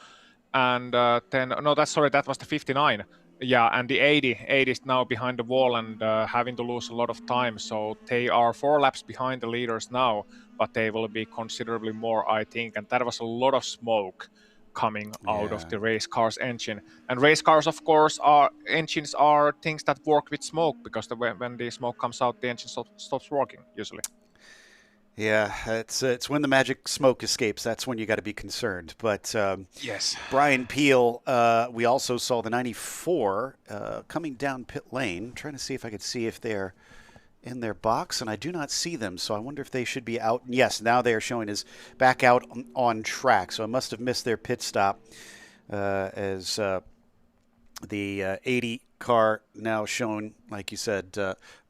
And then, no, that was the 59. Yeah, and the 80 is now behind the wall and having to lose a lot of time. So they are 4 laps behind the leaders now, but they will be considerably more, I think. And that was a lot of smoke coming out of the race car's engine. And race cars, of course, engines are things that work with smoke, because when the smoke comes out, the engine stops working, usually.
Yeah, it's when the magic smoke escapes. That's when you got to be concerned. But
yes,
Brian Peel, we also saw the 94 coming down pit lane. Trying to see if I could see if they're in their box, and I do not see them. So I wonder if they should be out. Yes, now they are showing as back out on track. So I must have missed their pit stop as The 80 car now shown, like you said,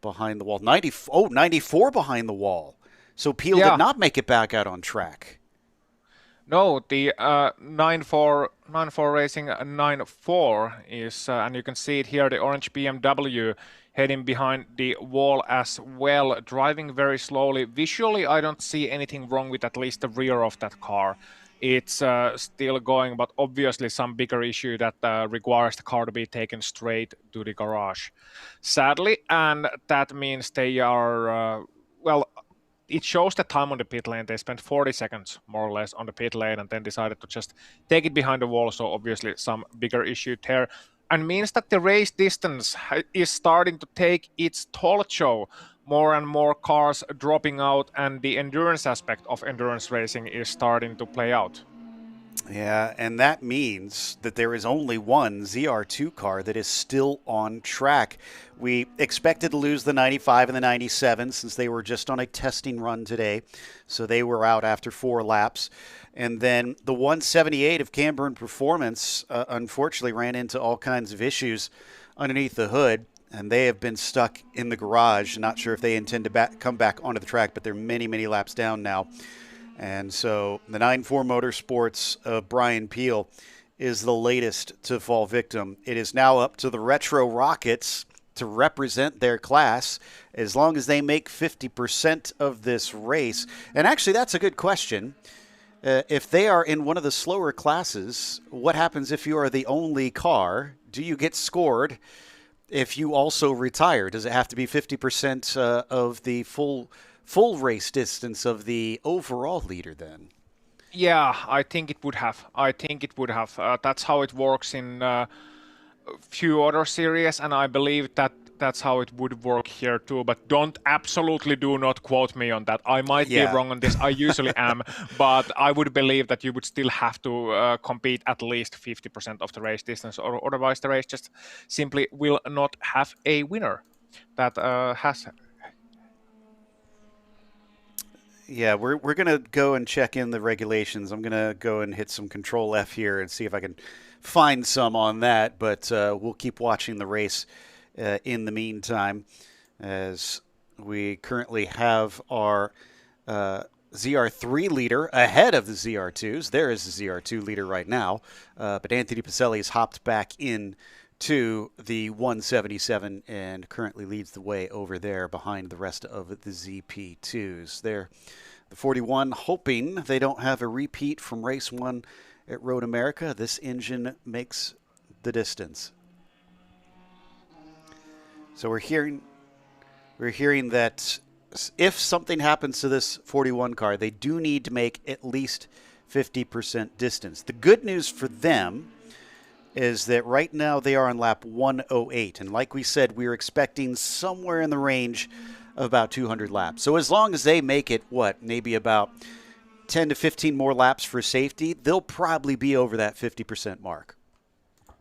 behind the wall. 94 behind the wall. So Peel did not make it back out on track.
No, the 9-4 Racing 9-4 is, and you can see it here, the orange BMW heading behind the wall as well, driving very slowly. Visually, I don't see anything wrong with at least the rear of that car. It's still going, but obviously some bigger issue that requires the car to be taken straight to the garage. Sadly, and that means they are, it shows the time on the pit lane. They spent 40 seconds, more or less, on the pit lane and then decided to just take it behind the wall. So obviously some bigger issue there. And means that the race distance is starting to take its toll show. More and more cars dropping out, and the endurance aspect of endurance racing is starting to play out.
Yeah, and that means that there is only one ZR2 car that is still on track. We expected to lose the 95 and the 97 since they were just on a testing run today, so they were out after 4 laps. And then the 178 of Camburn Performance unfortunately ran into all kinds of issues underneath the hood, and they have been stuck in the garage. Not sure if they intend to come back onto the track, but they're many, many laps down now. And so the 9-4 Motorsports of Brian Peel is the latest to fall victim. It is now up to the Retro Rockets to represent their class as long as they make 50% of this race. And actually, that's a good question. If they are in one of the slower classes, what happens if you are the only car? Do you get scored if you also retire? Does it have to be 50% of the full race distance of the overall leader then?
Yeah, I think it would have. That's how it works in a few other series, and I believe that that's how it would work here too. But absolutely do not quote me on that. I might be wrong on this. I usually am, but I would believe that you would still have to compete at least 50% of the race distance, or otherwise the race just simply will not have a winner that has.
Yeah, we're going to go and check in the regulations. I'm going to go and hit some Control F here and see if I can find some on that, but we'll keep watching the race in the meantime, as we currently have our ZR3 leader ahead of the ZR2s. There is the ZR2 leader right now, but Anthony Pacelli has hopped back in to the 177 and currently leads the way over there behind the rest of the ZP2s. There, the 41 hoping they don't have a repeat from race 1 at Road America. This engine makes the distance. So we're hearing that if something happens to this 41 car, they do need to make at least 50% distance. The good news for them is that right now they are on lap 108. And like we said, we're expecting somewhere in the range of about 200 laps. So as long as they make it, maybe about 10 to 15 more laps for safety, they'll probably be over that 50% mark.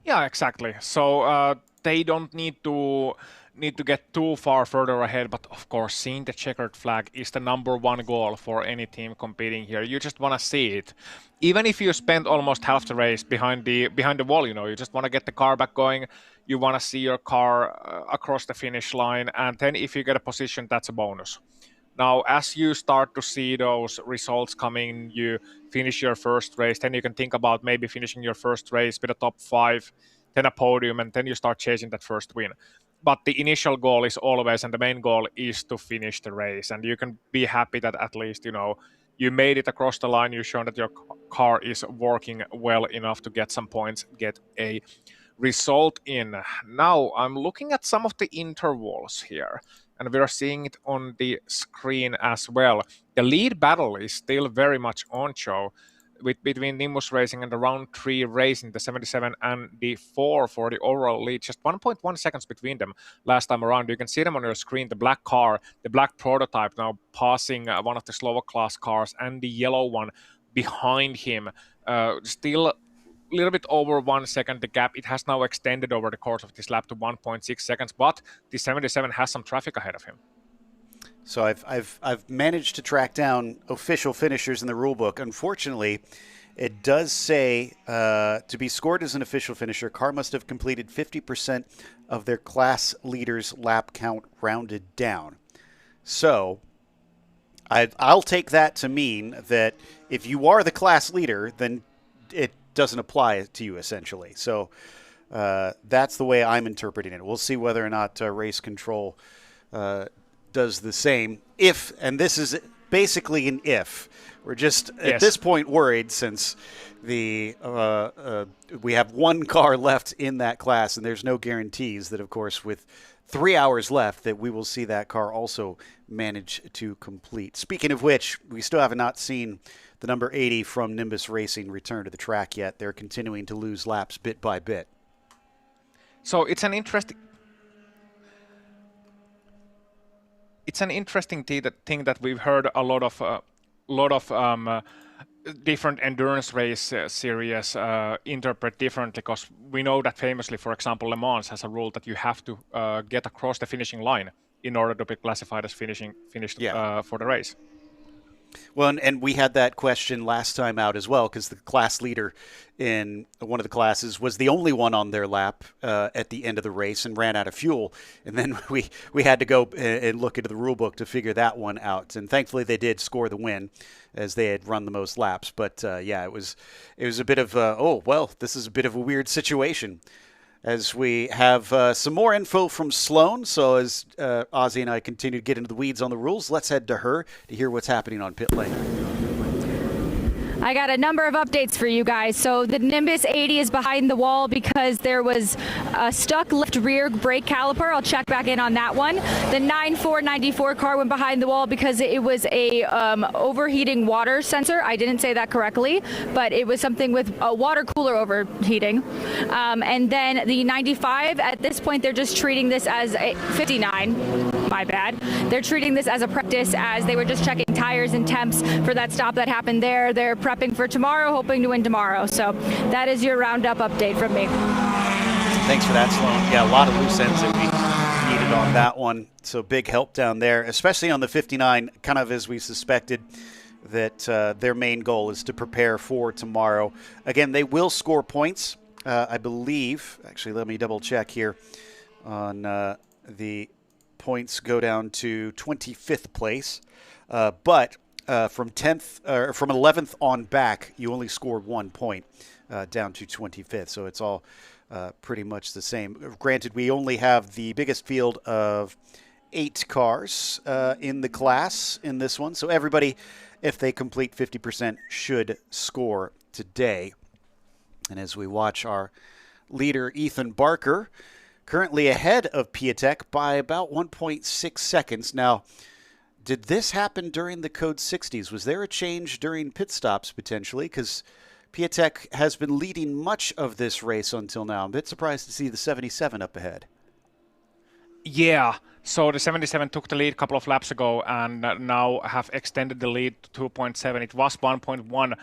Yeah, exactly. So they don't need to get too far further ahead, but of course seeing the checkered flag is the #1 goal for any team competing here. You just want to see it. Even if you spend almost half the race behind the wall, you just want to get the car back going. You want to see your car across the finish line, and then if you get a position, that's a bonus. Now, as you start to see those results coming, you finish your first race, then you can think about maybe finishing your first race with a top 5, then a podium, and then you start chasing that first win. But the initial goal is always, and the main goal is to finish the race. And you can be happy that at least, you made it across the line. You've shown that your car is working well enough to get some points, get a result in. Now, I'm looking at some of the intervals here, and we are seeing it on the screen as well. The lead battle is still very much on show between Nimbus Racing and the round 3 Racing, the 77 and the 4 for the overall lead. Just 1.1 seconds between them last time around. You can see them on your screen, the black car, the black prototype now passing one of the slower class cars, and the yellow one behind him. Still a little bit over 1 second the gap. It has now extended over the course of this lap to 1.6 seconds, but the 77 has some traffic ahead of him.
So I've managed to track down official finishers in the rulebook. Unfortunately, It does say to be scored as an official finisher, car must have completed 50% of their class leader's lap count rounded down. So I'll take that to mean that if you are the class leader, then it doesn't apply to you, essentially. So that's the way I'm interpreting it. We'll see whether or not race control does the same. If, and this is basically an if, we're just at this point worried since we have one car left in that class, and there's no guarantees that, of course, with 3 hours left, that we will see that car also manage to complete. Speaking of which, we still have not seen the number 80 from Nimbus Racing return to the track yet. They're continuing to lose laps bit by bit.
So it's an interesting thing that we've heard a lot of different endurance race series interpret differently, because we know that famously, for example, Le Mans has a rule that you have to get across the finishing line in order to be classified as finished for the race.
Well, and we had that question last time out as well, because the class leader in one of the classes was the only one on their lap at the end of the race and ran out of fuel. And then we had to go and look into the rule book to figure that one out. And thankfully they did score the win, as they had run the most laps. But yeah, it was a bit of, this is a bit of a weird situation. As we have some more info from Sloan. So as Ozzy and I continue to get into the weeds on the rules, let's head to her to hear what's happening on pit lane.
I got a number of updates for you guys. So the Nimbus 80 is behind the wall because there was a stuck left rear brake caliper. I'll check back in on that one. The 9494 car went behind the wall because it was a overheating water sensor. I didn't say that correctly, but it was something with a water cooler overheating. And then the 95, at this point, they're just treating this as a 59. My bad. They're treating this as a practice, as they were just checking tires and temps for that stop that happened there. They're prepping for tomorrow, hoping to win tomorrow. So that is your roundup update from me.
Thanks for that, Sloan. Yeah, a lot of loose ends that we needed on that one. So big help down there, especially on the 59, kind of as we suspected that their main goal is to prepare for tomorrow. Again, they will score points, I believe. Actually, let me double check here on the points go down to 25th place, but from 11th on back, you only scored 1 point down to 25th. So it's all pretty much the same. Granted, we only have the biggest field of 8 cars in the class in this one. So everybody, if they complete 50%, should score today. And as we watch our leader, Ethan Barker, currently ahead of Piatek by about 1.6 seconds. Now, did this happen during the Code 60s? Was there a change during pit stops, potentially? Because Piatek has been leading much of this race until now. I'm a bit surprised to see the 77 up ahead.
Yeah, so the 77 took the lead a couple of laps ago and now have extended the lead to 2.7. It was 1.1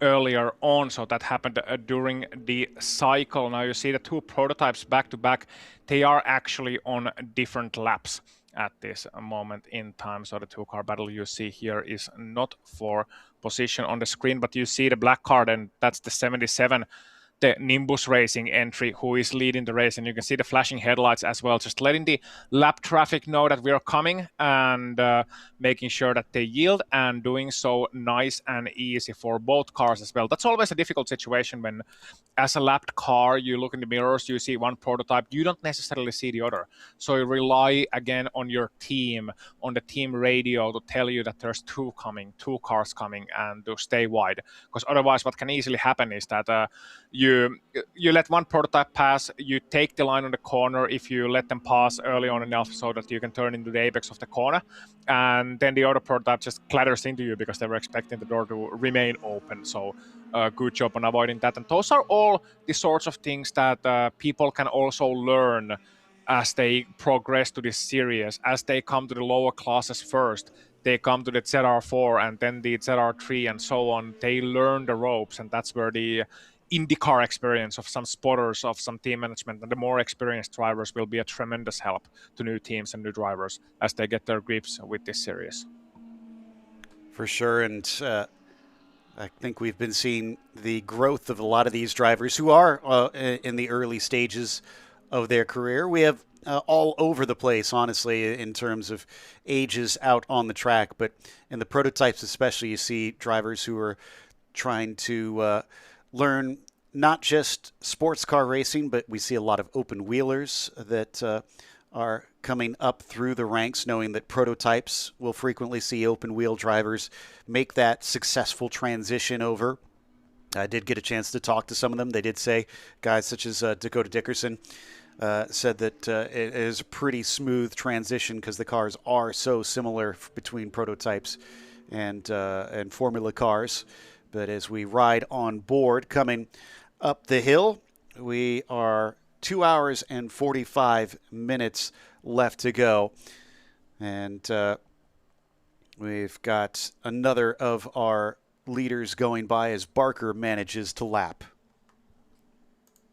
earlier on, so that happened during the cycle. Now you see the two prototypes back to back. They are actually on different laps at this moment in time. So the two-car battle you see here is not for position on the screen, but you see the black car, and that's the 77, the Nimbus Racing entry, who is leading the race. And you can see the flashing headlights as well, just letting the lap traffic know that we are coming and making sure that they yield, and doing so nice and easy for both cars as well. That's always a difficult situation when, as a lapped car, you look in the mirrors, you see one prototype, you don't necessarily see the other. So you rely again on your team, on the team radio, to tell you that there's two cars coming, and to stay wide. Because otherwise what can easily happen is that you let one prototype pass, you take the line on the corner if you let them pass early on enough so that you can turn into the apex of the corner, and then the other prototype just clatters into you because they were expecting the door to remain open. So good job on avoiding that. And those are all the sorts of things that people can also learn as they progress to this series, as they come to the lower classes first. They come to the ZR4 and then the ZR3 and so on. They learn the ropes, and that's where the IndyCar experience of some spotters, of some team management, and the more experienced drivers will be a tremendous help to new teams and new drivers as they get their grips with this series.
For sure, and I think we've been seeing the growth of a lot of these drivers who are in the early stages of their career. We have all over the place, honestly, in terms of ages out on the track. But in the prototypes especially, you see drivers who are trying to learn not just sports car racing, but we see a lot of open wheelers that are coming up through the ranks, knowing that prototypes will frequently see open wheel drivers make that successful transition over. I did get a chance to talk to some of them. They did say, guys such as Dakota Dickerson said that it is a pretty smooth transition because the cars are so similar between prototypes and Formula cars. But as we ride on board coming up the hill, we are 2 hours and 45 minutes left to go. And we've got another of our leaders going by as Barker manages to lap.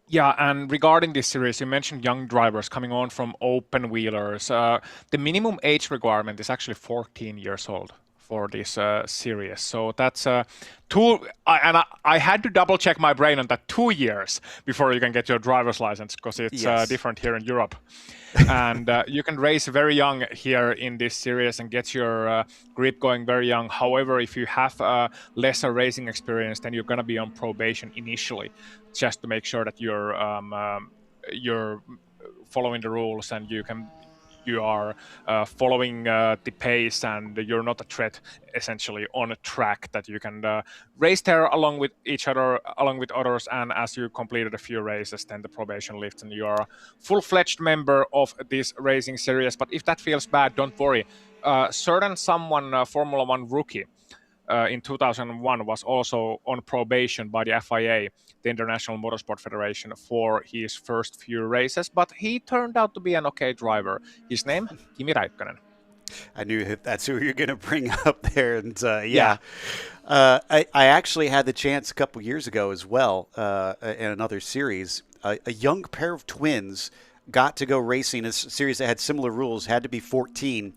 Yeah, and regarding this series, you mentioned young drivers coming on from open wheelers. The minimum age requirement is actually 14 years old for this series. So that's I had to double check my brain on that 2 years before you can get your driver's license, because it's different here in Europe. And you can race very young here in this series and get your grip going very young. However, if you have lesser racing experience, then you're going to be on probation initially, just to make sure that you're following the rules and you are following the pace, and you're not a threat essentially on a track, that you can race there along with each other, along with others, and as you completed a few races, then the probation lifts and you are a full-fledged member of this racing series. But if that feels bad, don't worry. Someone, Formula One rookie, in 2001 was also on probation by the FIA, the International Motorsport Federation, for his first few races, but he turned out to be an okay driver. His name, Kimi Räikkönen.
I knew that's who you're going to bring up there. And I actually had the chance a couple years ago as well in another series. A young pair of twins got to go racing in a series that had similar rules, had to be 14.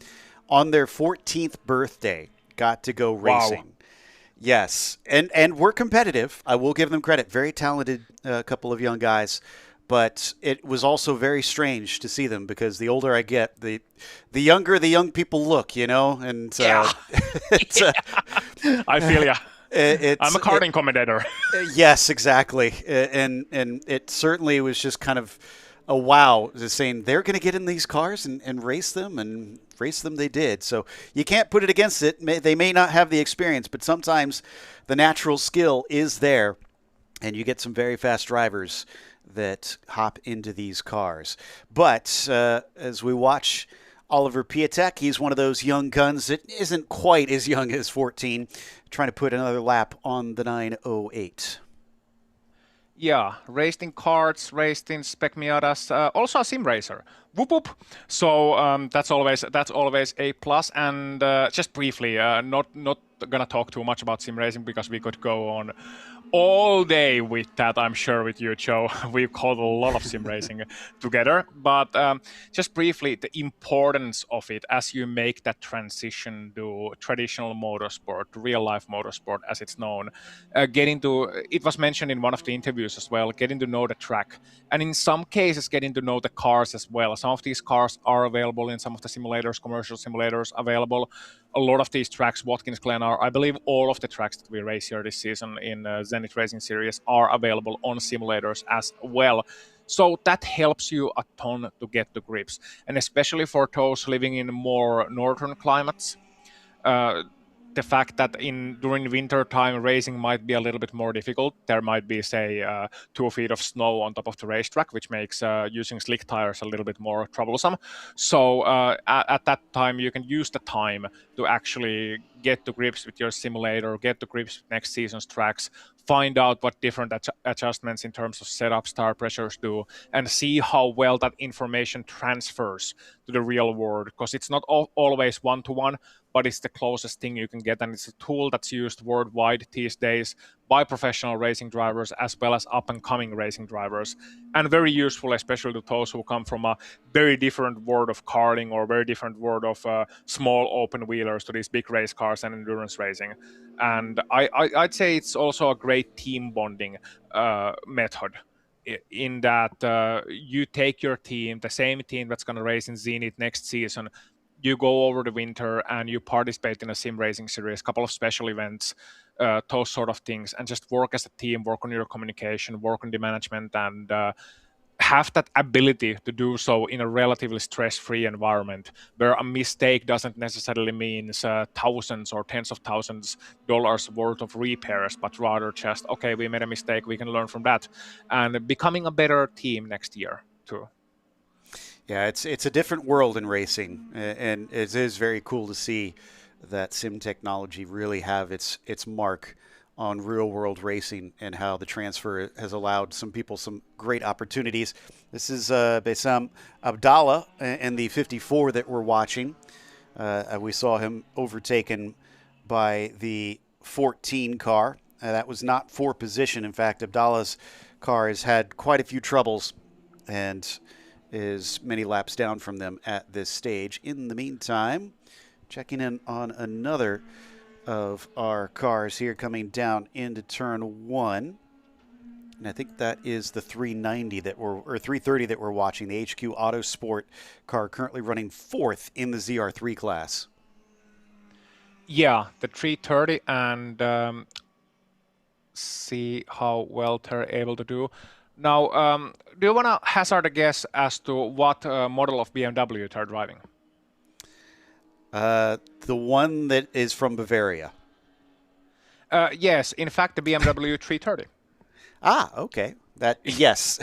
On their 14th birthday, got to go racing. Wow. Yes, and we're competitive. I will give them credit. Very talented couple of young guys. But it was also very strange to see them, because the older I get, the younger the young people look, you know? And
I feel ya. I'm a karting commentator.
Yes, exactly. And it certainly was just kind of a wow, just saying they're going to get in these cars and race them, and race them they did. So you can't put it against it. They may not have the experience, but sometimes the natural skill is there, and you get some very fast drivers that hop into these cars. But as we watch Oliver Piatek, he's one of those young guns that isn't quite as young as 14, trying to put another lap on the 908.
Yeah, raced in karts, raced in Spec Miatas, also a sim racer. Whoop whoop. So that's always a plus. And just briefly, not gonna talk too much about sim racing, because we could go on all day with that, I'm sure, with you, Joe. We've called a lot of sim racing together. But just briefly, the importance of it as you make that transition to traditional motorsport, real-life motorsport as it's known. It was mentioned in one of the interviews as well, getting to know the track. And in some cases, getting to know the cars as well. Some of these cars are available in some of the simulators, commercial simulators available. A lot of these tracks, Watkins Glen are, I believe all of the tracks that we race here this season in Zenith Racing Series are available on simulators as well. So that helps you a ton to get the grips. And especially for those living in more northern climates, the fact that during winter time racing might be a little bit more difficult. There might be, say, 2 feet of snow on top of the racetrack, which makes using slick tires a little bit more troublesome. So at that time, you can use the time to actually get to grips with your simulator, get to grips with next season's tracks, find out what different adjustments in terms of setup, tire pressures do, and see how well that information transfers to the real world. Because it's not always one-to-one, but it's the closest thing you can get, and it's a tool that's used worldwide these days by professional racing drivers as well as up-and-coming racing drivers, and very useful, especially to those who come from a very different world of karting or very different world of small open wheelers to these big race cars and endurance racing. And I'd say it's also a great team bonding method, in that you take your team, the same team that's going to race in Zenith next season, you go over the winter and you participate in a sim racing series, a couple of special events, those sort of things, and just work as a team, work on your communication, work on the management, and have that ability to do so in a relatively stress-free environment where a mistake doesn't necessarily mean thousands or tens of thousands dollars worth of repairs, but rather just, okay, we made a mistake, we can learn from that, and becoming a better team next year too.
Yeah, it's a different world in racing, and it is very cool to see that sim technology really have its mark on real-world racing and how the transfer has allowed some people some great opportunities. This is Bassam Abdallah in the 54 that we're watching. We saw him overtaken by the 14 car. That was not for position. In fact, Abdallah's car has had quite a few troubles and is many laps down from them at this stage. In the meantime, checking in on another of our cars here coming down into turn one. And I think that is the 390 that or 330 that we're watching, the HQ Autosport car currently running fourth in the ZR3 class.
Yeah, the 330, and see how well they're able to do. Now, do you want to hazard a guess as to what model of BMW they're driving?
The one that is from Bavaria.
Yes, in fact, the BMW 330.
Ah, okay. Yes,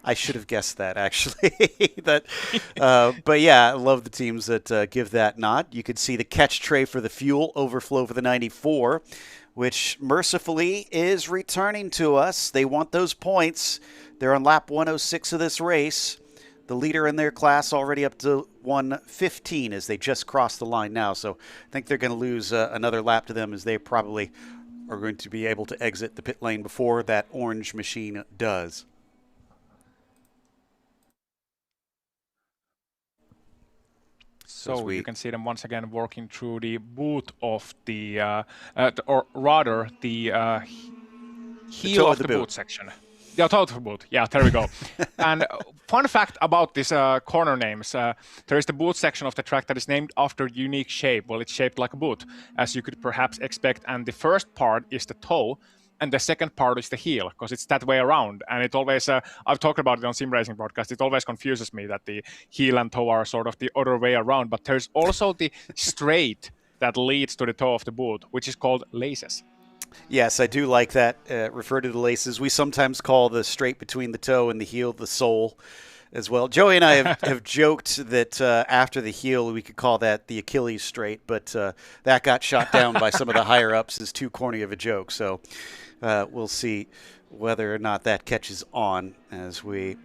I should have guessed that actually. But yeah, I love the teams that give that nod. You could see the catch tray for the fuel overflow for the 94, which mercifully is returning to us. They want those points. They're on lap 106 of this race. The leader in their class already up to 115 as they just crossed the line now. So I think they're going to lose another lap to them, as they probably are going to be able to exit the pit lane before that orange machine does.
So you can see them once again working through the boot of the, or rather the heel of the boot section. Yeah, toe of the boot. Yeah, there we go. And fun fact about these corner names, there is the boot section of the track that is named after a unique shape. Well, it's shaped like a boot, as you could perhaps expect. And the first part is the toe, and the second part is the heel, because it's that way around. And it always, I've talked about it on Sim Racing Podcast, it always confuses me that the heel and toe are sort of the other way around. But there's also the straight that leads to the toe of the boot, which is called laces.
Yes, I do like that. Refer to the laces. We sometimes call the straight between the toe and the heel the sole as well. Joey and I have joked that after the heel, we could call that the Achilles straight, but that got shot down by some of the higher-ups as too corny of a joke. So we'll see whether or not that catches on as we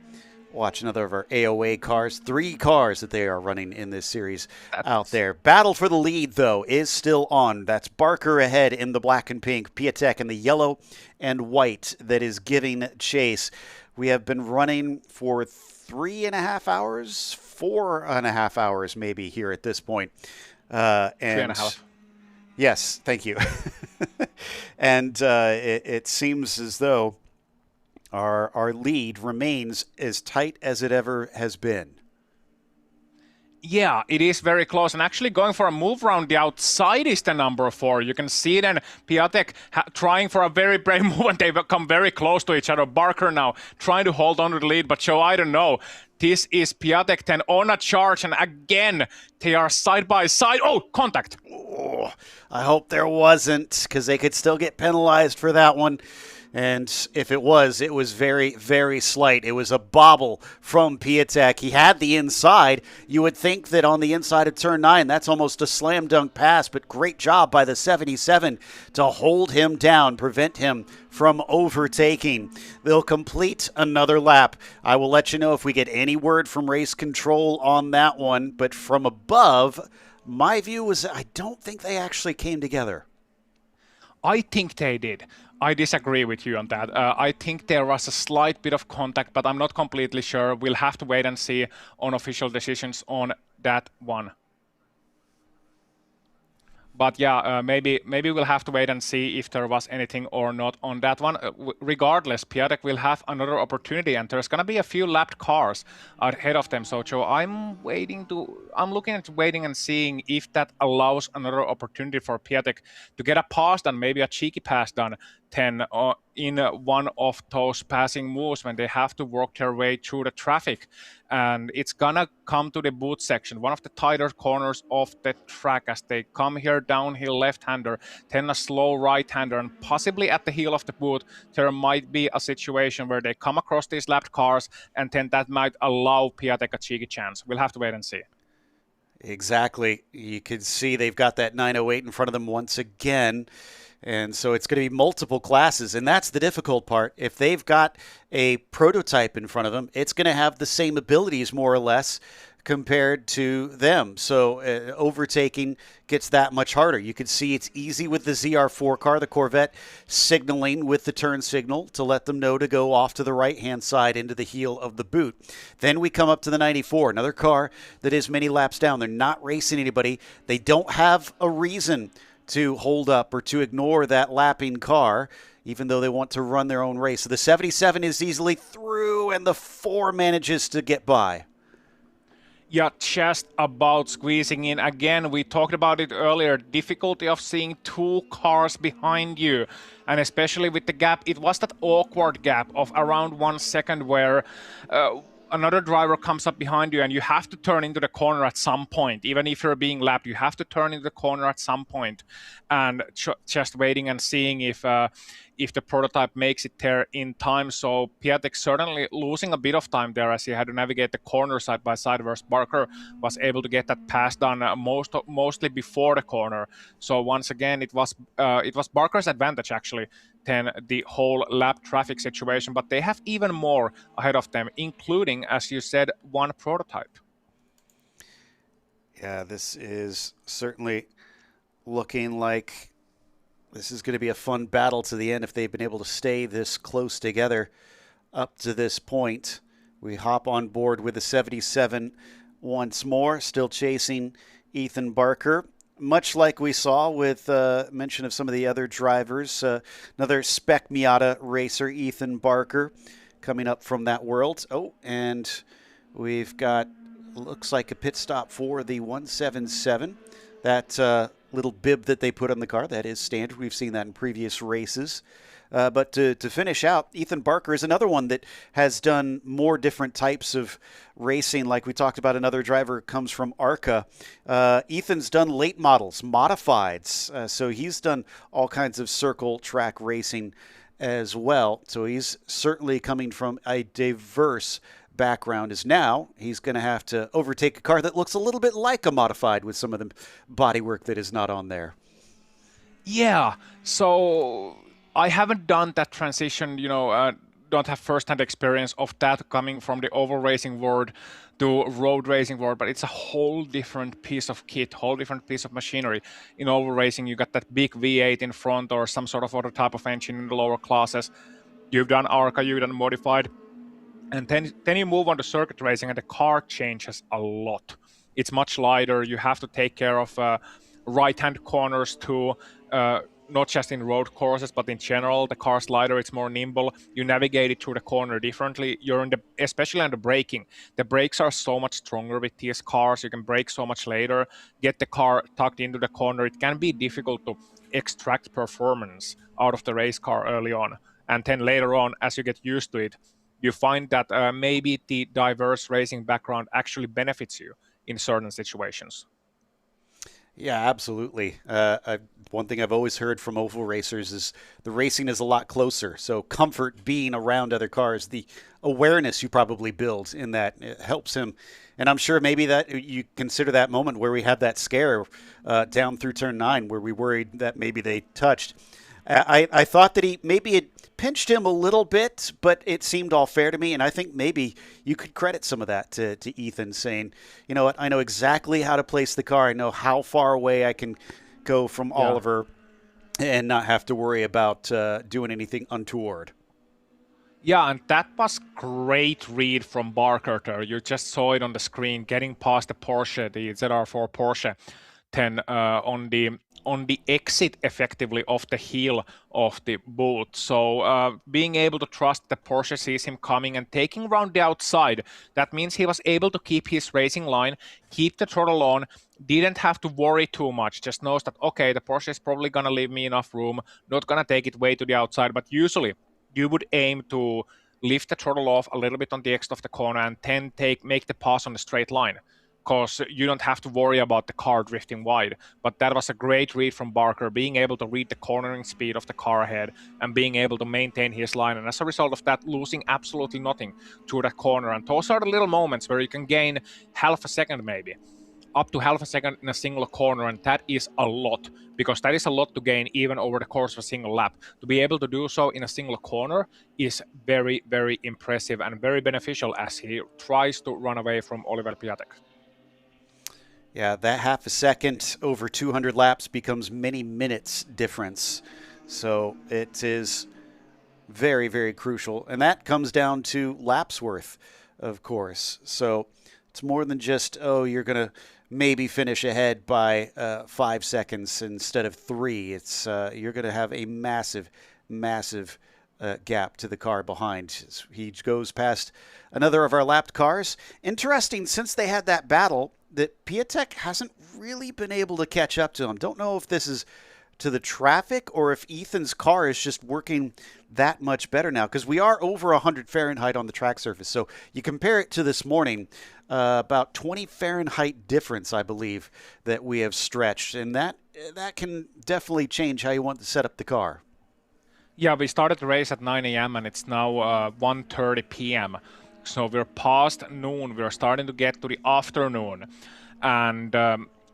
watch another of our AOA cars. 3 cars that they are running in this series out there. Battle for the lead, though, is still on. That's Barker ahead in the black and pink, Piatek in the yellow and white that is giving chase. We have been running for 3.5 hours, 4.5 hours maybe here at this point. And
3.5.
Yes, thank you. And it seems as though our lead remains as tight as it ever has been.
Yeah, it is very close. And actually going for a move around the outside is the number 4. You can see then Piatek trying for a very brave move, and they come very close to each other. Barker now trying to hold on to the lead, but Joe, I don't know. This is Piatek 10 on a charge, and again, they are side by side. Oh, contact.
Oh, I hope there wasn't, because they could still get penalized for that one. And if it was very, very slight. It was a bobble from Piatek. He had the inside. You would think that on the inside of turn 9, that's almost a slam dunk pass, but great job by the 77 to hold him down, prevent him from overtaking. They'll complete another lap. I will let you know if we get any word from race control on that one, but from above, My view was I don't think they actually came together.
I think they did. I disagree with you on that. I think there was a slight bit of contact, but I'm not completely sure. We'll have to wait and see on official decisions on that one. But yeah, maybe we'll have to wait and see if there was anything or not on that one. Regardless, Piatek will have another opportunity, and there's gonna be a few lapped cars ahead of them. So Joe, I'm looking at waiting and seeing if that allows another opportunity for Piatek to get a pass done, maybe a cheeky pass done, 10 in one of those passing moves when they have to work their way through the traffic. And it's gonna come to the boot section, one of the tighter corners of the track as they come here downhill left-hander, then a slow right-hander, and possibly at the heel of the boot, there might be a situation where they come across these lapped cars, and then that might allow Piatek a cheeky chance. We'll have to wait and see.
Exactly. You can see they've got that 908 in front of them once again. And so it's going to be multiple classes, and that's the difficult part. If they've got a prototype in front of them, it's going to have the same abilities, more or less, compared to them. So overtaking gets that much harder. You can see it's easy with the ZR4 car, the Corvette, signaling with the turn signal to let them know to go off to the right-hand side into the heel of the boot. Then we come up to the 94, another car that is many laps down. They're not racing anybody. They don't have a reason to hold up or to ignore that lapping car, even though they want to run their own race. So the 77 is easily through, and the 4 manages to get by.
Yeah, just about squeezing in. Again, we talked about it earlier, difficulty of seeing 2 cars behind you. And especially with the gap, it was that awkward gap of around 1 second where another driver comes up behind you and you have to turn into the corner at some point. Even if you're being lapped, you have to turn into the corner at some point. And just waiting and seeing if the prototype makes it there in time. So Piatek certainly losing a bit of time there as he had to navigate the corner side by side, whereas Barker was able to get that pass done mostly before the corner. So once again, it was Barker's advantage actually than the whole lap traffic situation, but they have even more ahead of them, including, as you said, 1 prototype.
Yeah, this is certainly looking like this is going to be a fun battle to the end if they've been able to stay this close together up to this point. We hop on board with the 77 once more, still chasing Ethan Barker. Much like we saw with mention of some of the other drivers, another Spec Miata racer, Ethan Barker, coming up from that world. Oh, and we've got, looks like a pit stop for the 177. That little bib that they put on the car, that is standard. We've seen that in previous races. But to finish out, Ethan Barker is another one that has done more different types of racing. Like we talked about, another driver comes from ARCA. Ethan's done late models, modifieds. So he's done all kinds of circle track racing as well. So he's certainly coming from a diverse background. Is now he's going to have to overtake a car that looks a little bit like a modified with some of the bodywork that is not on there.
Yeah, so I haven't done that transition, don't have first-hand experience of that coming from the oval racing world to road racing world, but it's a whole different piece of kit, whole different piece of machinery. In oval racing, you got that big V8 in front or some sort of other type of engine in the lower classes. You've done ARCA, you've done modified, and then you move on to circuit racing, and the car changes a lot. It's much lighter. You have to take care of right-hand corners too. Not just in road courses, but in general, the car's lighter, it's more nimble. You navigate it through the corner differently. Especially on the braking. The brakes are so much stronger with these cars. You can brake so much later, get the car tucked into the corner. It can be difficult to extract performance out of the race car early on. And then later on, as you get used to it, you find that maybe the diverse racing background actually benefits you in certain situations.
Yeah, absolutely. One thing I've always heard from oval racers is the racing is a lot closer. So comfort being around other cars, the awareness you probably build in that, it helps him. And I'm sure maybe that you consider that moment where we had that scare down through turn 9 where we worried that maybe they touched. I thought that he maybe had pinched him a little bit, but it seemed all fair to me. And I think maybe you could credit some of that to Ethan saying, you know what, I know exactly how to place the car. I know how far away I can go from Oliver and not have to worry about doing anything untoward.
Yeah, and that was great read from Barker there. You just saw it on the screen, getting past the Porsche, the ZR4 Porsche 10 on the exit effectively of the heel of the boot. So being able to trust the Porsche sees him coming and taking around the outside, that means he was able to keep his racing line, keep the throttle on, didn't have to worry too much, just knows that, okay, the Porsche is probably going to leave me enough room, not going to take it way to the outside, but usually you would aim to lift the throttle off a little bit on the exit of the corner and then make the pass on the straight line, because you don't have to worry about the car drifting wide. But that was a great read from Barker, being able to read the cornering speed of the car ahead and being able to maintain his line. And as a result of that, losing absolutely nothing to that corner. And those are the little moments where you can gain half a second maybe, up to half a second in a single corner, and that is a lot, because that is a lot to gain even over the course of a single lap. To be able to do so in a single corner is very, very impressive and very beneficial as he tries to run away from Oliver Piatek.
Yeah, that half a second over 200 laps becomes many minutes difference. So it is very, very crucial. And that comes down to laps worth, of course. So it's more than just, oh, you're going to maybe finish ahead by 5 seconds instead of 3. It's you're going to have a massive, massive gap to the car behind. He goes past another of our lapped cars. Interesting, since they had that battle, that Piatek hasn't really been able to catch up to him. Don't know if this is to the traffic or if Ethan's car is just working that much better now, because we are over 100 Fahrenheit on the track surface. So you compare it to this morning, about 20 Fahrenheit difference, I believe, that we have stretched. And that can definitely change how you want to set up the car.
Yeah, we started the race at 9 a.m. and it's now 1:30 p.m. So we're past noon. We're starting to get to the afternoon. And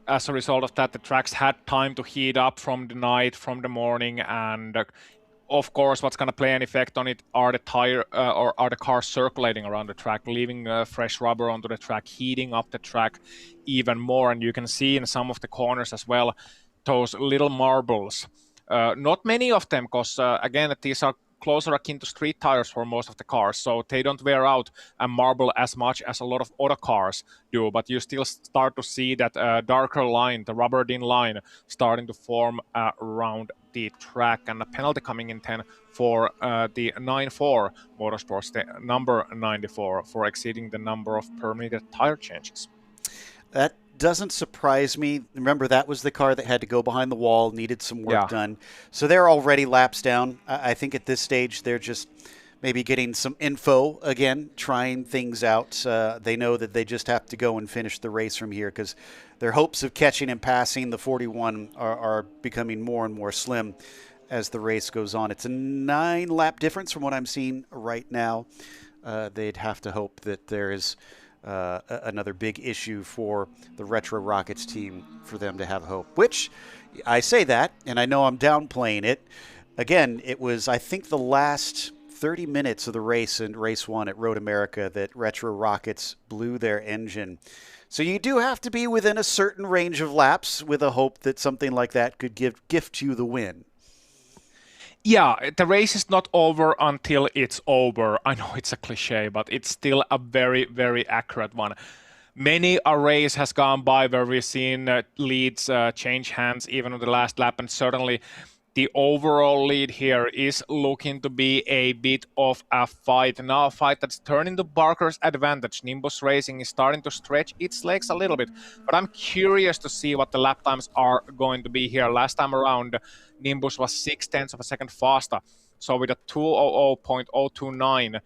as a result of that, the tracks had time to heat up from the night, from the morning. And of course, what's going to play an effect on it are the tire or are the cars circulating around the track, leaving fresh rubber onto the track, heating up the track even more. And you can see in some of the corners as well, those little marbles. Not many of them, because again, these are closer akin to street tires for most of the cars, so they don't wear out and marble as much as a lot of other cars do, but you still start to see that darker line, the rubber-din line, starting to form around the track, and a penalty coming in 10 for the 9-4 Motorsports, the number 94, for exceeding the number of permitted tire changes.
That doesn't surprise me. Remember, that was the car that had to go behind the wall, needed some work done. So they're already laps down. I think at this stage they're just maybe getting some info again, trying things out. They know that they just have to go and finish the race from here, because their hopes of catching and passing the 41 are becoming more and more slim as the race goes on. It's a 9-lap difference from what I'm seeing right now. They'd have to hope that there is another big issue for the Retro Rockets team for them to have hope, which I say that, and I know I'm downplaying it. Again, it was, I think, the last 30 minutes of the race in Race 1 at Road America that Retro Rockets blew their engine. So you do have to be within a certain range of laps with a hope that something like that could gift you the win.
Yeah, the race is not over until it's over. I know it's a cliche, but it's still a very, very accurate one. Many a race has gone by where we've seen leads change hands even on the last lap, and certainly the overall lead here is looking to be a bit of a fight. Now a fight that's turning to Barker's advantage. Nimbus Racing is starting to stretch its legs a little bit, but I'm curious to see what the lap times are going to be here. Last time around, Nimbus was 0.6 of a second faster. So with a 200.029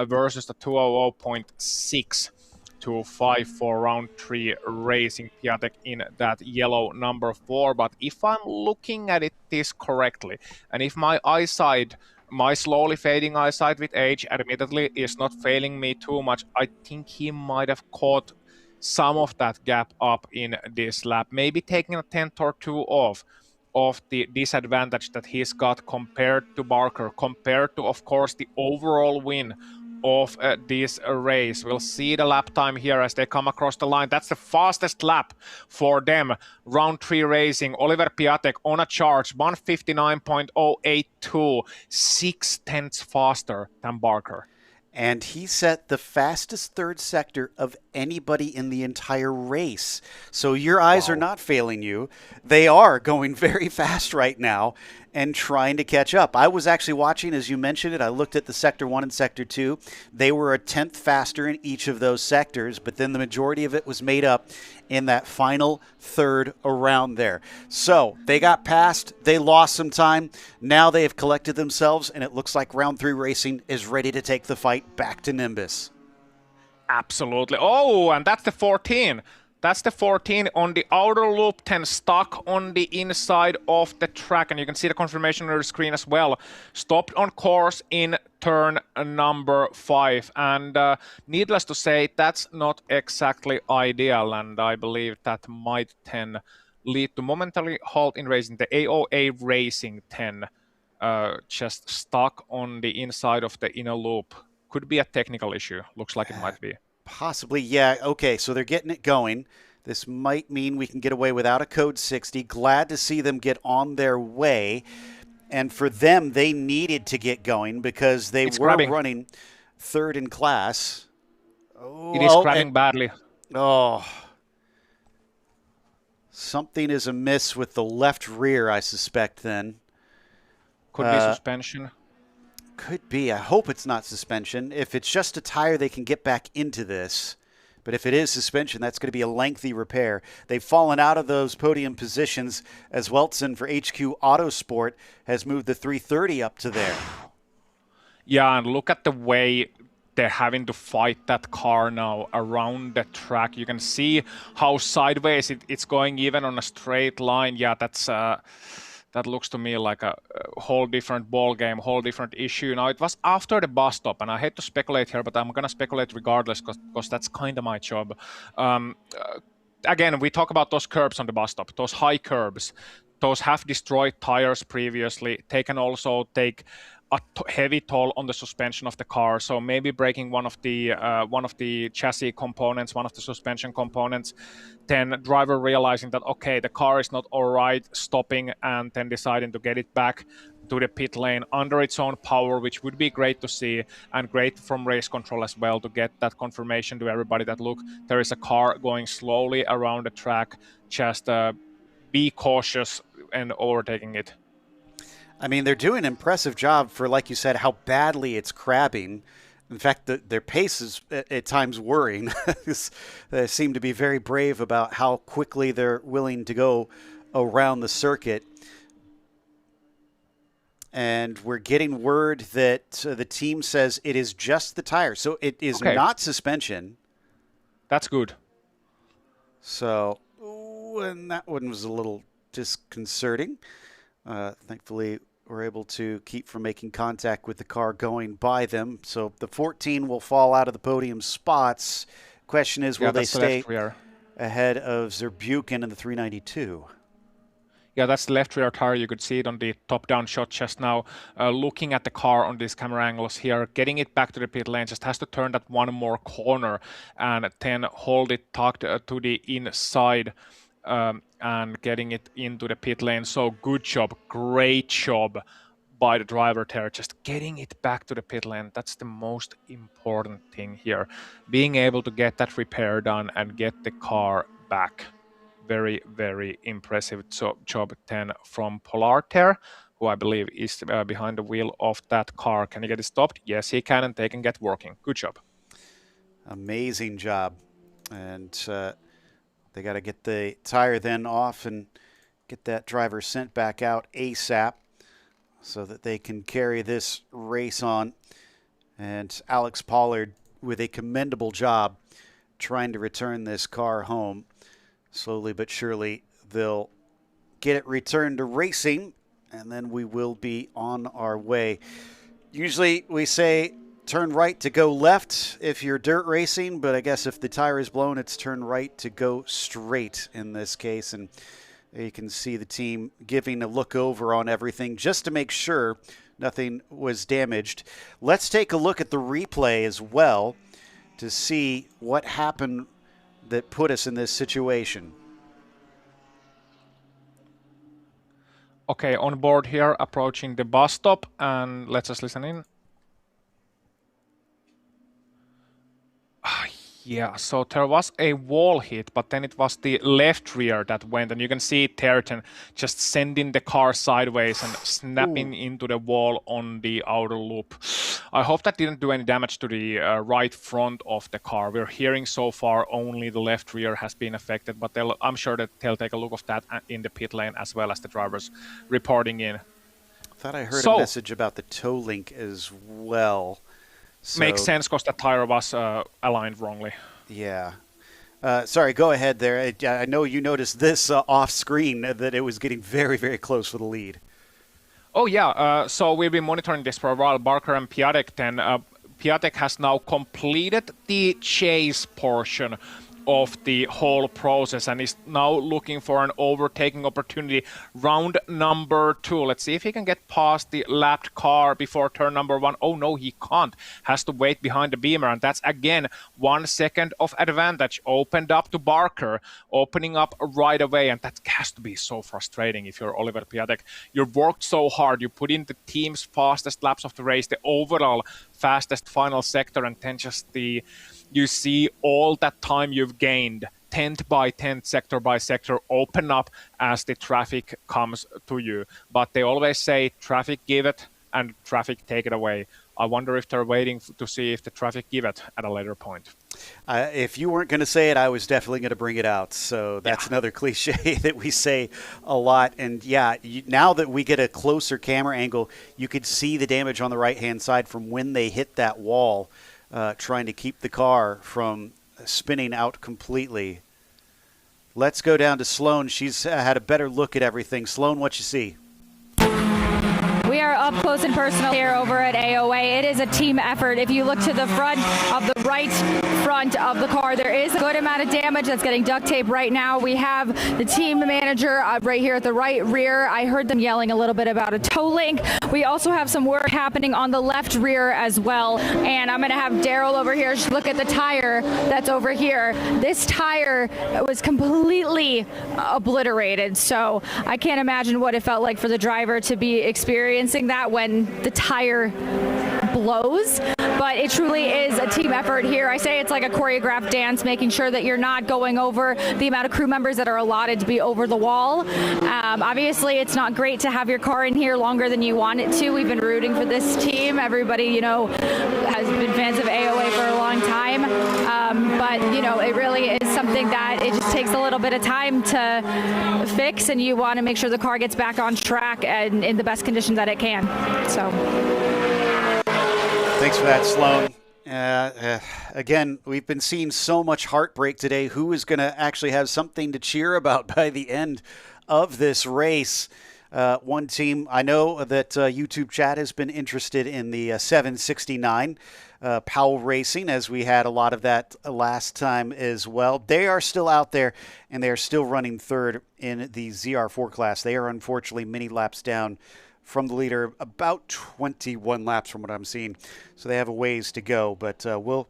versus the 200.6 to 5 for round 3 racing Piatek in that yellow number 4. But if I'm looking at it this correctly, and if my eyesight, my slowly fading eyesight with age, admittedly, is not failing me too much, I think he might have caught some of that gap up in this lap, maybe taking a tenth or two off of the disadvantage that he's got compared to Barker, compared to, of course, the overall win of this race. We'll see the lap time here as they come across the line. That's the fastest lap for them. Round 3 racing. Oliver Piatek on a charge, 1:59.082, 6/10 faster than Barker.
And he set the fastest third sector of anybody in the entire race. So your eyes are not failing you. They are going very fast right now and trying to catch up. I was actually watching, as you mentioned it, I looked at the Sector 1 and Sector 2. They were a 10th faster in each of those sectors, but then the majority of it was made up in that final third around there. So they got past, they lost some time. Now they have collected themselves, and it looks like round 3 racing is ready to take the fight back to Nimbus.
Absolutely. Oh, and that's the 14. That's the 14 on the outer loop, 10 stuck on the inside of the track. And you can see the confirmation on the screen as well. Stopped on course in turn number 5. And needless to say, that's not exactly ideal. And I believe that might then lead to momentarily halt in racing. The AOA Racing 10 just stuck on the inside of the inner loop. Could be a technical issue. Looks like it might be.
Possibly, yeah. Okay, so they're getting it going. This might mean we can get away without a code 60. Glad to see them get on their way. And for them, they needed to get going because they were running third in class.
Oh, it is crabbing badly.
Oh. Something is amiss with the left rear, I suspect, then.
Could be suspension.
Could be. I hope it's not suspension. If it's just a tire, they can get back into this. But if it is suspension, that's going to be a lengthy repair. They've fallen out of those podium positions as Weltson for HQ Autosport has moved the 330 up to there.
Yeah, and look at the way they're having to fight that car now around the track. You can see how sideways it's going even on a straight line. Yeah, that looks to me like a whole different ball game, whole different issue. Now, it was after the bus stop, and I hate to speculate here, but I'm going to speculate regardless because that's kind of my job. Again, we talk about those curbs on the bus stop, those high curbs. Those have destroyed tires previously. They can also take a heavy toll on the suspension of the car. So maybe breaking one of the chassis components, one of the suspension components, then driver realizing that, okay, the car is not all right, stopping and then deciding to get it back to the pit lane under its own power, which would be great to see and great from race control as well to get that confirmation to everybody that, look, there is a car going slowly around the track. Just be cautious and overtaking it.
I mean, they're doing an impressive job for, like you said, how badly it's crabbing. In fact, their pace is at times worrying. They seem to be very brave about how quickly they're willing to go around the circuit. And we're getting word that the team says it is just the tire. So it is not suspension.
That's good.
So, and that one was a little disconcerting. Thankfully, we're able to keep from making contact with the car going by them. So the 14 will fall out of the podium spots. Question is, will they stay ahead of Zerbuchen in the 392?
Yeah, that's the left rear tire. You could see it on the top-down shot just now. Looking at the car on these camera angles here, getting it back to the pit lane, just has to turn that one more corner and then hold it tucked to the inside. And getting it into the pit lane. So good job, great job by the driver there, just getting it back to the pit lane. That's the most important thing here. Being able to get that repair done and get the car back. Very, very impressive job 10 from Polar there, who I believe is behind the wheel of that car. Can he get it stopped? Yes, he can, and they can get working. Good job.
Amazing job. And they got to get the tire then off and get that driver sent back out ASAP so that they can carry this race on. And Alex Pollard with a commendable job trying to return this car home. Slowly but surely they'll get it returned to racing, and then we will be on our way. Usually we say turn right to go left if you're dirt racing, but I guess if the tire is blown, it's turn right to go straight in this case. And You can see the team giving a look over on everything just to make sure nothing was damaged. Let's take a look at the replay as well to see what happened that put us in this situation.
Okay, on board here, approaching the bus stop, and let's just listen in. Yeah, so there was a wall hit, but then it was the left rear that went, and you can see Terton just sending the car sideways and snapping into the wall on the outer loop. I hope that didn't do any damage to the right front of the car. We're hearing so far only the left rear has been affected, but I'm sure that they'll take a look of that in the pit lane as well as the drivers reporting in.
I thought I heard a message about the tow link as well. So,
makes sense because the tire was aligned wrongly.
Yeah. Sorry, go ahead there. I know you noticed this off screen that it was getting very, very close for the lead.
Oh, yeah. So we've been monitoring this for a while. Barker and Piatek then. Piatek has now completed the chase portion of the whole process and is now looking for an overtaking opportunity. Round number 2. Let's see if he can get past the lapped car before turn number 1. Oh no, he can't. Has to wait behind the beamer, and that's again 1 second of advantage opened up to Barker, opening up right away, and that has to be so frustrating if you're Oliver Piatek. You've worked so hard, you put in the team's fastest laps of the race, the overall fastest final sector, and then just you see all that time you've gained, 10th by 10th, sector by sector, open up as the traffic comes to you. But they always say traffic give it and traffic take it away. I wonder if they're waiting to see if the traffic give it at a later point.
If you weren't going to say it, I was definitely going to bring it out. So that's another cliche that we say a lot. And yeah, now that we get a closer camera angle, you could see the damage on the right-hand side from when they hit that wall. Trying to keep the car from spinning out completely. Let's go down to Sloan. She's had a better look at everything. Sloan, what you see?
We are up close and personal here over at AOA. It is a team effort. If you look to the front of the right front of the car, there is a good amount of damage that's getting duct tape right now. We have the team manager right here at the right rear. I heard them yelling a little bit about a tow link. We also have some work happening on the left rear as well. And I'm going to have Daryl over here look at the tire that's over here. This tire was completely obliterated. So I can't imagine what it felt like for the driver to be experiencing that when the tire blows, but it truly is a team effort here. I say it's like a choreographed dance, making sure that you're not going over the amount of crew members that are allotted to be over the wall. Obviously, it's not great to have your car in here longer than you want it to. We've been rooting for this team. Everybody, has been fans of AOA for a long time, but it really is something that it just takes a little bit of time to fix, and you want to make sure the car gets back on track and in the best conditions that it can. So.
Thanks for that, Sloan. Again, we've been seeing so much heartbreak today. Who is going to actually have something to cheer about by the end of this race? One team, I know that YouTube chat has been interested in the 769 Powell Racing, as we had a lot of that last time as well. They are still out there, and they are still running third in the ZR4 class. They are unfortunately many laps down from the leader, about 21 laps from what I'm seeing. So they have a ways to go, but we'll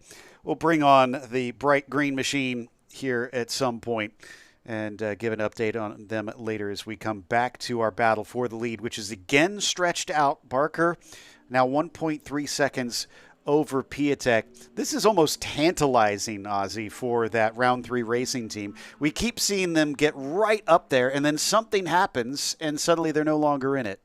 bring on the bright green machine here at some point and give an update on them later as we come back to our battle for the lead, which is again stretched out. Barker now 1.3 seconds over Piatek. This is almost tantalizing, Ozzy, for that round 3 racing team. We keep seeing them get right up there, and then something happens, and suddenly they're no longer in it.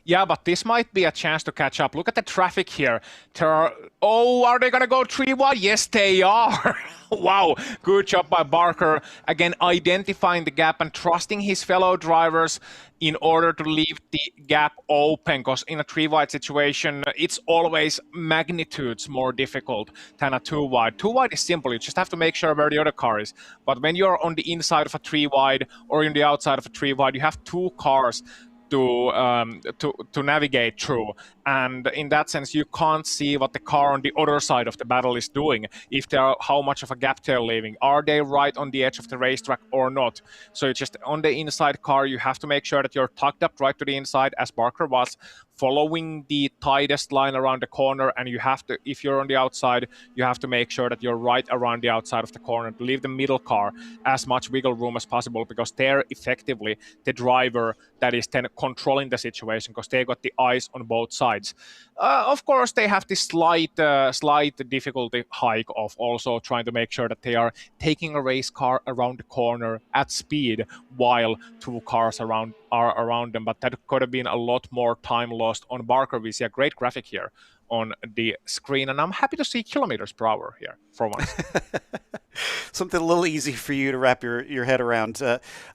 Yeah, but this might be a chance to catch up. Look at the traffic here. Are they going to go 3 wide? Yes, they are. Wow, good job by Barker. Again, identifying the gap and trusting his fellow drivers in order to leave the gap open, because in a 3 wide situation, it's always magnitudes more difficult than a 2 wide. 2 wide is simple. You just have to make sure where the other car is. But when you're on the inside of a 3 wide or on the outside of a 3 wide, you have 2 cars to navigate through, and in that sense you can't see what the car on the other side of the battle is doing, if they are, how much of a gap they're leaving, are they right on the edge of the racetrack or not. So it's just on the inside car, you have to make sure that you're tucked up right to the inside, as Barker was, following the tightest line around the corner, and you have to, if you're on the outside, you have to make sure that you're right around the outside of the corner to leave the middle car as much wiggle room as possible, because they're effectively the driver that is then controlling the situation, because they got the eyes on both sides. Of course, they have this slight difficulty hike of also trying to make sure that they are taking a race car around the corner at speed while two cars are around them, but that could have been a lot more time lost on Barker. We see a great graphic here on the screen, and I'm happy to see kilometers per hour here for once.
Something a little easy for you to wrap your head around.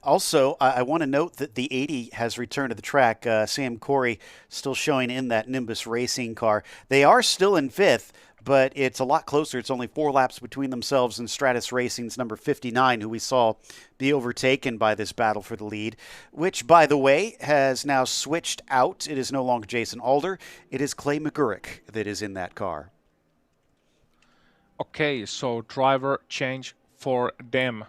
Also, I want to note that the 80 has returned to the track. Sam Corey still showing in that Nimbus racing car. They are still in fifth, but it's a lot closer. It's only 4 laps between themselves and Stratus Racing's number 59, who we saw be overtaken by this battle for the lead, which, by the way, has now switched out. It is no longer Jason Alder. It is Clay McGurk that is in that car.
Okay, so driver change for them.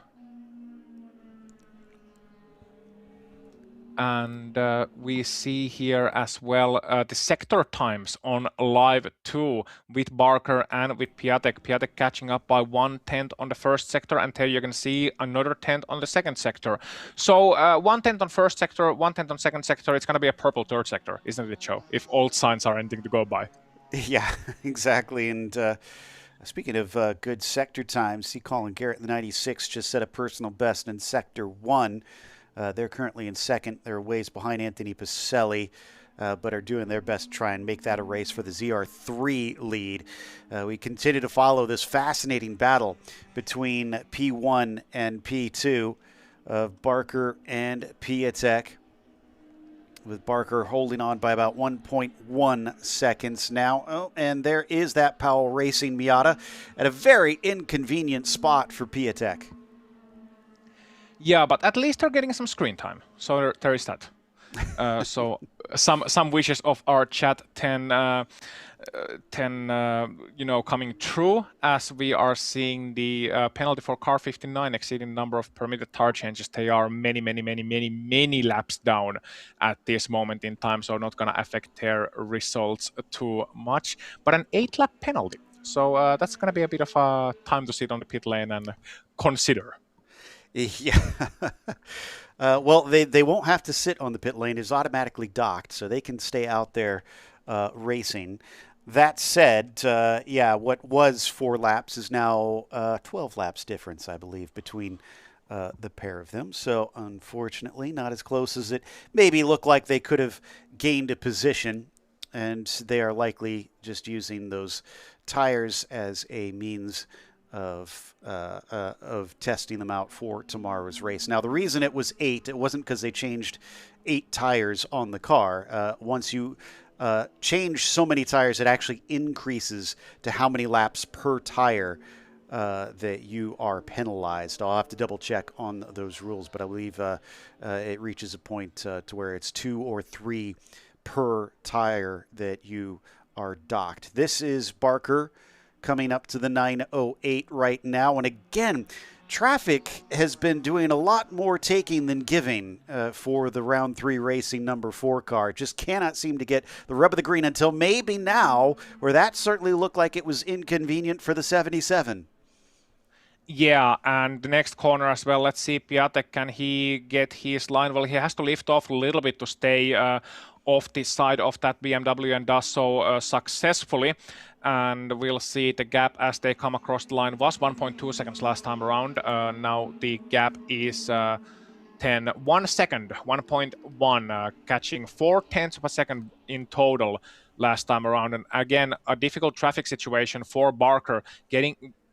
And we see here as well the sector times on live 2 with Barker and with Piatek. Piatek catching up by 1/10 on the first sector, and there you can see another 10th on the second sector. So 1/10 on first sector, 1/10 on second sector. It's going to be a purple third sector, isn't it, Joe? If old signs are anything to go by.
Yeah, exactly. And speaking of good sector times, see Colin Garrett in the 96 just set a personal best in Sector 1. They're currently in second. They're a ways behind Anthony Pacelli, but are doing their best to try and make that a race for the ZR3 lead. We continue to follow this fascinating battle between P1 and P2 of Barker and Piatek, with Barker holding on by about 1.1 seconds now. Oh, and there is that Powell Racing Miata at a very inconvenient spot for Piatek.
Yeah, but at least they're getting some screen time. So there is that. So some wishes of our chat 10 coming true, as we are seeing the penalty for car 59 exceeding the number of permitted tire changes. They are many laps down at this moment in time, so not going to affect their results too much. But an 8-lap penalty. So that's going to be a bit of a time to sit on the pit lane and consider.
Yeah. Well, they won't have to sit on the pit lane. It's automatically docked, so they can stay out there racing. That said, what was 4 laps is now 12 laps difference, I believe, between the pair of them. So, unfortunately, not as close as it maybe looked like they could have gained a position, and they are likely just using those tires as a means of testing them out for tomorrow's race. Now, the reason it was 8, it wasn't because they changed 8 tires on the car. Once you change so many tires, it actually increases to how many laps per tire that you are penalized. I'll have to double check on those rules, but I believe it reaches a point to where it's 2 or 3 per tire that you are docked. This is Barker coming up to the 908 right now. And again, traffic has been doing a lot more taking than giving for the round 3 racing number 4 car. Just cannot seem to get the rub of the green until maybe now, where that certainly looked like it was inconvenient for the 77.
Yeah, and the next corner as well. Let's see, Piatek, can he get his line? Well, he has to lift off a little bit to stay off the side of that BMW, and does so successfully. And we'll see the gap as they come across the line was 1.2 seconds last time around. Now the gap is 1 second, 1.1, catching 0.4 of a second in total last time around. And again, a difficult traffic situation for Barker,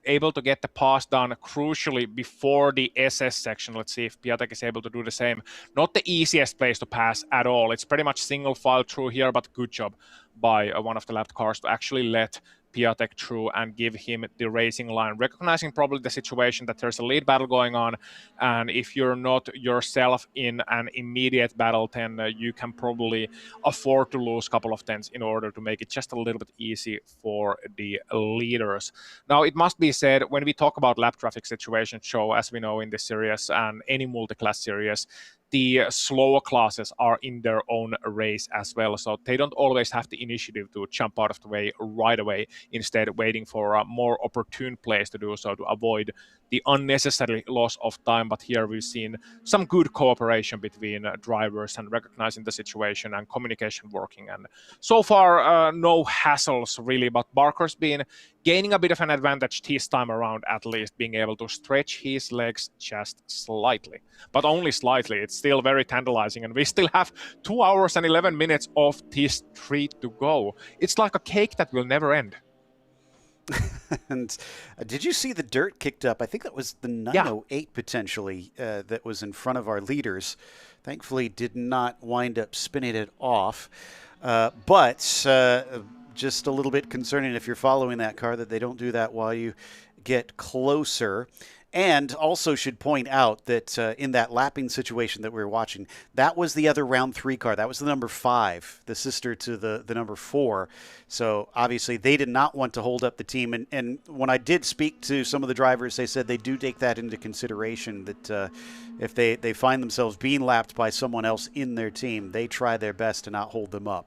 able to get the pass done crucially before the SS section. Let's see if Piatek is able to do the same. Not the easiest place to pass at all. It's pretty much single file through here, but good job by one of the lapped cars to actually let Piatek through and give him the racing line, recognizing probably the situation that there's a lead battle going on, and if you're not yourself in an immediate battle, then you can probably afford to lose a couple of tenths in order to make it just a little bit easy for the leaders. Now, it must be said, when we talk about lap traffic situations, show, as we know in this series and any multi-class series, the slower classes are in their own race as well, so they don't always have the initiative to jump out of the way right away, instead waiting for a more opportune place to do so to avoid the unnecessary loss of time. But here we've seen some good cooperation between drivers and recognizing the situation and communication working, and so far no hassles really, but Barker's been gaining a bit of an advantage this time around, at least being able to stretch his legs just slightly, but only slightly. It's still very tantalizing, and we still have 2 hours and 11 minutes of this treat to go. It's like a cake that will never end.
And did you see the dirt kicked up? I think that was the 908 potentially that was in front of our leaders. Thankfully did not wind up spinning it off, but just a little bit concerning if you're following that car that they don't do that while you get closer. And also should point out that in that lapping situation that we were watching, that was the other round 3 car. That was the number 5, the sister to the number 4. So obviously they did not want to hold up the team. And when I did speak to some of the drivers, they said they do take that into consideration, that if they find themselves being lapped by someone else in their team, they try their best to not hold them up.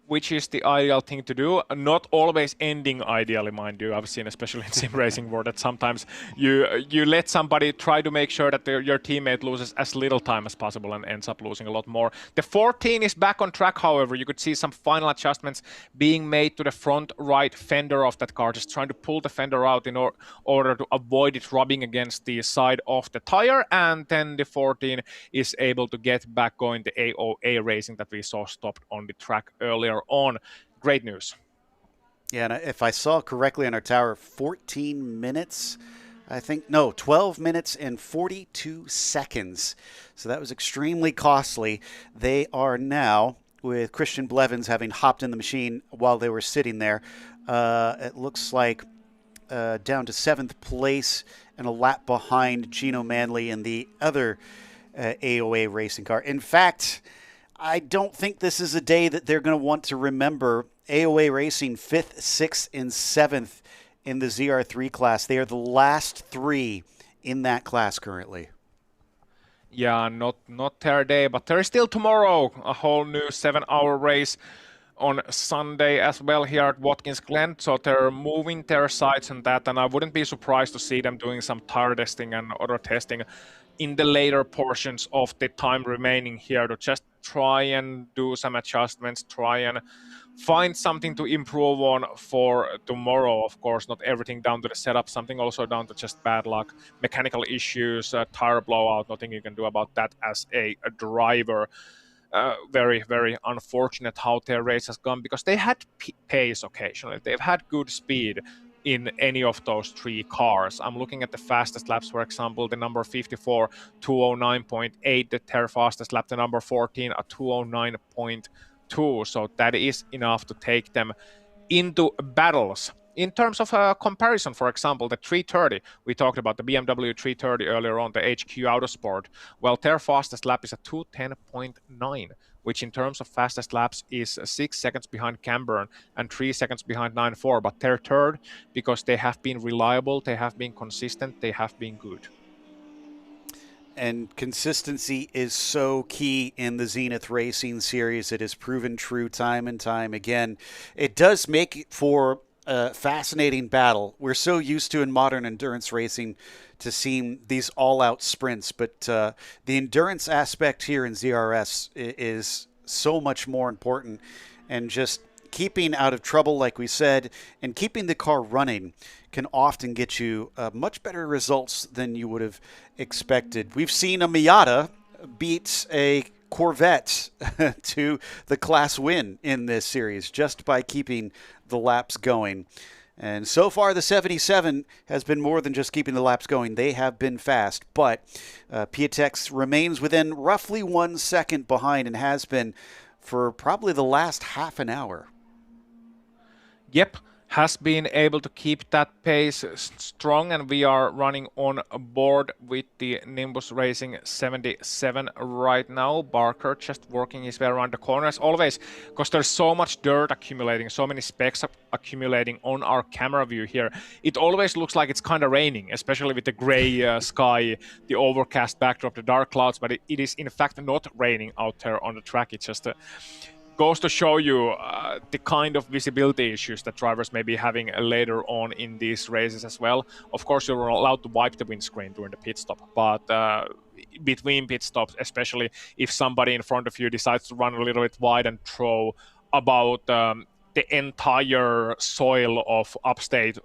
Which is the ideal thing to do, not always ending ideally, mind you. I've seen, especially in sim racing world, that sometimes you let somebody try to make sure that your teammate loses as little time as possible and ends up losing a lot more. The 14 is back on track, however. You could see some final adjustments being made to the front right fender of that car, just trying to pull the fender out in order to avoid it rubbing against the side of the tire, and then the 14 is able to get back going the AOA racing that we saw stopped on the track earlier on. Great news.
Yeah, and if I saw correctly on our tower, 14 minutes, I think, no, 12 minutes and 42 seconds. So that was extremely costly. They are now, with Christian Blevins having hopped in the machine while they were sitting there, it looks like down to 7th place and a lap behind Gino Manley and the other AOA racing car. In fact, I don't think this is a day that they're going to want to remember. AOA Racing 5th, 6th, and 7th in the ZR3 class. They are the last 3 in that class currently.
Yeah, not their day, but there's still tomorrow a whole new 7-hour race on Sunday as well here at Watkins Glen. So they're moving their sights on that, and I wouldn't be surprised to see them doing some tire testing and other testing in the later portions of the time remaining here to just try and do some adjustments, try and find something to improve on for tomorrow. Of course, not everything down to the setup, something also down to just bad luck, mechanical issues, tire blowout, nothing you can do about that as a driver. Very, very unfortunate how their race has gone, because they had pace occasionally. They've had good speed in any of those 3 cars. I'm looking at the fastest laps, for example, the number 54, 209.8, their fastest lap, the number 14, a 209.2. So that is enough to take them into battles. In terms of comparison, for example, the 330, we talked about the BMW 330 earlier on, the HQ Autosport. Well, their fastest lap is a 210.9, which in terms of fastest laps is 6 seconds behind Camburn and 3 seconds behind 9.4. But they're third because they have been reliable, they have been consistent, they have been good.
And consistency is so key in the Zenith Racing Series. It has proven true time and time again. It does make it for a fascinating battle. We're so used to in modern endurance racing to seeing these all-out sprints, but the endurance aspect here in ZRS is so much more important, and just keeping out of trouble, like we said, and keeping the car running can often get you much better results than you would have expected. We've seen a Miata beat a Corvette to the class win in this series just by keeping the laps going. And so far, the 77 has been more than just keeping the laps going. They have been fast, but Piatek remains within roughly 1 second behind and has been for probably the last half an hour.
Yep, has been able to keep that pace strong, and we are running on board with the Nimbus Racing 77 right now. Barker just working his way around the corner as always, because there's so much dirt accumulating, so many specks accumulating on our camera view here. It always looks like it's kind of raining, especially with the gray sky, the overcast backdrop, the dark clouds, but it is in fact not raining out there on the track. It's just goes to show you the kind of visibility issues that drivers may be having later on in these races as well. Of course, you're allowed to wipe the windscreen during the pit stop, but between pit stops, especially if somebody in front of you decides to run a little bit wide and throw about the entire soil of upstate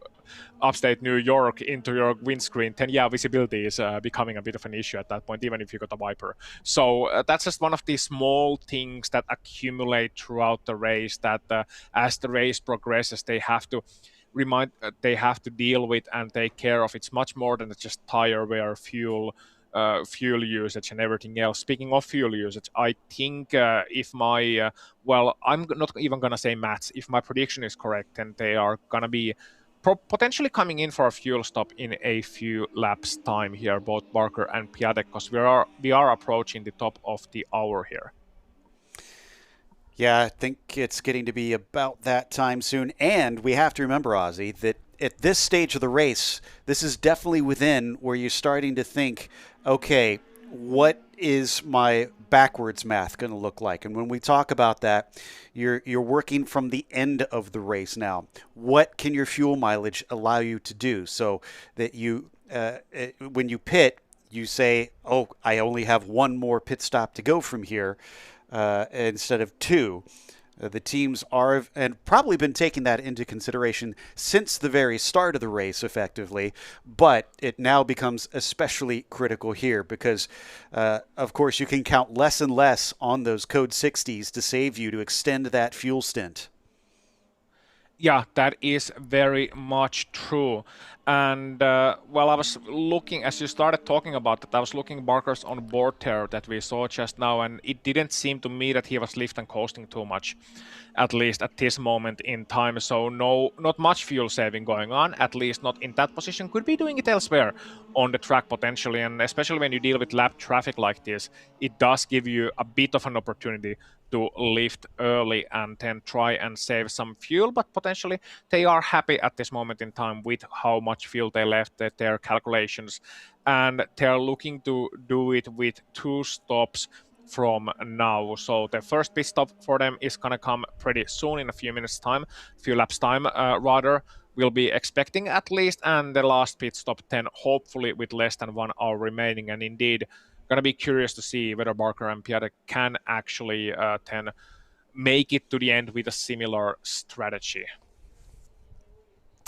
New York into your windscreen, then yeah, visibility is becoming a bit of an issue at that point, even if you got a wiper. So that's just one of the small things that accumulate throughout the race that as the race progresses, they have to deal with and take care of. It's much more than just tire wear, fuel usage and everything else. Speaking of fuel usage, I think if my I'm not even gonna say maths, if my prediction is correct, then they are gonna be potentially coming in for a fuel stop in a few laps time here, both Barker and Piatek, because we are approaching the top of the hour here.
Yeah, I think it's getting to be about that time soon. And we have to remember, Ozzy, that at this stage of the race, this is definitely within where you're starting to think, okay, what is my backwards math going to look like? And when we talk about that, you're working from the end of the race now. What can your fuel mileage allow you to do so that you, when you pit, you say, oh, I only have one more pit stop to go from here instead of two. The teams are, and probably been taking that into consideration since the very start of the race, effectively, but it now becomes especially critical here because, of course, you can count less and less on those Code 60s to save you to extend that fuel stint.
Yeah, that is very much true. And I was looking, as you started talking about that, I was looking Barker's on board there that we saw just now, and it didn't seem to me that he was lift and coasting too much, at least at this moment in time. So not much fuel saving going on, at least not in that position. Could be doing it elsewhere on the track potentially, and especially when you deal with lap traffic like this, it does give you a bit of an opportunity to lift early and then try and save some fuel, but potentially they are happy at this moment in time with how much fuel they left at their calculations, and they're looking to do it with 2 stops from now. So the first pit stop for them is gonna come pretty soon, in a few minutes time, few laps time rather. We'll be expecting at least, and the last pit stop then hopefully with less than 1 hour remaining. And indeed, gonna be curious to see whether Barker and Piatek can actually then make it to the end with a similar strategy.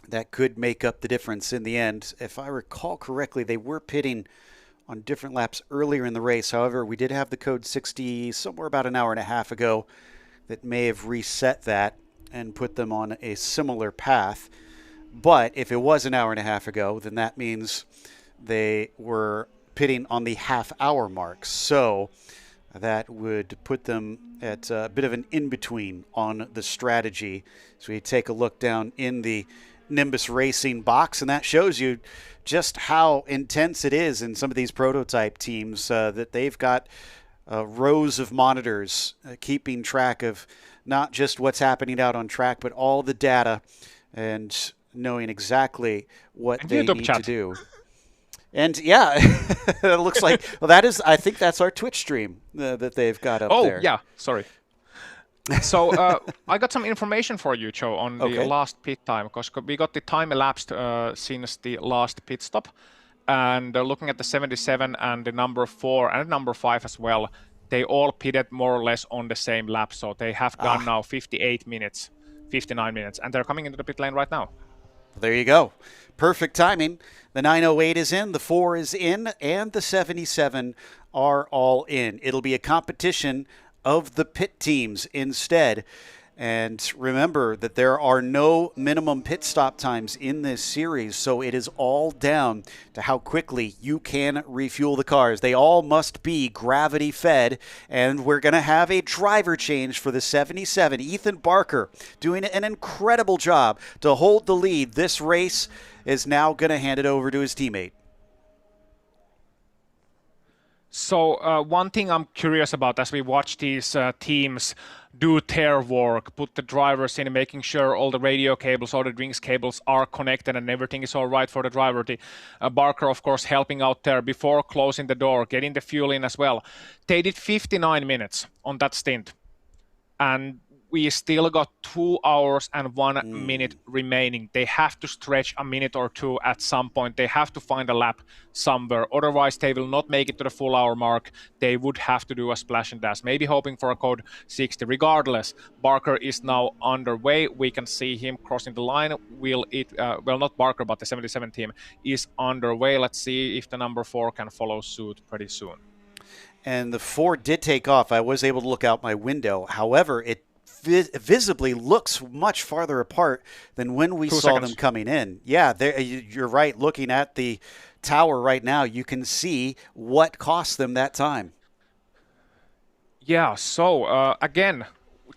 That could make up the difference in the end. If I recall correctly, they were pitting on different laps earlier in the race. However, we did have the Code 60 somewhere about an hour and a half ago that may have reset that and put them on a similar path. But if it was an hour and a half ago, then that means they were pitting on the half-hour mark. So that would put them at a bit of an in-between on the strategy. So we take a look down in the Nimbus Racing box, and that shows you just how intense it is in some of these prototype teams, that they've got rows of monitors keeping track of not just what's happening out on track, but all the data and knowing exactly what they need to do. And yeah, it looks like, well, I think that's our Twitch stream that they've got up there.
Oh, yeah, sorry. So I got some information for you, Joe, on the last pit time, because we got the time elapsed since the last pit stop. And looking at the 77 and the number 4 and number 5 as well, they all pitted more or less on the same lap. So they have gone now 58 minutes, 59 minutes, and they're coming into the pit lane right now.
There you go. Perfect timing. The 908 is in, the 4 is in, and the 77 are all in. It'll be a competition of the pit teams instead. And remember that there are no minimum pit stop times in this series, so it is all down to how quickly you can refuel the cars. They all must be gravity fed, and we're going to have a driver change for the 77. Ethan Barker doing an incredible job to hold the lead. This race is now going to hand it over to his teammate.
So one thing I'm curious about as we watch these teams do their work, put the drivers in, making sure all the radio cables, all the drinks cables are connected and everything is all right for the driver. Barker, of course, helping out there before closing the door, getting the fuel in as well. They did 59 minutes on that stint. And we still got 2 hours and 1 minute remaining. They have to stretch a minute or two at some point. They have to find a lap somewhere. Otherwise, they will not make it to the full hour mark. They would have to do a splash and dash, maybe hoping for a code 60. Regardless, Barker is now underway. We can see him crossing the line. Well, not Barker, but the 77 team is underway. Let's see if the number 4 can follow suit pretty soon.
And the 4 did take off. I was able to look out my window. However, it visibly looks much farther apart than when we saw them coming in. Yeah, you're right. Looking at the tower right now, you can see what cost them that time.
Yeah, so again,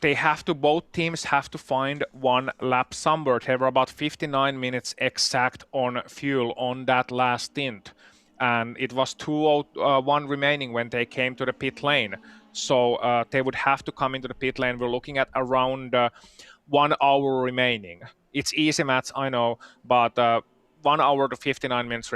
both teams have to find 1 lap somewhere. They were about 59 minutes exact on fuel on that last stint. And it was 2:01 remaining when they came to the pit lane. So they would have to come into the pit lane. We're looking at around 1 hour remaining. It's easy maths, I know, but 1 hour to 59 minutes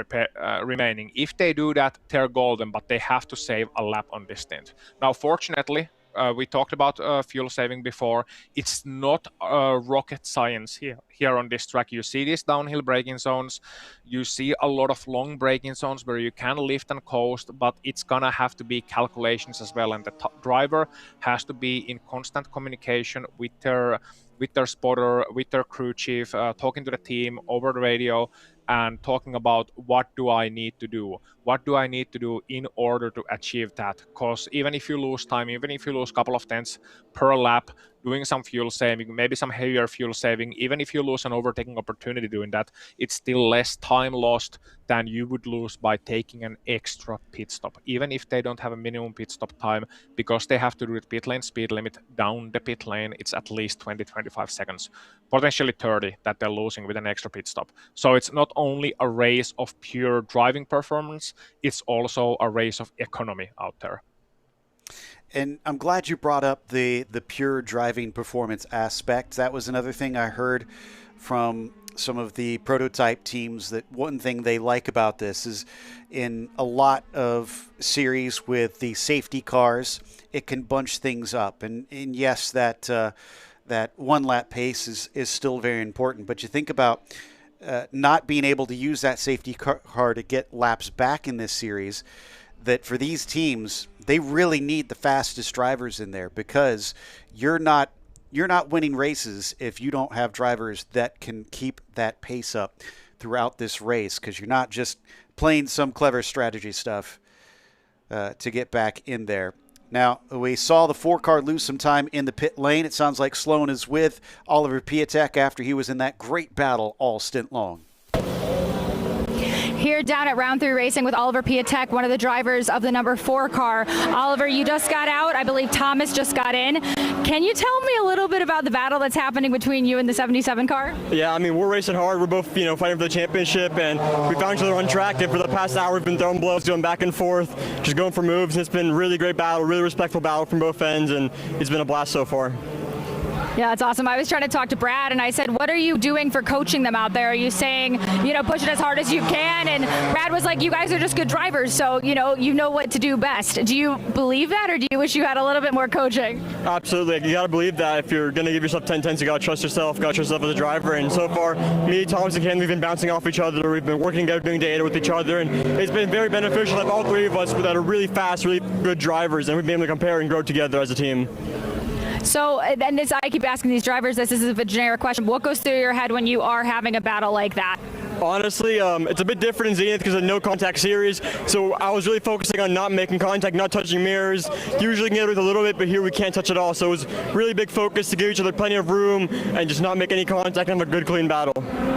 remaining. If they do that, they're golden, but they have to save a lap on this stint. Now, fortunately, we talked about fuel saving before. It's not rocket science here on this track. You see these downhill braking zones. You see a lot of long braking zones where you can lift and coast, but it's gonna have to be calculations as well. And the driver has to be in constant communication with their spotter, with their crew chief, talking to the team over the radio, and talking about what do I need to do? What do I need to do in order to achieve that? Because even if you lose time, even if you lose a couple of tenths per lap, doing some fuel saving, maybe some heavier fuel saving, even if you lose an overtaking opportunity doing that, it's still less time lost than you would lose by taking an extra pit stop. Even if they don't have a minimum pit stop time, because they have to do the pit lane speed limit down the pit lane, it's at least 20-25 seconds, potentially 30 that they're losing with an extra pit stop. So it's not only a race of pure driving performance, it's also a race of economy out there.
And I'm glad you brought up the pure driving performance aspect. That was another thing I heard from some of the prototype teams, that one thing they like about this is in a lot of series with the safety cars, it can bunch things up. And yes, that 1 lap pace is still very important. But you think about not being able to use that safety car to get laps back in this series, that for these teams, they really need the fastest drivers in there, because you're not winning races if you don't have drivers that can keep that pace up throughout this race, because you're not just playing some clever strategy stuff to get back in there. Now, we saw the 4 car lose some time in the pit lane. It sounds like Sloan is with Oliver Piatek after he was in that great battle all stint long.
Here down at Round 3 Racing with Oliver Piatek, one of the drivers of the number 4 car. Oliver, you just got out. I believe Thomas just got in. Can you tell me a little bit about the battle that's happening between you and the 77 car?
Yeah, I mean, we're racing hard. We're both, fighting for the championship, and we found each other on track. And for the past hour, we've been throwing blows, going back and forth, just going for moves. And it's been a really great battle, really respectful battle from both ends, and it's been a blast so far.
Yeah, that's awesome. I was trying to talk to Brad, and I said, what are you doing for coaching them out there? Are you saying, push it as hard as you can? And Brad was like, you guys are just good drivers, so, you know what to do best. Do you believe that, or do you wish you had a little bit more coaching?
Absolutely. You got to believe that. If you're going to give yourself 10 tenths, you got to trust yourself, as a driver. And so far, me, Thomas, and Ken, we've been bouncing off each other. We've been working together, doing data with each other, and it's been very beneficial to have all 3 of us that are really fast, really good drivers, and we've been able to compare and grow together as a team.
So, and this, I keep asking these drivers this is a generic question. What goes through your head when you are having a battle like that?
Honestly, it's a bit different in Zenith because of the no contact series. So I was really focusing on not making contact, not touching mirrors. Usually can get with a little bit, but here we can't touch at all. So it was really big focus to give each other plenty of room and just not make any contact and have a good, clean battle.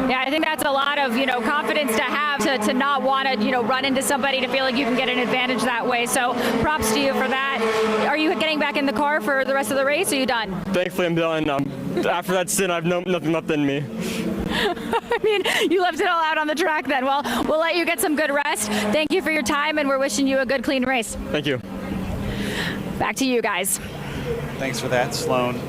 Yeah, I think that's a lot of, confidence to have to not want to, run into somebody to feel like you can get an advantage that way. So props to you for that. Are you getting back in the car for the rest of the race, or are you done?
Thankfully, I'm done. After that stint, I've nothing left in me.
I mean, you left it all out on the track then. Well, we'll let you get some good rest. Thank you for your time, and we're wishing you a good, clean race.
Thank you.
Back to you guys.
Thanks for that, Sloan.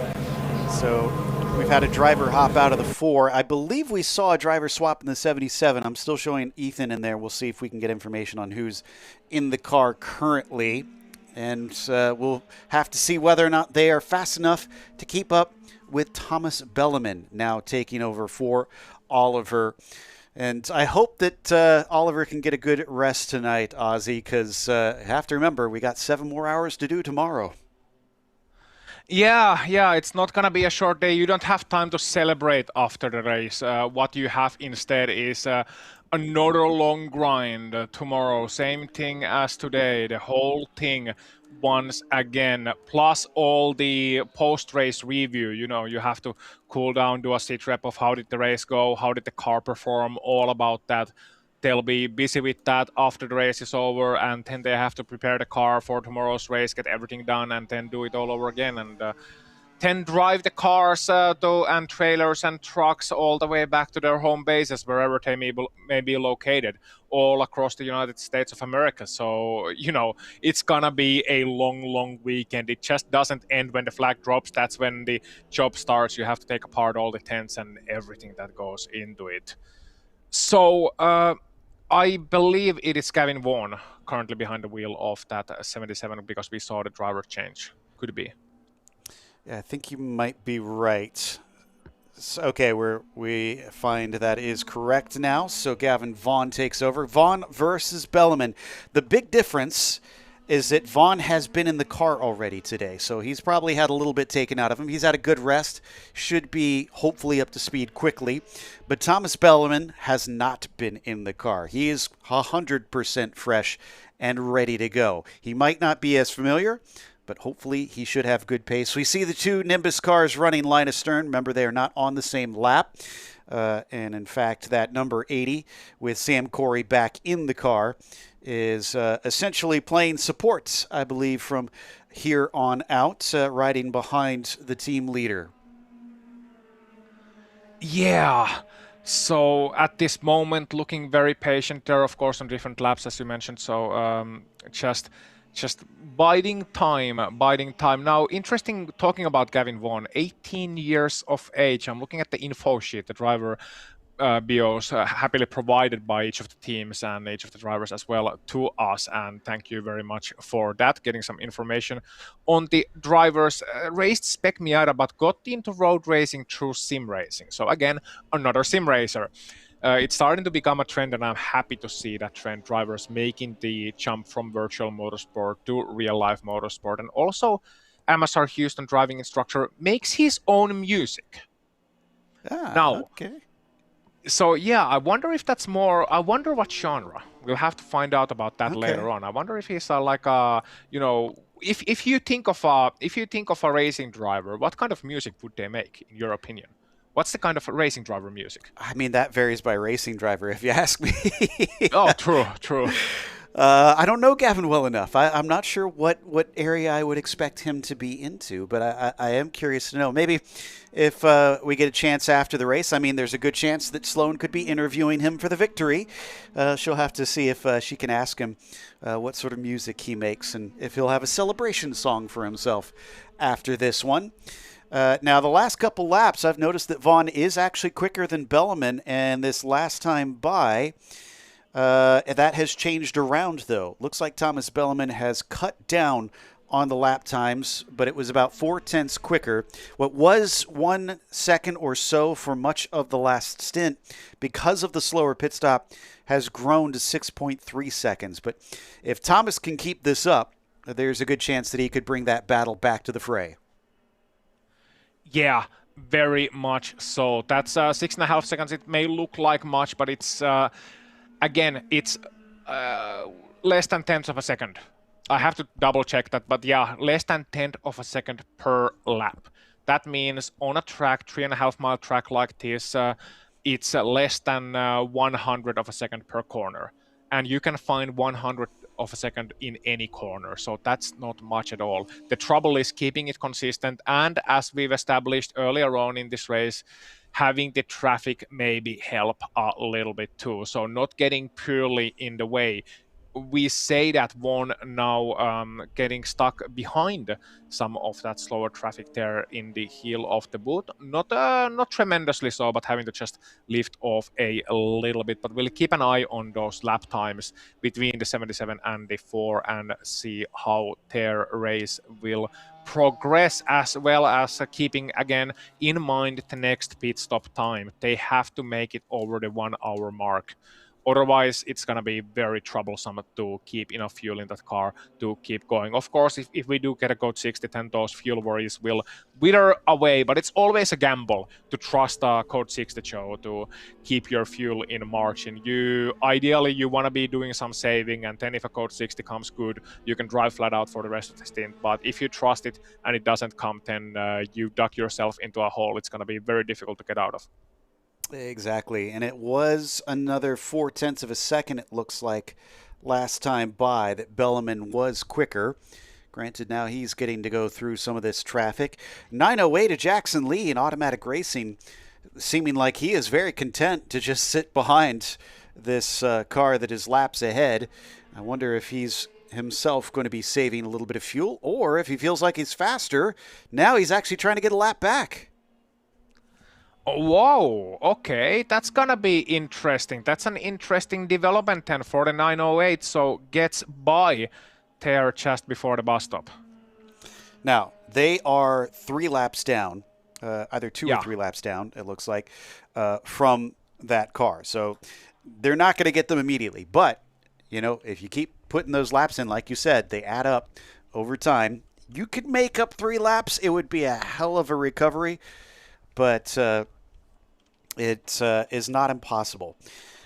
So we've had a driver hop out of the 4. I believe we saw a driver swap in the 77. I'm still showing Ethan in there. We'll see if we can get information on who's in the car currently. And we'll have to see whether or not they are fast enough to keep up with Thomas Belleman now taking over for Oliver. And I hope that Oliver can get a good rest tonight, Ozzy, because you have to remember, we got 7 more hours to do tomorrow.
Yeah, it's not gonna be a short day. You don't have time to celebrate after the race. What you have instead is another long grind tomorrow. Same thing as today, the whole thing once again, plus all the post-race review. You have to cool down, do a sit rep of how did the race go, how did the car perform, all about that. They'll be busy with that after the race is over, and then they have to prepare the car for tomorrow's race, get everything done, and then do it all over again. And then drive the cars and trailers and trucks all the way back to their home bases, wherever they may be located, all across the United States of America. So, it's gonna be a long weekend. It just doesn't end when the flag drops. That's when the job starts. You have to take apart all the tents and everything that goes into it. So, I believe it is Gavin Vaughan currently behind the wheel of that 77 because we saw the driver change. Could it be?
Yeah, I think you might be right. So, okay, we find that is correct now. So Gavin Vaughan takes over. Vaughan versus Belleman. The big difference is that Vaughan has been in the car already today, so he's probably had a little bit taken out of him. He's had a good rest, should be hopefully up to speed quickly. But Thomas Belleman has not been in the car. He is 100% fresh and ready to go. He might not be as familiar, but hopefully he should have good pace. We see the 2 Nimbus cars running line astern. Remember, they are not on the same lap. And in fact, that number 80 with Sam Corey back in the car is essentially playing support, I believe, from here on out, riding behind the team leader.
Yeah. So at this moment, looking very patient there, of course, on different laps, as you mentioned. So just biding time. Now, interesting talking about Gavin Vaughan, 18 years of age. I'm looking at the info sheet, the driver bios happily provided by each of the teams and each of the drivers as well to us. And thank you very much for that, getting some information on the drivers. Raced Spec Miata, but got into road racing through sim racing. So again, another sim racer. It's starting to become a trend, and I'm happy to see that trend. Drivers making the jump from virtual motorsport to real-life motorsport. And also, MSR Houston driving instructor makes his own music. Now,
okay.
So, yeah, I wonder if that's more... I wonder what genre. We'll have to find out about that later on. I wonder if he's like a, if you think of a racing driver, what kind of music would they make, in your opinion? What's the kind of racing driver music?
I mean, that varies by racing driver, if you ask me.
Oh, true.
I don't know Gavin well enough. I'm not sure what area I would expect him to be into, but I am curious to know. Maybe if we get a chance after the race, I mean, there's a good chance that Sloan could be interviewing him for the victory. She'll have to see if she can ask him what sort of music he makes and if he'll have a celebration song for himself after this one. Now, the last couple laps, I've noticed that Vaughan is actually quicker than Belleman, and this last time by, that has changed around, though. Looks like Thomas Belleman has cut down on the lap times, but it was about 0.4 quicker. What was 1 second or so for much of the last stint, because of the slower pit stop, has grown to 6.3 seconds. But if Thomas can keep this up, there's a good chance that he could bring that battle back to the fray.
Yeah, Very much so. That's 6.5 seconds. It may look like much, but it's again, it's less than tenth of a second. I have to double check that, but yeah, less than tenth of a second per lap. That means on a track, 3.5 mile track like this, it's less than 100 of a second per corner, and you can find 100 of a second in any corner, so that's not much at all. The trouble is keeping it consistent, and as we've established earlier on in this race, having the traffic maybe help a little bit too, so not getting purely in the way. We say that Vaughn now getting stuck behind some of that slower traffic there in the heel of the boot. Not tremendously so, but having to just lift off a little bit. But we'll keep an eye on those lap times between the 77 and the 4 and see how their race will progress, as well as keeping again in mind the next pit stop time. They have to make it over the 1 hour mark. Otherwise, it's going to be very troublesome to keep enough fuel in that car to keep going. Of course, if we do get a Code 60, then those fuel worries will wither away, but it's always a gamble to trust a Code 60 show to keep your fuel in margin. Ideally, you want to be doing some saving, and then if a Code 60 comes good, you can drive flat out for the rest of the stint. But if you trust it and it doesn't come, then you duck yourself into a hole. It's going to be very difficult to get out of.
Exactly, and it was another 0.4 of a second, it looks like, last time by that Bellarmine was quicker. Granted, now he's getting to go through some of this traffic. 9:08 to Jackson Lee in automatic racing, seeming like he is very content to just sit behind this car that is laps ahead. I wonder if he's himself going to be saving a little bit of fuel, or if he feels like he's faster, now he's actually trying to get a lap back.
Whoa, okay, that's gonna be interesting. That's an interesting development then for the 908, so gets by there just before the bus stop.
Now, they are 3 laps down, either 2 or 3 laps down, it looks like, from that car. So they're not going to get them immediately. But, you know, if you keep putting those laps in, like you said, they add up over time. You could make up 3 laps. It would be a hell of a recovery. But it is not impossible.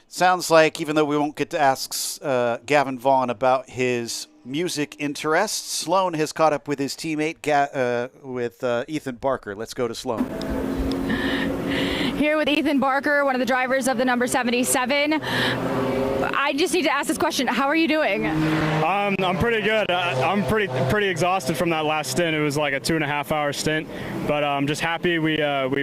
Sounds like, even though we won't get to ask Gavin Vaughn about his music interests, Sloan has caught up with his teammate with Ethan Barker. Let's go to Sloan.
Here with Ethan Barker, one of the drivers of the number 77. I just need to ask this question. How are you doing?
I'm pretty good. I'm pretty exhausted from that last stint. It was like a 2.5 hour stint, but I'm just happy we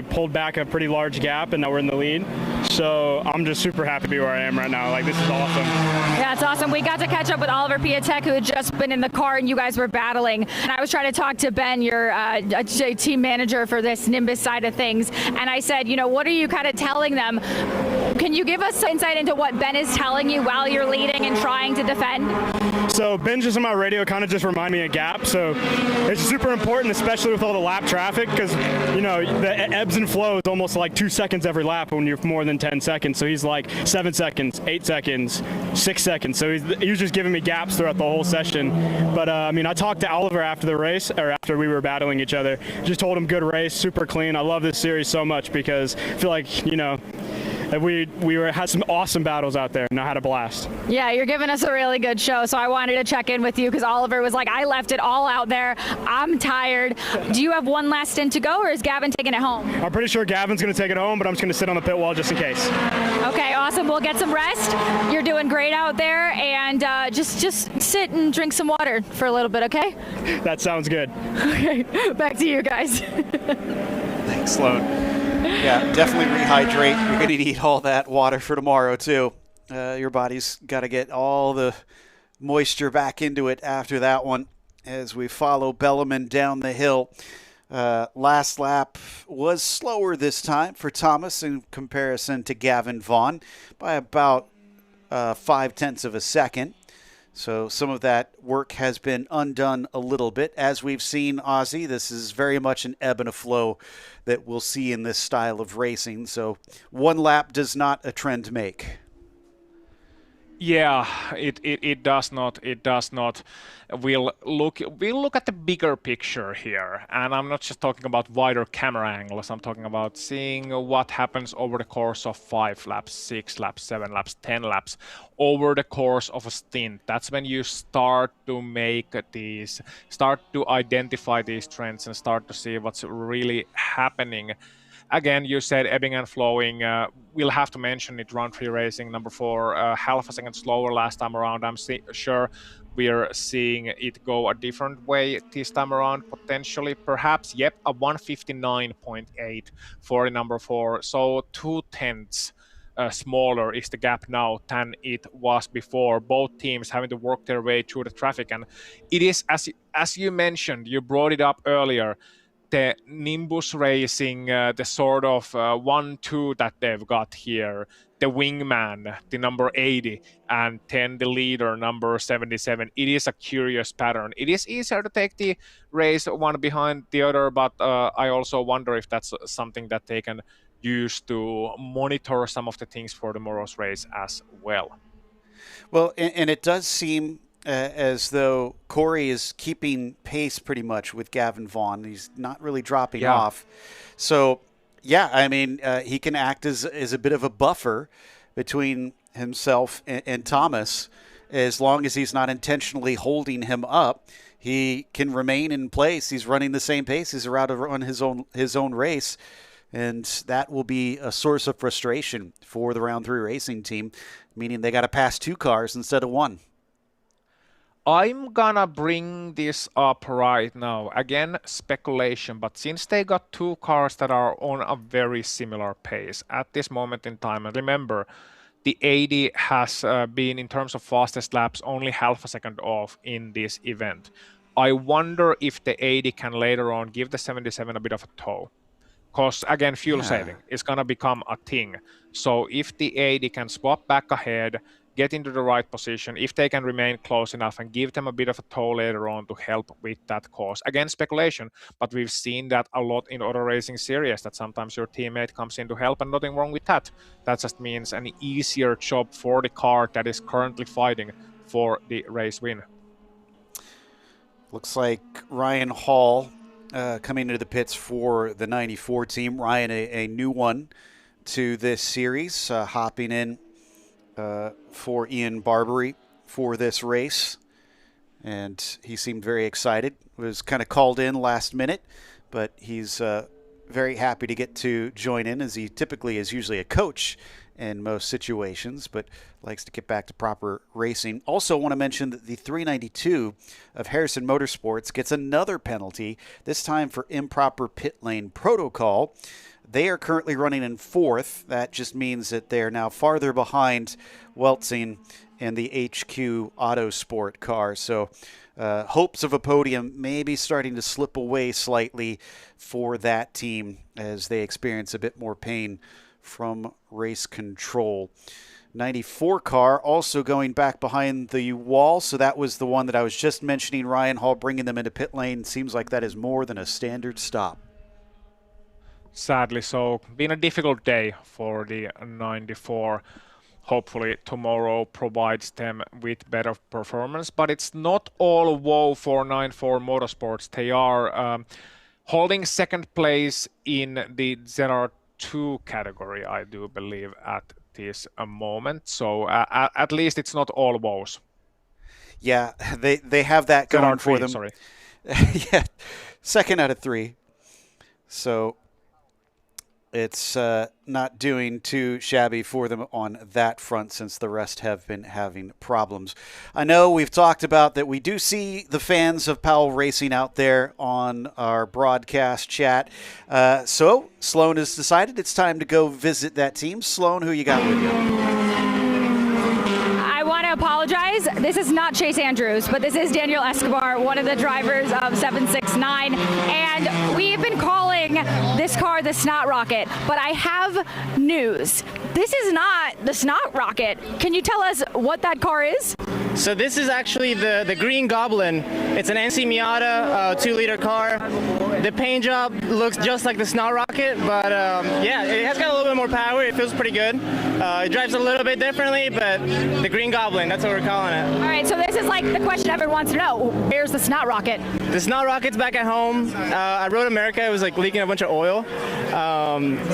pulled back a pretty large gap and now we're in the lead. So I'm just super happy to be where I am right now. Like, this is awesome.
Yeah, it's awesome. We got to catch up with Oliver Piatek, who had just been in the car and you guys were battling. And I was trying to talk to Ben, your team manager for this Nimbus side of things. And I said, you know, what are you kind of telling them? Can you give us some insight into what Ben is telling you while you're leading and trying to defend?
So Ben just on my radio kind of just remind me of gap. So it's super important, especially with all the lap traffic, because, you know, the ebbs and flows almost like 2 seconds every lap when you're more than 10 seconds. So he's like 7 seconds, 8 seconds, 6 seconds. So he was just giving me gaps throughout the whole session. But I mean, I talked to Oliver after the race, or after we were battling each other. Just told him good race, super clean. I love this series so much because I feel like, you know, we had some awesome battles out there and I had a blast.
Yeah, you're giving us a really good show, so I wanted to check in with you because Oliver was like, I left it all out there. I'm tired. Do you have one last stint to go, or is Gavin taking it home?
I'm pretty sure Gavin's going to take it home, but I'm just going to sit on the pit wall just in case.
Okay, awesome. We'll get some rest. You're doing great out there, and just sit and drink some water for a little bit, okay?
That sounds good.
Okay, back to you guys.
Thanks, Sloan. Yeah, definitely rehydrate. You're going to need all that water for tomorrow, too. Your body's got to get all the moisture back into it after that one as we follow Bellarmine down the hill. Last lap was slower this time for Thomas in comparison to Gavin Vaughn by about 0.5 of a second. So some of that work has been undone a little bit. As we've seen, Ozzy, this is very much an ebb and a flow that we'll see in this style of racing. So one lap does not a trend make.
Yeah, it does not. It does not. We'll look at the bigger picture here, and I'm not just talking about wider camera angles. I'm talking about seeing what happens over the course of 5 laps, 6 laps, 7 laps, 10 laps, over the course of a stint. That's when you start to identify these trends and start to see what's really happening. Again, you said ebbing and flowing. We'll have to mention it, round 3 racing, number 4, half a second slower last time around. I'm sure we're seeing it go a different way this time around, potentially. Perhaps, yep, a 159.8 for the number 4. So 0.2 smaller is the gap now than it was before. Both teams having to work their way through the traffic. And it is, as you mentioned, you brought it up earlier, the Nimbus Racing, the sort of 1-2 that they've got here, the wingman, the number 80, and 10, the leader, number 77. It is a curious pattern. It is easier to take the race one behind the other, but I also wonder if that's something that they can use to monitor some of the things for tomorrow's race as well.
Well, and it does seem as though Corey is keeping pace pretty much with Gavin Vaughn. He's not really dropping off. So, yeah, I mean, he can act as a bit of a buffer between himself and Thomas. As long as he's not intentionally holding him up, he can remain in place. He's running the same pace. He's allowed to run his own race. And that will be a source of frustration for the Round 3 racing team, meaning they got to pass 2 cars instead of 1.
I'm gonna bring this up right now. Again, speculation, but since they got 2 cars that are on a very similar pace at this moment in time, and remember, the 80 has been, in terms of fastest laps, only half a second off in this event. I wonder if the 80 can later on give the 77 a bit of a tow. Because, again, fuel saving is going to become a thing. So if the 80 can swap back ahead, get into the right position, if they can remain close enough and give them a bit of a tow later on to help with that cause. Again, speculation, but we've seen that a lot in other racing series, that sometimes your teammate comes in to help, and nothing wrong with that. That just means an easier job for the car that is currently fighting for the race win.
Looks like Ryan Hall coming into the pits for the 94 team. Ryan, a new one to this series, hopping in for Ian Barbary for this race. And he seemed very excited. Was kind of called in last minute, but he's very happy to get to join in, as he typically is usually a coach in most situations, but likes to get back to proper racing. Also want to mention that the 392 of Harrison Motorsports gets another penalty, this time for improper pit lane protocol. They are currently running in 4th. That just means that they're now farther behind Weltzing and the HQ Autosport car. So hopes of a podium maybe starting to slip away slightly for that team as they experience a bit more pain from race control. 94 car also going back behind the wall. So that was the one that I was just mentioning. Ryan Hall bringing them into pit lane. Seems like that is more than a standard stop.
Sadly so. Been a difficult day for the 94. Hopefully tomorrow provides them with better performance, but it's not all woe for 94 Motorsports. They are holding second place in the ZR2 category, I do believe, at this moment. So at least it's not all woes.
Yeah, they have that going for them.
Sorry.
Yeah, 2nd out of 3. So it's not doing too shabby for them on that front, since the rest have been having problems. I know we've talked about that we do see the fans of Powell Racing out there on our broadcast chat. So Sloan has decided it's time to go visit that team. Sloan, who you got with you?
I want to apologize. This is not Chase Andrews, but this is Daniel Escobar, one of the drivers of 769. And we've been calling this car the Snot Rocket, but I have news. this is not the Snot Rocket. Can you tell us what that car is?
So this is actually the Green Goblin. It's an NC Miata 2-liter car. The paint job looks just like the Snot Rocket, but yeah, it has got a little bit more power. It feels pretty good. It drives a little bit differently, but the Green Goblin, that's what we're calling it.
All right, so this is like the question everyone wants to know. Where's the Snot Rocket?
The Snot Rocket's back at home. I rode America. It was like leaking a bunch of oil.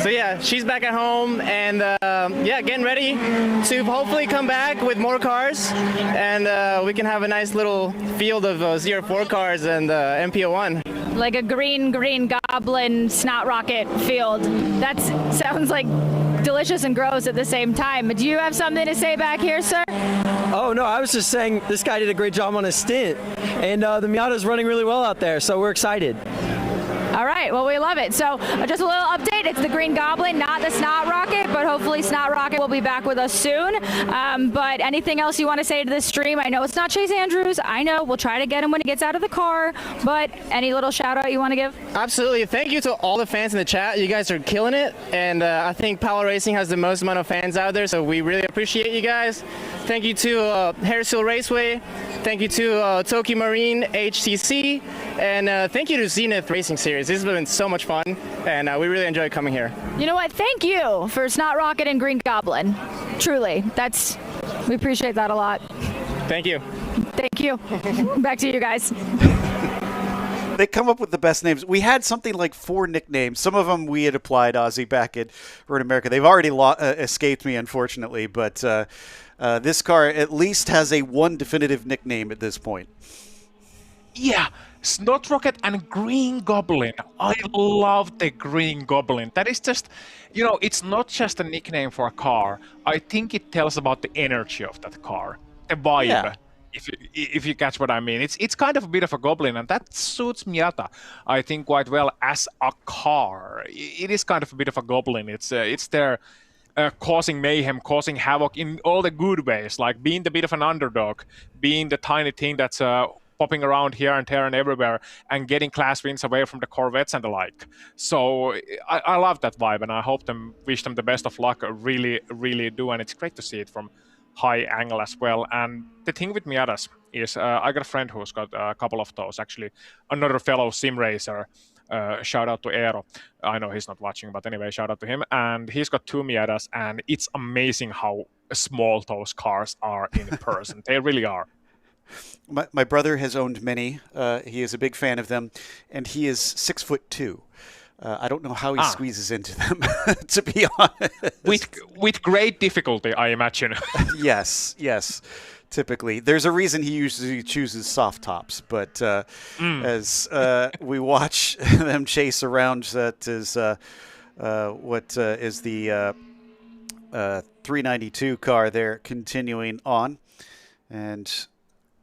So yeah, she's back at home, and yeah, getting ready to hopefully come back with more cars, and we can have a nice little field of ZR4 cars and MPO1.
Like a green goblin Snot Rocket field. That sounds like delicious and gross at the same time. Do you have something to say back here, sir?
Oh, no, I was just saying this guy did a great job on his stint, and the Miata's running really well out there, so we're excited.
All right, well, we love it. So just a little update. It's the Green Goblin, not the Snot Rocket, but hopefully Snot Rocket will be back with us soon. But anything else you want to say to this stream? I know it's not Chase Andrews. I know. We'll try to get him when he gets out of the car. But any little shout out you want to give?
Absolutely. Thank you to all the fans in the chat. You guys are killing it. And I think Power Racing has the most amount of fans out there, so we really appreciate you guys. Thank you to Harrisville Raceway. Thank you to Tokyo Marine HTC. And thank you to Zenith Racing Series. This has been so much fun, and we really enjoy coming here.
You know what? Thank you for Snot Rocket and Green Goblin. Truly. We appreciate that a lot.
Thank you.
Thank you. Back to you guys.
They come up with the best names. We had something like 4 nicknames. Some of them we had applied, Ozzy, back in Road America. They've already escaped me, unfortunately, but this car at least has one definitive nickname at this point.
Yeah, Snot Rocket and Green Goblin. I love the Green Goblin. That is just, it's not just a nickname for a car. I think it tells about the energy of that car, the vibe.
Yeah.
If you catch what I mean. It's kind of a bit of a goblin, and that suits Miata, I think, quite well as a car. It is kind of a bit of a goblin. It's there causing mayhem, causing havoc in all the good ways, like being the bit of an underdog, being the tiny thing that's popping around here and there and everywhere, and getting class wins away from the Corvettes and the like. So I love that vibe, and I wish them the best of luck. I really, really do, and it's great to see it from high angle as well. And the thing with Miatas is I got a friend who's got a couple of those, actually another fellow sim racer. Shout out to Eero. I know he's not watching, but anyway, shout out to him. And he's got 2 Miatas, and it's amazing how small those cars are in person. They really are.
My brother has owned many. He is a big fan of them, and he is 6'2". I don't know how he squeezes into them, to be honest.
With great difficulty, I imagine.
Yes. Typically, there's a reason he usually chooses soft tops, but as we watch them chase around, that is what is the 392 car there, continuing on and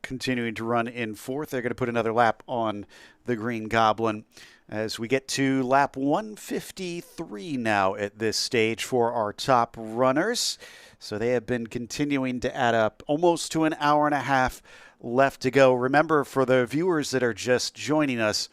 continuing to run in 4th. They're going to put another lap on the Green Goblin as we get to lap 153 now at this stage for our top runners. So they have been continuing to add up, almost to an hour and a half left to go. Remember, for the viewers that are just joining us,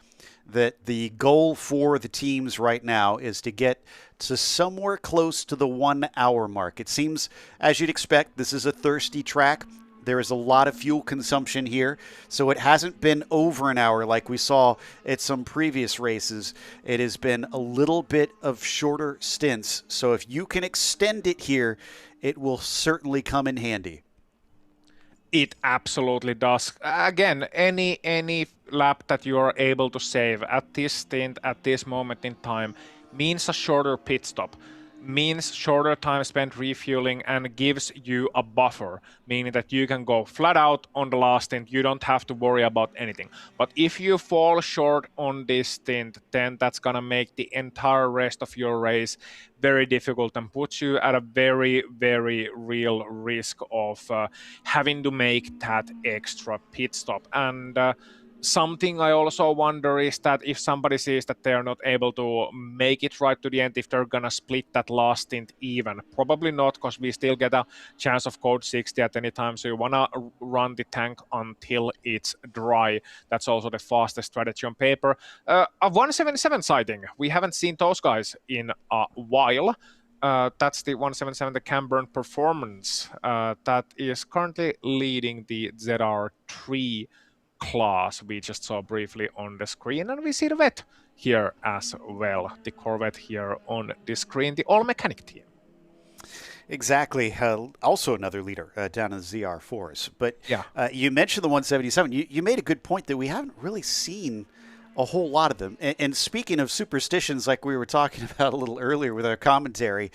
that the goal for the teams right now is to get to somewhere close to the 1 hour mark. It seems, as you'd expect, this is a thirsty track. There is a lot of fuel consumption here, so it hasn't been over an hour like we saw at some previous races. It has been a little bit of shorter stints, so if you can extend it here, it will certainly come in handy.
It absolutely does. Again, any lap that you are able to save at this stint, at this moment in time, means a shorter pit stop, means shorter time spent refueling, and gives you a buffer, meaning that you can go flat out on the last stint. You don't have to worry about anything. But if you fall short on this stint, then that's gonna make the entire rest of your race very difficult and puts you at a very, very real risk of having to make that extra pit stop. And something I also wonder is that if somebody sees that they're not able to make it right to the end, if they're gonna split that last stint even. Probably not, because we still get a chance of code 60 at any time, so you wanna run the tank until it's dry. That's also the fastest strategy on paper. A 177 sighting. We haven't seen those guys in a while. That's the 177, the Camburn Performance, that is currently leading the ZR3 class we just saw briefly on the screen, and we see the vet here as well, the Corvette here on the screen, the all-mechanic team.
Exactly. Also another leader down in the ZR4s. But
yeah,
you mentioned the 177. You made a good point that we haven't really seen a whole lot of them. And speaking of superstitions, like we were talking about a little earlier with our commentary,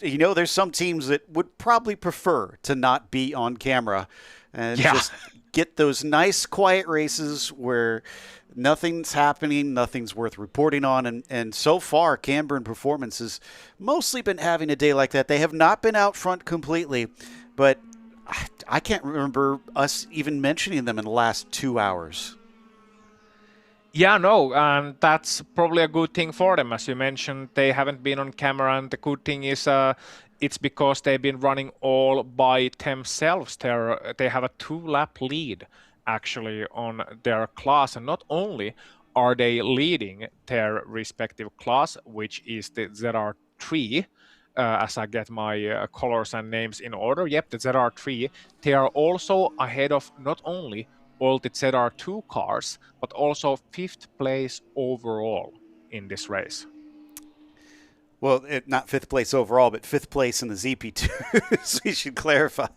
there's some teams that would probably prefer to not be on camera and just get those nice, quiet races where nothing's happening, nothing's worth reporting on. And so far, Camburn Performance has mostly been having a day like that. They have not been out front completely, but I can't remember us even mentioning them in the last 2 hours.
Yeah, no, and that's probably a good thing for them. As you mentioned, they haven't been on camera, and the good thing is it's because they've been running all by themselves. They have a 2-lap lead, actually, on their class. And not only are they leading their respective class, which is the ZR3, as I get my colors and names in order. Yep, the ZR3. They are also ahead of not only all the ZR2 cars, but also 5th place overall in this race.
Well, not 5th place overall, but 5th place in the ZP2. We should clarify.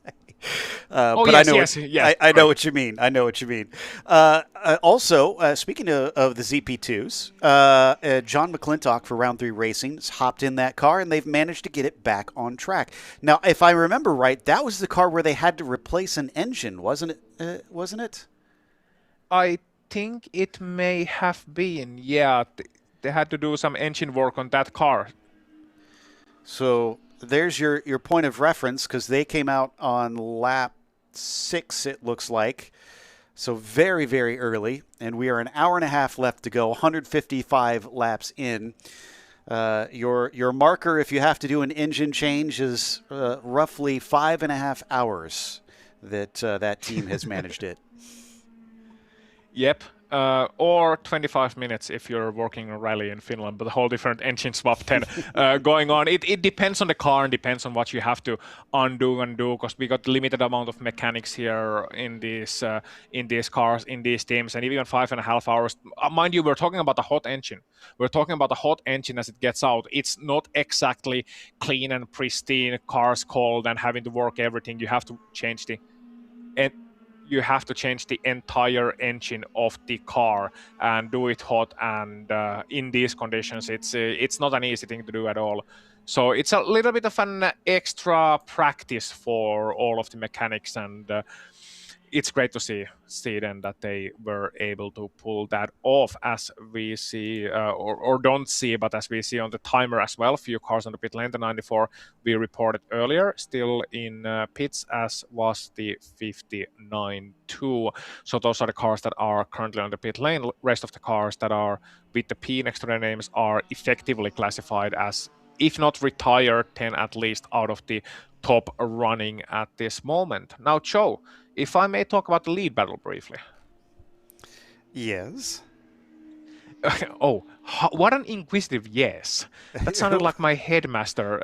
But
yes,
I know what you mean. I know what you mean. Also, speaking of the ZP2s, John McClintock for Round 3 Racing has hopped in that car, and they've managed to get it back on track. Now, if I remember right, that was the car where they had to replace an engine, wasn't it? Wasn't it?
I think it may have been. Yeah, they had to do some engine work on that car.
So there's your point of reference, because they came out on lap 6, it looks like. So very, very early. And we are an hour and a half left to go, 155 laps in. Your marker, if you have to do an engine change, is roughly 5.5 hours that team has managed it.
Yep. Or 25 minutes if you're working a rally in Finland, but a whole different engine swap then going on. It depends on the car and depends on what you have to undo and do, because we got limited amount of mechanics here in these cars, in these teams, and even 5.5 hours. Mind you, we're talking about a hot engine. We're talking about a hot engine as it gets out. It's not exactly clean and pristine, cars cold and having to work everything. You have to change the entire engine of the car and do it hot, and in these conditions it's not an easy thing to do at all. So it's a little bit of an extra practice for all of the mechanics, and it's great to see then that they were able to pull that off, as we see, or don't see, but as we see on the timer as well. Few cars on the pit lane, the 94 we reported earlier, still in pits, as was the 59-2. So those are the cars that are currently on the pit lane. Rest of the cars that are with the P next to their names are effectively classified as, if not retired, then at least out of the top running at this moment. Now, Joe, if I may talk about the lead battle briefly.
Yes.
Oh, what an inquisitive yes. That sounded like my headmaster,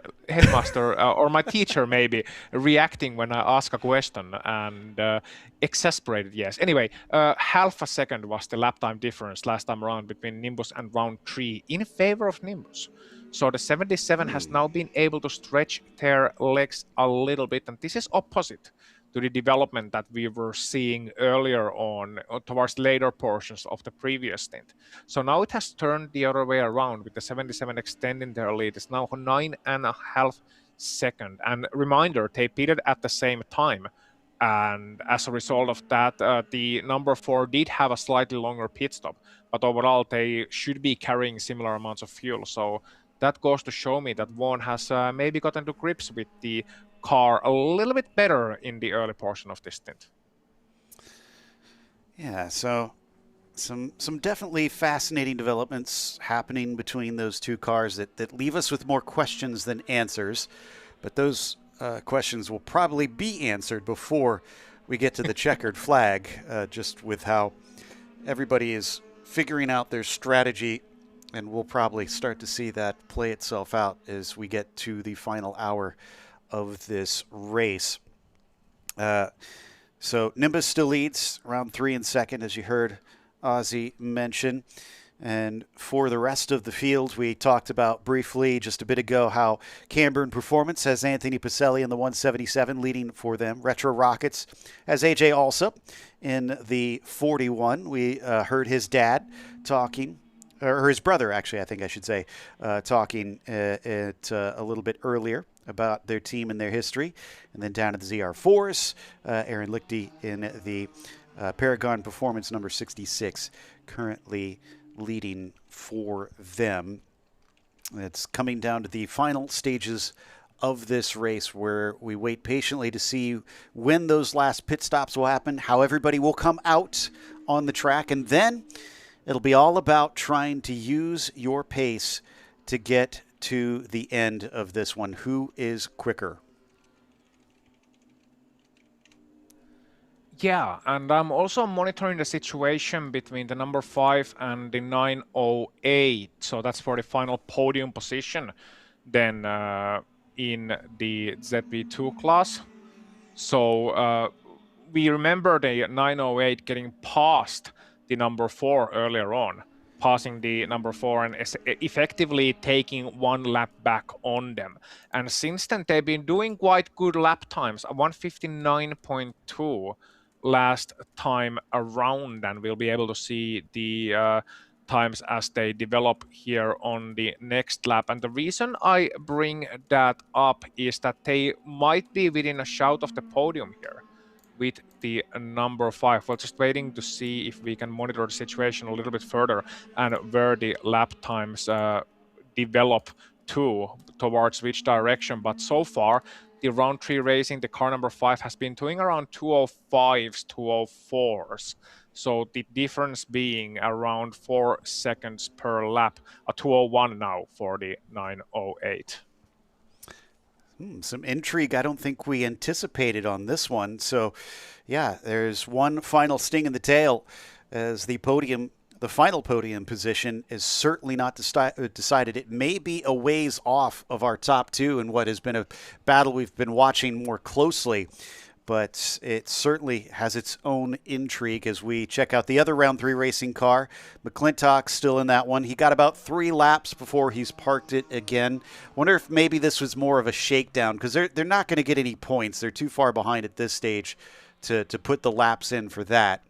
or my teacher maybe, reacting when I ask a question, and exasperated yes. Anyway, half a second was the lap time difference last time around between Nimbus and Round 3 in favor of Nimbus. So the 77 has now been able to stretch their legs a little bit, and this is opposite to the development that we were seeing earlier on towards later portions of the previous stint. So now it has turned the other way around, with the 77 extending their lead. It's now 9.5 seconds. And reminder, they pitted at the same time. And as a result of that, the number 4 did have a slightly longer pit stop. But overall, they should be carrying similar amounts of fuel. So that goes to show me that Vaughan has maybe gotten to grips with the car a little bit better in the early portion of this stint.
Yeah, so some definitely fascinating developments happening between those two cars that leave us with more questions than answers. But those questions will probably be answered before we get to the checkered flag, just with how everybody is figuring out their strategy and we'll probably start to see that play itself out as we get to the final hour of this race. So Nimbus still leads round 3 and second, as you heard Ozzy mention. And for the rest of the field, we talked about briefly just a bit ago how Camburn Performance has Anthony Pacelli in the 177 leading for them. Retro Rockets has AJ Alsop in the 41. We heard his dad talking, or his brother, actually, I think I should say, talking a little bit earlier about their team and their history. And then down at the ZR4s, Aaron Lichty in the Paragon Performance number 66, currently leading for them. It's coming down to the final stages of this race where we wait patiently to see when those last pit stops will happen, how everybody will come out on the track, and then it'll be all about trying to use your pace to get to the end of this one. Who is quicker?
Yeah, and I'm also monitoring the situation between the number 5 and the 908. So that's for the final podium position then in the ZB2 class. So we remember the 908 getting past the number 4 earlier on, passing the number 4 and effectively taking one lap back on them. And since then, they've been doing quite good lap times, 159.2 last time around, and we'll be able to see the times as they develop here on the next lap. And the reason I bring that up is that they might be within a shout of the podium here with the number 5. We're just waiting to see if we can monitor the situation a little bit further and where the lap times develop towards which direction. But so far, the round 3 racing, the car number 5 has been doing around 205s, 204s. So the difference being around 4 seconds per lap, a 201 now for the 908.
Some intrigue I don't think we anticipated on this one. So, yeah, there's one final sting in the tail as the final podium position is certainly not decided. It may be a ways off of our top 2 in what has been a battle we've been watching more closely. But it certainly has its own intrigue as we check out the other round 3 racing car. McClintock's still in that one. He got about 3 laps before he's parked it again. Wonder if maybe this was more of a shakedown, because they're not going to get any points. They're too far behind at this stage to put the laps in for that.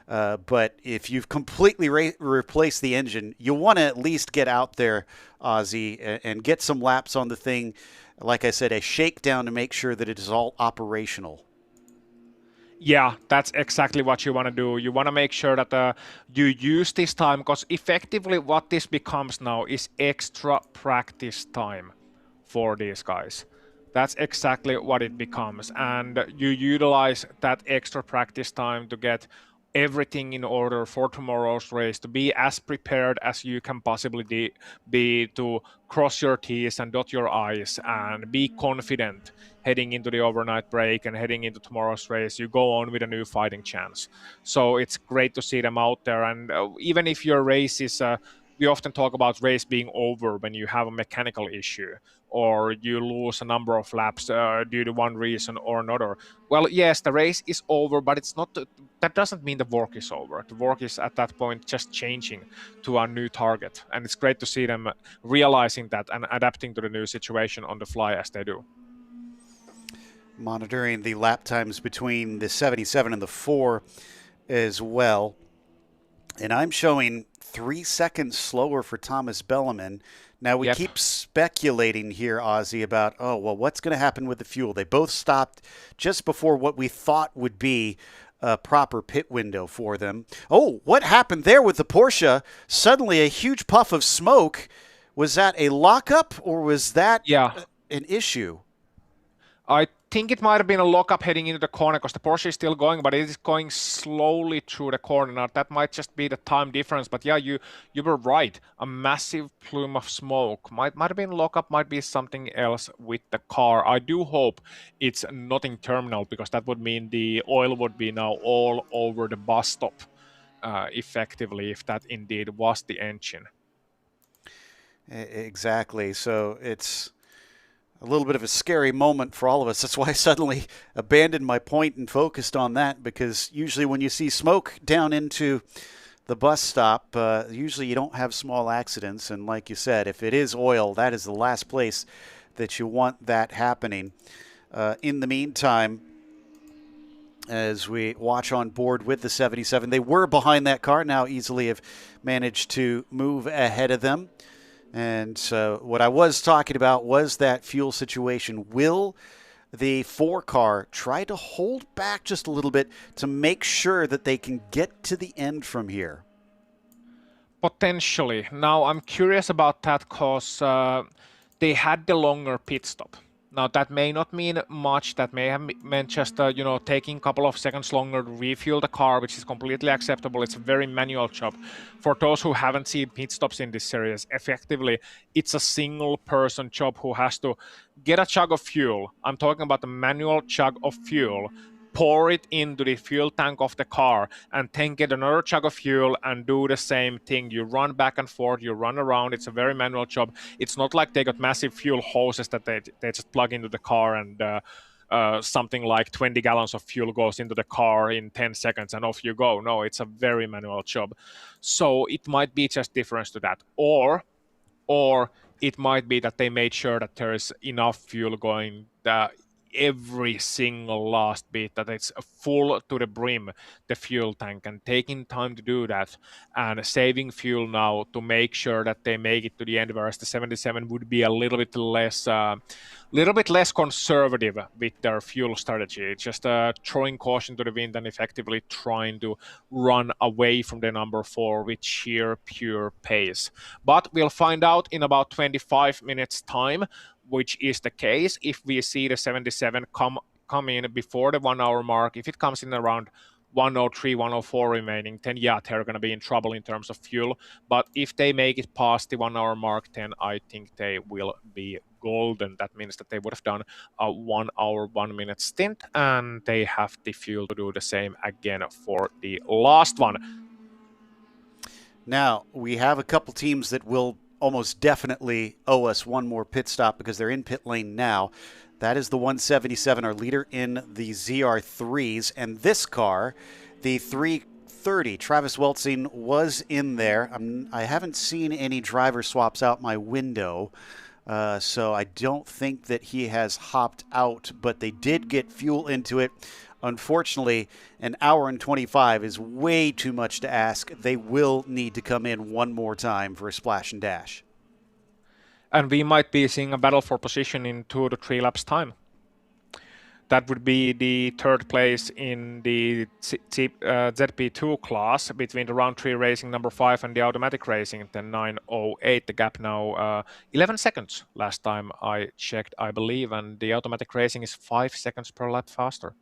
But if you've completely replaced the engine, you want to at least get out there, Ozzy, and get some laps on the thing. Like I said, a shakedown to make sure that it is all operational.
Yeah, that's exactly what you want to do. You want to make sure that you use this time, because effectively what this becomes now is extra practice time for these guys. That's exactly what it becomes. And you utilize that extra practice time to get everything in order for tomorrow's race, to be as prepared as you can possibly be, to cross your T's and dot your I's and be confident heading into the overnight break and heading into tomorrow's race. You go on with a new fighting chance. So it's great to see them out there. And even if your race is, we often talk about race being over when you have a mechanical issue or you lose a number of laps due to one reason or another. Well, yes, the race is over, but it's not. That doesn't mean the work is over. The work is at that point just changing to a new target. And it's great to see them realizing that and adapting to the new situation on the fly as they do.
Monitoring the lap times between the 77 and the 4 as well. And I'm showing 3 seconds slower for Thomas Belleman. Now, we keep speculating here, Ozzy, about, what's going to happen with the fuel? They both stopped just before what we thought would be a proper pit window for them. Oh, what happened there with the Porsche? Suddenly a huge puff of smoke. Was that a lockup or was that an issue?
I think it might have been a lockup heading into the corner because the Porsche is still going, but it is going slowly through the corner. Now, that might just be the time difference, but yeah, you were right. A massive plume of smoke. Might have been lockup, might be something else with the car. I do hope it's not in terminal, because that would mean the oil would be now all over the bus stop, effectively, if that indeed was the engine.
Exactly. So it's a little bit of a scary moment for all of us. That's why I suddenly abandoned my point and focused on that, because usually when you see smoke down into the bus stop, usually you don't have small accidents. And like you said, if it is oil, that is the last place that you want that happening. In the meantime, as we watch on board with the 77, they were behind that car, now easily have managed to move ahead of them. And what I was talking about was that fuel situation. Will the 4 car try to hold back just a little bit to make sure that they can get to the end from here?
Potentially. Now I'm curious about that because they had the longer pit stop. Now that may not mean much. That may have meant just taking a couple of seconds longer to refuel the car, which is completely acceptable. It's a very manual job. For those who haven't seen pit stops in this series, effectively it's a single person job who has to get a chug of fuel. I'm talking about the manual chug of fuel, pour it into the fuel tank of the car, and then get another chug of fuel and do the same thing. You run back and forth, you run around. It's a very manual job. It's not like they got massive fuel hoses that they just plug into the car and something like 20 gallons of fuel goes into the car in 10 seconds and off you go. No, it's a very manual job. So it might be just difference to that. Or it might be that they made sure that there is enough fuel going every single last bit, that it's full to the brim, the fuel tank, and taking time to do that and saving fuel now to make sure that they make it to the end, whereas the 77 would be a little bit less conservative with their fuel strategy. It's just throwing caution to the wind and effectively trying to run away from the number 4 with sheer pure pace. But we'll find out in about 25 minutes time which is the case. If we see the 77 come in before the 1 hour mark, if it comes in around 103, 104 remaining, then yeah, they're going to be in trouble in terms of fuel. But if they make it past the 1 hour mark, then I think they will be golden. That means that they would have done a 1 hour, 1 minute stint, and they have the fuel to do the same again for the last one.
Now, we have a couple teams that will almost definitely owe us one more pit stop because they're in pit lane now. That is the 177, our leader in the ZR3s. And this car, the 330, Travis Weltzing was in there. I haven't seen any driver swaps out my window, so I don't think that he has hopped out, but they did get fuel into it. Unfortunately, an hour and 25 is way too much to ask. They will need to come in one more time for a splash and dash.
And we might be seeing a battle for position in 2 to 3 laps time. That would be the 3rd place in the ZP2 class between the round 3 racing number 5 and the automatic racing, then 9:08. The gap now 11 seconds last time I checked, I believe, and the automatic racing is 5 seconds per lap faster.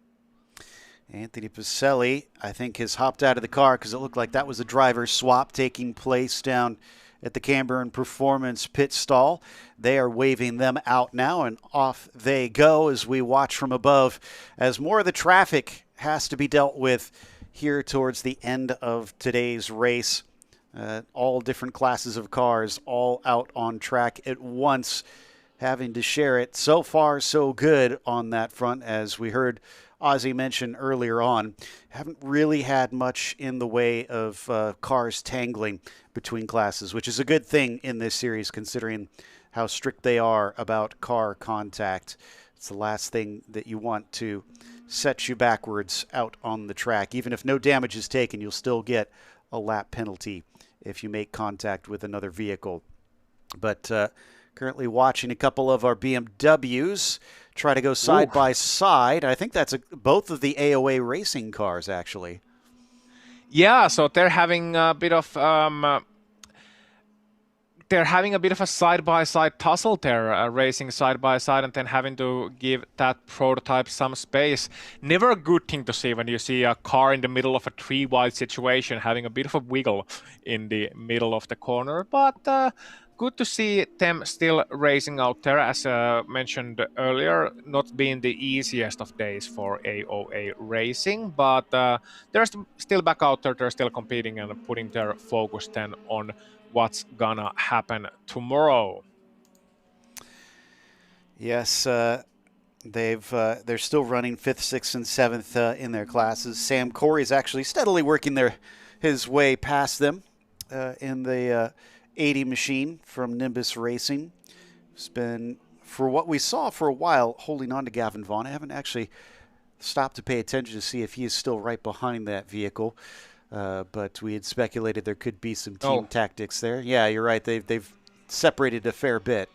Anthony Pacelli, I think, has hopped out of the car because it looked like that was a driver swap taking place down at the Camber & Performance pit stall. They are waving them out now, and off they go as we watch from above as more of the traffic has to be dealt with here towards the end of today's race. All different classes of cars all out on track at once, having to share it. So far, so good on that front, as we heard Ozzy mentioned earlier on. Haven't really had much in the way of cars tangling between classes, which is a good thing in this series considering how strict they are about car contact. It's the last thing that you want to set you backwards out on the track. Even if no damage is taken, you'll still get a lap penalty if you make contact with another vehicle. But currently watching a couple of our BMWs try to go side by side. I think that's both of the AOA racing cars, actually.
Yeah, so they're having a bit of a side-by-side tussle there, racing side-by-side and then having to give that prototype some space. Never a good thing to see when you see a car in the middle of a 3-wide situation having a bit of a wiggle in the middle of the corner, but good to see them still racing out there, as mentioned earlier, not being the easiest of days for AOA racing, but they're still back out there, they're still competing and putting their focus then on what's gonna happen tomorrow.
Yes, they're still running 5th, 6th, and 7th in their classes. Sam Corey's actually steadily working his way past them in the 80 machine from Nimbus Racing. It's been, for what we saw for a while, holding on to Gavin Vaughn. I haven't actually stopped to pay attention to see if he is still right behind that vehicle. But we had speculated there could be some team tactics there. Yeah, you're right. They've separated a fair bit.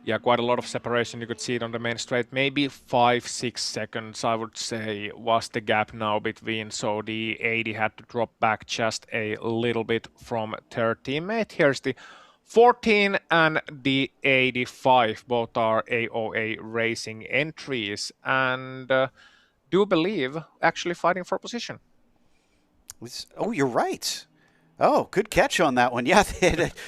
Yeah, quite a lot of separation. You could see it on the main straight. Maybe 5-6 seconds, I would say, was the gap now between. So the 80 had to drop back just a little bit from their teammate. Here's the 14 and the 85. Both are AOA Racing entries. And do believe actually fighting for position.
Oh, you're right. Oh, good catch on that one. Yeah,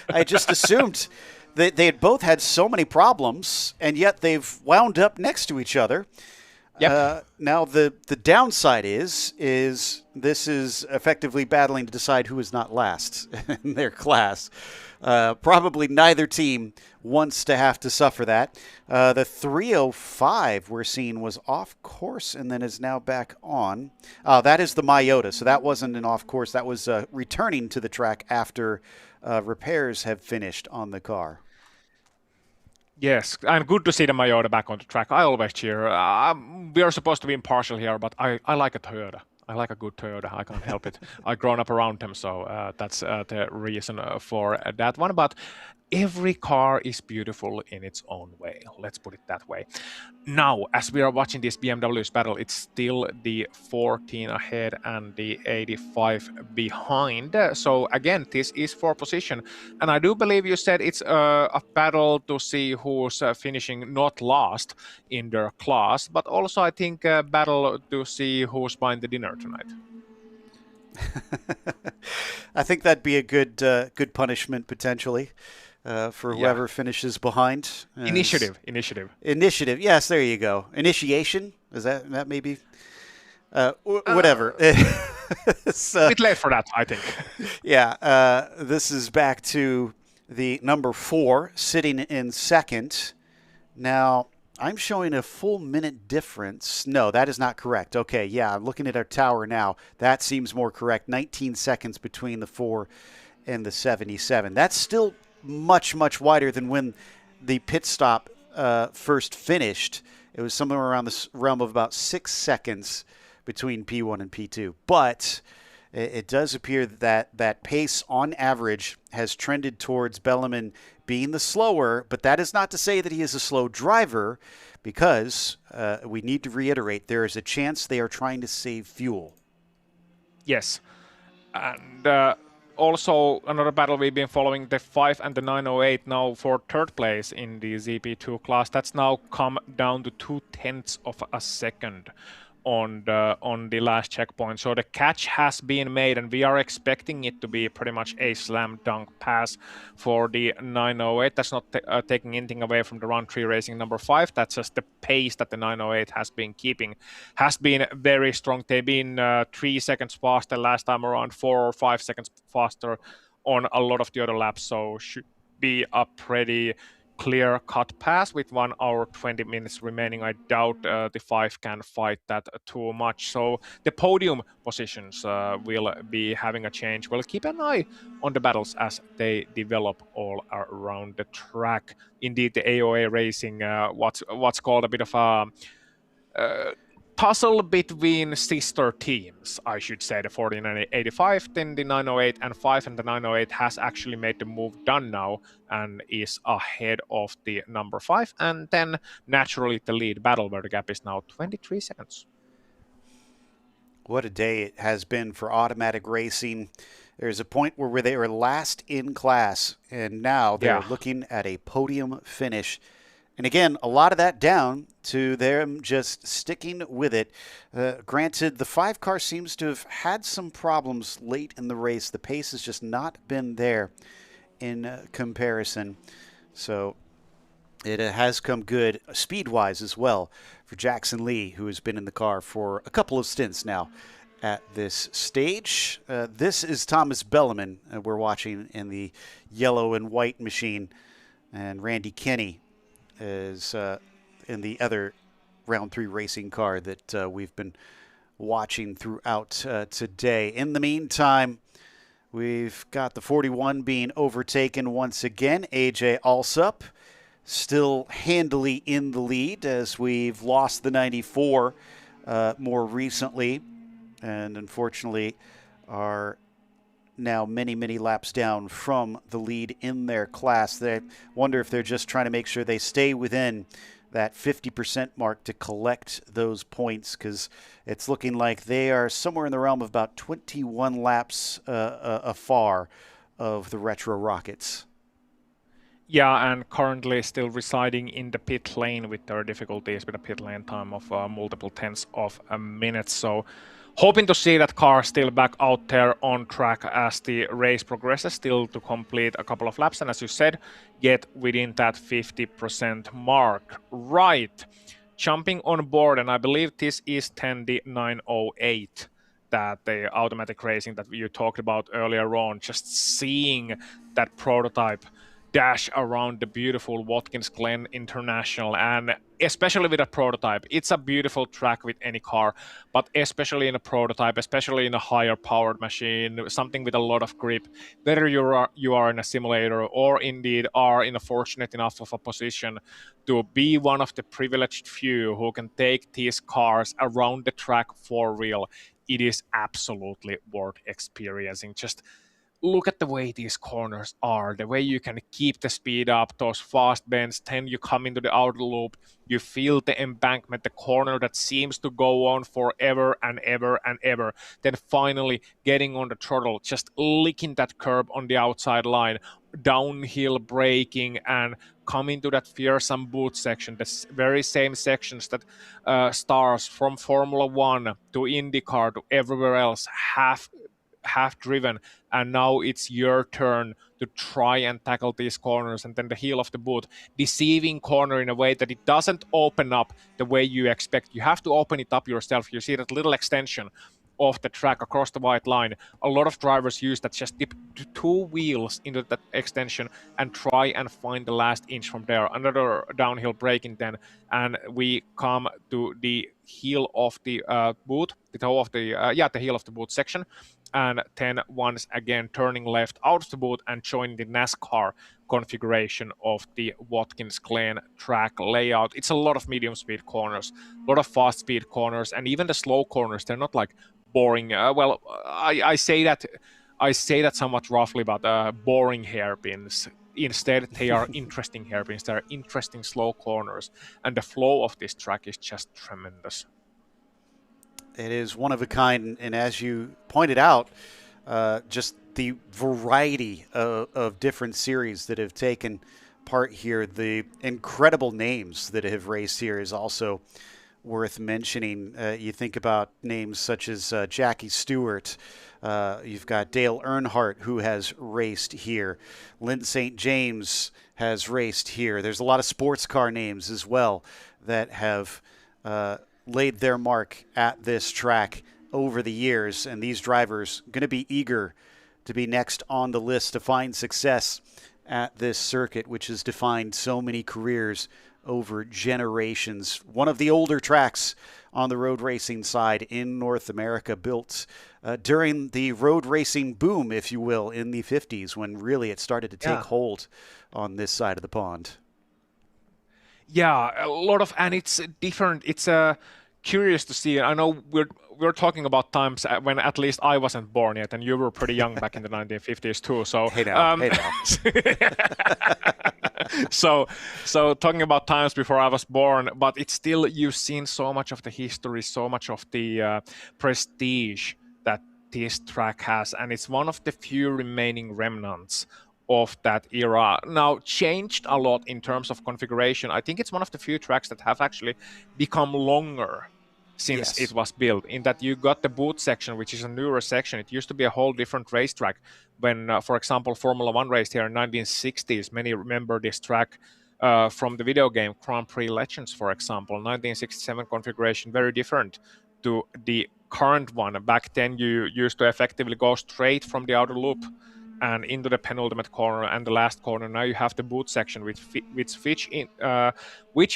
I just assumed they had both had so many problems, and yet they've wound up next to each other. Yep. Now, the downside is this is effectively battling to decide who is not last in their class. Probably neither team wants to have to suffer that. The 305 we're seeing was off course and then is now back on. That is the Myota, so that wasn't an off course. That was returning to the track after repairs have finished on the car.
Yes, and good to see the Myota back on the track. I always cheer. We are supposed to be impartial here, but I like a Toyota. I like a good Toyota. I can't help it. I've grown up around them, so that's the reason for that one. But every car is beautiful in its own way. Let's put it that way. Now, as we are watching this BMW's battle, it's still the 14 ahead and the 85 behind. So again, this is for position. And I do believe you said it's a battle to see who's finishing not last in their class, but also I think a battle to see who's buying the dinner tonight.
I think that'd be a good punishment potentially. For whoever finishes behind.
Initiative.
Yes, there you go. Initiation? Is that maybe? Whatever.
It's a bit late for that, I think.
Yeah. This is back to the number 4 sitting in second. Now, I'm showing a full minute difference. No, that is not correct. Okay, yeah, I'm looking at our tower now. That seems more correct. 19 seconds between the 4 and the 77. That's still much wider than when the pit stop first finished. It was somewhere around the realm of about 6 seconds between P1 and P2. But it does appear that pace on average has trended towards Belleman being the slower, but that is not to say that he is a slow driver, because we need to reiterate there is a chance they are trying to save fuel.
Yes. And also, another battle we've been following, the 5 and the 908 now for third place in the ZP2 class. That's now come down to 0.2 of a second on the last checkpoint. So the catch has been made, and we are expecting it to be pretty much a slam dunk pass for the 908. That's not taking anything away from the round 3 racing number 5. That's just the pace that the 908 has been keeping. Has been very strong. They've been 3 seconds faster last time around, 4 or 5 seconds faster on a lot of the other laps. So should be a pretty clear cut pass with 1 hour 20 minutes remaining. I doubt the 5 can fight that too much. So the podium positions will be having a change. We'll keep an eye on the battles as they develop all around the track. Indeed, the AOA Racing, what's called a bit of a tussle between sister teams, I should say. The 14 and 85, then the 908 and 5, and the 908 has actually made the move done now and is ahead of the number 5, and then naturally the lead battle, where the gap is now 23 seconds.
What a day it has been for automatic racing. There's a point where they were last in class, and now they're looking at a podium finish. And again, a lot of that down to them just sticking with it. Granted, the 5 car seems to have had some problems late in the race. The pace has just not been there in comparison. So it has come good speed-wise as well for Jackson Lee, who has been in the car for a couple of stints now at this stage. This is Thomas Belleman we're watching in the yellow and white machine, and Randy Kinney is in the other round 3 racing car that we've been watching throughout today. In the meantime, we've got the 41 being overtaken once again. AJ Alsup still handily in the lead, as we've lost the 94 more recently, and unfortunately are now many, many laps down from the lead in their class. They wonder if they're just trying to make sure they stay within that 50% mark to collect those points, because it's looking like they are somewhere in the realm of about 21 laps afar of the Retro Rockets.
Yeah, and currently still residing in the pit lane with their difficulties with a pit lane time of multiple tenths of a minute. So hoping to see that car still back out there on track as the race progresses, still to complete a couple of laps, and as you said, get within that 50% mark. Right, jumping on board, and I believe this is Tandy 908, that the automatic racing that you talked about earlier on, just seeing that prototype dash around the beautiful Watkins Glen International, and especially with a prototype, it's a beautiful track with any car, but especially in a prototype, especially in a higher powered machine, something with a lot of grip, whether you are in a simulator or indeed are in a fortunate enough of a position to be one of the privileged few who can take these cars around the track for real. It is absolutely worth experiencing. Just look at the way these corners are, the way you can keep the speed up, those fast bends, then you come into the outer loop, you feel the embankment, the corner that seems to go on forever and ever and ever, then finally getting on the throttle, just licking that curb on the outside line, downhill braking, and coming to that fearsome boot section, the very same sections that stars from Formula 1 to IndyCar to everywhere else have driven, and now it's your turn to try and tackle these corners, and then the heel of the boot, deceiving corner in a way that it doesn't open up the way you expect. You have to open it up yourself. You see that little extension of the track across the white line. A lot of drivers use that, just dip 2 wheels into that extension and try and find the last inch from there. Another downhill braking then, and we come to the heel of the boot, the toe of the the heel of the boot section, and then once again turning left out of the boot and joining the NASCAR configuration of the Watkins Glen track layout. It's a lot of medium speed corners, a lot of fast speed corners, and even the slow corners, they're not like boring. I say that somewhat roughly, but boring hairpins. Instead, they are interesting hairpins. They are interesting slow corners, and the flow of this track is just tremendous.
It is one of a kind, and as you pointed out, just the variety of different series that have taken part here, the incredible names that have raced here is also worth mentioning. You think about names such as Jackie Stewart, you've got Dale Earnhardt, who has raced here. Lynn St. James has raced here. There's a lot of sports car names as well that have laid their mark at this track over the years, and these drivers going to be eager to be next on the list to find success at this circuit, which has defined so many careers over generations. One of the older tracks on the road racing side in North America, built during the road racing boom, if you will, in the 50s, when really it started to take hold on this side of the pond.
Yeah, a lot of, and it's different. It's curious to see. I know we're talking about times when at least I wasn't born yet, and you were pretty young back in the 1950s too. So
hey now.
So talking about times before I was born, but it's still, you've seen so much of the history, so much of the prestige that this track has, and it's one of the few remaining remnants of that era. Now, changed a lot in terms of configuration. I think it's one of the few tracks that have actually become longer since it was built, in that you got the boot section, which is a newer section. It used to be a whole different racetrack when, for example, Formula 1 raced here in 1960s. Many remember this track from the video game Grand Prix Legends, for example. 1967 configuration, very different to the current one. Back then, you used to effectively go straight from the outer loop and into the penultimate corner and the last corner. Now you have the boot section, which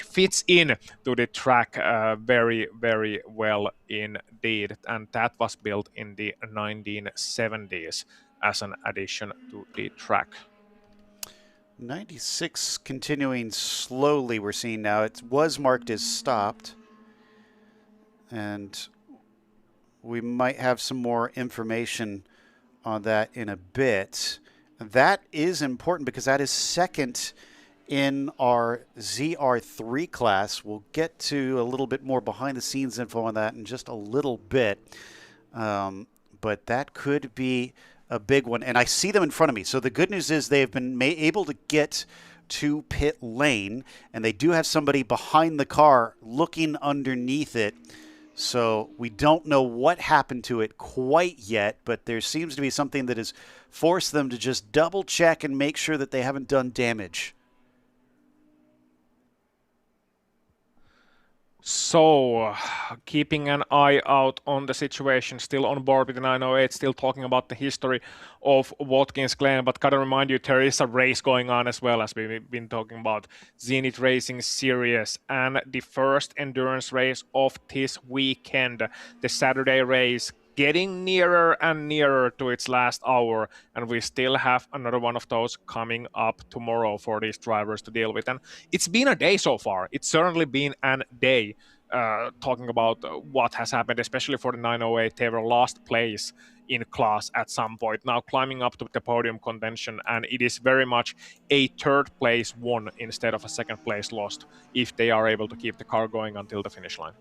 fits in to the track very, very well indeed. And that was built in the 1970s as an addition to the track.
96 continuing slowly, we're seeing now. It was marked as stopped. And we might have some more information on that in a bit. That is important because that is second in our ZR3 class. We'll get to a little bit more behind-the-scenes info on that in just a little bit. But that could be a big one. And I see them in front of me. So the good news is they've been able to get to pit lane, and they do have somebody behind the car looking underneath it. So we don't know what happened to it quite yet, but there seems to be something that has forced them to just double check and make sure that they haven't done damage.
So, keeping an eye out on the situation, still on board with the 908, still talking about the history of Watkins Glen, but gotta remind you, there is a race going on as well, as we've been talking about. Zenith Racing Series, and the first endurance race of this weekend, the Saturday race, getting nearer and nearer to its last hour, and we still have another one of those coming up tomorrow for these drivers to deal with. And it's been a day so far. It's certainly been a day, talking about what has happened, especially for the 908. They were last place in class at some point, now climbing up to the podium contention, and it is very much a third place won instead of a second place lost if they are able to keep the car going until the finish line.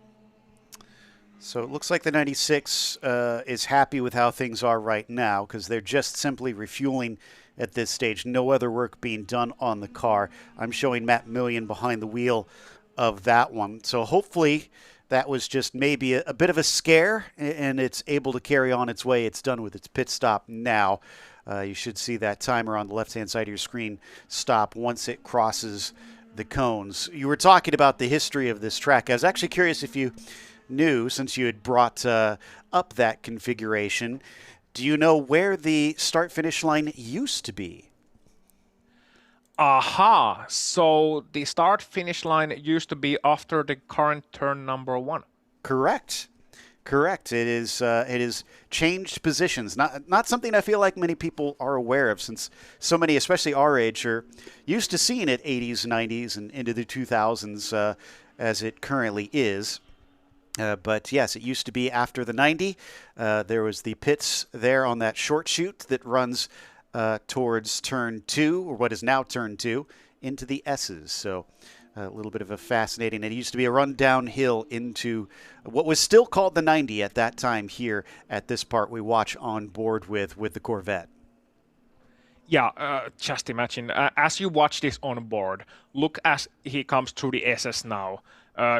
So it looks like the 96 is happy with how things are right now because they're just simply refueling at this stage. No other work being done on the car. I'm showing Matt Million behind the wheel of that one. So hopefully that was just maybe a bit of a scare and it's able to carry on its way. It's done with its pit stop now. You should see that timer on the left-hand side of your screen stop once it crosses the cones. You were talking about the history of this track. I was actually curious if you knew, since you had brought up that configuration, do you know where the start-finish line used to be?
Aha! So the start-finish line used to be after the current turn number 1.
Correct. Correct. It is changed positions. Not something I feel like many people are aware of, since so many, especially our age, are used to seeing it 80s, 90s, and into the 2000s as it currently is. But yes, it used to be after the 90. There was the pits there on that short chute that runs towards turn 2, or what is now turn 2, into the S's. So a little bit of a fascinating. It used to be a run downhill into what was still called the 90 at that time here at this part we watch on board with the Corvette.
Yeah, just imagine, as you watch this on board, look as he comes through the SS now.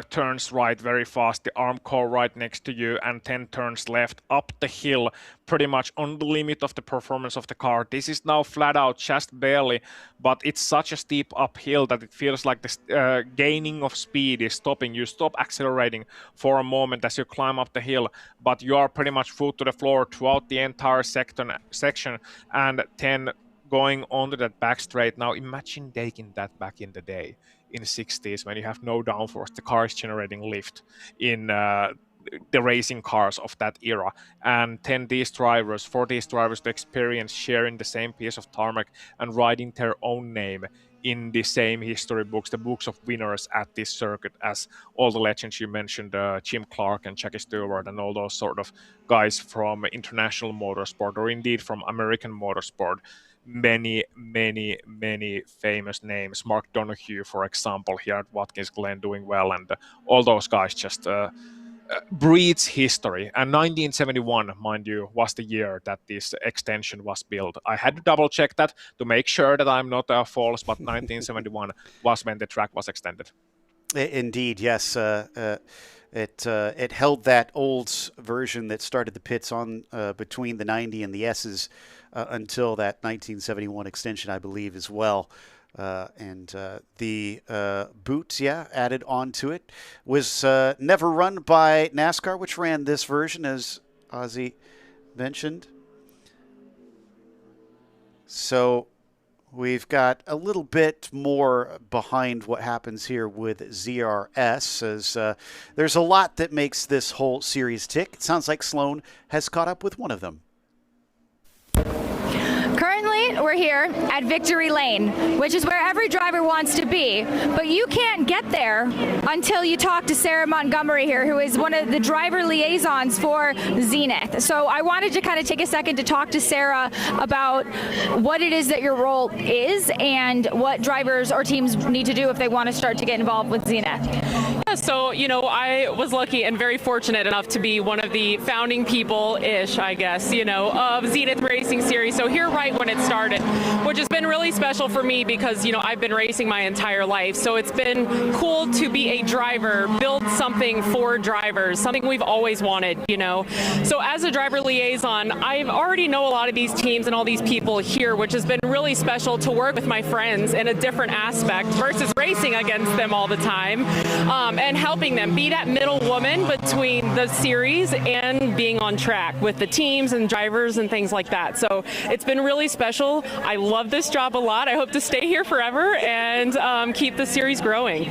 Turns right very fast, the arm core right next to you, and then turns left up the hill, pretty much on the limit of the performance of the car. This is now flat out, just barely, but it's such a steep uphill that it feels like the gaining of speed is stopping. You stop accelerating for a moment as you climb up the hill, but you are pretty much foot to the floor throughout the entire section, and then going onto that back straight. Now imagine taking that back in the day, in the 60s, when you have no downforce, the car is generating lift in the racing cars of that era. And then for these drivers to experience sharing the same piece of tarmac and writing their own name in the same history books, the books of winners at this circuit, as all the legends you mentioned, Jim Clark and Jackie Stewart and all those sort of guys from international motorsport, or indeed from American motorsport. Many famous names. Mark Donoghue, for example, here at Watkins Glen doing well, and all those guys just breeds history. And 1971, mind you, was the year that this extension was built. I had to double check that to make sure that I'm not false, but 1971 was when the track was extended.
Indeed, yes. It held that old version that started the pits on between the 90 and the S's until that 1971 extension, I believe, as well. And the boot, added onto it, was never run by NASCAR, which ran this version, as Ozzy mentioned. So we've got a little bit more behind what happens here with ZRS, as there's a lot that makes this whole series tick. It sounds like Sloan has caught up with one of them.
Currently, we're here at Victory Lane, which is where every driver wants to be, but you can't get there until you talk to Sarah Montgomery here, who is one of the driver liaisons for Zenith. So I wanted to kind of take a second to talk to Sarah about what it is that your role is and what drivers or teams need to do if they want to start to get involved with Zenith.
Yeah, so, I was lucky and very fortunate enough to be one of the founding people-ish, I guess, of Zenith Racing Series. So here right when it started, which has been really special for me because, I've been racing my entire life. So it's been cool to be a driver, build something for drivers, something we've always wanted, So as a driver liaison, I already know a lot of these teams and all these people here, which has been really special to work with my friends in a different aspect versus racing against them all the time. And helping them be that middle woman between the series and being on track with the teams and drivers and things like that. So it's been really special. I love this job a lot. I hope to stay here forever and keep the series growing.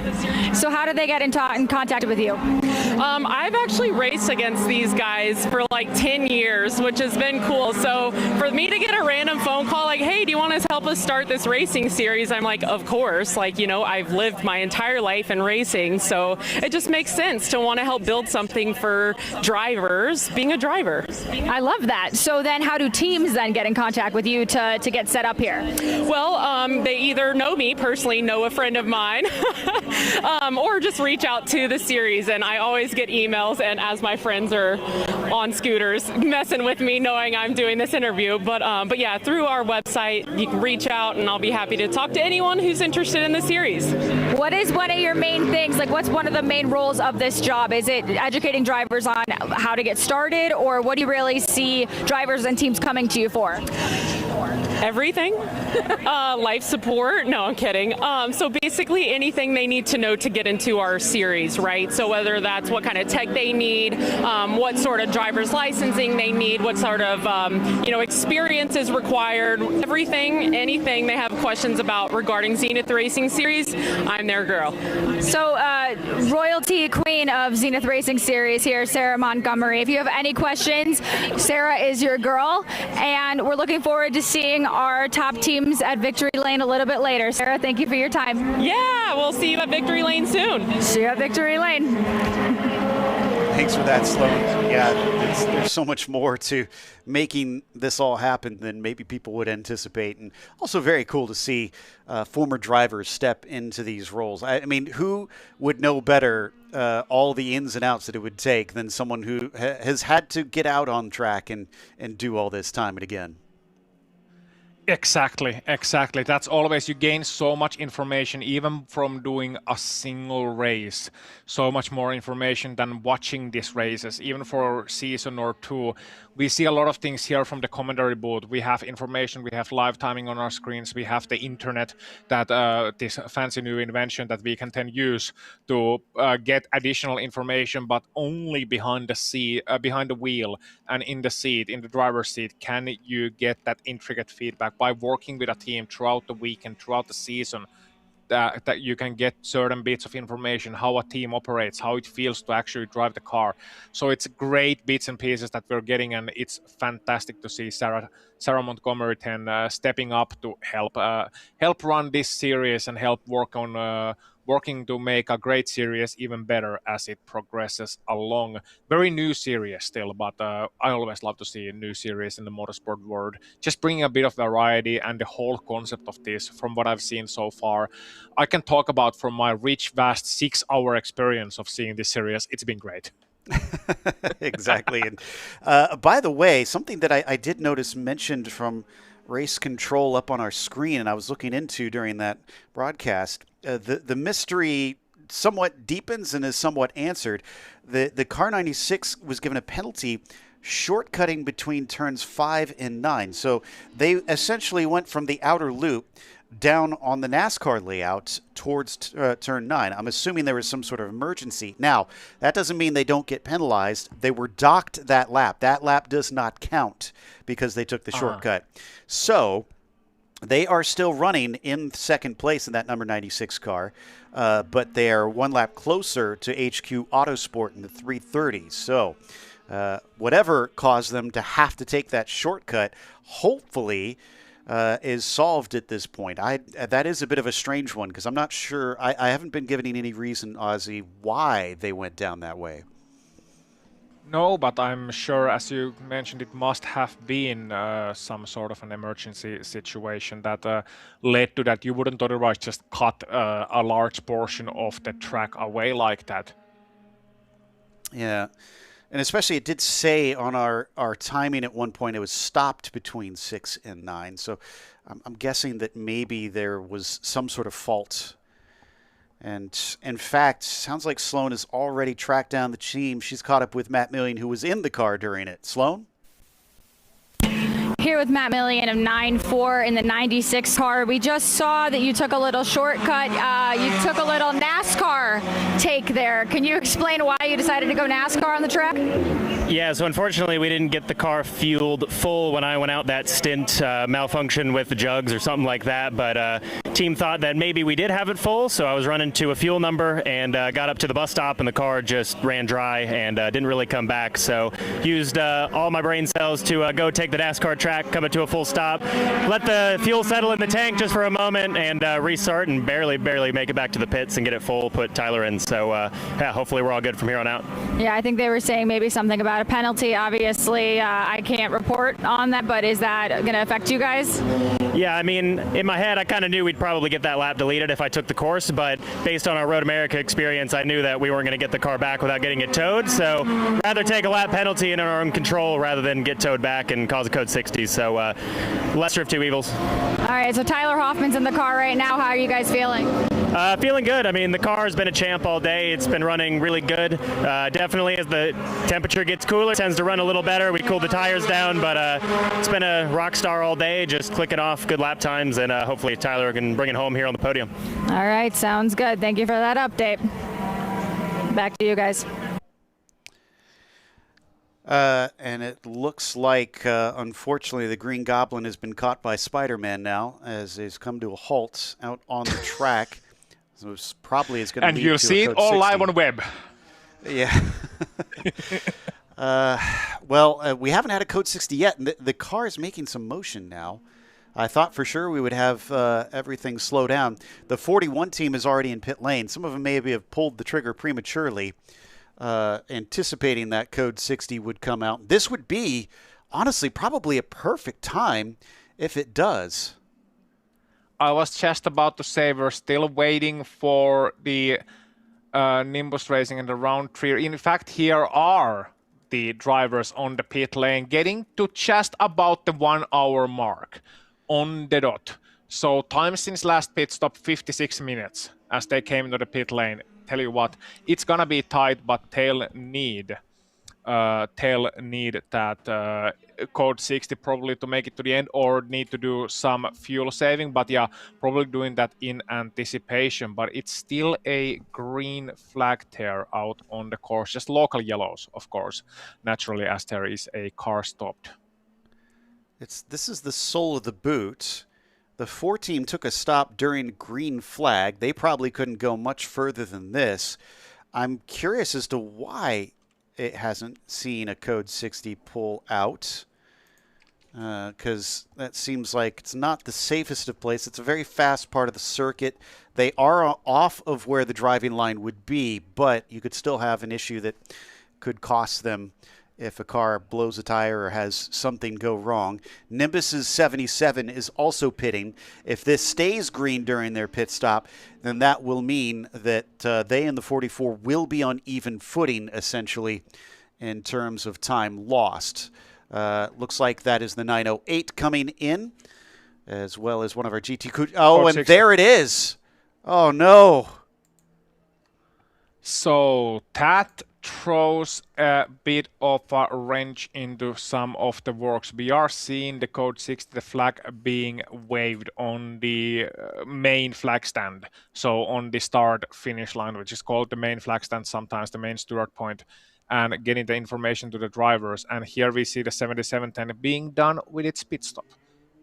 So how do they get in contact with you?
I've actually raced against these guys for like 10 years, which has been cool. So for me to get a random phone call like, hey, do you want to help us start this racing series? I'm like, of course. I've lived my entire life in racing, so it just makes sense to want to help build something for drivers being a driver.
I love that. So then how do teams then get in contact with you to get set up here?
Well, they either know me personally, know a friend of mine, or just reach out to the series. And I always get emails, and as my friends are on scooters messing with me knowing I'm doing this interview. But yeah, through our website, you can reach out, and I'll be happy to talk to anyone who's interested in the series.
What is one of your main things? What's one of the main roles of this job? Is it educating drivers on how to get started, or what do you really see drivers and teams coming to you for?
Everything. Life support. No, I'm kidding. So basically anything they need to know to get into our series, right? So whether that's what kind of tech they need, what sort of driver's licensing they need, what sort of, experience is required, anything they have questions about regarding Zenith Racing Series, I'm their girl.
So royalty queen of Zenith Racing Series here, Sarah Montgomery. If you have any questions, Sarah is your girl, and we're looking forward to seeing our top teams at Victory Lane a little bit later. Sarah, thank you for your time.
Yeah, we'll see you at Victory Lane soon.
See you at Victory Lane.
Thanks for that, Sloan. Yeah, there's so much more to making this all happen than maybe people would anticipate. And also very cool to see former drivers step into these roles. I mean, who would know better all the ins and outs that it would take than someone who has had to get out on track and do all this time and again?
Exactly. That's always, you gain so much information even from doing a single race. So much more information than watching these races, even for season or two. We see a lot of things here from the commentary booth. We have information, we have live timing on our screens, we have the internet, that this fancy new invention that we can then use to get additional information, but only behind the wheel and in the seat, in the driver's seat, can you get that intricate feedback by working with a team throughout the weekend, throughout the season. That you can get certain bits of information, how a team operates, how it feels to actually drive the car. So it's great bits and pieces that we're getting, and it's fantastic to see Sarah Montgomery then stepping up to help run this series and help working to make a great series even better as it progresses along. Very new series still, but I always love to see a new series in the motorsport world. Just bringing a bit of variety, and the whole concept of this, from what I've seen so far, I can talk about from my rich, vast 6-hour experience of seeing this series. It's been great.
Exactly. And by the way, something that I did notice mentioned from Race Control up on our screen, and I was looking into during that broadcast, the mystery somewhat deepens and is somewhat answered. The Car 96 was given a penalty shortcutting between turns 5 and 9. So they essentially went from the outer loop down on the NASCAR layout towards turn 9. I'm assuming there was some sort of emergency. Now, that doesn't mean they don't get penalized. They were docked that lap. That lap does not count because they took the shortcut. So they are still running in second place in that number 96 car, but they are one lap closer to HQ Autosport in the 330s. So whatever caused them to have to take that shortcut, hopefully is solved at this point. That is a bit of a strange one because I'm not sure. I haven't been given any reason, Ozzy, why they went down that way.
No, but I'm sure, as you mentioned, it must have been some sort of an emergency situation that led to that. You wouldn't otherwise just cut a large portion of the track away like that.
Yeah. And especially it did say on our timing at one point it was stopped between 6 and 9. So I'm guessing that maybe there was some sort of fault. And in fact, sounds like Sloan has already tracked down the team. She's caught up with Matt Million, who was in the car during it. Sloan?
Here with Matt Million of 9-4 in the 96 car. We just saw that you took a little shortcut. You took a little NASCAR take there. Can you explain why you decided to go NASCAR on the track?
Yeah, so unfortunately we didn't get the car fueled full when I went out that stint, malfunction with the jugs or something like that, but team thought that maybe we did have it full, so I was running to a fuel number and got up to the bus stop and the car just ran dry and didn't really come back, so used all my brain cells to go take the NASCAR track, come to a full stop, let the fuel settle in the tank just for a moment and restart and barely make it back to the pits and get it full, put Tyler in, so yeah, hopefully we're all good from here on out.
Yeah, I think they were saying maybe something about a penalty. Obviously, I can't report on that, but is that going to affect you guys?
Yeah, I mean, in my head, I kind of knew we'd probably get that lap deleted if I took the course, but based on our Road America experience, I knew that we weren't going to get the car back without getting it towed, so rather take a lap penalty in our own control rather than get towed back and cause a code 60, so lesser of two evils.
All right, so Tyler Hoffman's in the car right now. How are you guys feeling?
Feeling good. I mean, the car has been a champ all day. It's been running really good. Definitely as the temperature gets cooler, it tends to run a little better. We cooled the tires down, but it's been a rock star all day, just clicking off good lap times, and hopefully Tyler can bring it home here on the podium.
All right, sounds good. Thank you for that update. Back to you guys.
And it looks like, unfortunately, the Green Goblin has been caught by Spider-Man now, as he's come to a halt out on the track. So it probably is going to.
And you'll see it all
60.
live on web.
Yeah. Well, we haven't had a code 60 yet, and the car is making some motion now. I thought for sure we would have everything slow down. The 41 team is already in pit lane. Some of them maybe have pulled the trigger prematurely, anticipating that code 60 would come out. This would be, honestly, probably a perfect time if it does.
I was just about to say we're still waiting for the Nimbus Racing and the round 3. In fact, here are the drivers on the pit lane getting to just about the 1 hour mark on the dot. So time since last pit stop 56 minutes as they came into the pit lane. Tell you what, it's gonna be tight, but Tail need that code 60 probably to make it to the end, or need to do some fuel saving, but yeah, probably doing that in anticipation. But it's still a green flag there out on the course, just local yellows, of course, naturally, as there is a car stopped.
This is the sole of the boot. The 4 team took a stop during green flag. They probably couldn't go much further than this. I'm curious as to why it hasn't seen a code 60 pull out, because that seems like it's not the safest of places. It's a very fast part of the circuit. They are off of where the driving line would be, but you could still have an issue that could cost them if a car blows a tire or has something go wrong. Nimbus's 77 is also pitting. If this stays green during their pit stop, then that will mean that they and the 44 will be on even footing, essentially, in terms of time lost. Looks like that is the 908 coming in, as well as one of our GT. Oh, and there it is. Oh, no.
So that throws a bit of a wrench into some of the works. We are seeing the code 60, the flag being waved on the main flag stand. So on the start finish line, which is called the main flag stand, sometimes the main steward point, and getting the information to the drivers. And here we see the 7710 being done with its pit stop.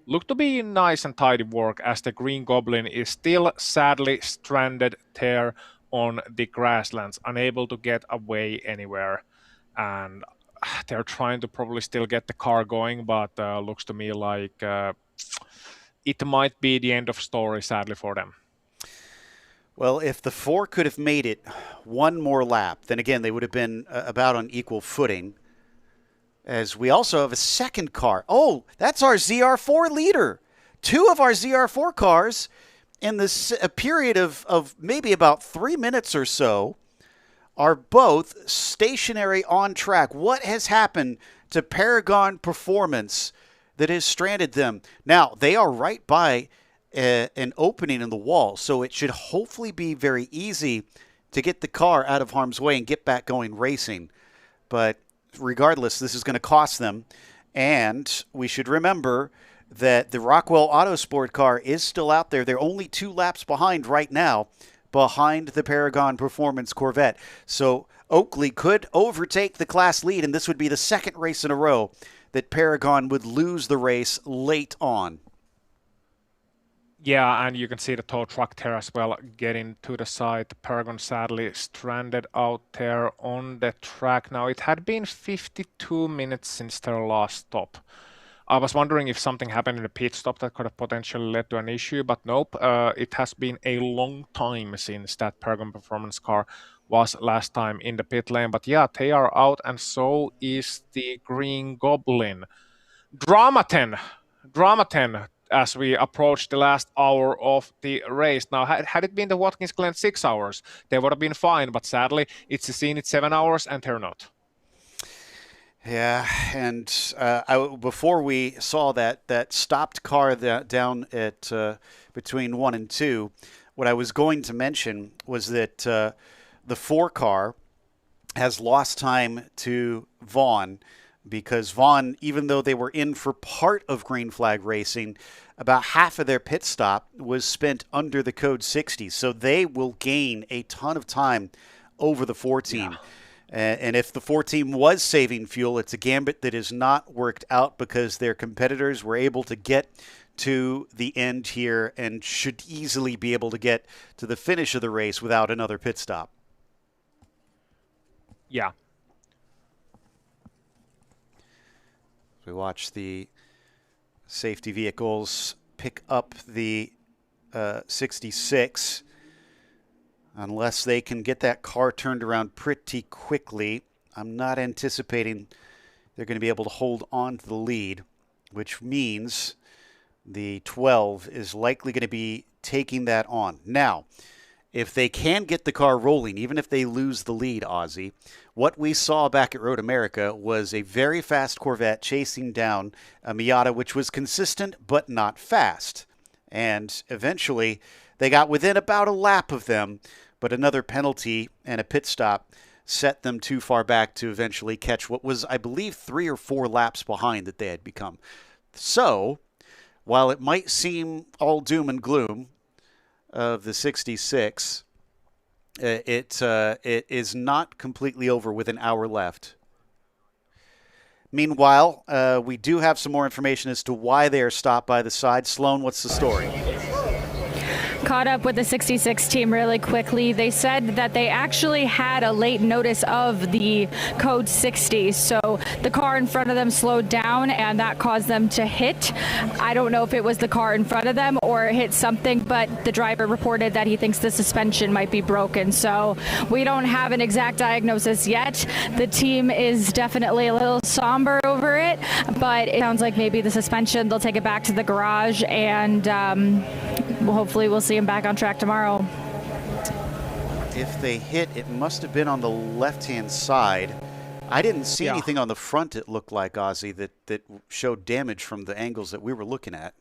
Look to be nice and tidy work, as the Green Goblin is still sadly stranded there on the grasslands, unable to get away anywhere. And they're trying to probably still get the car going, but looks to me like it might be the end of story, sadly, for them.
Well, if the 4 could have made it one more lap, then again, they would have been about on equal footing. As we also have a second car. Oh, that's our ZR4 leader. 2 of our ZR4 cars in this a period of maybe about 3 minutes or so are both stationary on track. What has happened to Paragon Performance that has stranded them? Now, they are right by an opening in the wall, so it should hopefully be very easy to get the car out of harm's way and get back going racing. But regardless, this is going to cost them. And we should remember that the Rockwell Autosport car is still out there. They're only 2 laps behind right now, behind the Paragon Performance Corvette. So Oakley could overtake the class lead, and this would be the second race in a row that Paragon would lose the race late on.
Yeah, and you can see the tow truck there as well getting to the side. Paragon sadly stranded out there on the track. Now, it had been 52 minutes since their last stop. I was wondering if something happened in the pit stop that could have potentially led to an issue, but nope. It has been a long time since that Paragon Performance car was last time in the pit lane. But yeah, they are out, and so is the Green Goblin. Drama 10, as we approach the last hour of the race. Now, had it been the Watkins Glen 6 hours, they would have been fine, but sadly, it's the Zenith 7 hours, and they're not.
Yeah, and before we saw that stopped car down at between 1 and 2, what I was going to mention was that the 4 car has lost time to Vaughn, because Vaughn, even though they were in for part of green flag racing, about half of their pit stop was spent under the code 60. So they will gain a ton of time over the 4 team. Yeah. And if the 4 team was saving fuel, it's a gambit that is not worked out, because their competitors were able to get to the end here and should easily be able to get to the finish of the race without another pit stop.
Yeah.
We watch the safety vehicles pick up the 66. Unless they can get that car turned around pretty quickly, I'm not anticipating they're going to be able to hold on to the lead, which means the 12 is likely going to be taking that on. Now, if they can get the car rolling, even if they lose the lead, Ozzy, what we saw back at Road America was a very fast Corvette chasing down a Miata, which was consistent but not fast. And eventually, they got within about a lap of them, but another penalty and a pit stop set them too far back to eventually catch what was, I believe, 3 or 4 laps behind that they had become. So, while it might seem all doom and gloom of the 66, it is not completely over with an hour left. Meanwhile, we do have some more information as to why they are stopped by the side. Sloan, what's the story?
Caught up with the 66 team really quickly. They said that they actually had a late notice of the code 60, so the car in front of them slowed down and that caused them to hit. I don't know if it was the car in front of them or hit something, but the driver reported that he thinks the suspension might be broken, so we don't have an exact diagnosis yet. The team is definitely a little somber over it, but it sounds like maybe the suspension, they'll take it back to the garage, and hopefully we'll see him back on track tomorrow.
If they hit, it must have been on the left-hand side. I didn't see anything on the front, it looked like, Ozzy, that showed damage from the angles that we were looking at.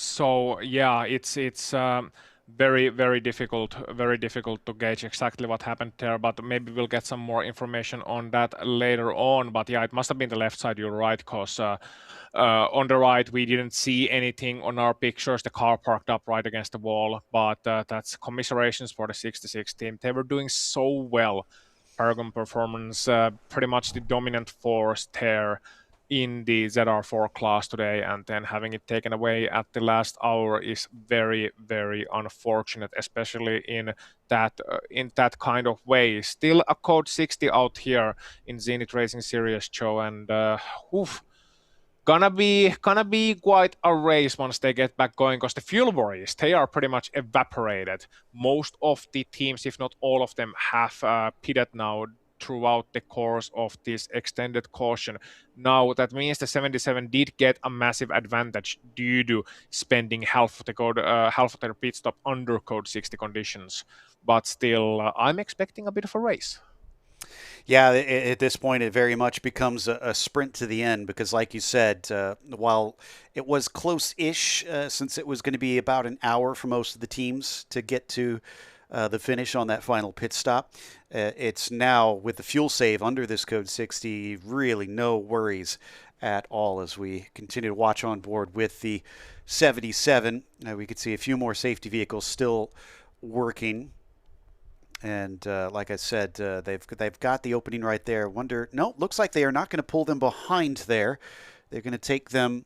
So yeah, it's very difficult to gauge exactly what happened there, but maybe we'll get some more information on that later on. But yeah, it must have been the left side, you're right, because on the right we didn't see anything on our pictures, the car parked up right against the wall, but that's commiserations for the 66 team. They were doing so well. Paragon Performance pretty much the dominant force there in the ZR4 class today, and then having it taken away at the last hour is very unfortunate, especially in that kind of way. Still a Code 60 out here in Zenith Racing Series, Joe, and gonna be quite a race once they get back going, because the fuel worries, they are pretty much evaporated. Most of the teams, if not all of them, have pitted now throughout the course of this extended caution. Now that means the 77 did get a massive advantage due to spending half of their pit stop under Code 60 conditions, but still I'm expecting a bit of a race.
Yeah, at this point, it very much becomes a sprint to the end because, like you said, while it was close-ish, since it was going to be about an hour for most of the teams to get to the finish on that final pit stop, it's now, with the fuel save under this Code 60, really no worries at all as we continue to watch on board with the 77. We could see a few more safety vehicles still working. And like I said, they've got the opening right there. No, looks like they are not going to pull them behind there. They're going to take them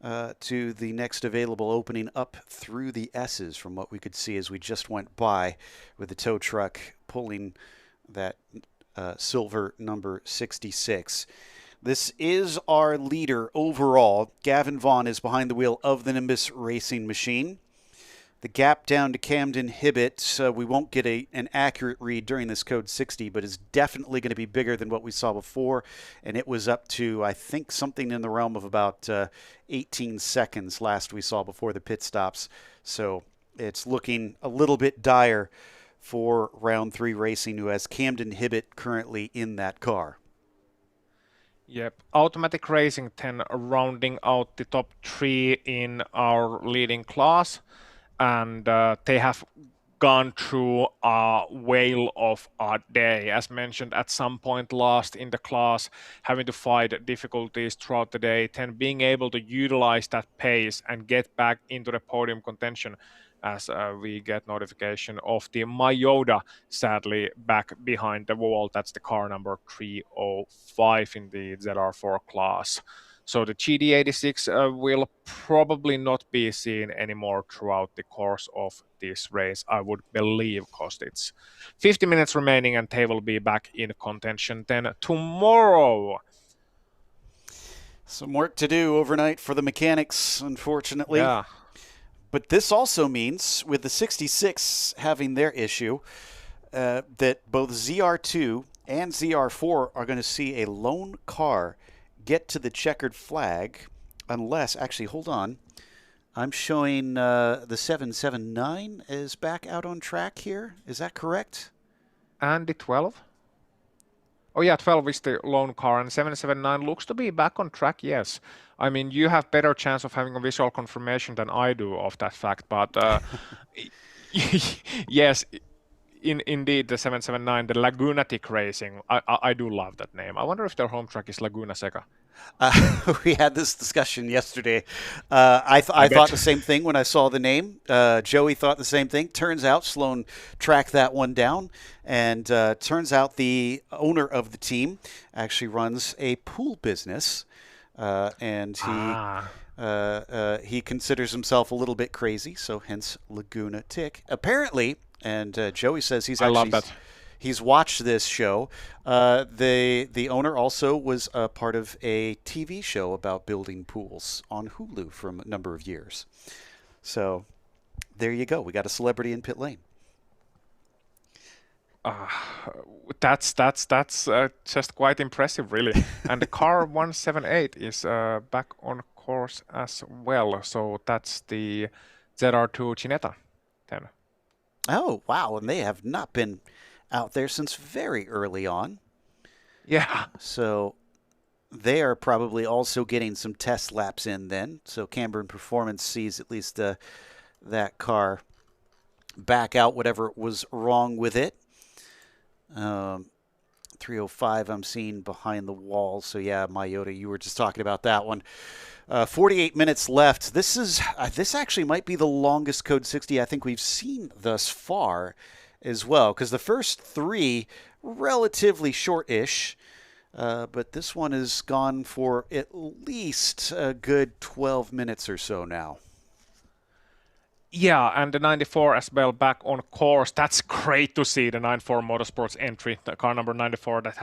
to the next available opening up through the S's from what we could see as we just went by with the tow truck pulling that silver number 66. This is our leader overall. Gavin Vaughn is behind the wheel of the Nimbus racing machine. The gap down to Camden Hibbett, we won't get an accurate read during this Code 60, but is definitely going to be bigger than what we saw before. And it was up to, I think, something in the realm of about 18 seconds last we saw before the pit stops. So it's looking a little bit dire for Round 3 Racing, who has Camden Hibbett currently in that car.
Yep, Automatic Racing 10 rounding out the top 3 in our leading class. And they have gone through a whale of a day, as mentioned at some point last in the class, having to fight difficulties throughout the day, then being able to utilize that pace and get back into the podium contention as we get notification of the Mayoda, sadly, back behind the wall. That's the car number 305 in the ZR4 class. So the GD86 will probably not be seen anymore throughout the course of this race, I would believe, because it's 50 minutes remaining and they will be back in contention then tomorrow.
Some work to do overnight for the mechanics, unfortunately.
Yeah.
But this also means, with the 66 having their issue, that both ZR2 and ZR4 are going to see a lone car get to the checkered flag, unless, actually, hold on. I'm showing the 779 is back out on track here. Is that correct?
And the 12? Oh yeah, 12 is the lone car, and 779 looks to be back on track, yes. I mean, you have better chance of having a visual confirmation than I do of that fact, but yes, indeed, the 779, the Lagunatic Racing, I do love that name. I wonder if their home track is Laguna Seca.
We had this discussion yesterday. I thought the same thing when I saw the name. Joey thought the same thing. Turns out Sloan tracked that one down, and turns out the owner of the team actually runs a pool business, and he considers himself a little bit crazy, so hence Laguna Tick. Apparently, and Joey says he's actually...
I love that.
He's watched this show. The owner also was a part of a TV show about building pools on Hulu for a number of years. So there you go. We got a celebrity in pit lane.
That's just quite impressive, really. And the car 178 is back on course as well. So that's the ZR2 Cineta 10.
Oh, wow. And they have not been out there since very early on.
Yeah.
So they are probably also getting some test laps in then. So Camber Performance sees at least that car back out whatever was wrong with it. 305 I'm seeing behind the wall. So yeah, Mayota, you were just talking about that one. 48 minutes left. This actually might be the longest Code 60 I think we've seen thus far as well, because the first three relatively short-ish, but this one has gone for at least a good 12 minutes or so now.
Yeah, and the 94 as well back on course. That's great to see, the 94 Motorsports entry, the car number 94 that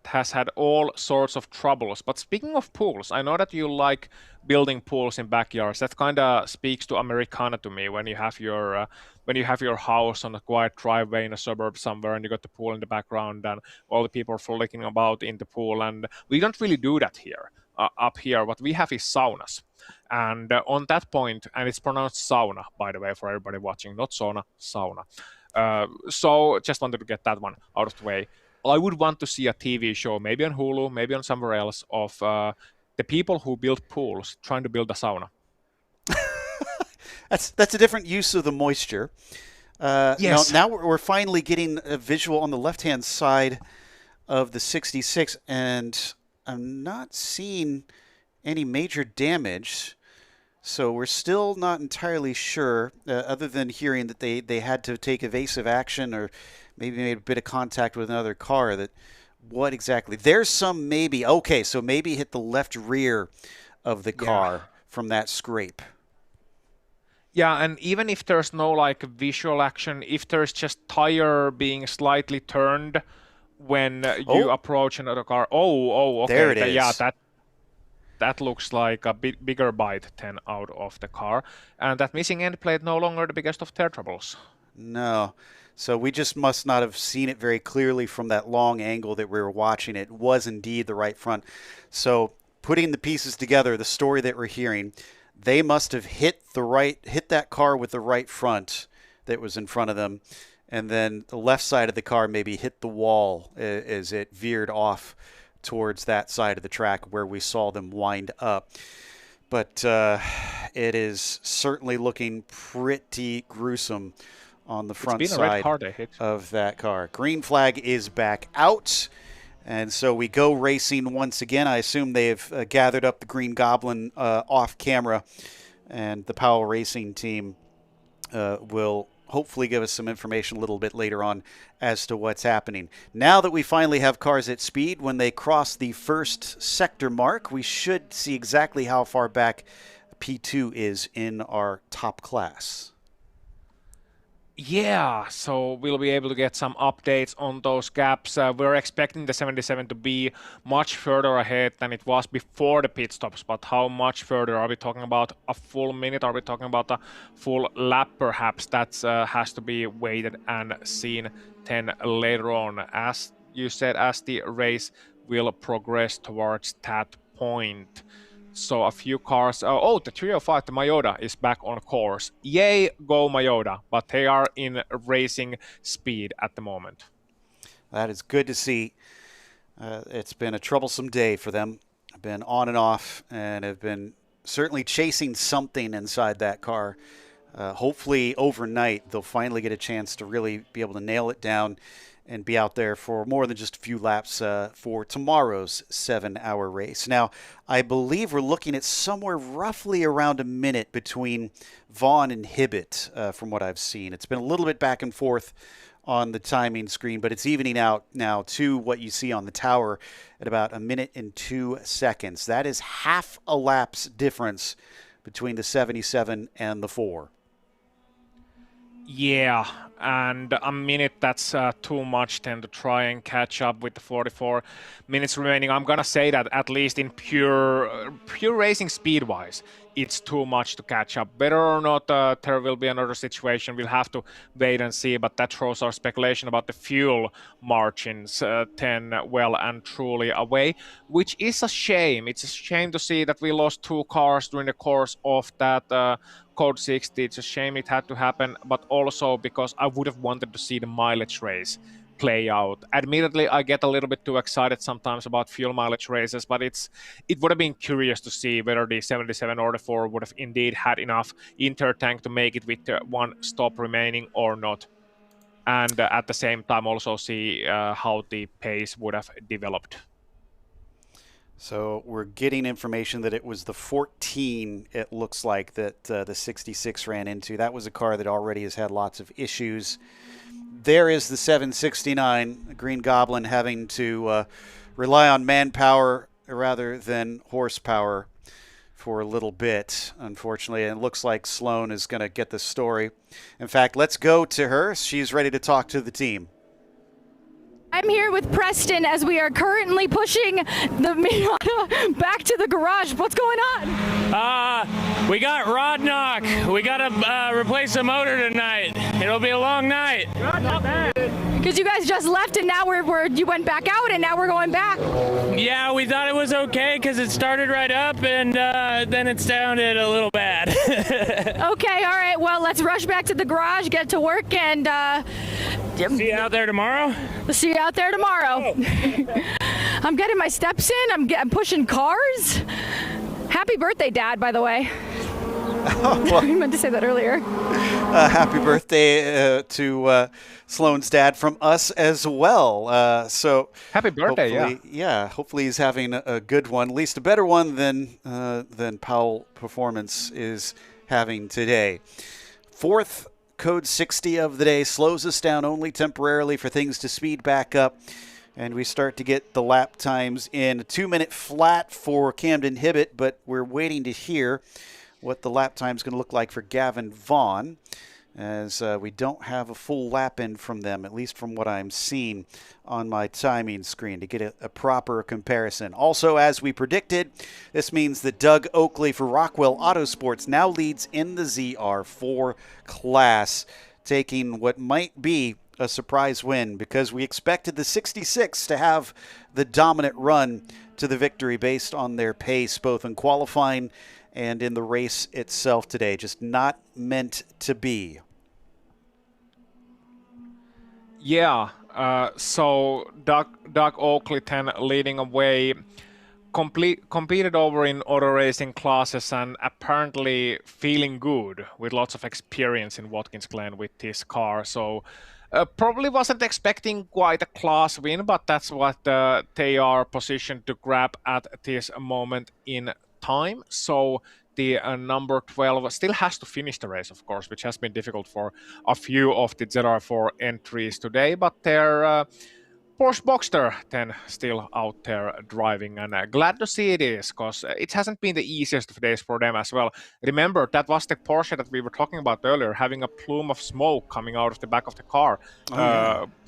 has had all sorts of troubles. But speaking of pools, I know that you like building pools in backyards. That kind of speaks to Americana to me, when you have your house on a quiet driveway in a suburb somewhere, and you got the pool in the background, and all the people are frolicking about in the pool. And we don't really do that here. Up here, what we have is saunas. And on that point, and it's pronounced sauna, by the way, for everybody watching, not sauna, sauna. So just wanted to get that one out of the way. I would want to see a TV show, maybe on Hulu, maybe on somewhere else, of the people who build pools trying to build a sauna.
That's a different use of the moisture.
Yes.
Now we're finally getting a visual on the left-hand side of the 66, and I'm not seeing any major damage. So we're still not entirely sure, other than hearing that they had to take evasive action or maybe made a bit of contact with another car. That what exactly? There's some maybe. Okay, so maybe hit the left rear of the car from that scrape.
Yeah, and even if there's no like visual action, if there's just tire being slightly turned when you approach another car. Oh, okay.
There it is.
Yeah, that looks like a bigger bite 10 out of the car. And that missing end plate no longer the biggest of their troubles.
No. So we just must not have seen it very clearly from that long angle that we were watching. It was indeed the right front. So putting the pieces together, the story that we're hearing, they must have hit that car with the right front that was in front of them. And then the left side of the car maybe hit the wall as it veered off towards that side of the track where we saw them wind up. But it is certainly looking pretty gruesome on the front side of that car. Green flag is back out. And so we go racing once again. I assume they've gathered up the Green Goblin off camera, and the Powell Racing team will hopefully give us some information a little bit later on as to what's happening. Now that we finally have cars at speed, when they cross the first sector mark, we should see exactly how far back P2 is in our top class.
Yeah, so we'll be able to get some updates on those gaps. We're expecting the 77 to be much further ahead than it was before the pit stops, but how much further? Are we talking about a full minute? Are we talking about a full lap perhaps? That has to be waited and seen 10 later on. As you said, as the race will progress towards that point. So a few cars. The 305, the Mayota, is back on course. Yay, go Mayota! But they are in racing speed at the moment.
That is good to see. It's been a troublesome day for them. Been on and off, and have been certainly chasing something inside that car. Hopefully overnight they'll finally get a chance to really be able to nail it down and be out there for more than just a few laps for tomorrow's 7-hour race. Now, I believe we're looking at somewhere roughly around a minute between Vaughn and Hibbett, from what I've seen. It's been a little bit back and forth on the timing screen, but it's evening out now to what you see on the tower at about a minute and 2 seconds. That is half a lap's difference between the 77 and the 4.
Yeah, and a minute, that's too much then to try and catch up with the 44 minutes remaining. I'm gonna say that at least in pure racing speed-wise, it's too much to catch up. Whether or not there will be another situation, we'll have to wait and see, but that throws our speculation about the fuel margins 10 well and truly away, which is a shame. It's a shame to see that we lost 2 cars during the course of that Code 60. It's a shame it had to happen, but also because I would have wanted to see the mileage race play out. Admittedly, I get a little bit too excited sometimes about fuel mileage races, but it would have been curious to see whether the 77 or the 4 would have indeed had enough inter-tank to make it with one stop remaining or not. And at the same time also see how the pace would have developed.
So we're getting information that it was the 14, it looks like, that the 66 ran into. That was a car that already has had lots of issues. There is the 769, Green Goblin having to rely on manpower rather than horsepower for a little bit, unfortunately. And it looks like Sloan is going to get the story. In fact, let's go to her. She's ready to talk to the team.
I'm here with Preston as we are currently pushing the Miata back to the garage. What's going on?
We got rod knock. We got to replace the motor tonight. It'll be a long night.
Because you guys just left and now you went back out and now we're going back.
Yeah, we thought it was okay because it started right up and then it sounded a little bad.
Okay, all right. Well, let's rush back to the garage, get to work, and
see you out there tomorrow.
See you out there tomorrow. I'm getting my steps in. I'm pushing cars. Happy birthday, Dad, by the way.
Well,
I meant to say that earlier.
Happy birthday to Sloan's dad from us as well. So
happy birthday!
Hopefully he's having a good one, at least a better one than Powell Performance is having today. Fourth Code 60 of the day slows us down only temporarily for things to speed back up, and we start to get the lap times in. A 2-minute flat for Camden Hibbett, but we're waiting to hear what the lap time is going to look like for Gavin Vaughn, as we don't have a full lap in from them, at least from what I'm seeing on my timing screen, to get a proper comparison. Also, as we predicted, this means that Doug Oakley for Rockwell Autosports now leads in the ZR4 class, taking what might be a surprise win, because we expected the 66 to have the dominant run to the victory based on their pace, both in qualifying and in the race itself today. Just not meant to be.
Yeah, so Doug Oakley then leading away, competed over in auto racing classes and apparently feeling good with lots of experience in Watkins Glen with this car. So probably wasn't expecting quite a class win, but that's what they are positioned to grab at this moment in time. So the number 12 still has to finish the race, of course, which has been difficult for a few of the ZR4 entries today, but their Porsche Boxster then still out there driving, and glad to see it is, because it hasn't been the easiest of days for them as well. Remember, that was the Porsche that we were talking about earlier, having a plume of smoke coming out of the back of the car,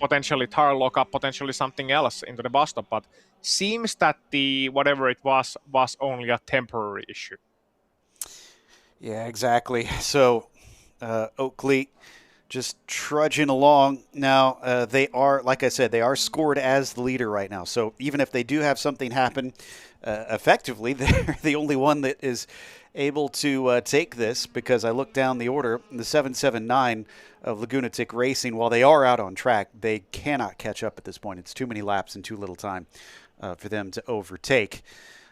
potentially tire lockup, potentially something else into the bus stop, but seems that the whatever it was only a temporary issue.
Yeah, exactly. So Oakley just trudging along. Now, they are, like I said, they are scored as the leader right now. So even if they do have something happen, effectively, they're the only one that is able to take this, because I look down the order, the 779 of Lagunatic Racing, while they are out on track, they cannot catch up at this point. It's too many laps and too little time for them to overtake.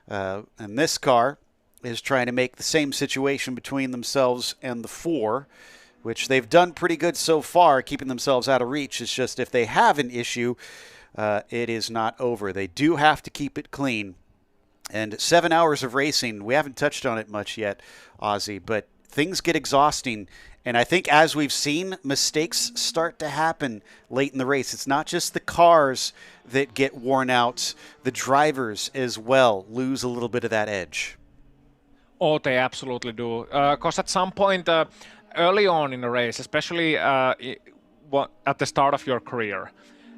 And this car is trying to make the same situation between themselves and the 4, which they've done pretty good so far, keeping themselves out of reach. It's just if they have an issue, it is not over. They do have to keep it clean. And 7 hours of racing, we haven't touched on it much yet, Ozzy, but things get exhausting. And I think as we've seen, mistakes start to happen late in the race. It's not just the cars that get worn out. The drivers as well lose a little bit of that edge.
Oh, they absolutely do. Because at some point early on in the race, especially at the start of your career,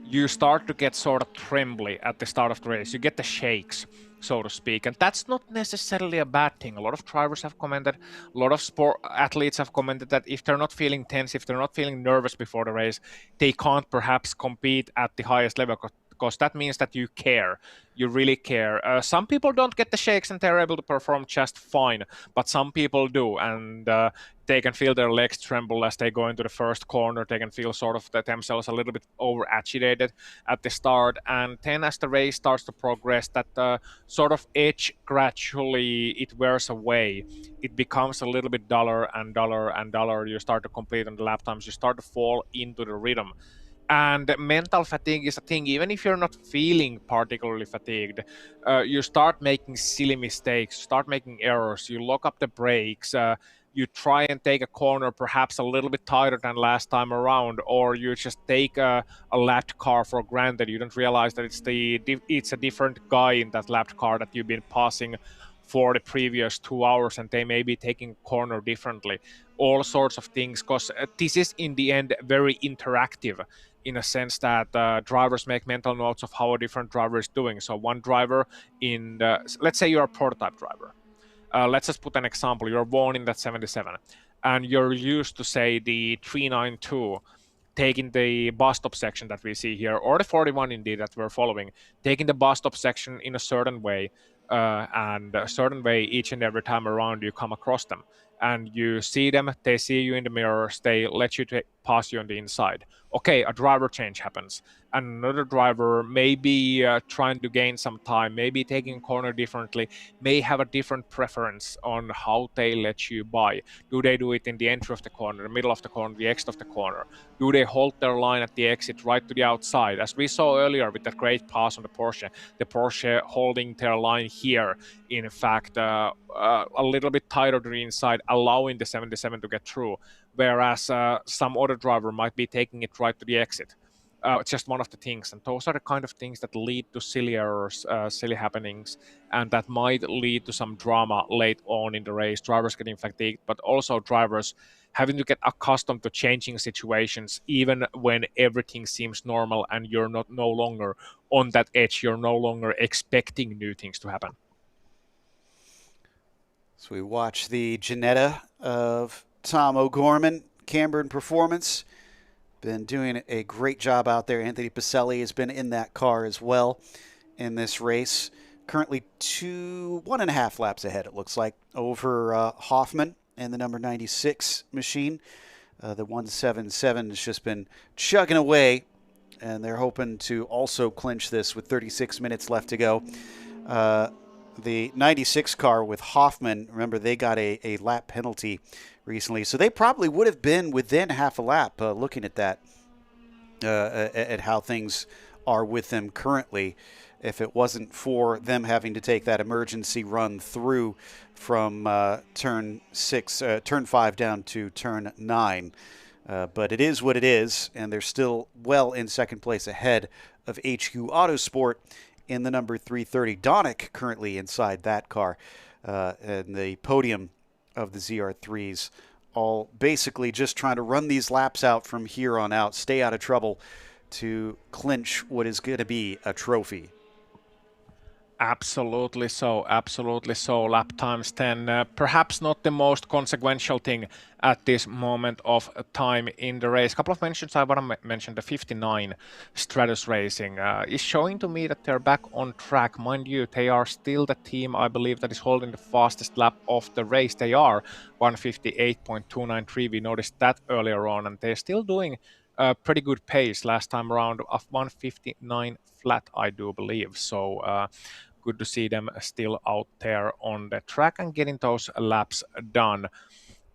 you start to get sort of trembly at the start of the race. You get the shakes, so to speak. And that's not necessarily a bad thing. A lot of drivers have commented, a lot of sport athletes have commented that if they're not feeling tense, if they're not feeling nervous before the race, they can't perhaps compete at the highest level, because that means that you care. You really care. Some people don't get the shakes and they're able to perform just fine, but some people do, and they can feel their legs tremble as they go into the first corner. They can feel sort of themselves a little bit over-agitated at the start, and then as the race starts to progress, that sort of edge gradually it wears away. It becomes a little bit duller and duller and duller. You start to complete on the lap times. You start to fall into the rhythm. And mental fatigue is a thing. Even if you're not feeling particularly fatigued, you start making silly mistakes, start making errors. You lock up the brakes. You try and take a corner perhaps a little bit tighter than last time around, or you just take a lapped car for granted. You don't realize that it's a different guy in that lapped car that you've been passing for the previous 2 hours, and they may be taking a corner differently. All sorts of things, because this is in the end very interactive, in a sense that drivers make mental notes of how a different driver is doing. So one driver let's say you're a prototype driver. Let's just put an example. You're born in that 77 and you're used to, say, the 392 taking the bus stop section that we see here, or the 41 indeed that we're following, taking the bus stop section in a certain way, and a certain way each and every time around you come across them. And you see them, they see you in the mirrors, they let you pass you on the inside. Okay, a driver change happens. Another driver may be trying to gain some time, maybe taking a corner differently, may have a different preference on how they let you by. Do they do it in the entry of the corner, the middle of the corner, the exit of the corner? Do they hold their line at the exit right to the outside? As we saw earlier with that great pass on the Porsche holding their line here, in fact, a little bit tighter to the inside, allowing the 77 to get through, whereas some other driver might be taking it right to the exit. It's just one of the things, and those are the kind of things that lead to silly errors, silly happenings, and that might lead to some drama late on in the race. Drivers getting fatigued, but also drivers having to get accustomed to changing situations, even when everything seems normal and you're no longer on that edge. You're no longer expecting new things to happen.
So we watch the Ginetta of Tom O'Gorman, Camberton Performance. Been doing a great job out there. Anthony Pacelli has been in that car as well in this race. Currently 1.5 laps ahead, it looks like, over Hoffman and the number 96 machine. The 177 has just been chugging away, and they're hoping to also clinch this with 36 minutes left to go. The 96 car with Hoffman, remember, they got a lap penalty recently, so they probably would have been within half a lap, looking at that, at how things are with them currently, if it wasn't for them having to take that emergency run through from turn 5 down to turn 9. But it is what it is, and they're still well in second place ahead of HQ Autosport in the number 330. Donick currently inside that car, and the podium of the ZR3s, all basically just trying to run these laps out from here on out, stay out of trouble to clinch what is going to be a trophy.
Absolutely so, absolutely so. Lap times 10, perhaps not the most consequential thing at this moment of time in the race. A couple of mentions I want to mention. The 59 Stratus Racing is showing to me that they're back on track. Mind you, they are still the team, I believe, that is holding the fastest lap of the race. They are 158.293. We noticed that earlier on, and they're still doing a pretty good pace. Last time around of 159 flat, I do believe. So good to see them still out there on the track and getting those laps done.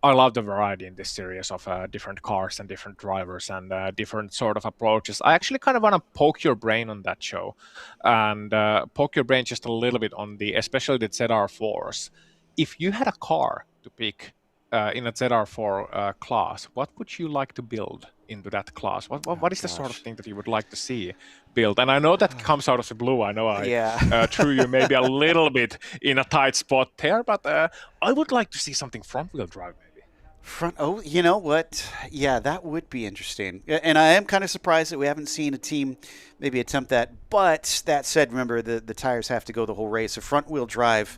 I love the variety in this series of different cars and different drivers and different sort of approaches. I actually kind of want to poke your brain on that show and poke your brain just a little bit on especially the ZR4s. If you had a car to pick in a ZR4 class, what would you like to build into that class? What is the sort of thing that you would like to see built? And I know that comes out of the blue. I know I threw you maybe a little bit in a tight spot there, but I would like to see something front-wheel drive maybe.
Oh, you know what? Yeah, that would be interesting. And I am kind of surprised that we haven't seen a team maybe attempt that. But that said, remember, the tires have to go the whole race. A front-wheel drive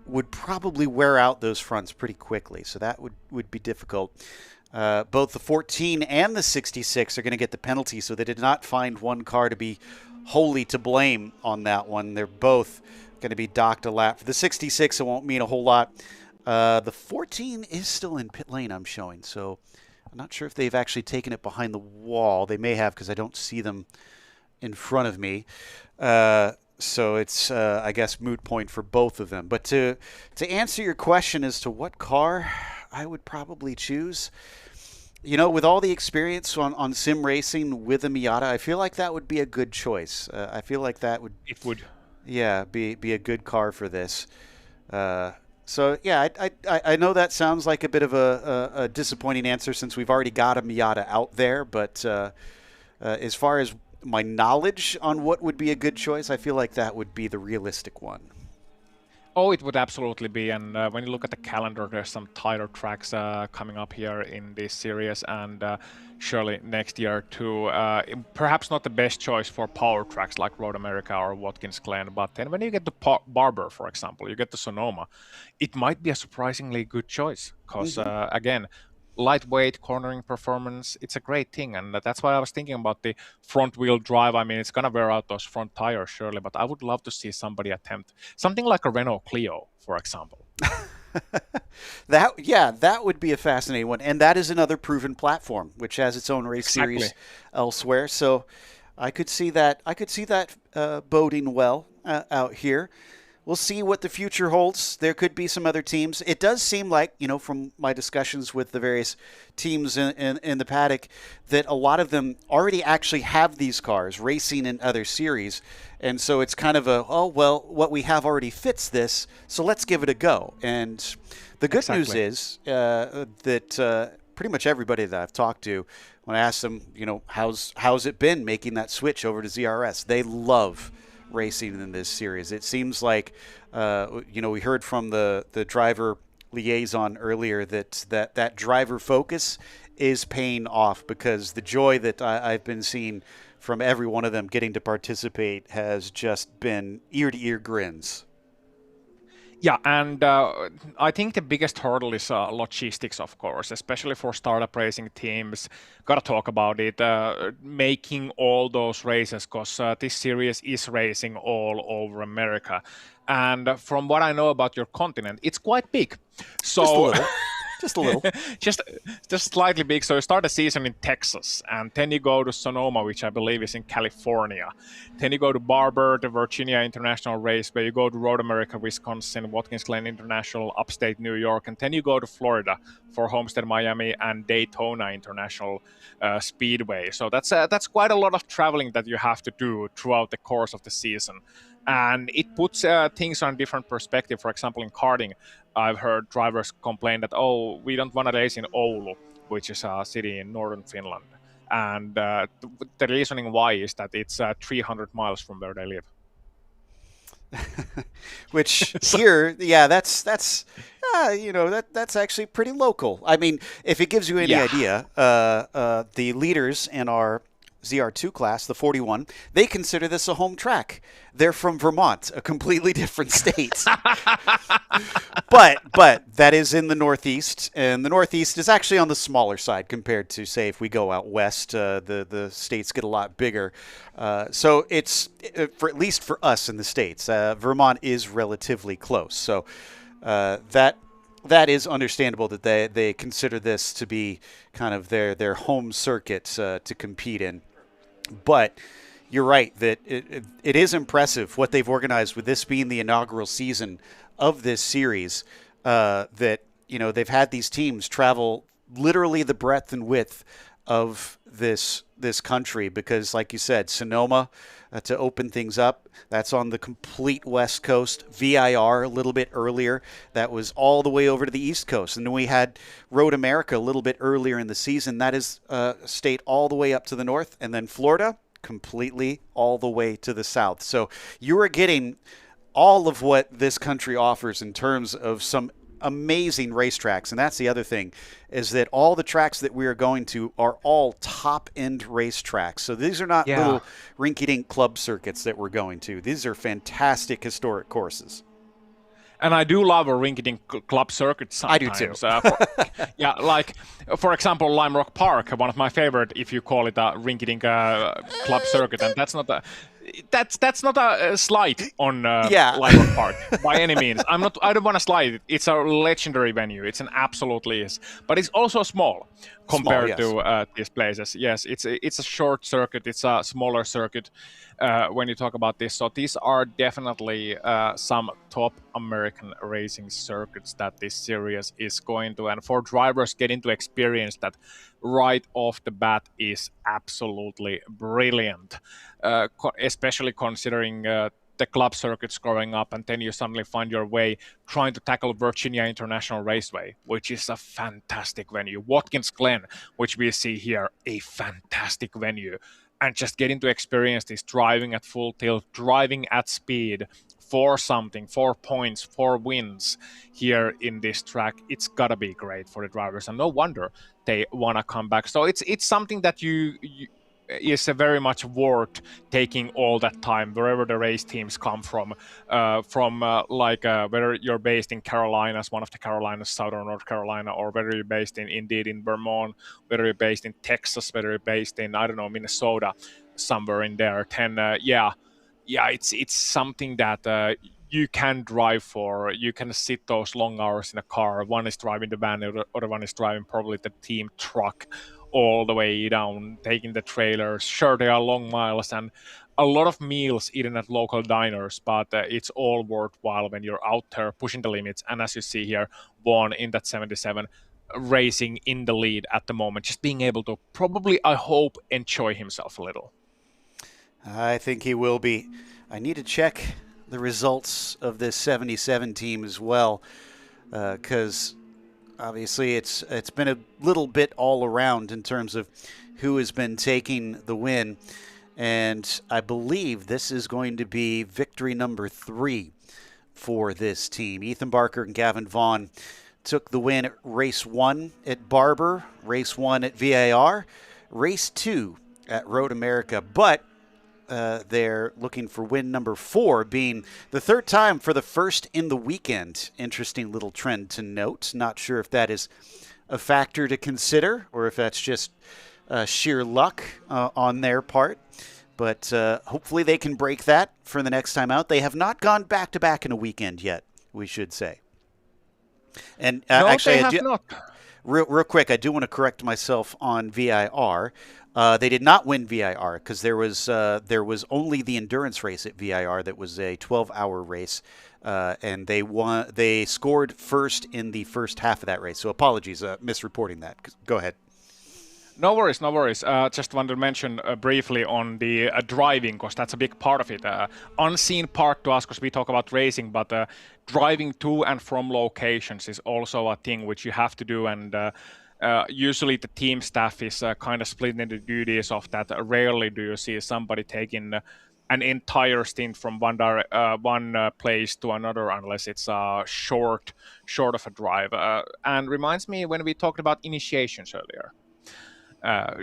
would probably wear out those fronts pretty quickly, so that would be difficult. Both the 14 and the 66 are going to get the penalty, so they did not find one car to be wholly to blame on that one. They're both going to be docked a lap. For the 66, it won't mean a whole lot. The 14 is still in pit lane, I'm showing, so I'm not sure if they've actually taken it behind the wall. They may have because I don't see them in front of me. So it's, I guess, moot point for both of them. But to answer your question as to what car I would probably choose, with all the experience on sim racing with a Miata, I feel like that would be a good choice. I feel like that would...
It would.
Yeah, be a good car for this. So, yeah, I know that sounds like a bit of a disappointing answer since we've already got a Miata out there. But as far as my knowledge on what would be a good choice, I feel like that would be the realistic one.
Oh, it would absolutely be. And when you look at the calendar, there's some tighter tracks coming up here in this series, and surely next year too. Perhaps not the best choice for power tracks like Road America or Watkins Glen, but then when you get to Barber, for example, you get to Sonoma, it might be a surprisingly good choice because, again, lightweight cornering performance, it's a great thing. And that's why I was thinking about the front wheel drive. I mean, it's going to wear out those front tires surely, but I would love to see somebody attempt something like a Renault Clio, for example.
That would be a fascinating one. And that is another proven platform, which has its own race series elsewhere. So I could see that boding well out here. We'll see what the future holds. There could be some other teams. It does seem like, from my discussions with the various teams in the paddock, that a lot of them already actually have these cars racing in other series. And so it's kind of what we have already fits this, so let's give it a go. And the good news is that pretty much everybody that I've talked to, when I ask them, how's it been making that switch over to ZRS, they love racing in this series. It seems like, we heard from the driver liaison earlier that driver focus is paying off, because the joy that I've been seeing from every one of them getting to participate has just been ear-to-ear grins.
Yeah, and I think the biggest hurdle is logistics, of course, especially for startup racing teams. Got to talk about it, making all those races, because this series is racing all over America. And from what I know about your continent, it's quite big. So
Just a little.
just slightly big. So you start the season in Texas, and then you go to Sonoma, which I believe is in California. Then you go to Barber, the Virginia International Raceway. You go to Road America, Wisconsin, Watkins Glen International, upstate New York, and then you go to Florida for Homestead Miami and Daytona International Speedway. So that's quite a lot of traveling that you have to do throughout the course of the season. And it puts things on a different perspective. For example, in karting, I've heard drivers complain that, we don't want to race in Oulu, which is a city in northern Finland. And the reasoning why is that it's 300 miles from where they live.
Which here, that's actually pretty local. I mean, if it gives you any idea, the leaders in our ZR2 class, the 41, they consider this a home track. They're from Vermont, a completely different state. but that is in the Northeast, and the Northeast is actually on the smaller side compared to, say, if we go out west, the states get a lot bigger. So it's, for at least for us in the States, Vermont is relatively close. So that is understandable that they consider this to be kind of their home circuit to compete in. But you're right that it is impressive what they've organized with this being the inaugural season of this series, that they've had these teams travel literally the breadth and width of this country, because like you said, Sonoma to open things up, that's on the complete West Coast. VIR a little bit earlier, that was all the way over to the East Coast. And then we had Road America a little bit earlier in the season. That is state all the way up to the north. And then Florida, completely all the way to the south. So you are getting all of what this country offers in terms of some amazing racetracks. And that's the other thing, is that all the tracks that we are going to are all top-end racetracks. So these are not little rinky-dink club circuits that we're going to. These are fantastic historic courses.
And I do love a rinky-dink club circuit sometimes.
I do too.
Like, for example, Lime Rock Park, one of my favorite, if you call it a rinky-dink club circuit. And that's not That's not a slight on
Yeah.
Lime Park by any means. I don't want to slide it. It's a legendary venue. It's an absolutely is, but it's also small compared to these places. Yes, it's a short circuit. It's a smaller circuit when you talk about this. So these are definitely some top American racing circuits that this series is going to, and for drivers getting to experience that right off the bat is absolutely brilliant, especially considering the club circuits growing up, and then you suddenly find your way trying to tackle Virginia International Raceway, which is a fantastic venue. Watkins Glen, which we see here, a fantastic venue. And just getting to experience this driving at full tilt, driving at speed for something, 4 points, 4 wins here in this track, it's gotta be great for the drivers, and no wonder they wanna come back. So it's something that you is very much worth taking all that time wherever the race teams come from whether you're based in Carolinas, one of the Carolinas, Southern North Carolina, or whether you're based in Vermont, whether you're based in Texas, whether you're based in, I don't know, Minnesota, somewhere in there. Then it's something that you can drive for. You can sit those long hours in a car. One is driving the van, the other one is driving probably the team truck all the way down, taking the trailers. Sure, they are long miles and a lot of meals eaten at local diners, but it's all worthwhile when you're out there pushing the limits. And as you see here, Vaughn in that 77, racing in the lead at the moment, just being able to probably, I hope, enjoy himself a little.
I think he will be. I need to check the results of this 77 team as well, because obviously it's been a little bit all around in terms of who has been taking the win. And I believe this is going to be victory number 3 for this team. Ethan Barker and Gavin Vaughn took the win at race 1 at Barber, race 1 at VAR, race 2 at Road America. But they're looking for win number 4, being the third time for the first in the weekend. Interesting little trend to note. Not sure if that is a factor to consider or if that's just sheer luck on their part. But hopefully they can break that for the next time out. They have not gone back-to-back in a weekend yet, we should say. And
no,
actually,
they have not.
Real quick, I do want to correct myself on VIR. They did not win VIR because there was only the endurance race at VIR that was a 12-hour race, and they won. They scored first in the first half of that race. So apologies, misreporting that. Go ahead.
No worries, no worries. Just wanted to mention briefly on the driving, because that's a big part of it. Unseen part to us, because we talk about racing, but driving to and from locations is also a thing which you have to do, and usually the team staff is kind of split into duties of that. Rarely do you see somebody taking an entire stint from one place to another, unless it's short of a drive. And reminds me when we talked about initiations earlier.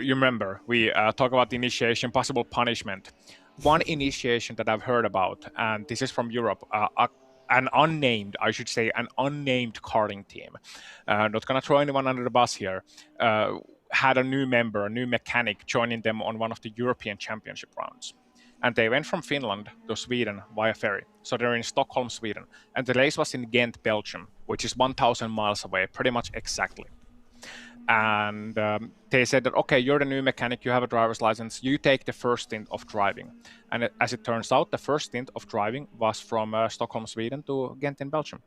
You remember, we talk about the initiation, possible punishment. One initiation that I've heard about, and this is from Europe, an unnamed karting team, not going to throw anyone under the bus here, had a new member, a new mechanic joining them on one of the European Championship rounds. And they went from Finland to Sweden via ferry. So they're in Stockholm, Sweden. And the race was in Ghent, Belgium, which is 1,000 miles away, pretty much exactly. And they said that, okay, you're the new mechanic, you have a driver's license, you take the first stint of driving. And as it turns out, the first stint of driving was from Stockholm, Sweden to Ghent in Belgium.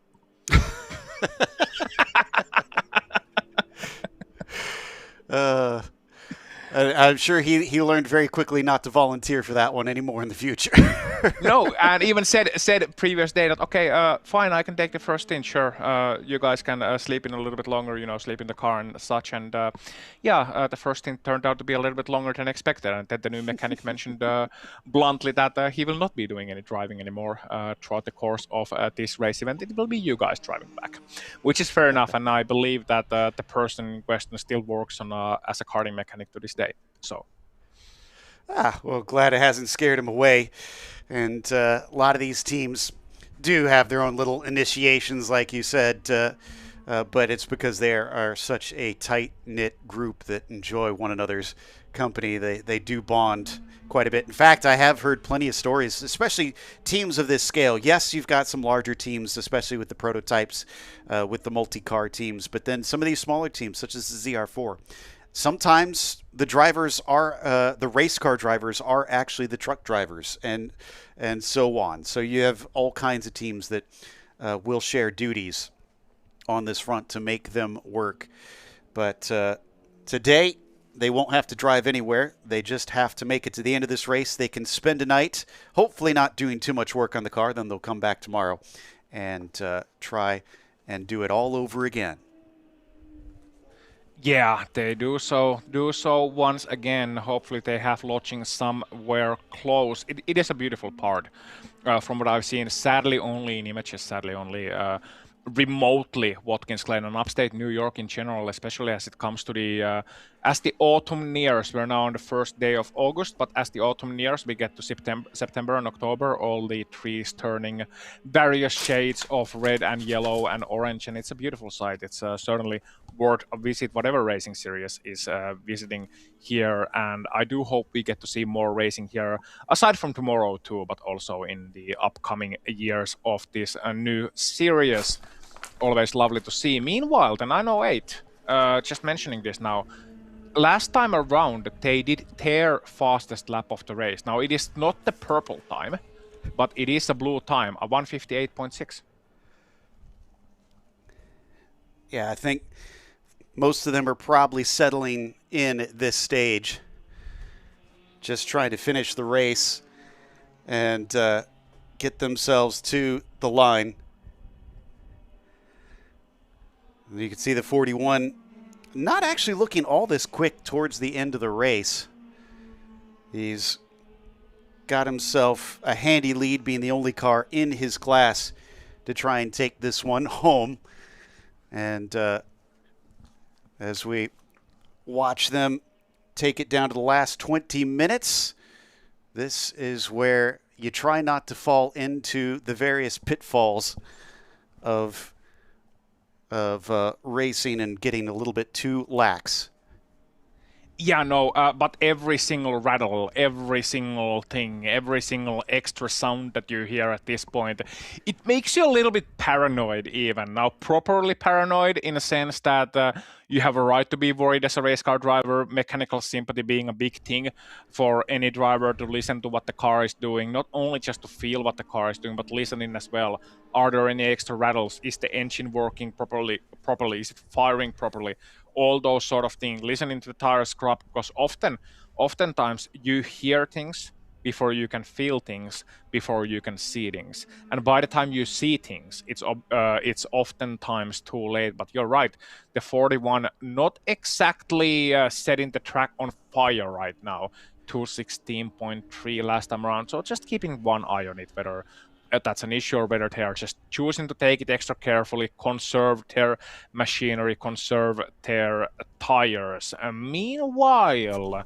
I'm sure he learned very quickly not to volunteer for that one anymore in the future.
No, and even said previous day that, okay, fine, I can take the first stint, sure. You guys can sleep in a little bit longer, sleep in the car and such. And the first stint turned out to be a little bit longer than expected. And then the new mechanic mentioned bluntly that he will not be doing any driving anymore throughout the course of this race event. It will be you guys driving back, which is fair enough. And I believe that the person in question still works on as a karting mechanic to this day. So.
Well, glad it hasn't scared him away. And a lot of these teams do have their own little initiations, like you said, but it's because they are such a tight-knit group that enjoy one another's company. They do bond quite a bit. In fact, I have heard plenty of stories, especially teams of this scale. Yes, you've got some larger teams, especially with the prototypes, with the multi-car teams, but then some of these smaller teams, such as the ZR4, sometimes the drivers are the race car drivers are actually the truck drivers, and so on. So you have all kinds of teams that will share duties on this front to make them work. But today, they won't have to drive anywhere. They just have to make it to the end of this race. They can spend a night, hopefully not doing too much work on the car. Then they'll come back tomorrow and try and do it all over again.
Yeah, they do so once again. Hopefully they have lodging somewhere close. It is a beautiful part from what I've seen. Sadly only in images, sadly only remotely Watkins Glen and upstate New York in general, especially as it comes to the as the autumn nears. We're now on the first day of August, but as the autumn nears, we get to September and October, all the trees turning various shades of red and yellow and orange, and it's a beautiful sight. It's certainly worth a visit, whatever racing series is visiting here, and I do hope we get to see more racing here, aside from tomorrow too, but also in the upcoming years of this new series. Always lovely to see. Meanwhile, the 908, just mentioning this now, last time around they did their fastest lap of the race. Now it is not the purple time, but it is a blue time, a 1:58.6.
Yeah, I think most of them are probably settling in at this stage, just trying to finish the race and get themselves to the line. And you can see the 41 not actually looking all this quick towards the end of the race. He's got himself a handy lead, being the only car in his class to try and take this one home. And as we watch them take it down to the last 20 minutes, this is where you try not to fall into the various pitfalls of racing and getting a little bit too lax.
Yeah, no, but every single rattle, every single thing, every single extra sound that you hear at this point, it makes you a little bit paranoid even. Now, properly paranoid in a sense that you have a right to be worried as a race car driver, mechanical sympathy being a big thing for any driver to listen to what the car is doing, not only just to feel what the car is doing, but listening as well. Are there any extra rattles? Is the engine working properly? Is it firing properly? All those sort of things, listening to the tire scrub, because oftentimes you hear things before you can feel things, before you can see things. And by the time you see things, it's oftentimes too late. But you're right, the 41 not exactly setting the track on fire right now. 216.3 last time around, so just keeping one eye on it, whether that's an issue or whether they are just choosing to take it extra carefully, conserve their machinery, conserve their tires. Meanwhile,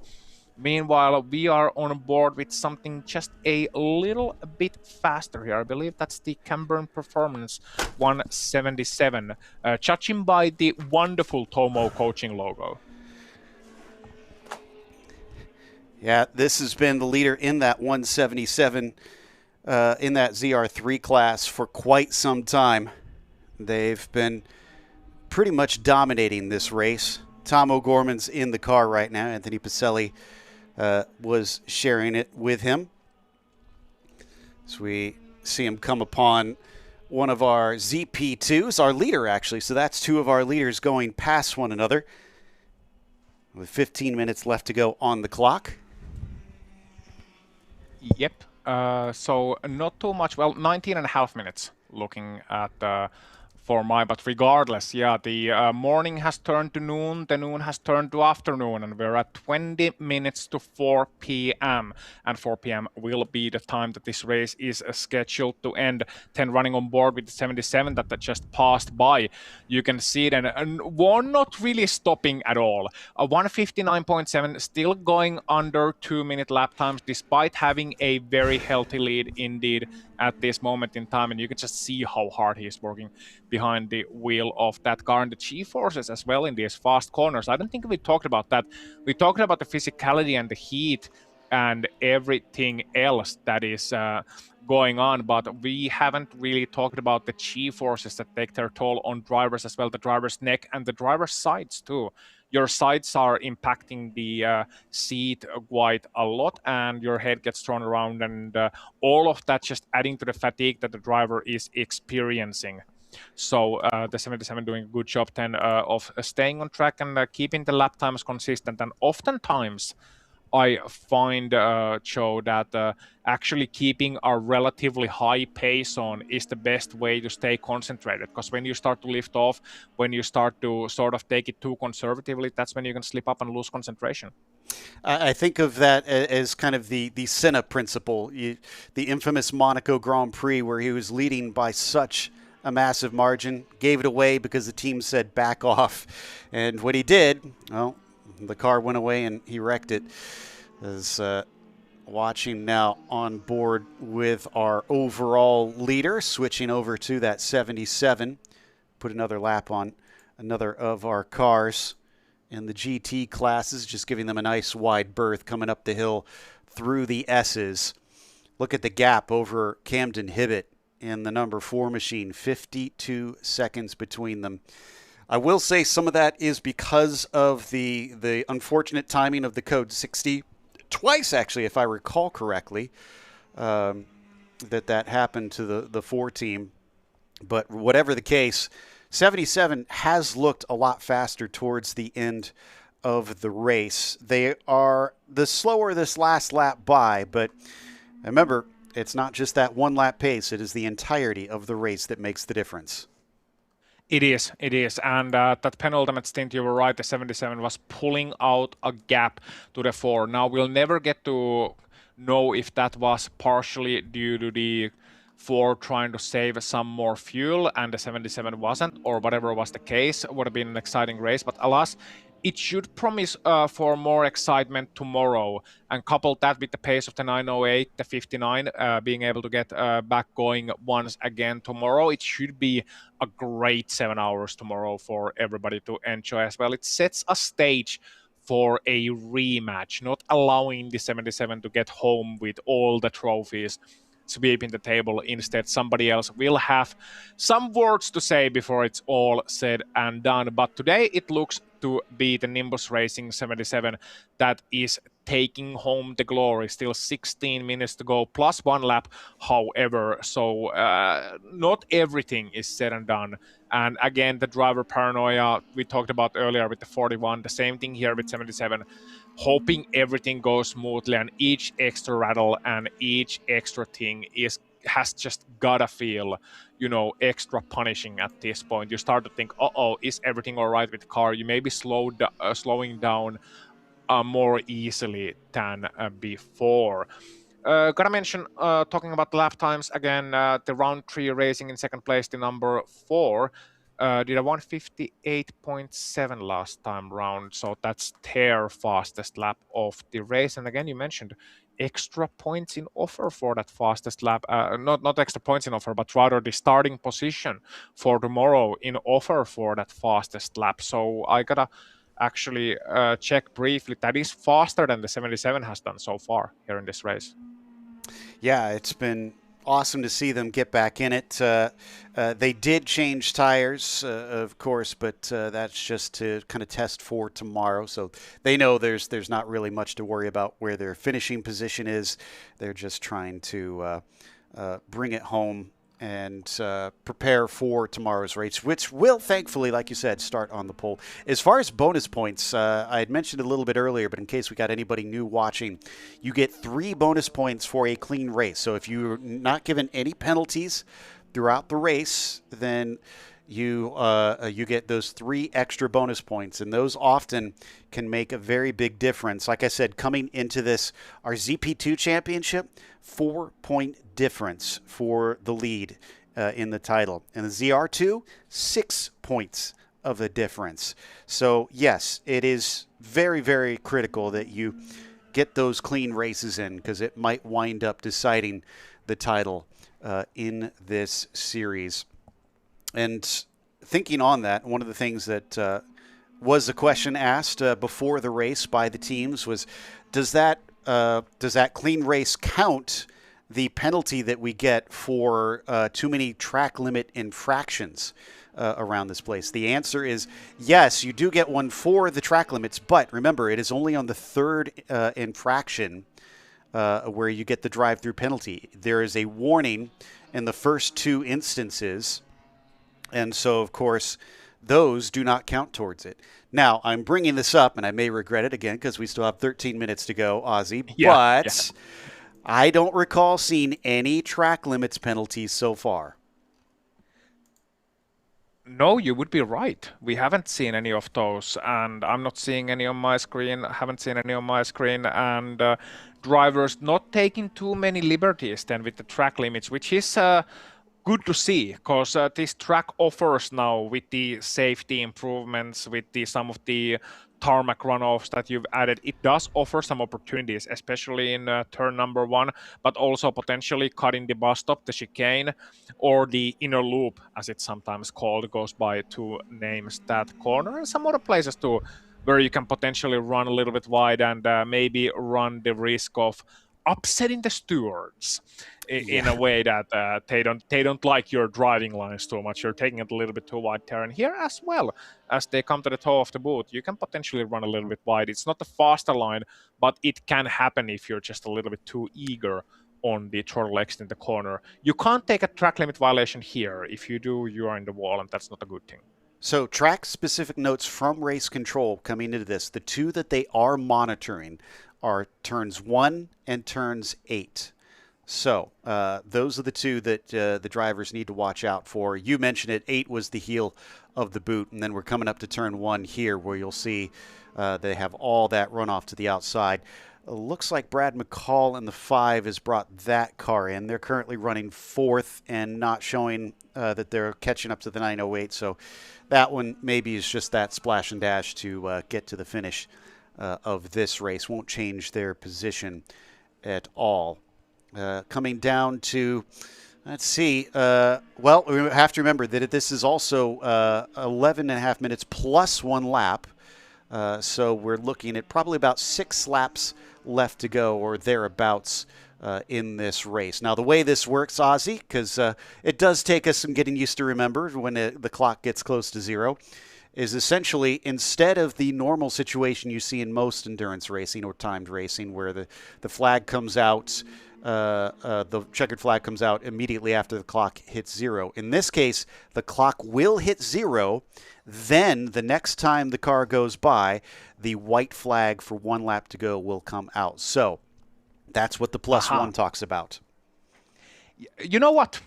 we are on board with something just a little bit faster here. I believe that's the Camburn Performance 177, judging by the wonderful Tomo coaching logo.
Yeah, this has been the leader in that 177. In that ZR3 class for quite some time. They've been pretty much dominating this race. Tom O'Gorman's in the car right now. Anthony Pacelli was sharing it with him. So we see him come upon one of our ZP2s, our leader actually. So that's two of our leaders going past one another with 15 minutes left to go on the clock.
Yep. So not too much, well, 19 and a half minutes looking at for but regardless, yeah, the morning has turned to noon, the noon has turned to afternoon, and we're at 20 minutes to 4 p.m. And 4 p.m. will be the time that this race is scheduled to end. 10 running on board with the 77 that just passed by. You can see it, and one not really stopping at all. 159.7, still going under 2-minute lap times, despite having a very healthy lead indeed at this moment in time, and you can just see how hard he is working behind the wheel of that car, and the G-forces as well in these fast corners. I don't think we talked about that. We talked about the physicality and the heat and everything else that is going on, but we haven't really talked about the G-forces that take their toll on drivers as well, the driver's neck and the driver's sides too. Your sides are impacting the seat quite a lot, and your head gets thrown around, and all of that just adding to the fatigue that the driver is experiencing. So the 77 doing a good job then of staying on track and keeping the lap times consistent. And oftentimes I find, Joe, that actually keeping a relatively high pace on is the best way to stay concentrated. Because when you start to lift off, when you start to sort of take it too conservatively, that's when you can slip up and lose concentration.
I think of that as kind of the Senna principle, the infamous Monaco Grand Prix where he was leading by such a massive margin, gave it away because the team said back off. And what he did, well, the car went away and he wrecked it. As watching now on board with our overall leader, switching over to that 77, put another lap on another of our cars in the GT classes, just giving them a nice wide berth coming up the hill through the S's. Look at the gap over Camden Hibbett in the number 4 machine, 52 seconds between them. I will say some of that is because of the unfortunate timing of the code 60. Twice, actually, if I recall correctly, that happened to the 4 team. But whatever the case, 77 has looked a lot faster towards the end of the race. They are the slower this last lap by, but remember, it's not just that one lap pace. It is the entirety of the race that makes the difference.
It is. And that penultimate stint, you were right, the 77 was pulling out a gap to the 4. Now, we'll never get to know if that was partially due to the 4 trying to save some more fuel and the 77 wasn't, or whatever was the case. It would have been an exciting race, but alas, it should promise for more excitement tomorrow, and couple that with the pace of the 908, the 59, being able to get back going once again tomorrow. It should be a great 7 hours tomorrow for everybody to enjoy as well. It sets a stage for a rematch, not allowing the 77 to get home with all the trophies, sweeping the table. Instead, somebody else will have some words to say before it's all said and done. But today it looks to be the Nimbus Racing 77 that is taking home the glory. Still 16 minutes to go, plus 1 lap, however. So not everything is said and done. And again, the driver paranoia we talked about earlier with the 41, the same thing here with 77. Hoping everything goes smoothly, and each extra rattle and each extra thing has just gotta feel, extra punishing at this point. You start to think, is everything all right with the car? You may be slowing down more easily than before. Gotta mention, talking about lap times again, the round 3 racing in second place, the number 4. Did a 158.7 last time round, so that's their fastest lap of the race. And again, you mentioned extra points in offer for that fastest lap. Not extra points in offer, but rather the starting position for tomorrow in offer for that fastest lap. So I gotta actually check briefly. That is faster than the 77 has done so far here in this race.
Yeah, it's been awesome to see them get back in it. They did change tires, of course, but that's just to kind of test for tomorrow. So they know there's not really much to worry about where their finishing position is. They're just trying to bring it home and prepare for tomorrow's race, which will, thankfully, like you said, start on the pole. As far as bonus points, I had mentioned a little bit earlier, but in case we got anybody new watching, you get 3 bonus points for a clean race. So if you're not given any penalties throughout the race, then you get those 3 extra bonus points, and those often can make a very big difference. Like I said, coming into this, our ZP2 championship, 4-point difference for the lead in the title. And the ZR2, 6 points of a difference. So, yes, it is very, very critical that you get those clean races in, because it might wind up deciding the title in this series. And thinking on that, one of the things that was a question asked before the race by the teams was, does that clean race count the penalty that we get for too many track limit infractions around this place? The answer is yes, you do get one for the track limits, but remember, it is only on the third infraction where you get the drive-through penalty. There is a warning in the first two instances, and so, of course, those do not count towards it. Now, I'm bringing this up, and I may regret it again because we still have 13 minutes to go, Ozzy, but I don't recall seeing any track limits penalties so far.
No, you would be right. We haven't seen any of those, and I'm not seeing any on my screen. I haven't seen any on my screen, and drivers not taking too many liberties then with the track limits, which is good to see, because this track offers now, with the safety improvements, with some of the tarmac runoffs that you've added, it does offer some opportunities, especially in turn number 1, but also potentially cutting the bus stop, the chicane, or the inner loop, as it's sometimes called, goes by 2 names, that corner, and some other places too, where you can potentially run a little bit wide and maybe run the risk of upsetting the stewards in a way that they don't like your driving lines too much. You're taking it a little bit too wide turn here as well. As they come to the toe of the boot, you can potentially run a little bit wide. It's not the faster line, but it can happen if you're just a little bit too eager on the throttle exit in the corner. You can't take a track limit violation here. If you do, you are in the wall, and that's not a good thing.
So track-specific notes from race control coming into this. The 2 that they are monitoring are turns 1 and turns 8. So those are the 2 that the drivers need to watch out for. You mentioned it. 8 was the heel of the boot, and then we're coming up to turn 1 here, where you'll see they have all that runoff to the outside. Looks like Brad McCall in the 5 has brought that car in. They're currently running 4th and not showing that they're catching up to the 908. So that one maybe is just that splash and dash to get to the finish of this race. Won't change their position at all. Coming down to, let's see, well, we have to remember that this is also 11 and a half minutes plus 1 lap. So we're looking at probably about 6 laps left to go or thereabouts in this race. Now, the way this works, Ozzy, because it does take us some getting used to remember when the clock gets close to 0, is essentially instead of the normal situation you see in most endurance racing or timed racing where the flag comes out, the checkered flag comes out immediately after the clock hits 0. In this case, the clock will hit 0. Then the next time the car goes by, the white flag for 1 lap to go will come out. So that's what the +1 talks about.
You know what?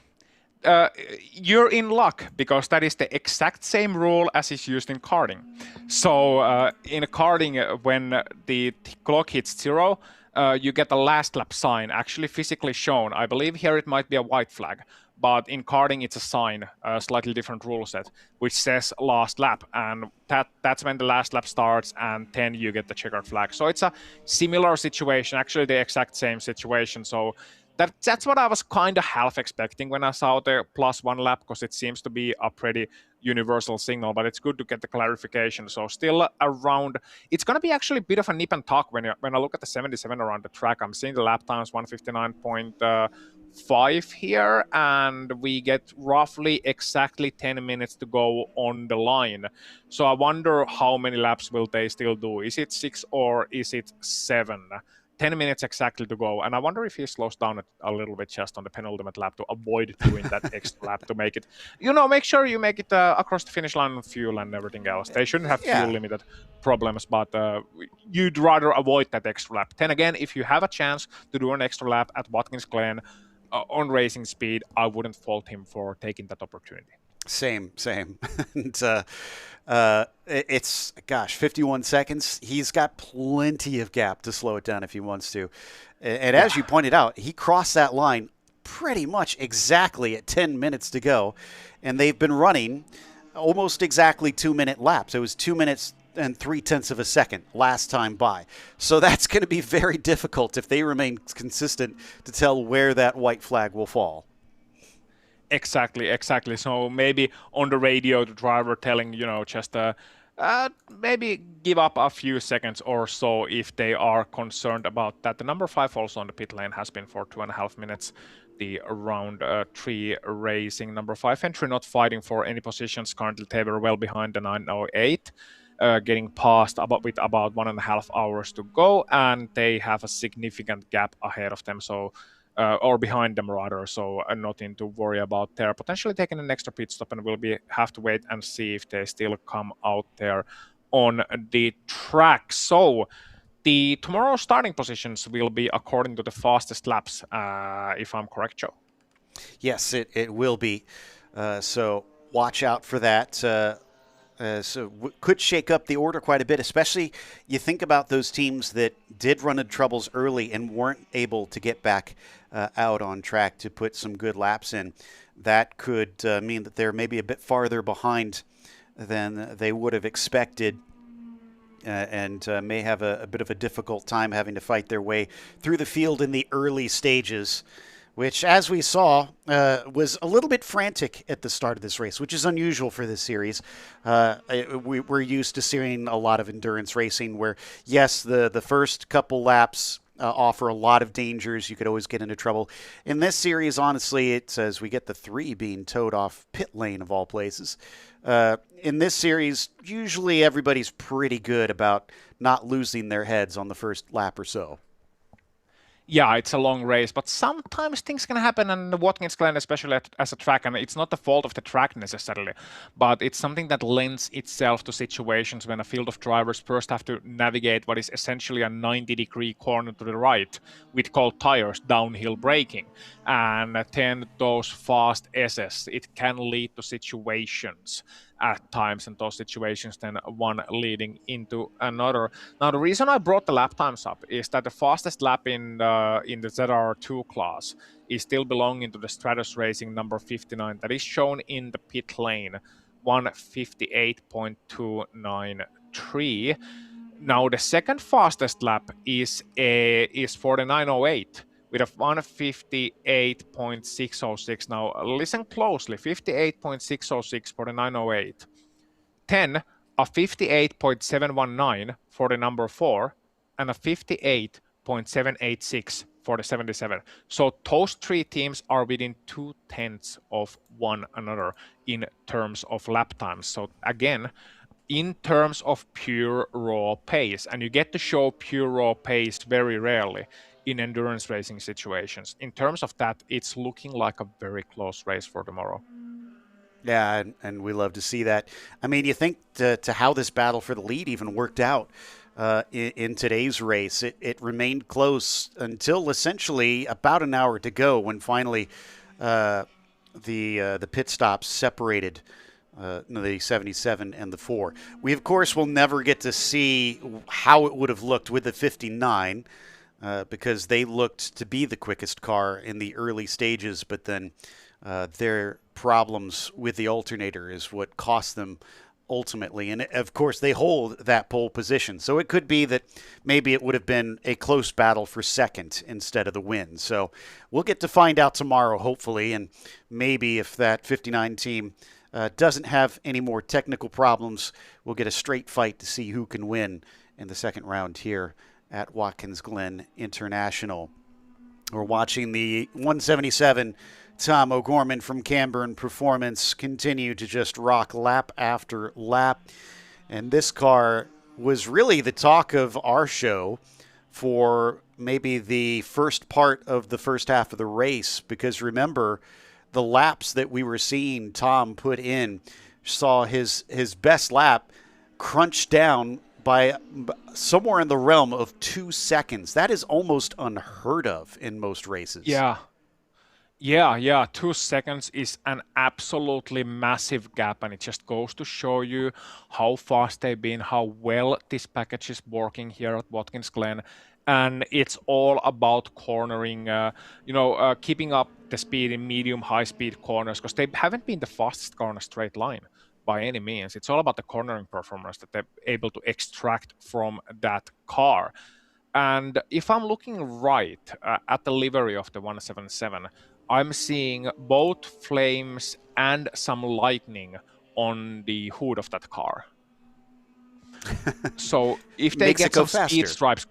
You're in luck, because that is the exact same rule as is used in karting. So in karting, when the clock hits 0, you get a last lap sign actually physically shown. I believe here it might be a white flag, but in karting it's a sign, a slightly different rule set, which says last lap, and that's when the last lap starts, and then you get the checkered flag. So it's a similar situation, actually the exact same situation. So that's what I was kind of half expecting when I saw the +1 lap, because it seems to be a pretty universal signal, but it's good to get the clarification. So still around, it's going to be actually a bit of a nip and tuck when I look at the 77 around the track. I'm seeing the lap times 159.5 here, and we get roughly exactly 10 minutes to go on the line. So I wonder how many laps will they still do. Is it 6 or is it 7? 10 minutes exactly to go, and I wonder if he slows down a little bit just on the penultimate lap to avoid doing that extra lap to make it, make sure you make it across the finish line on fuel and everything else. They shouldn't have fuel limited problems, but you'd rather avoid that extra lap. Then again, if you have a chance to do an extra lap at Watkins Glen on racing speed, I wouldn't fault him for taking that opportunity.
Same. And it's, 51 seconds. He's got plenty of gap to slow it down if he wants to. And as you pointed out, he crossed that line pretty much exactly at 10 minutes to go. And they've been running almost exactly 2-minute laps. It was 2 minutes and 0.3 of a second last time by. So that's going to be very difficult if they remain consistent to tell where that white flag will fall. Exactly.
So maybe on the radio, the driver telling, just maybe give up a few seconds or so if they are concerned about that. The number 5 also on the pit lane has been for 2.5 minutes. The round 3 racing. Number 5 entry not fighting for any positions currently. They were well behind the 908. Getting past with about 1.5 hours to go, and they have a significant gap ahead of them, so or behind them rather, so nothing to worry about there. Potentially taking an extra pit stop, and we'll have to wait and see if they still come out there on the track. So the tomorrow's starting positions will be according to the fastest laps, if I'm correct, Joe.
Yes, it will be. So watch out for that. Could shake up the order quite a bit, especially you think about those teams that did run into troubles early and weren't able to get back out on track to put some good laps in. That could mean that they're maybe a bit farther behind than they would have expected, and may have a bit of a difficult time having to fight their way through the field in the early stages, which, as we saw, was a little bit frantic at the start of this race, which is unusual for this series. We're used to seeing a lot of endurance racing where, yes, the first couple laps offer a lot of dangers. You could always get into trouble. In this series, honestly, it says we get the 3 being towed off pit lane of all places. In this series, usually everybody's pretty good about not losing their heads on the first lap or so.
Yeah, it's a long race, but sometimes things can happen, and the Watkins Glen, especially as a track, and it's not the fault of the track necessarily, but it's something that lends itself to situations when a field of drivers first have to navigate what is essentially a 90-degree corner to the right with cold tires, downhill braking, and then those fast S's. It can lead to situations at times, and those situations then one leading into another. Now, the reason I brought the lap times up is that the fastest lap in the ZR2 class is still belonging to the Stratus Racing number 59. That is shown in the pit lane, 1:58.293. Now, the second fastest lap is 49.08. with a 1:58.606. Now, listen closely. 58.606 for the 908. 10, a 58.719 for the number 4, and a 58.786 for the 77. So those 3 teams are within 0.2 of one another in terms of lap times. So again, in terms of pure raw pace, and you get to show pure raw pace very rarely in endurance racing situations. In terms of that, it's looking like a very close race for tomorrow.
Yeah, and we love to see that. I mean, you think to how this battle for the lead even worked out in today's race. It remained close until essentially about an hour to go, when finally the pit stops separated the 77 and the 4. We, of course, will never get to see how it would have looked with the 59, because they looked to be the quickest car in the early stages, but then their problems with the alternator is what cost them ultimately. And, of course, they hold that pole position. So it could be that maybe it would have been a close battle for second instead of the win. So we'll get to find out tomorrow, hopefully, and maybe if that 59 team doesn't have any more technical problems, we'll get a straight fight to see who can win in the second round here at Watkins Glen International. We're watching the 177 Tom O'Gorman from Camborne Performance continue to just rock lap after lap. And this car was really the talk of our show for maybe the first part of the first half of the race, because remember, the laps that we were seeing Tom put in saw his best lap crunched down by somewhere in the realm of 2 seconds. That is almost unheard of in most races.
Yeah. 2 seconds is an absolutely massive gap, and it just goes to show you how fast they've been, how well this package is working here at Watkins Glen. And it's all about cornering, keeping up the speed in medium, high-speed corners, because they haven't been the fastest car on a straight line by any means. It's all about the cornering performance that they're able to extract from that car. And if I'm looking right at the livery of the 177, I'm seeing both flames and some lightning on the hood of that car. So if they
Makes it
get
go
some speed
faster.
stripes,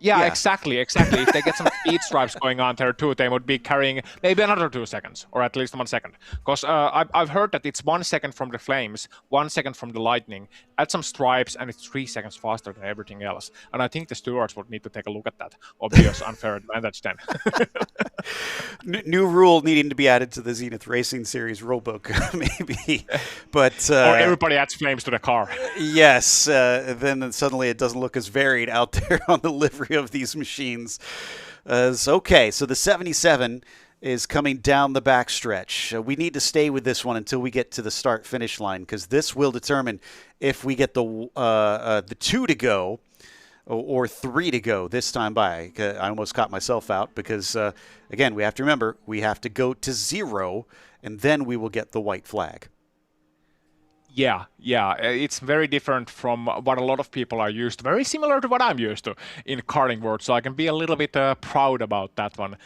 yeah,
Yeah.
exactly. If they get some speed stripes going on there too, they would be carrying maybe another 2 seconds, or at least 1 second. Because I've heard that it's 1 second from the flames, 1 second from the lightning, add some stripes, and it's 3 seconds faster than everything else. And I think the stewards would need to take a look at that obvious unfair advantage then.
New rule needing to be added to the Zenith Racing Series rulebook, maybe. But
or everybody adds flames to the car.
Yes, then suddenly it doesn't look as varied out there on the livery of these machines. Okay, so the 77 is coming down the backstretch. We need to stay with this one until we get to the start-finish line, because this will determine if we get the 2 to go or 3 to go this time by. I almost caught myself out because, again, we have to remember, we have to go to 0, and then we will get the white flag.
Yeah, it's very different from what a lot of people are used to. Very similar to what I'm used to in karting world, so I can be a little bit proud about that one.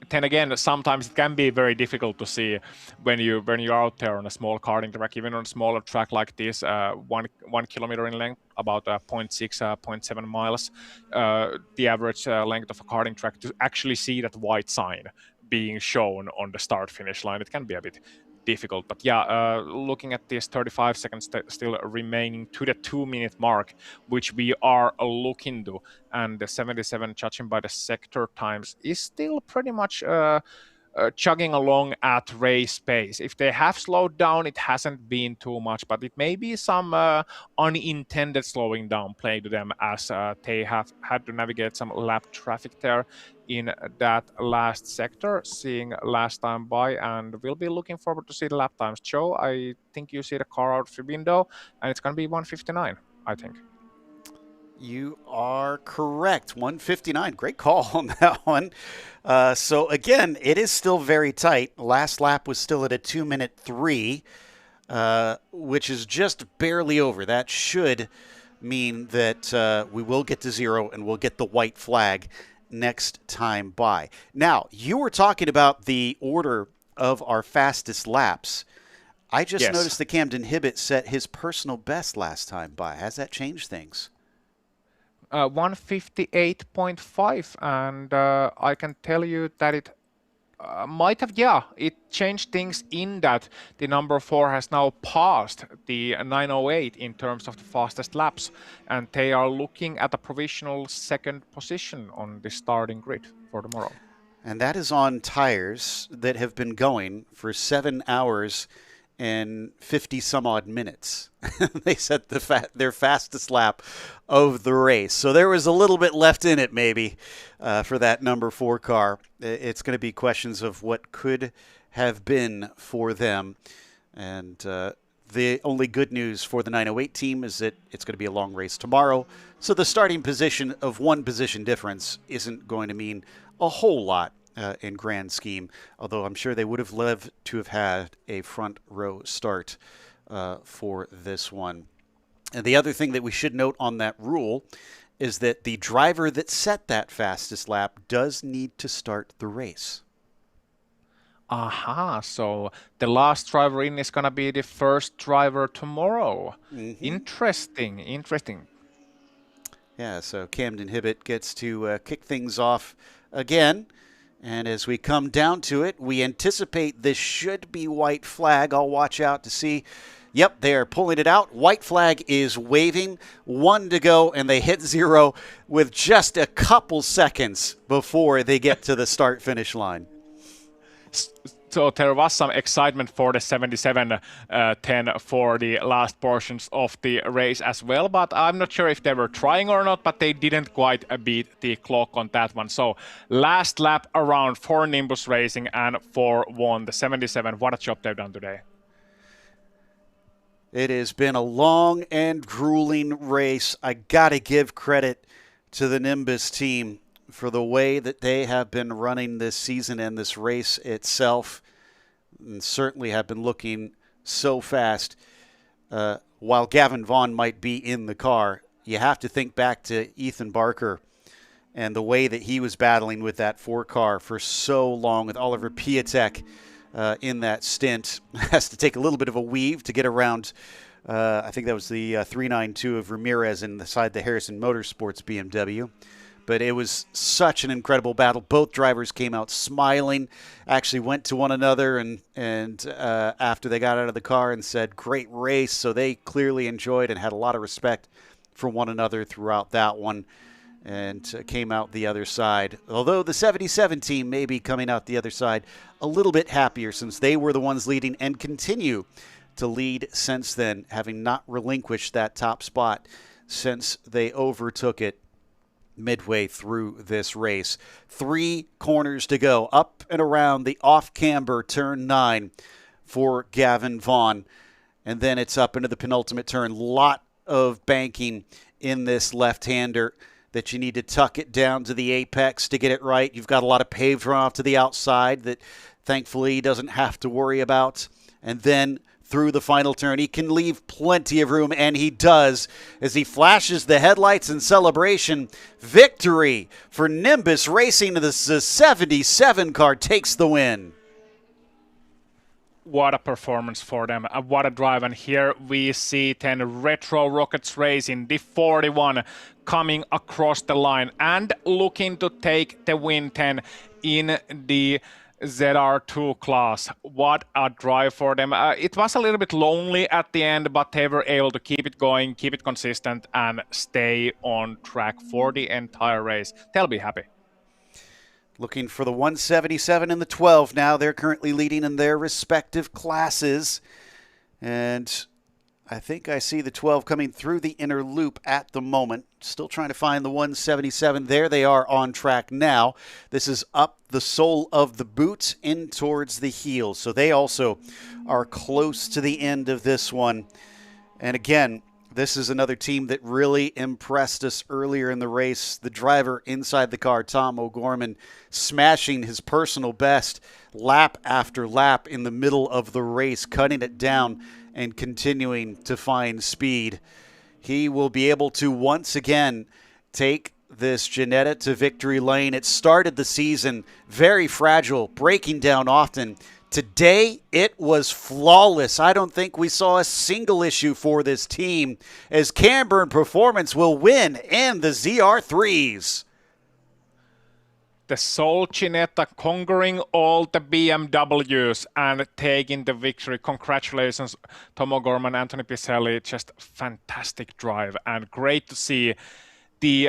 Then again, sometimes it can be very difficult to see when you're out there on a small karting track, even on a smaller track like this, 1 kilometer in length, about 0.6, 0.7 miles, the average length of a karting track, to actually see that white sign being shown on the start-finish line. It can be a bit difficult, but yeah, looking at this 35 seconds still remaining to the 2-minute mark, which we are looking to, and the 77, judging by the sector times, is still pretty much chugging along at race pace. If they have slowed down, it hasn't been too much, but it may be some unintended slowing down play to them, as they have had to navigate some lap traffic there in that last sector, seeing last time by, and we'll be looking forward to see the lap times. Joe, I think you see the car out of the window, and it's going to be 1:59, I think.
You are correct. 1:59. Great call on that one. So, again, it is still very tight. Last lap was still at a 2-minute 3, which is just barely over. That should mean that we will get to 0 and we'll get the white flag next time by. Now, you were talking about the order of our fastest laps. I just noticed that Camden Hibbett set his personal best last time by. Has that changed things?
158.5, and I can tell you that it might have, it changed things in that the number 4 has now passed the 908 in terms of the fastest laps, and they are looking at a provisional second position on the starting grid for tomorrow.
And that is on tires that have been going for 7 hours and 50 some odd minutes. They set their fastest lap of the race. So there was a little bit left in it, maybe, for that number 4 car. It's going to be questions of what could have been for them. And the only good news for the 908 team is that it's going to be a long race tomorrow. So the starting position of 1 position difference isn't going to mean a whole lot in grand scheme, although I'm sure they would have loved to have had a front row start for this one. And the other thing that we should note on that rule is that the driver that set that fastest lap does need to start the race.
Aha, so the last driver in is going to be the first driver tomorrow. Mm-hmm. Interesting.
Yeah, so Camden Hibbett gets to kick things off again. And as we come down to it, we anticipate this should be white flag. I'll watch out to see. Yep, they are pulling it out. White flag is waving. 1 to go, and they hit 0 with just a couple seconds before they get to the start-finish line.
So there was some excitement for the 77-10 for the last portions of the race as well, but I'm not sure if they were trying or not, but they didn't quite beat the clock on that one. So last lap around for Nimbus Racing and for 1, the 77. What a job they've done today.
It has been a long and grueling race. I got to give credit to the Nimbus team for the way that they have been running this season and this race itself, and certainly have been looking so fast. While Gavin Vaughn might be in the car, you have to think back to Ethan Barker and the way that he was battling with that 4 car for so long, with Oliver Piatek in that stint. Has to take a little bit of a weave to get around I think that was the 392 of Ramirez inside the Harrison Motorsports BMW. But it was such an incredible battle. Both drivers came out smiling, actually went to one another and after they got out of the car and said, great race. So they clearly enjoyed and had a lot of respect for one another throughout that one and came out the other side. Although the 77 team may be coming out the other side a little bit happier since they were the ones leading and continue to lead since then, having not relinquished that top spot since they overtook it midway through this race. 3 corners to go, up and around the off-camber turn 9 for Gavin Vaughn. And then it's up into the penultimate turn. Lot of banking in this left-hander that you need to tuck it down to the apex to get it right. You've got a lot of paved runoff to the outside that thankfully he doesn't have to worry about. And then through the final turn, he can leave plenty of room, and he does as he flashes the headlights in celebration. Victory for Nimbus Racing. The 77 car takes the win.
What a performance for them. What a drive. And here we see 10 Retro Rockets Racing, the 41, coming across the line and looking to take the win 10 in the ZR2 class. What a drive for them. It was a little bit lonely at the end, but they were able to keep it going, keep it consistent, and stay on track for the entire race. They'll be happy.
Looking for the 177 and the 12 now. They're currently leading in their respective classes. And I think I see the 12 coming through the inner loop at the moment. Still trying to find the 177. There they are on track now. This is up the sole of the boot in towards the heel. So they also are close to the end of this one. And again, this is another team that really impressed us earlier in the race. The driver inside the car, Tom O'Gorman, smashing his personal best lap after lap in the middle of the race, cutting it down and continuing to find speed. He will be able to once again take this Ginetta to victory lane. It started the season very fragile, breaking down often. Today, it was flawless. I don't think we saw a single issue for this team as Camburn Performance will win in the ZR3s.
The Soul Ginetta conquering all the BMWs and taking the victory. Congratulations, Tom O'Gorman, Anthony Piselli. Just fantastic drive and great to see the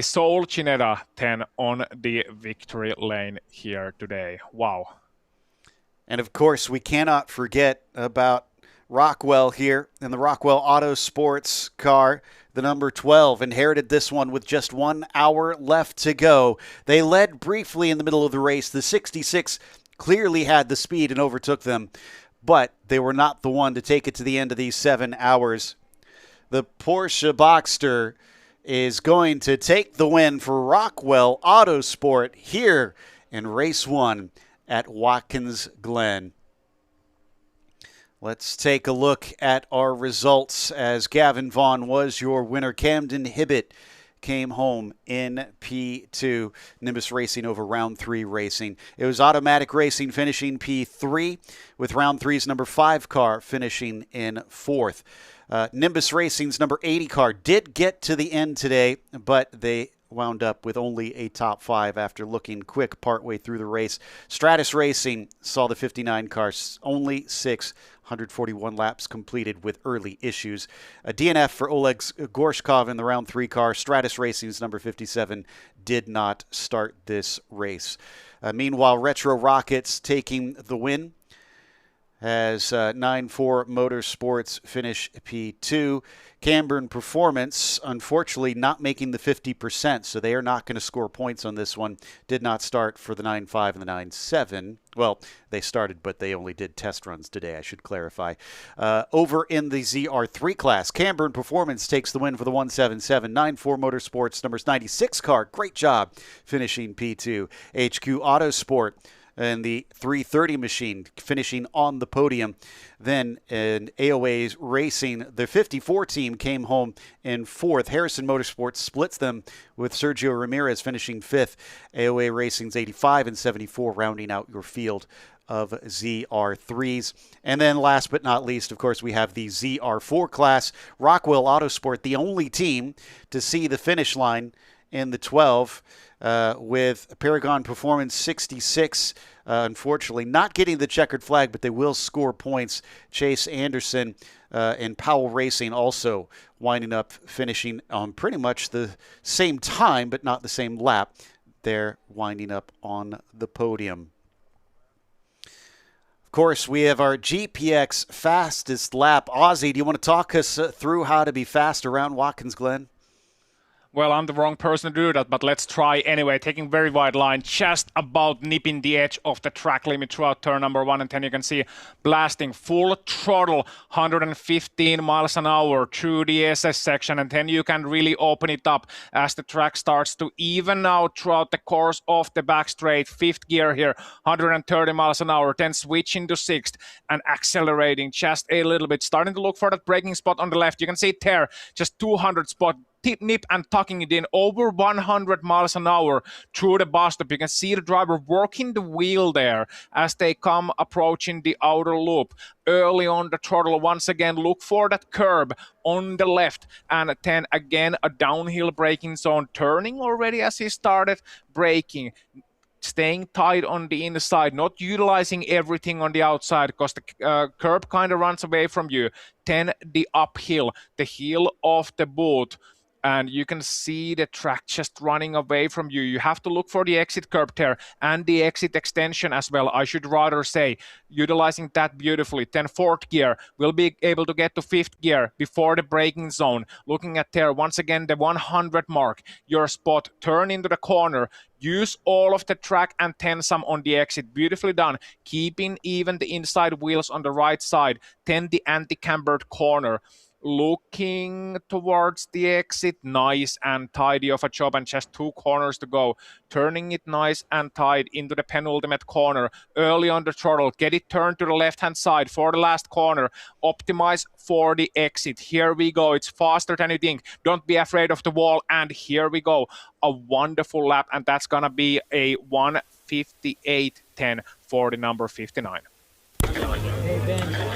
Soul Ginetta 10 on the victory lane here today. Wow.
And of course, we cannot forget about Rockwell here in the Rockwell Auto Sports car. The number 12 inherited this one with just 1 hour left to go. They led briefly in the middle of the race. The 66 clearly had the speed and overtook them, but they were not the one to take it to the end of these 7 hours. The Porsche Boxster is going to take the win for Rockwell Auto Sport here in race 1 at Watkins Glen. Let's take a look at our results as Gavin Vaughn was your winner. Camden Hibbett came home in P2. Nimbus Racing over Round 3 Racing. It was Automatic Racing finishing P3 with Round 3's number 5 car finishing in 4th. Nimbus Racing's number 80 car did get to the end today, but they wound up with only a top 5 after looking quick partway through the race. Stratus Racing saw the 59 cars, only 641 laps completed with early issues. A DNF for Oleg Gorshkov in the round 3 car. Stratus Racing's number 57 did not start this race. Meanwhile, Retro Rockets taking the win as 9-4 Motorsports finish P2. Camburn Performance, unfortunately, not making the 50%, so they are not going to score points on this one. Did not start for the 9-5 and the 9-7. Well, they started, but they only did test runs today, I should clarify. Over in the ZR3 class, Camburn Performance takes the win for the 177. 9-4 Motorsports, numbers 96 car. Great job finishing P2. HQ Autosport and the 330 machine finishing on the podium. Then in AOA's Racing, the 54 team came home in 4th. Harrison Motorsports splits them with Sergio Ramirez finishing 5th. AOA Racing's 85 and 74 rounding out your field of ZR3s. And then last but not least, of course, we have the ZR4 class. Rockwell Autosport, the only team to see the finish line in the 12 with Paragon Performance 66. Unfortunately, not getting the checkered flag, but they will score points. Chase Anderson and Powell Racing also winding up finishing on pretty much the same time, but not the same lap. They're winding up on the podium. Of course, we have our GPX fastest lap. Ozzy, do you want to talk us through how to be fast around Watkins Glen?
Well, I'm the wrong person to do that, but let's try anyway. Taking very wide line, just about nipping the edge of the track limit throughout turn number 1 and 10. You can see blasting full throttle, 115 miles an hour through the SS section, and then you can really open it up as the track starts to even out throughout the course of the back straight. 5th gear here, 130 miles an hour, then switching to 6th and accelerating just a little bit. Starting to look for that braking spot on the left. You can see it there, just 200 spot. Nip and tucking it in over 100 miles an hour through the bus stop. You can see the driver working the wheel there as they come approaching the outer loop. Early on the throttle, once again, look for that curb on the left. And then again, a downhill braking zone. Turning already as he started braking. Staying tight on the inside, not utilizing everything on the outside because the curb kind of runs away from you. Then the uphill, the heel of the boot. And you can see the track just running away from you. You have to look for the exit curb there and the exit extension as well, I should rather say, utilizing that beautifully. Then 4th gear, we'll be able to get to 5th gear before the braking zone. Looking at there, once again, the 100 mark, your spot, turn into the corner, use all of the track and then some on the exit. Beautifully done. Keeping even the inside wheels on the right side. Then the anti-cambered corner. Looking towards the exit, nice and tidy of a job, and just 2 corners to go. Turning it nice and tight into the penultimate corner. Early on the throttle, get it turned to the left-hand side for the last corner. Optimize for the exit. Here we go. It's faster than you think. Don't be afraid of the wall, and here we go. A wonderful lap, and that's gonna be a 1:58.10 for the number 59.
Hey, Ben.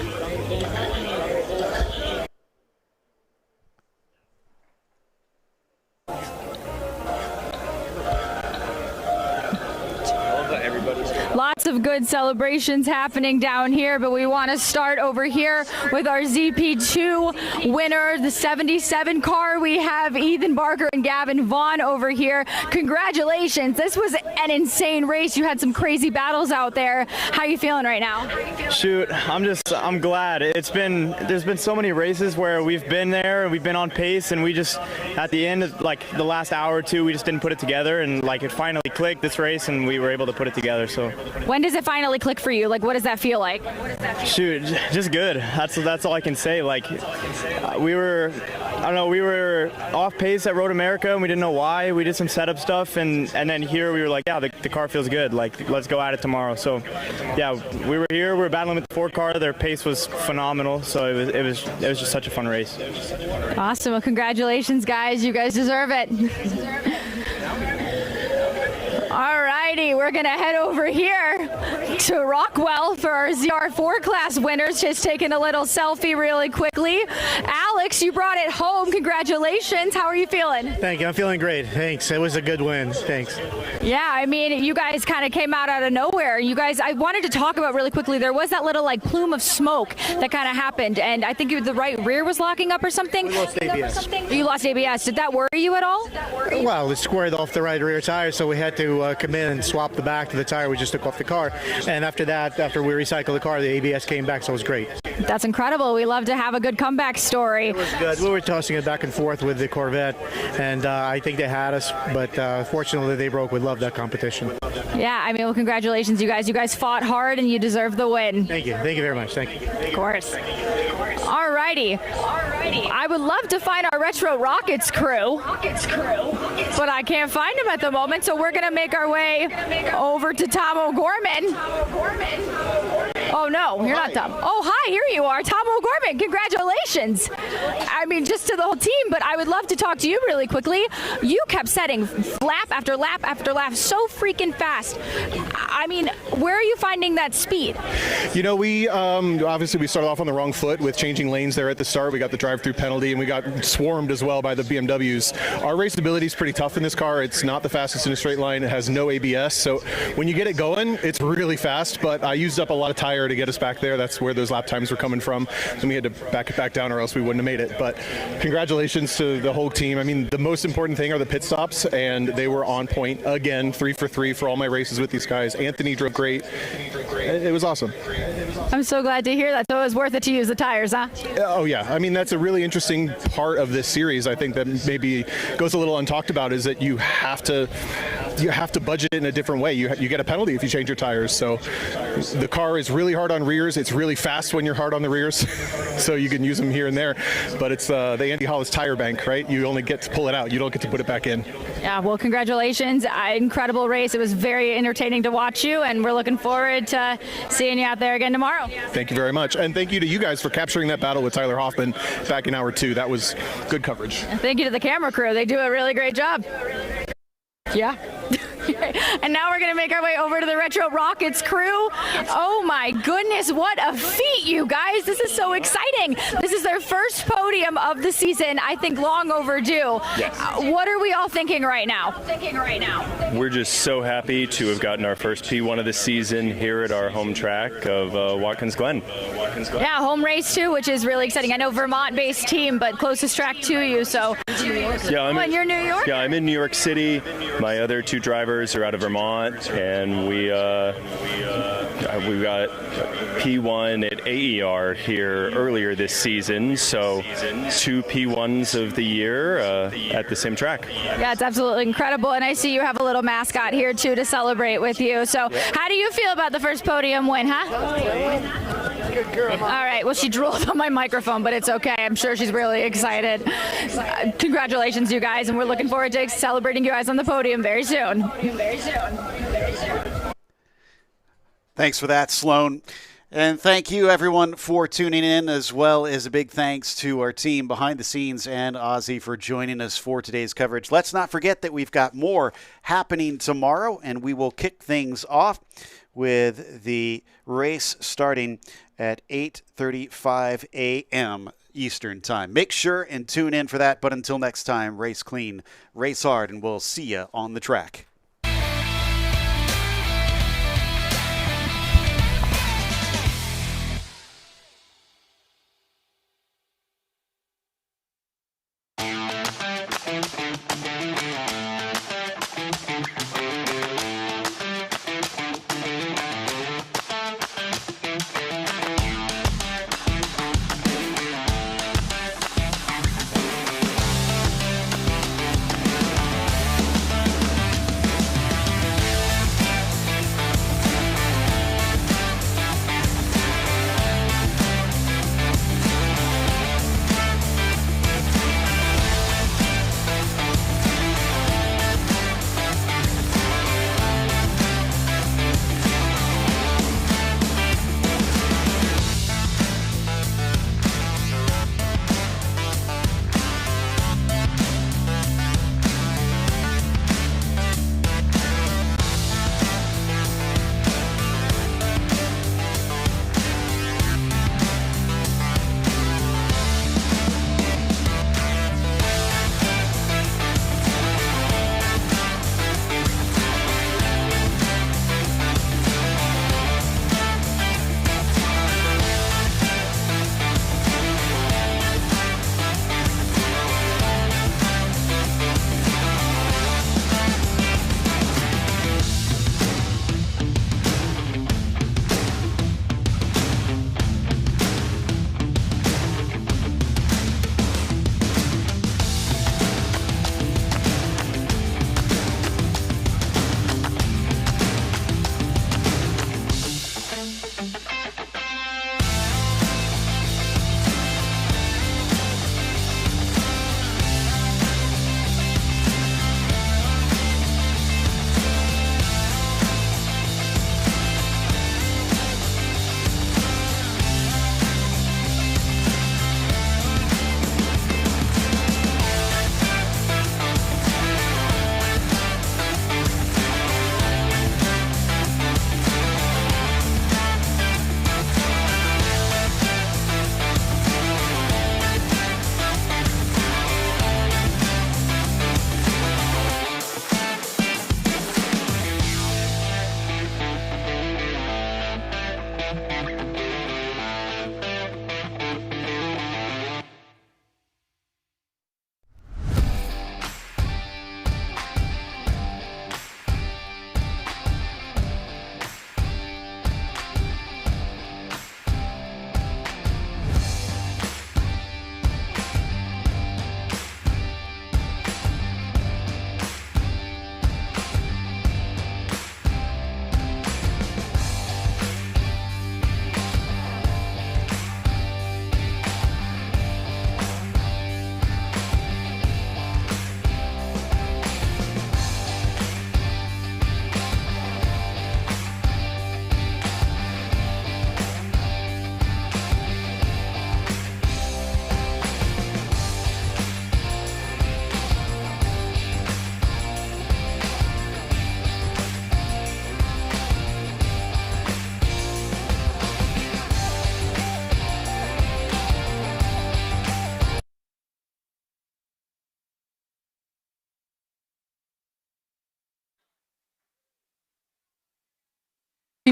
Lots of good celebrations happening down here, but we want to start over here with our ZP2 winner, the 77 car. We have Ethan Barker and Gavin Vaughn over here. Congratulations. This was an insane race. You had some crazy battles out there. How are you feeling right now?
Shoot, I'm glad. There's been so many races where we've been there and we've been on pace, and we just, at the end, like the last hour or two, we just didn't put it together, and like it finally clicked this race and we were able to put it together. So
when does it finally click for you? Like, what does that feel like?
Shoot, just good. That's all I can say. Like, we were off pace at Road America and we didn't know why. We did some setup stuff, and then here we were like, yeah, the car feels good. Like, let's go at it tomorrow. So yeah, we were here. We were battling with the Ford car. Their pace was phenomenal. So it was just such a fun race.
Awesome. Well, congratulations, guys. You guys deserve it. All righty, we're going to head over here to Rockwell for our ZR4 class winners. Just taking a little selfie really quickly. Alex, you brought it home. Congratulations. How are you feeling?
Thank you. I'm feeling great. Thanks. It was a good win. Thanks.
Yeah, I mean, you guys kind of came out of nowhere. You guys, I wanted to talk about really quickly, there was that little like plume of smoke that kind of happened, and I think the right rear was locking up or something.
We lost ABS.
You lost ABS. Did that worry you at all?
Well, it squared off the right rear tire, so we had to come in and swap the back to the tire we just took off the car. And after that, after we recycled the car, the ABS came back, so it was great.
That's incredible. We love to have a good comeback story.
It was good. We were tossing it back and forth with the Corvette, and I think they had us, but fortunately they broke. We love that competition.
Yeah, I mean, well, congratulations, you guys. You guys fought hard, and you deserve the win.
Thank you. Thank you very much. Thank you.
Of course. All righty. I would love to find our Retro Rockets crew, but I can't find them at the moment, so we're going to make our way over to Tom O'Gorman. Oh, no, you're not Tom. Oh, hi, here you are, Tom O'Gorman. Congratulations. I mean, just to the whole team, but I would love to talk to you really quickly. You kept setting lap after lap after lap so freaking fast. I mean, where are you finding that speed?
You know, we obviously we started off on the wrong foot with changing lanes there at the start. We got the drive-through penalty, and we got swarmed as well by the BMWs. Our raceability is pretty tough in this car. It's not the fastest in a straight line. It has no ABS, so when you get it going, it's really fast, but I used up a lot of tire to get us back there. That's where those lap times were coming from, and we had to back it back down or else we wouldn't have made it. But congratulations to the whole team. I mean, the most important thing are the pit stops, and they were on point again, 3 for 3 for all my races with these guys. Anthony drove great. It was awesome.
I'm so glad to hear that. So it was worth it to use the tires, huh?
Oh yeah, I mean that's a really interesting part of this series. I think that maybe goes a little untalked about is that you have to budget it in a different way. You get a penalty if you change your tires. So the car is really hard on rears. It's really fast when you're hard on the rears, so you can use them here and there. But it's the Andy Hollis tire bank, right? You only get to pull it out. You don't get to put it back in.
Yeah, well, congratulations. Incredible race. It was very entertaining to watch you, and we're looking forward to seeing you out there again tomorrow.
Thank you very much. And thank you to you guys for capturing that battle with Tyler Hoffman back in hour 2. That was good coverage.
And thank you to the camera crew. They do a really great job. Yeah. And now we're going to make our way over to the Retro Rockets crew. Oh my goodness, what a feat, you guys. This is so exciting. This is their first podium of the season, I think long overdue.
Yes.
What are we all thinking right now?
We're just so happy to have gotten our first P1 of the season here at our home track of Watkins Glen.
Yeah, home race too, which is really exciting. I know Vermont-based team, but closest track to you, so.
Yeah,
you're New York?
Yeah, I'm in New York City. My other 2 drivers are out of Vermont, and we got P1 at AER here earlier this season, so 2 P1s of the year at the same track.
Yeah, it's absolutely incredible, and I see you have a little mascot here too to celebrate with you. So how do you feel about the first podium win, huh?
Good girl.
All right, well, she drooled on my microphone, but it's okay. I'm sure she's really excited. Congratulations, you guys, and we're looking forward to celebrating you guys on the podium very soon.
Thanks for that, Sloan. And thank you, everyone, for tuning in, as well as a big thanks to our team behind the scenes and Ozzy for joining us for today's coverage. Let's not forget that we've got more happening tomorrow, and we will kick things off with the race starting at 8:35 a.m. Eastern Time. Make sure and tune in for that, but until next time, race clean, race hard, and we'll see you on the track.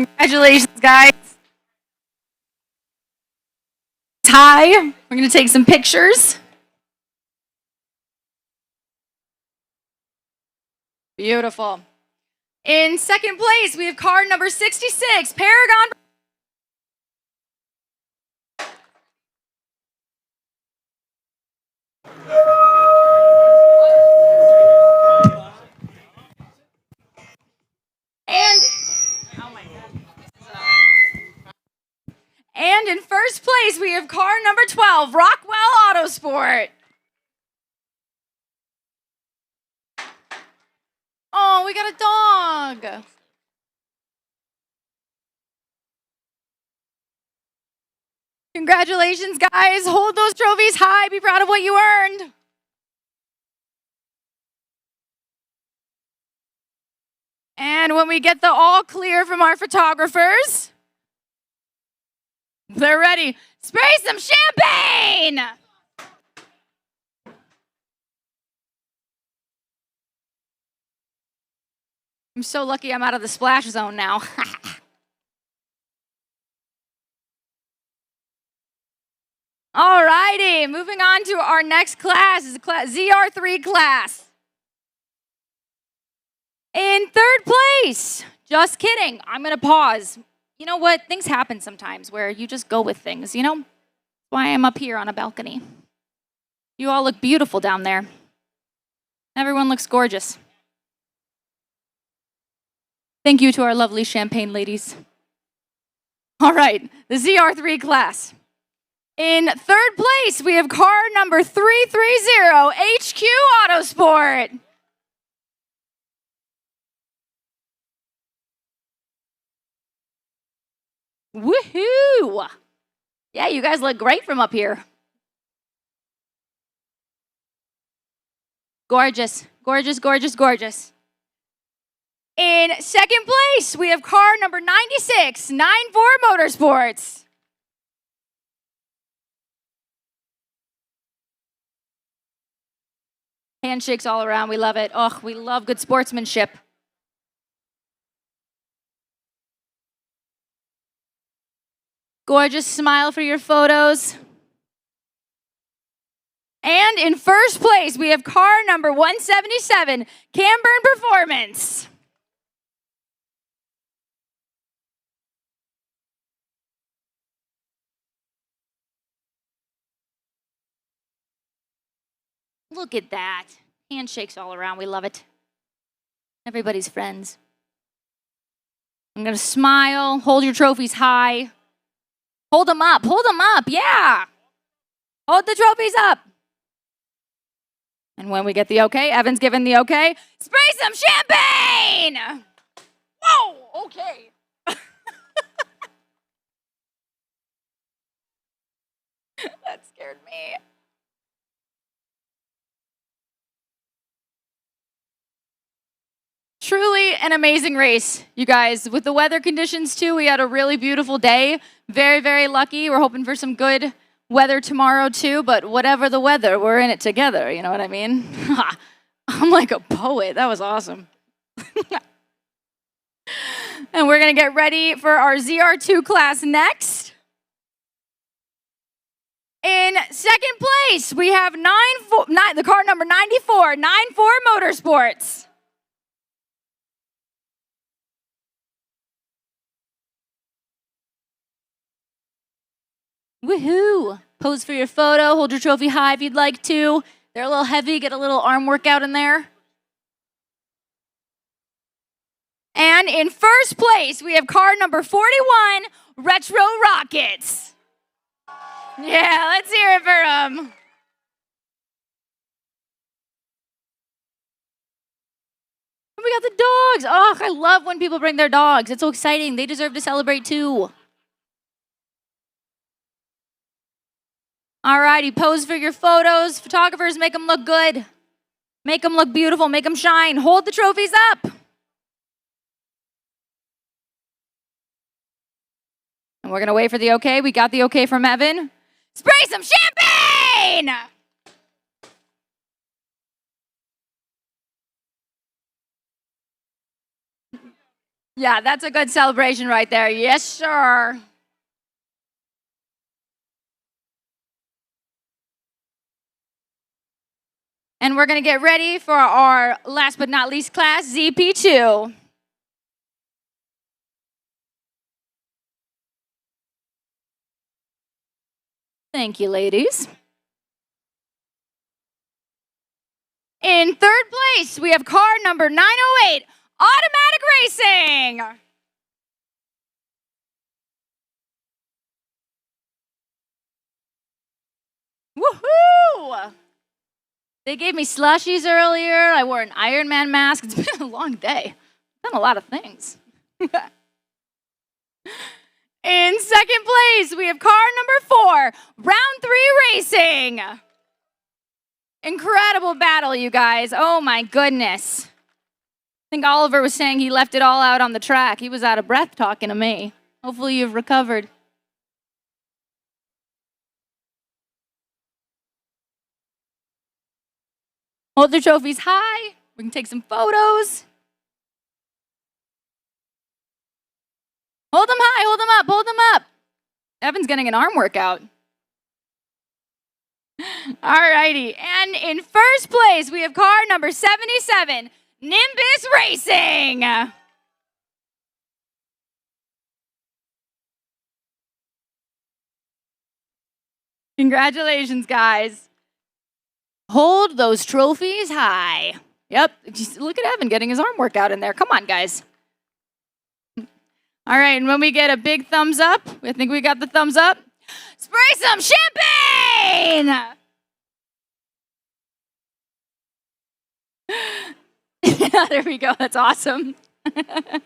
Congratulations, guys. Hi, we're going to take some pictures. Beautiful. In second place, we have car number 66, Paragon. And in first place, we have car number 12, Rockwell Autosport. Oh, we got a dog. Congratulations, guys. Hold those trophies high. Be proud of what you earned. And when we get the all clear from our photographers, they're ready. Spray some champagne! I'm so lucky I'm out of the splash zone now. All righty, moving on to our next class is ZR3 class. In third place, just kidding, I'm gonna pause. You know what, things happen sometimes where you just go with things, you know? That's why I'm up here on a balcony. You all look beautiful down there. Everyone looks gorgeous. Thank you to our lovely champagne ladies. All right, the ZR3 class. In third place, we have car number 330, HQ Autosport. Woohoo! Yeah, you guys look great from up here. Gorgeous, gorgeous, gorgeous, gorgeous. In second place, we have car number 96, 94 Motorsports. Handshakes all around, we love it. Oh, we love good sportsmanship. Gorgeous smile for your photos. And in first place, we have car number 177, Camburn Performance. Look at that. Handshakes all around. We love it. Everybody's friends. I'm going to smile. Hold your trophies high. Hold them up. Hold them up. Yeah. Hold the trophies up. And when we get the okay, Evan's given the okay, spray some champagne. Whoa, okay. That scared me. Truly an amazing race, you guys. With the weather conditions too, we had a really beautiful day. Very, very lucky. We're hoping for some good weather tomorrow too, but whatever the weather, we're in it together, you know what I mean? I'm like a poet. That was awesome. And we're gonna get ready for our ZR2 class next. In second place, we have the car number 94, 94 Motorsports. Woohoo! Pose for your photo, hold your trophy high if you'd like to. They're a little heavy, get a little arm workout in there. And in first place, we have car number 41, Retro Rockets. Yeah, let's hear it for them. We got the dogs. Oh, I love when people bring their dogs. It's so exciting. They deserve to celebrate too. All righty, pose for your photos. Photographers, make them look good. Make them look beautiful. Make them shine. Hold the trophies up. And we're going to wait for the okay. We got the okay from Evan. Spray some champagne!
Yeah, that's a good celebration right there. Yes, sir. And we're going to get ready for our last but not least class, ZP2. Thank you, ladies. In third place, we have car number 908, Automatic Racing. Woohoo! They gave me slushies earlier. I wore an Iron Man mask. It's been a long day. I've done a lot of things. In second place, we have car number 4, Round 3 Racing. Incredible battle, you guys. Oh my goodness. I think Oliver was saying he left it all out on the track. He was out of breath talking to me. Hopefully you've recovered. Hold your trophies high. We can take some photos. Hold them high, hold them up, hold them up. Evan's getting an arm workout. Alrighty, and in first place, we have car number 77, Nimbus Racing. Congratulations, guys. Hold those trophies high. Yep, just look at Evan getting his arm workout in there. Come on, guys. All right, and when we get a big thumbs up, I think we got the thumbs up. Spray some champagne! There we go, that's awesome. I bet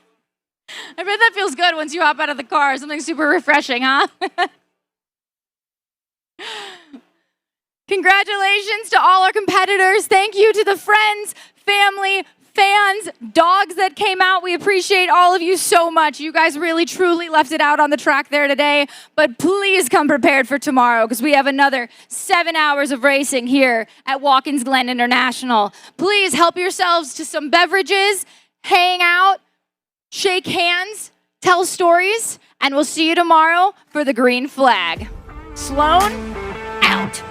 that feels good once you hop out of the car. Something super refreshing, huh? Congratulations to all our competitors. Thank you to the friends, family, fans, dogs that came out. We appreciate all of you so much. You guys really, truly left it out on the track there today. But please come prepared for tomorrow because we have another 7 hours of racing here at Watkins Glen International. Please help yourselves to some beverages, hang out, shake hands, tell stories, and we'll see you tomorrow for the green flag. Sloan, out.